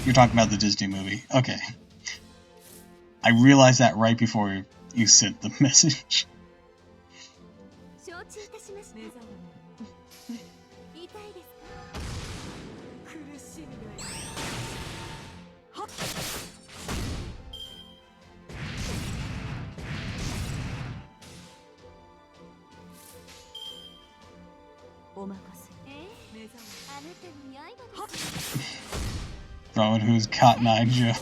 You're talking about the Disney movie. Okay. I realized that right before you sent the message. Robin Hood's Cotton Eye Joe.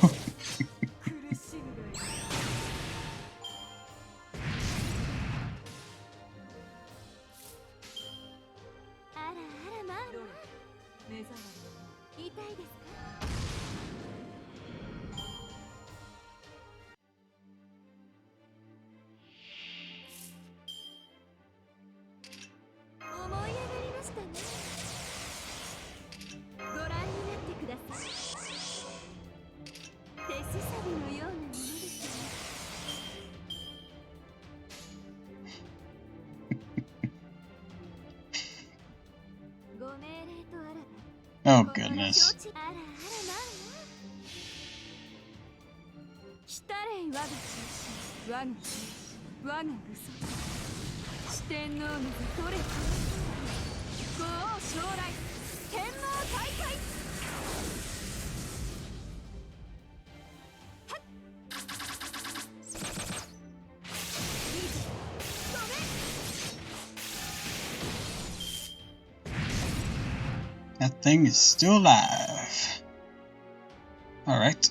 Oh, goodness. That thing is still alive. Alright.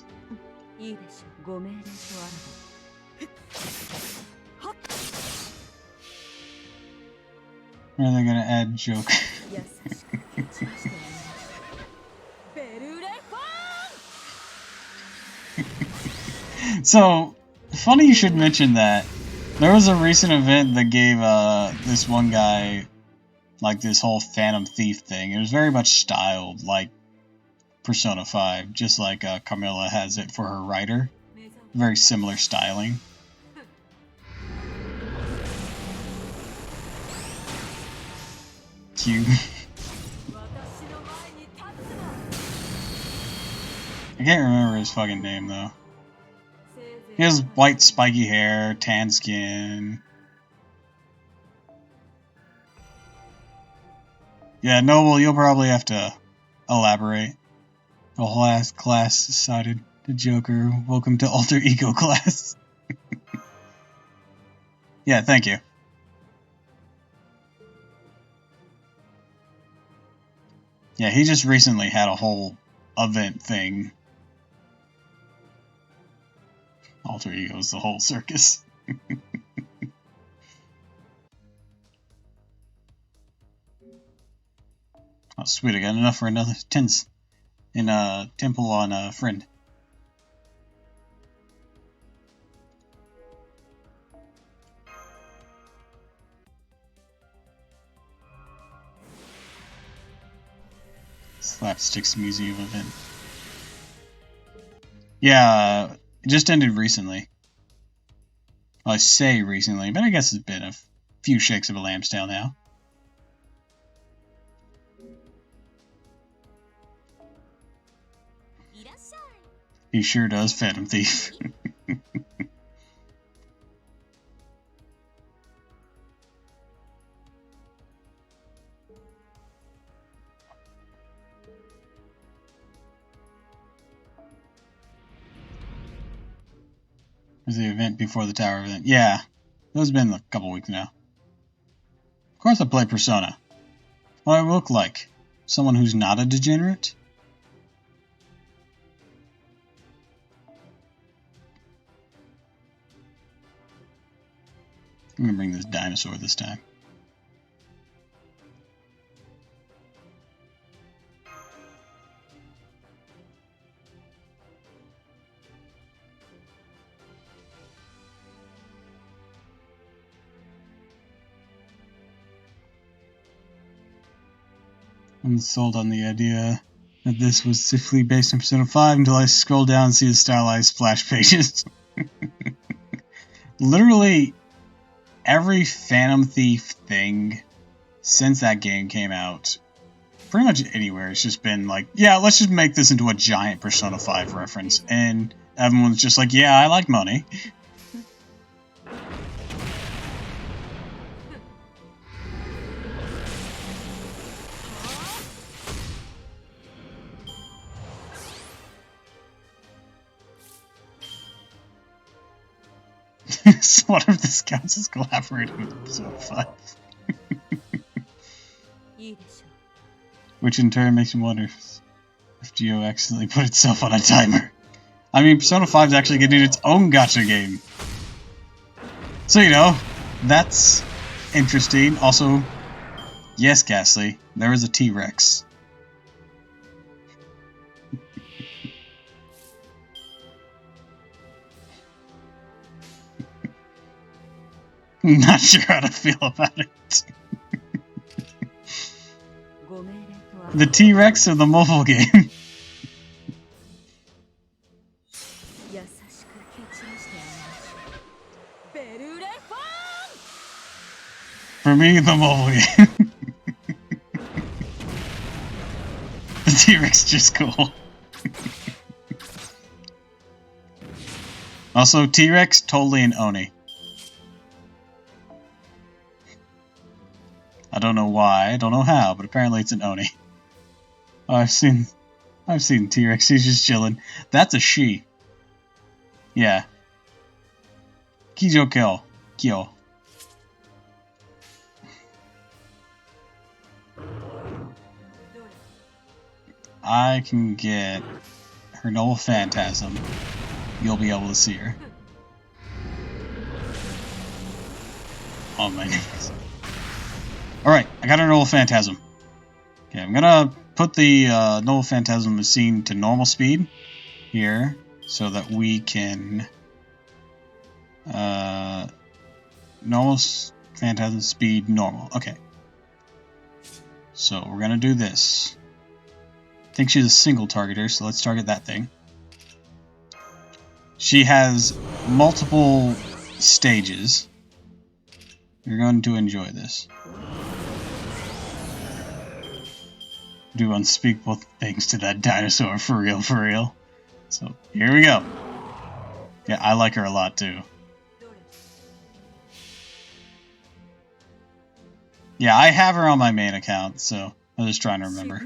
When are they gonna add joke? So, funny you should mention that. There was a recent event that gave this one guy like this whole Phantom Thief thing. It was very much styled like Persona 5, just like Carmilla has it for her writer. Very similar styling. Cute. I can't remember his fucking name though. He has white spiky hair, tan skin. Yeah, Noble, you'll probably have to elaborate. The whole ass class decided the Joker. Welcome to Alter Ego class. Yeah, thank you. Yeah, he just recently had a whole event thing. Alter Ego's the whole circus. Oh, sweet, I got enough for another 10 in a temple on a friend. Slapsticks Museum event. Yeah, it just ended recently. Well, I say recently, but I guess it's been a few shakes of a lamb's tail now. He sure does, Phantom Thief. Was the event before the tower event? Yeah, it's been a couple weeks now. course I play Persona. What do I look like? Someone who's not a degenerate? I'm gonna bring this dinosaur this time. I'm sold on the idea that this was simply based on Persona 5 until I scroll down and see the stylized splash pages. Literally every Phantom Thief thing since that game came out, pretty much anywhere, it's just been like, yeah, let's just make this into a giant Persona 5 reference. And everyone's just like, yeah, I like money. So what if this counts as collaborating with Persona 5? Which in turn makes me wonder if Geo accidentally put itself on a timer. I mean, Persona 5 is actually getting its own gacha game. So, you know, that's interesting. Also, yes, Ghastly, there is a T-Rex. Not sure how to feel about it. The T-Rex or the mobile game? For me, the mobile game. The T-Rex is just cool. Also, T-Rex, totally an Oni. I don't know why, I don't know how, but apparently it's an Oni. Oh, I've seen T-Rex, he's just chilling. That's a she. Yeah. Kijo Kyo. I can get her Noble Phantasm. You'll be able to see her. Oh my goodness. Alright, I got her Noble Phantasm. Okay, I'm gonna put the Noble Phantasm scene to normal speed here so that we can normal Phantasm speed normal. Okay. So we're gonna do this. I think she's a single targeter, so let's target that thing. She has multiple stages. You're going to enjoy this. Do unspeakable things to that dinosaur, for real, for real. So, here we go. Yeah, I like her a lot, too. Yeah, I have her on my main account, so I'm just trying to remember.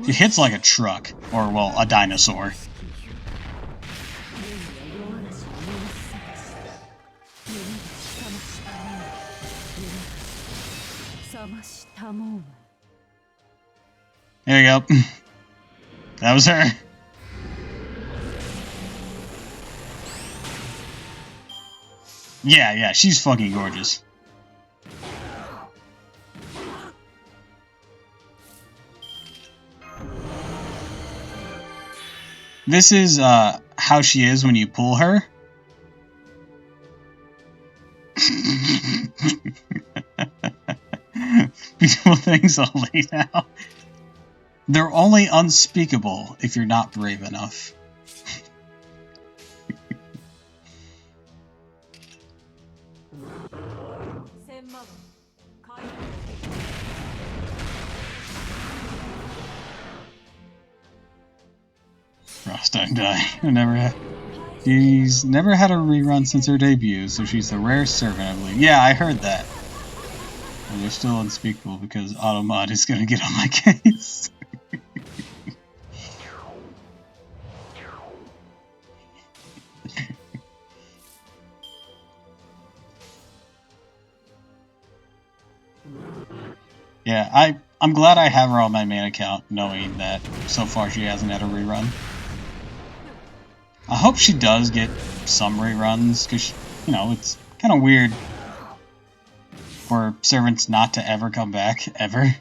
She hits like a truck, or, well, a dinosaur. There you go. That was her. Yeah, she's fucking gorgeous. This is how she is when you pull her. Beautiful things only now. They're only unspeakable if you're not brave enough. Frost don't die. She's never had a rerun since her debut, so she's the rare servant, I believe. Yeah, I heard that. And they're still unspeakable because Automod is gonna get on my case. Yeah, I'm glad I have her on my main account, knowing that so far she hasn't had a rerun. I hope she does get some reruns, because, you know, it's kind of weird for servants not to ever come back, ever.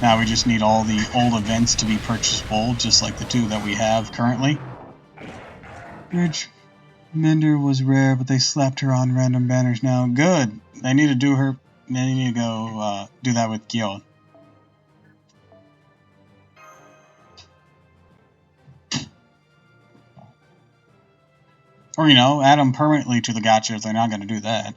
Now we just need all the old events to be purchasable, just like the 2 that we have currently. Bridge Mender was rare, but they slapped her on random banners now. Good! They need to do her... They need to go do that with Gyo. Or, you know, add them permanently to the gacha if they're not going to do that.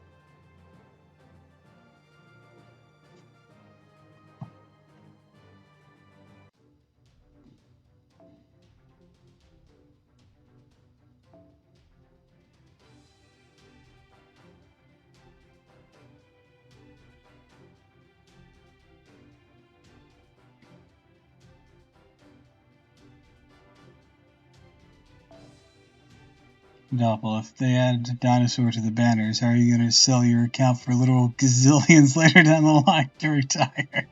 Doppel, if they add a dinosaur to the banners, how are you going to sell your account for literal gazillions later down the line to retire?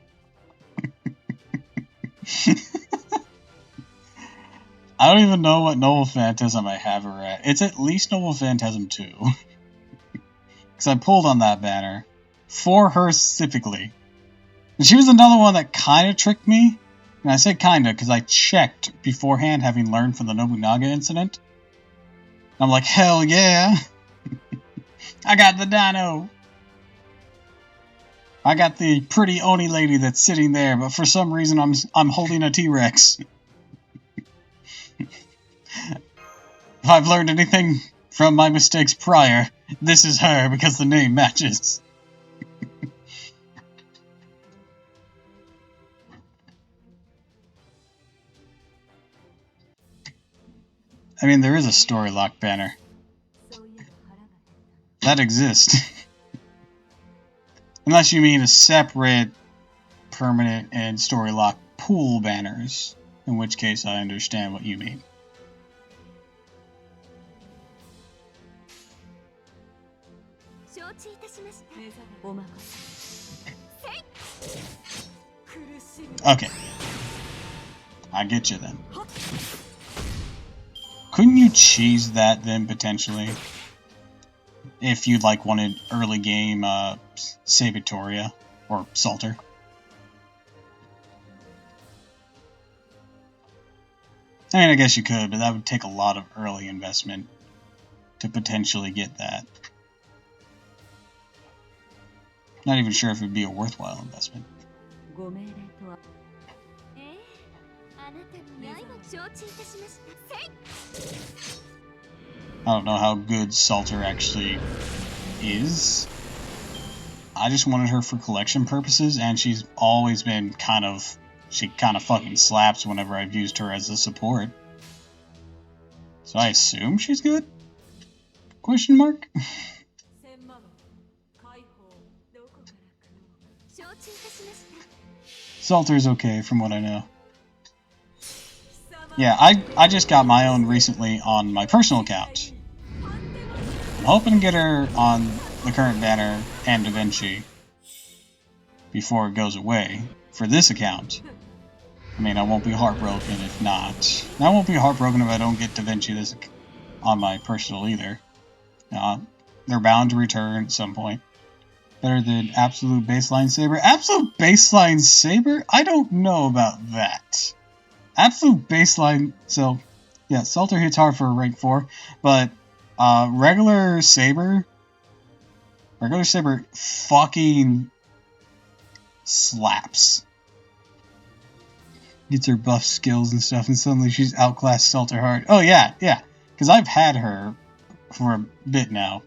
I don't even know what Noble Phantasm I have her at. It's at least Noble Phantasm 2. Because I pulled on that banner. For her specifically. And she was another one that kind of tricked me. And I say kinda because I checked beforehand, having learned from the Nobunaga incident. I'm like, hell yeah! I got the dino! I got the pretty Oni lady that's sitting there, but for some reason I'm holding a T-Rex. If I've learned anything from my mistakes prior, this is her because the name matches. I mean, there is a story lock banner. That exists. Unless you mean a separate permanent and story lock pool banners, in which case I understand what you mean. Okay. I get you then. Couldn't you cheese that then, potentially? If you like wanted early game Sabatoria or Salter. I mean, I guess you could, but that would take a lot of early investment to potentially get that. Not even sure if it would be a worthwhile investment. I don't know how good Salter actually is. I just wanted her for collection purposes, and she's always been she kind of fucking slaps whenever I've used her as a support. So I assume she's good? Question mark? Salter's okay from what I know. Yeah, I just got my own recently on my personal account. I'm hoping to get her on the current banner and Da Vinci before it goes away for this account. I mean, I won't be heartbroken if not. And I won't be heartbroken if I don't get Da Vinci this on my personal either. They're bound to return at some point. Better than Absolute Baseline Saber? Absolute Baseline Saber? I don't know about that. Absolute Baseline... So, yeah, Salter hits hard for a rank 4, but regular Saber fucking slaps. Gets her buff skills and stuff, and suddenly she's outclassed Salter hard. Oh, yeah, because I've had her for a bit now.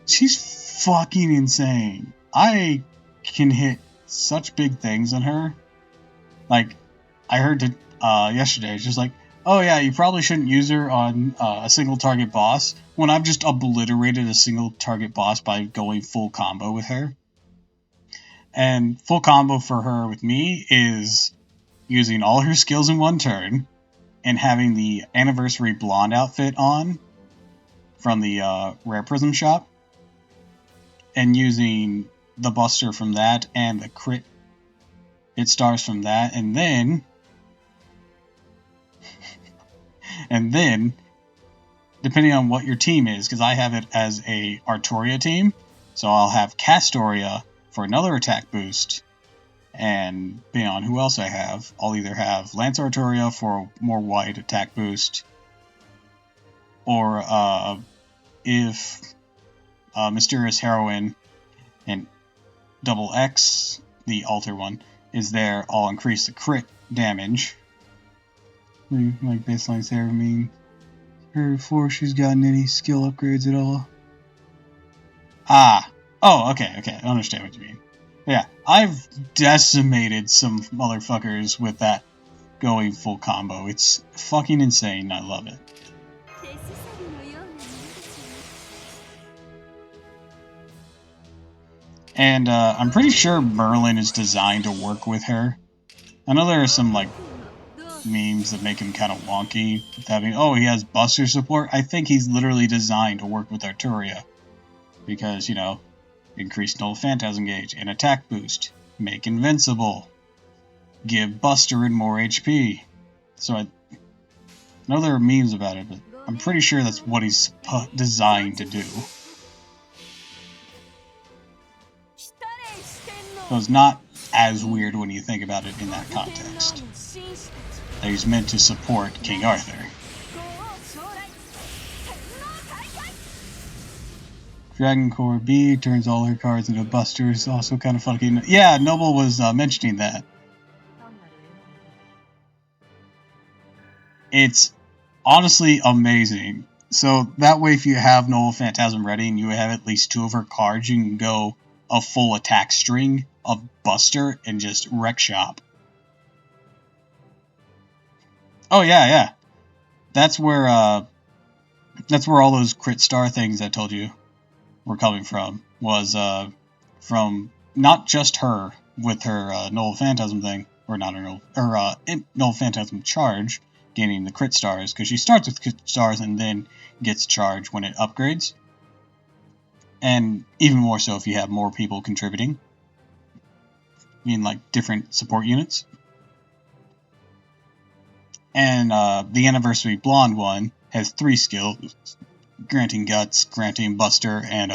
She's fucking insane. I can hit such big things on her. Like, I heard yesterday, it's just like, oh yeah, you probably shouldn't use her on a single target boss, when I've just obliterated a single target boss by going full combo with her. And full combo for her with me is using all her skills in one turn, and having the Anniversary Blonde outfit on from the Rare Prism shop, and using the Buster from that and the crit hit stars from that, and then depending on what your team is, because I have it as a Artoria team, so I'll have Castoria for another attack boost, and depending on who else I have, I'll either have Lance Artoria for a more wide attack boost, or if Mysterious Heroine and Double X, the alter one, is there, I'll increase the crit damage. Like baseline Sarah mean her before she's gotten any skill upgrades at all. Oh, okay, I understand what you mean. Yeah, I've decimated some motherfuckers with that going full combo. It's fucking insane, I love it. And I'm pretty sure Merlin is designed to work with her. I know there are some, like, memes that make him kind of wonky with having, oh, he has Buster support. I think he's literally designed to work with Artoria. Because, you know, increase Null Phantasm gauge and attack boost. Make invincible. Give Buster in more HP. So I know there are memes about it, but I'm pretty sure that's what he's designed to do. So it's not as weird when you think about it in that context. That he's meant to support King Arthur. Dragon Core B turns all her cards into busters. Also kind of fucking... Yeah, Noble was mentioning that. It's honestly amazing. So that way if you have Noble Phantasm ready and you have at least 2 of her cards, you can go a full attack string of Buster and just wreck shop. Oh yeah. That's where all those crit star things I told you were coming from. Was from not just her with her Null Phantasm thing, or not her Null Phantasm charge, gaining the crit stars, because she starts with crit stars and then gets charge when it upgrades. And even more so if you have more people contributing. I mean, like, different support units. And the Anniversary Blonde one has 3 skills. Granting Guts, granting Buster, and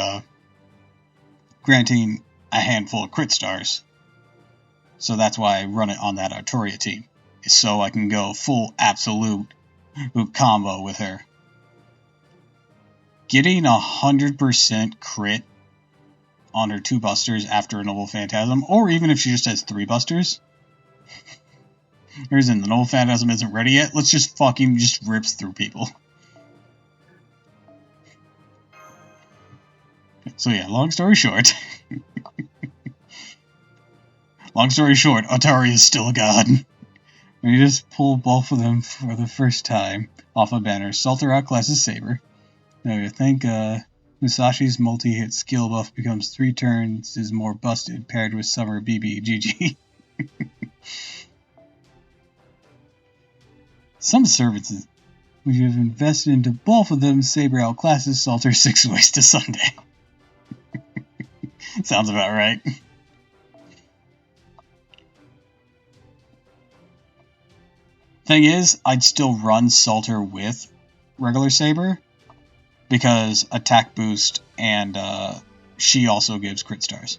granting a handful of crit stars. So that's why I run it on that Artoria team. So I can go full absolute combo with her. Getting 100% crit on her 2 busters after a Noble Phantasm, or even if she just has 3 busters. Here's in the Noble Phantasm isn't ready yet. Let's just fucking just rips through people. So yeah, long story short. Atari is still a god. When you just pull both of them for the first time off a banner, Salter outclasses Saber. Now you think Musashi's multi-hit skill buff becomes 3 turns is more busted paired with Summer BB GG. Some services. When you have invested into both of them, Saber outclasses Salter 6 ways to Sunday. Sounds about right. Thing is, I'd still run Salter with regular Saber, because attack boost and she also gives crit stars.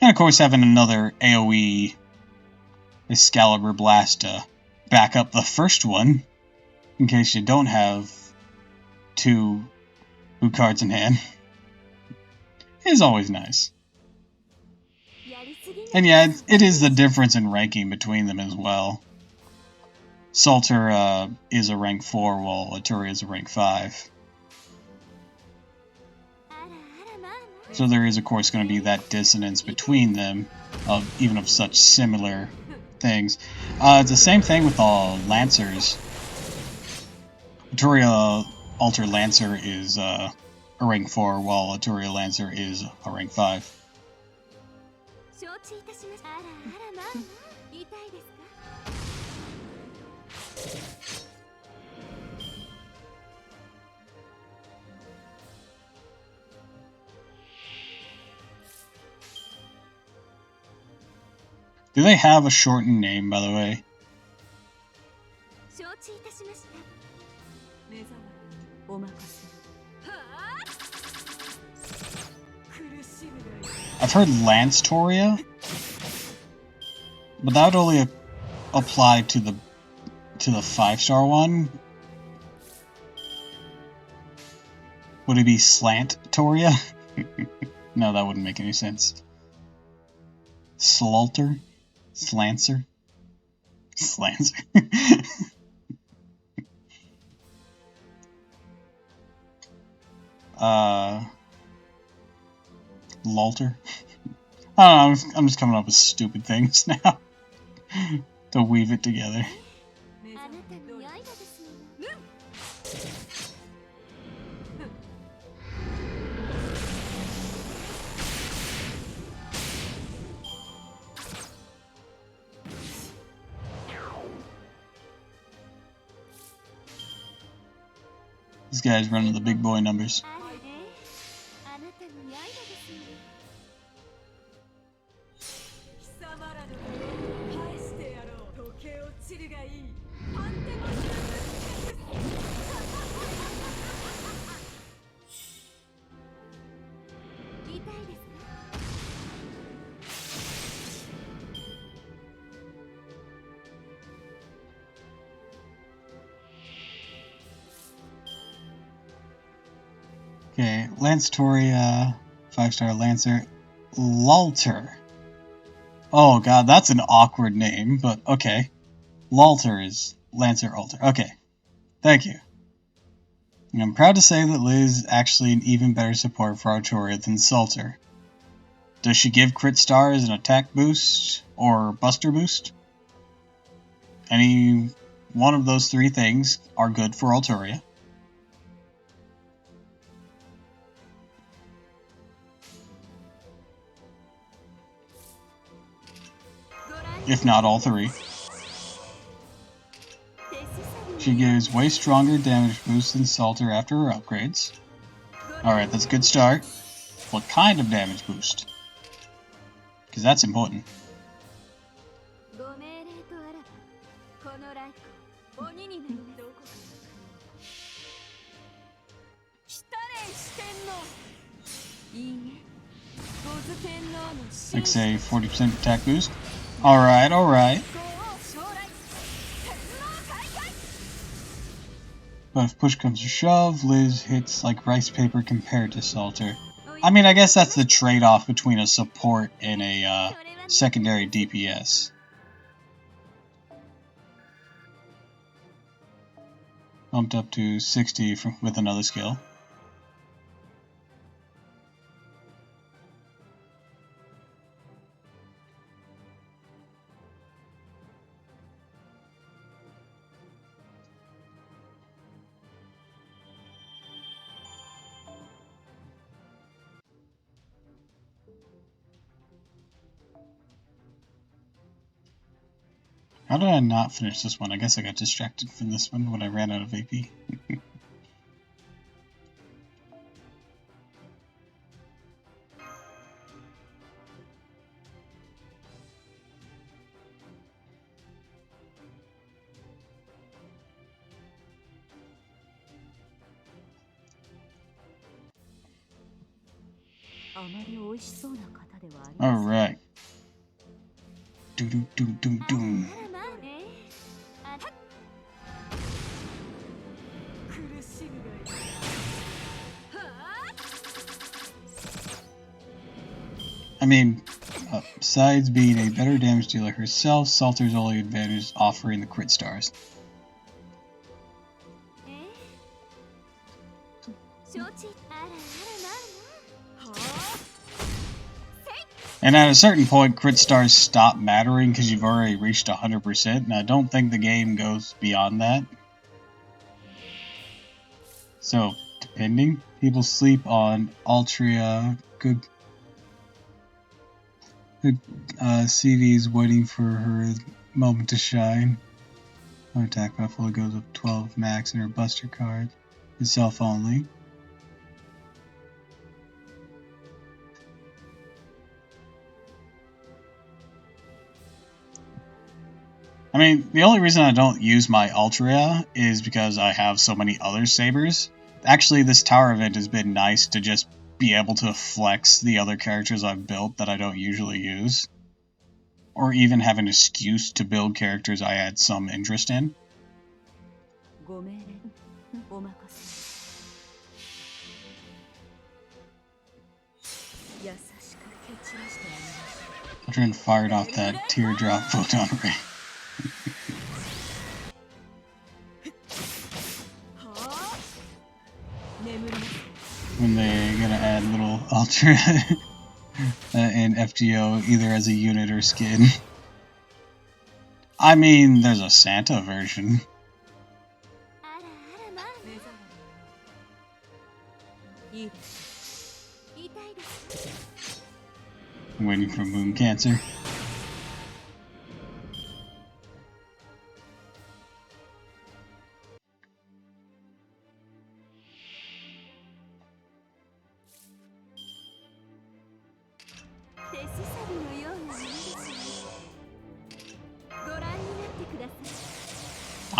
And of course having another AoE Excalibur Blast to back up the first one, in case you don't have 2 cards in hand, is always nice. And yeah, it is the difference in ranking between them as well. Salter is a rank 4, while Artoria is a rank 5. So there is, of course, going to be that dissonance between them, even of such similar things. It's the same thing with all Lancers. Artoria Alter Lancer is a rank 4, while Artoria Lancer is a rank 5. Do they have a shortened name, by the way? I've heard Lance Toria, but that would only apply to the 5-star one. Would it be Slant Toria? No, that wouldn't make any sense. Slalter? Slancer? Slancer. Lalter? I don't know, I'm just coming up with stupid things now to weave it together. This guy's running the big boy numbers. Okay, Lance Toria, 5-star Lancer, Lalter. Oh god, that's an awkward name, but okay. Lalter is Lancer Alter. Okay, thank you. And I'm proud to say that Liz is actually an even better support for Artoria than Salter. Does she give crit stars an attack boost or buster boost? Any one of those three things are good for Artoria. If not all three. She gives way stronger damage boost than Salter after her upgrades. Alright, that's a good start. What kind of damage boost? Because that's important. Like say 40% attack boost. Alright, alright. But if push comes to shove, Liz hits like rice paper compared to Salter. I mean, I guess that's the trade-off between a support and a secondary DPS. Bumped up to 60 with another skill. How did I not finish this one? I guess I got distracted from this one when I ran out of AP. Alright. Doom. I mean, besides being a better damage dealer herself, Salter's only advantage is offering the crit stars. And at a certain point, crit stars stop mattering because you've already reached 100%, and I don't think the game goes beyond that. So, depending, people sleep on Altria, good CD's waiting for her moment to shine. Her attack buffalo goes up 12 max and her buster card is self only. I mean, the only reason I don't use my Ultra is because I have so many other sabers. Actually, this tower event has been nice to just be able to flex the other characters I've built that I don't usually use. Or even have an excuse to build characters I had some interest in. Aldrin fired off that teardrop photon ray. When they're gonna add little Ultra in FGO either as a unit or skin. I mean, there's a Santa version. Waiting for moon cancer.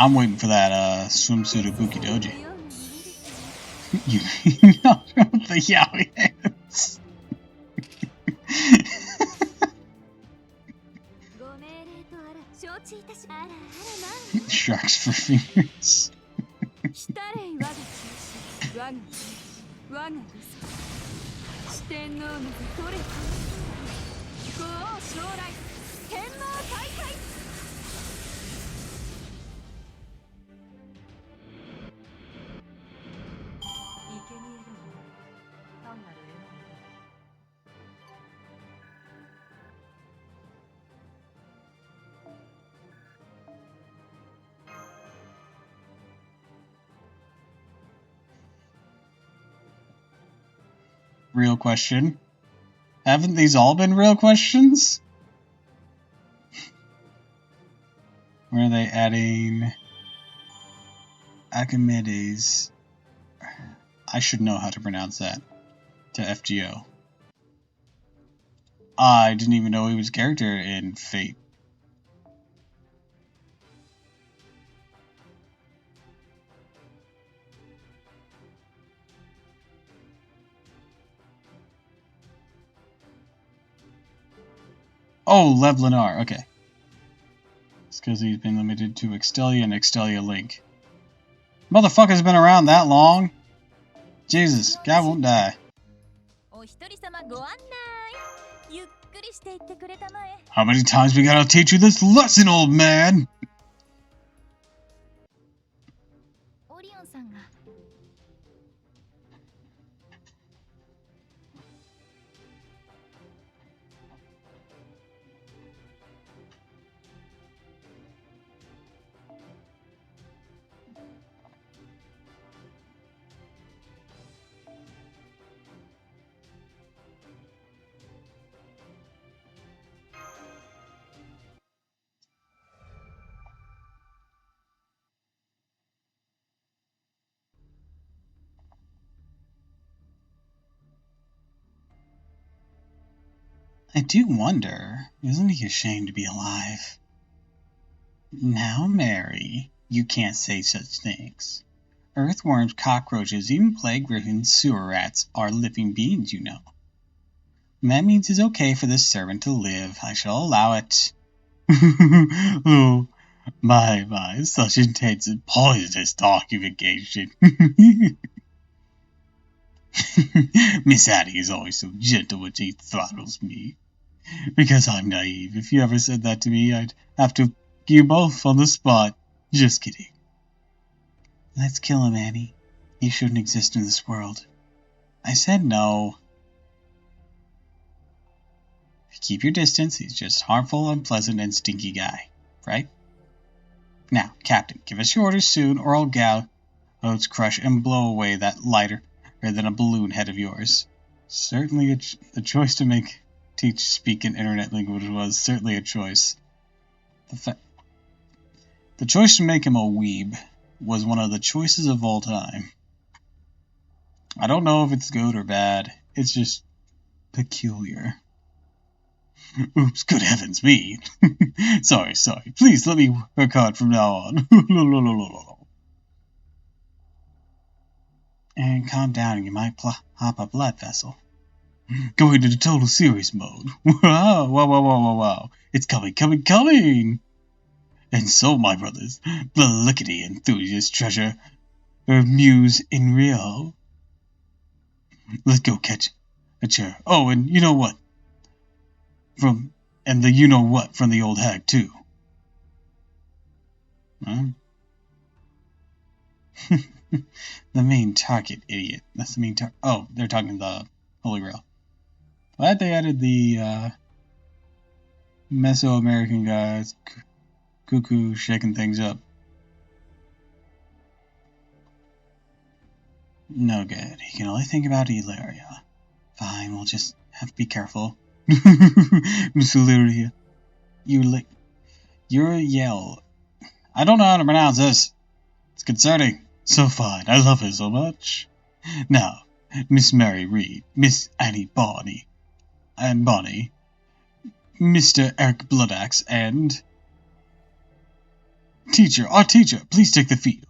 I'm waiting for that swimsuit of Buki Doji. You know the yaoi hands. Sharks for fingers. Real question. Haven't these all been real questions? Where are they adding Archimedes? I should know how to pronounce that. To FGO. I didn't even know he was a character in Fate. Oh, Lev Lenar, okay. It's because he's been limited to Extelia and Extelia Link. Motherfucker's been around that long? Jesus, guy won't die. How many times we gotta teach you this lesson, old man? I do wonder, isn't he ashamed to be alive? Now, Mary, you can't say such things. Earthworms, cockroaches, even plague griffins, sewer rats are living beings, you know. And that means it's okay for this servant to live. I shall allow it. Oh, my, such intense and poisonous documentation. Miss Addie is always so gentle when she throttles me. Because I'm naive. If you ever said that to me, I'd have to kill you both on the spot. Just kidding. Let's kill him, Annie. He shouldn't exist in this world. I said no. Keep your distance. He's just harmful, unpleasant, and stinky guy. Right? Now, Captain, give us your orders soon, or I'll gouge, crush, and blow away that lighter than a balloon head of yours. Certainly a choice to make teach speak an internet language was certainly a choice. The choice to make him a weeb was one of the choices of all time. I don't know if it's good or bad. It's just peculiar. Oops, good heavens me. Sorry. Please let me work hard from now on. And calm down, you might pop a blood vessel. Going into total serious mode. Wow. It's coming. And so, my brothers, the lickety enthusiast treasure muse in Rio. Let's go catch a chair. Oh, and you know what? And the you know what from the old hag too. Huh? The main target, idiot. That's the main target. Oh, they're talking the Holy Grail. Glad they added the Mesoamerican guys. Cuckoo shaking things up. No good. He can only think about Ilaria. Fine, we'll just have to be careful. Miss Ilaria. You're a yell. I don't know how to pronounce this. It's concerning. So fine. I love her so much. Now, Miss Mary Reed, Miss Annie Bonny, Mr. Eric Bloodaxe, and our teacher, please take the field.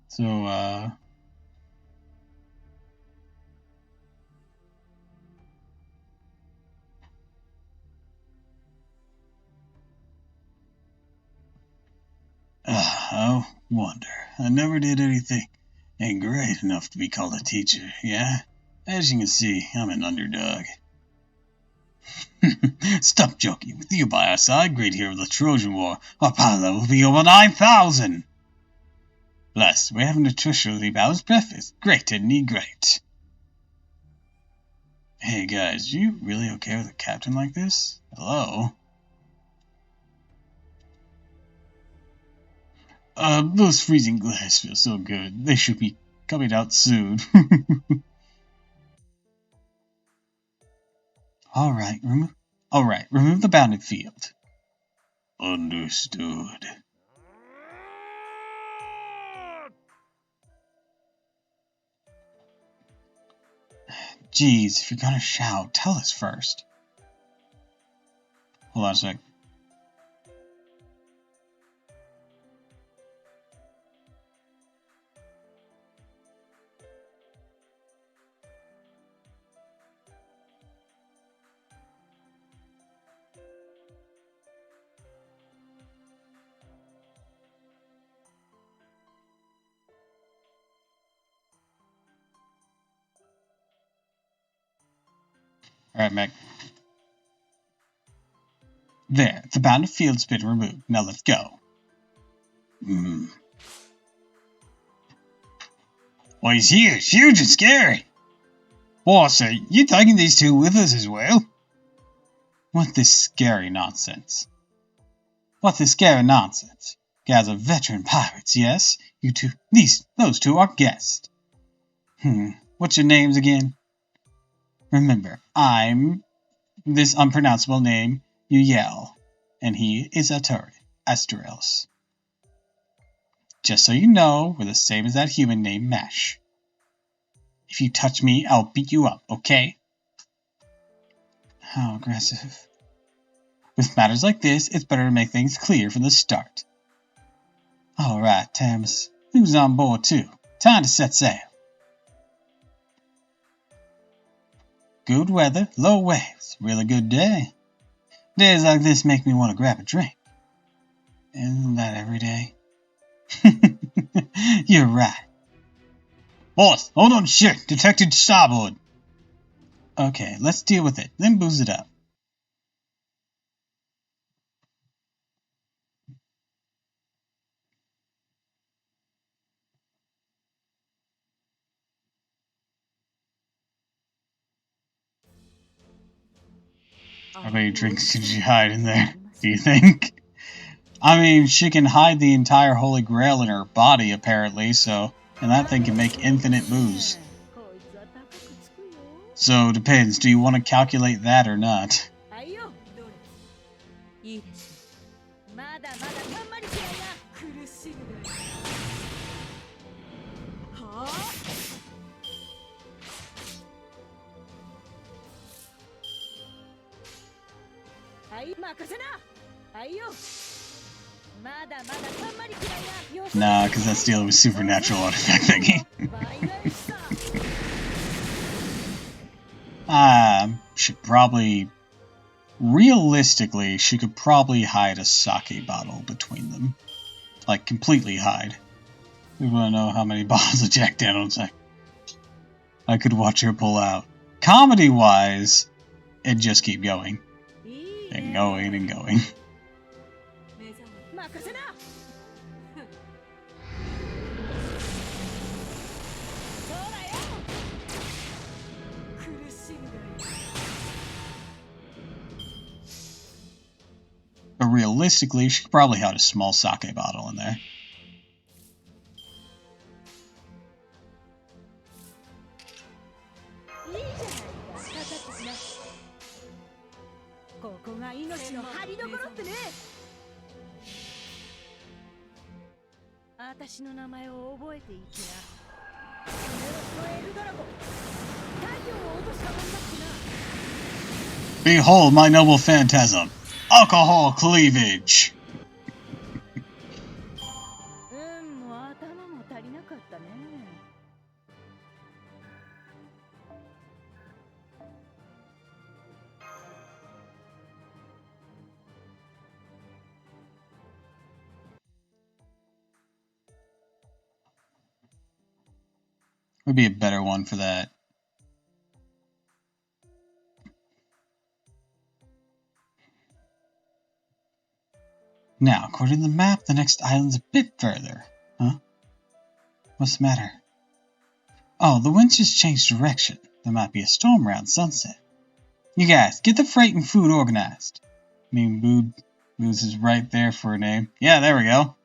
So, oh, wonder. I never did anything ain't great enough to be called a teacher, yeah? As you can see, I'm an underdog. Stop joking. With you by our side, great hero of the Trojan War, our power level will be over 9,000! Bless, we're having a nutritionally balanced breakfast. Great, isn't he? Great. Hey guys, you really okay with a captain like this? Hello? Those freezing glass feel so good. They should be coming out soon. Alright, remove the bounded field. Understood. Geez, if you're gonna shout, tell us first. Hold on a sec. Alright, Meg. There, the bounded field's been removed. Now let's go. Well, he's here. It's huge and scary. Boss, are you taking these two with us as well? What this scary nonsense? Guys are veteran pirates, yes? Those two are guests. What's your names again? Remember, I'm this unpronounceable name, you yell, and he is Asteros. Just so you know, we're the same as that human named Mesh. If you touch me, I'll beat you up, okay? How aggressive. With matters like this, it's better to make things clear from the start. Alright, Thames. Who's on board too? Time to set sail. Good weather, low waves, really good day. Days like this make me want to grab a drink. Isn't that every day? You're right. Boss, hold on shit. Detected starboard. Okay, let's deal with it, then booze it up. How many drinks did you hide in there, do you think? I mean, she can hide the entire Holy Grail in her body, apparently, so... And that thing can make infinite moves. So, depends. Do you want to calculate that or not? Nah, because that's dealing with supernatural artifact thingy. Should probably... Realistically, she could probably hide a sake bottle between them. Like, completely hide. We want to know how many bottles of Jack Daniels I could watch her pull out. Comedy-wise, it'd just keep going. And going and going. But realistically, she could probably have a small sake bottle in there. Behold my noble phantasm! Alcohol cleavage! Would be a better one for that. Now, according to the map, the next island's a bit further. Huh? What's the matter? Oh, the wind just changed direction. There might be a storm around sunset. You guys, get the freight and food organized. I mean, Booze is right there for a name. Yeah, there we go.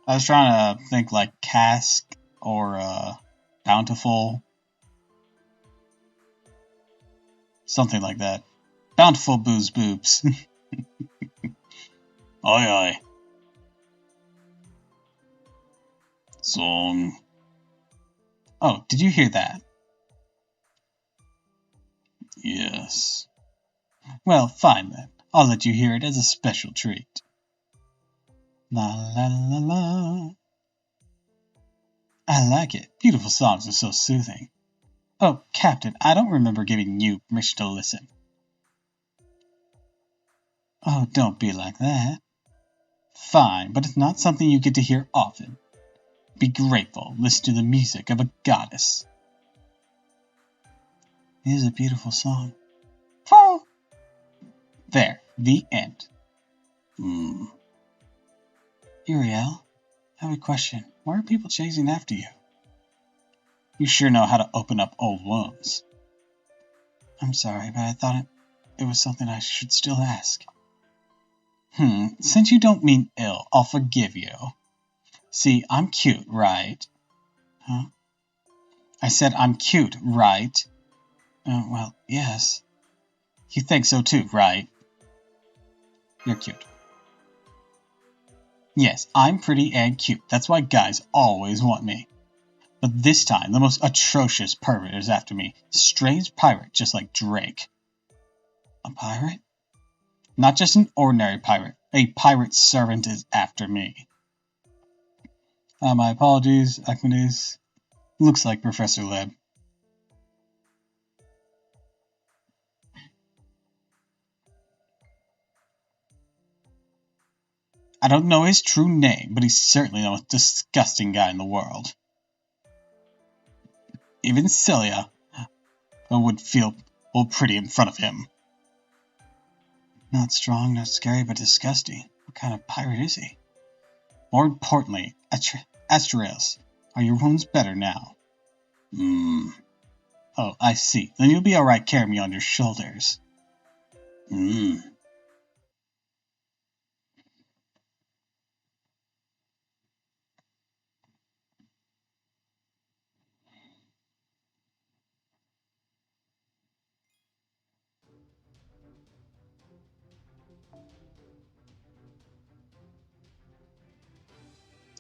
I was trying to think like Cask or Bountiful. Something like that. Bountiful Booze Boobs. Oi oi. Song. Oh, did you hear that? Yes. Well, fine then. I'll let you hear it as a special treat. La la la la. I like it. Beautiful songs are so soothing. Oh, Captain, I don't remember giving you permission to listen. Oh, don't be like that. Fine, but it's not something you get to hear often. Be grateful. Listen to the music of a goddess. It is a beautiful song. Oh. There, the end. Uriel, I have a question. Why are people chasing after you? You sure know how to open up old wounds. I'm sorry, but I thought it was something I should still ask. Since you don't mean ill, I'll forgive you. See, I'm cute, right? Huh? I said I'm cute, right? Well, yes. You think so too, right? You're cute. Yes, I'm pretty and cute. That's why guys always want me. But this time, the most atrocious pervert is after me. Strange pirate, just like Drake. A pirate? Not just an ordinary pirate. A pirate servant is after me. My apologies, Archimedes. Looks like Professor Leb. I don't know his true name, but he's certainly the most disgusting guy in the world. Even Celia would feel all pretty in front of him. Not strong, not scary, but disgusting. What kind of pirate is he? More importantly, Astraeus, are your wounds better now? Oh, I see. Then you'll be alright carrying me on your shoulders.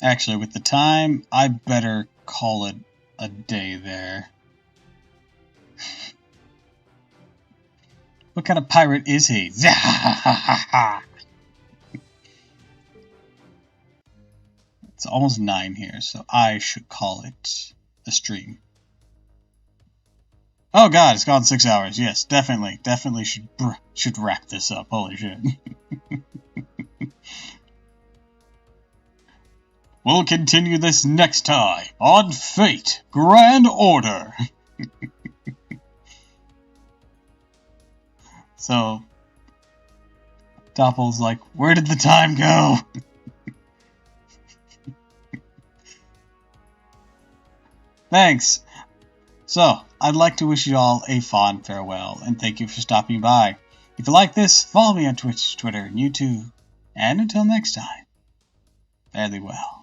Actually, with the time, I better call it a day there. What kind of pirate is he? It's almost 9 here, so I should call it a stream. Oh god, it's gone 6 hours. Yes, definitely should wrap this up. Holy shit. We'll continue this next time on Fate Grand Order. So, Doppel's like, where did the time go? Thanks. So, I'd like to wish you all a fond farewell, and thank you for stopping by. If you like this, follow me on Twitch, Twitter, and YouTube. And until next time, fare thee well.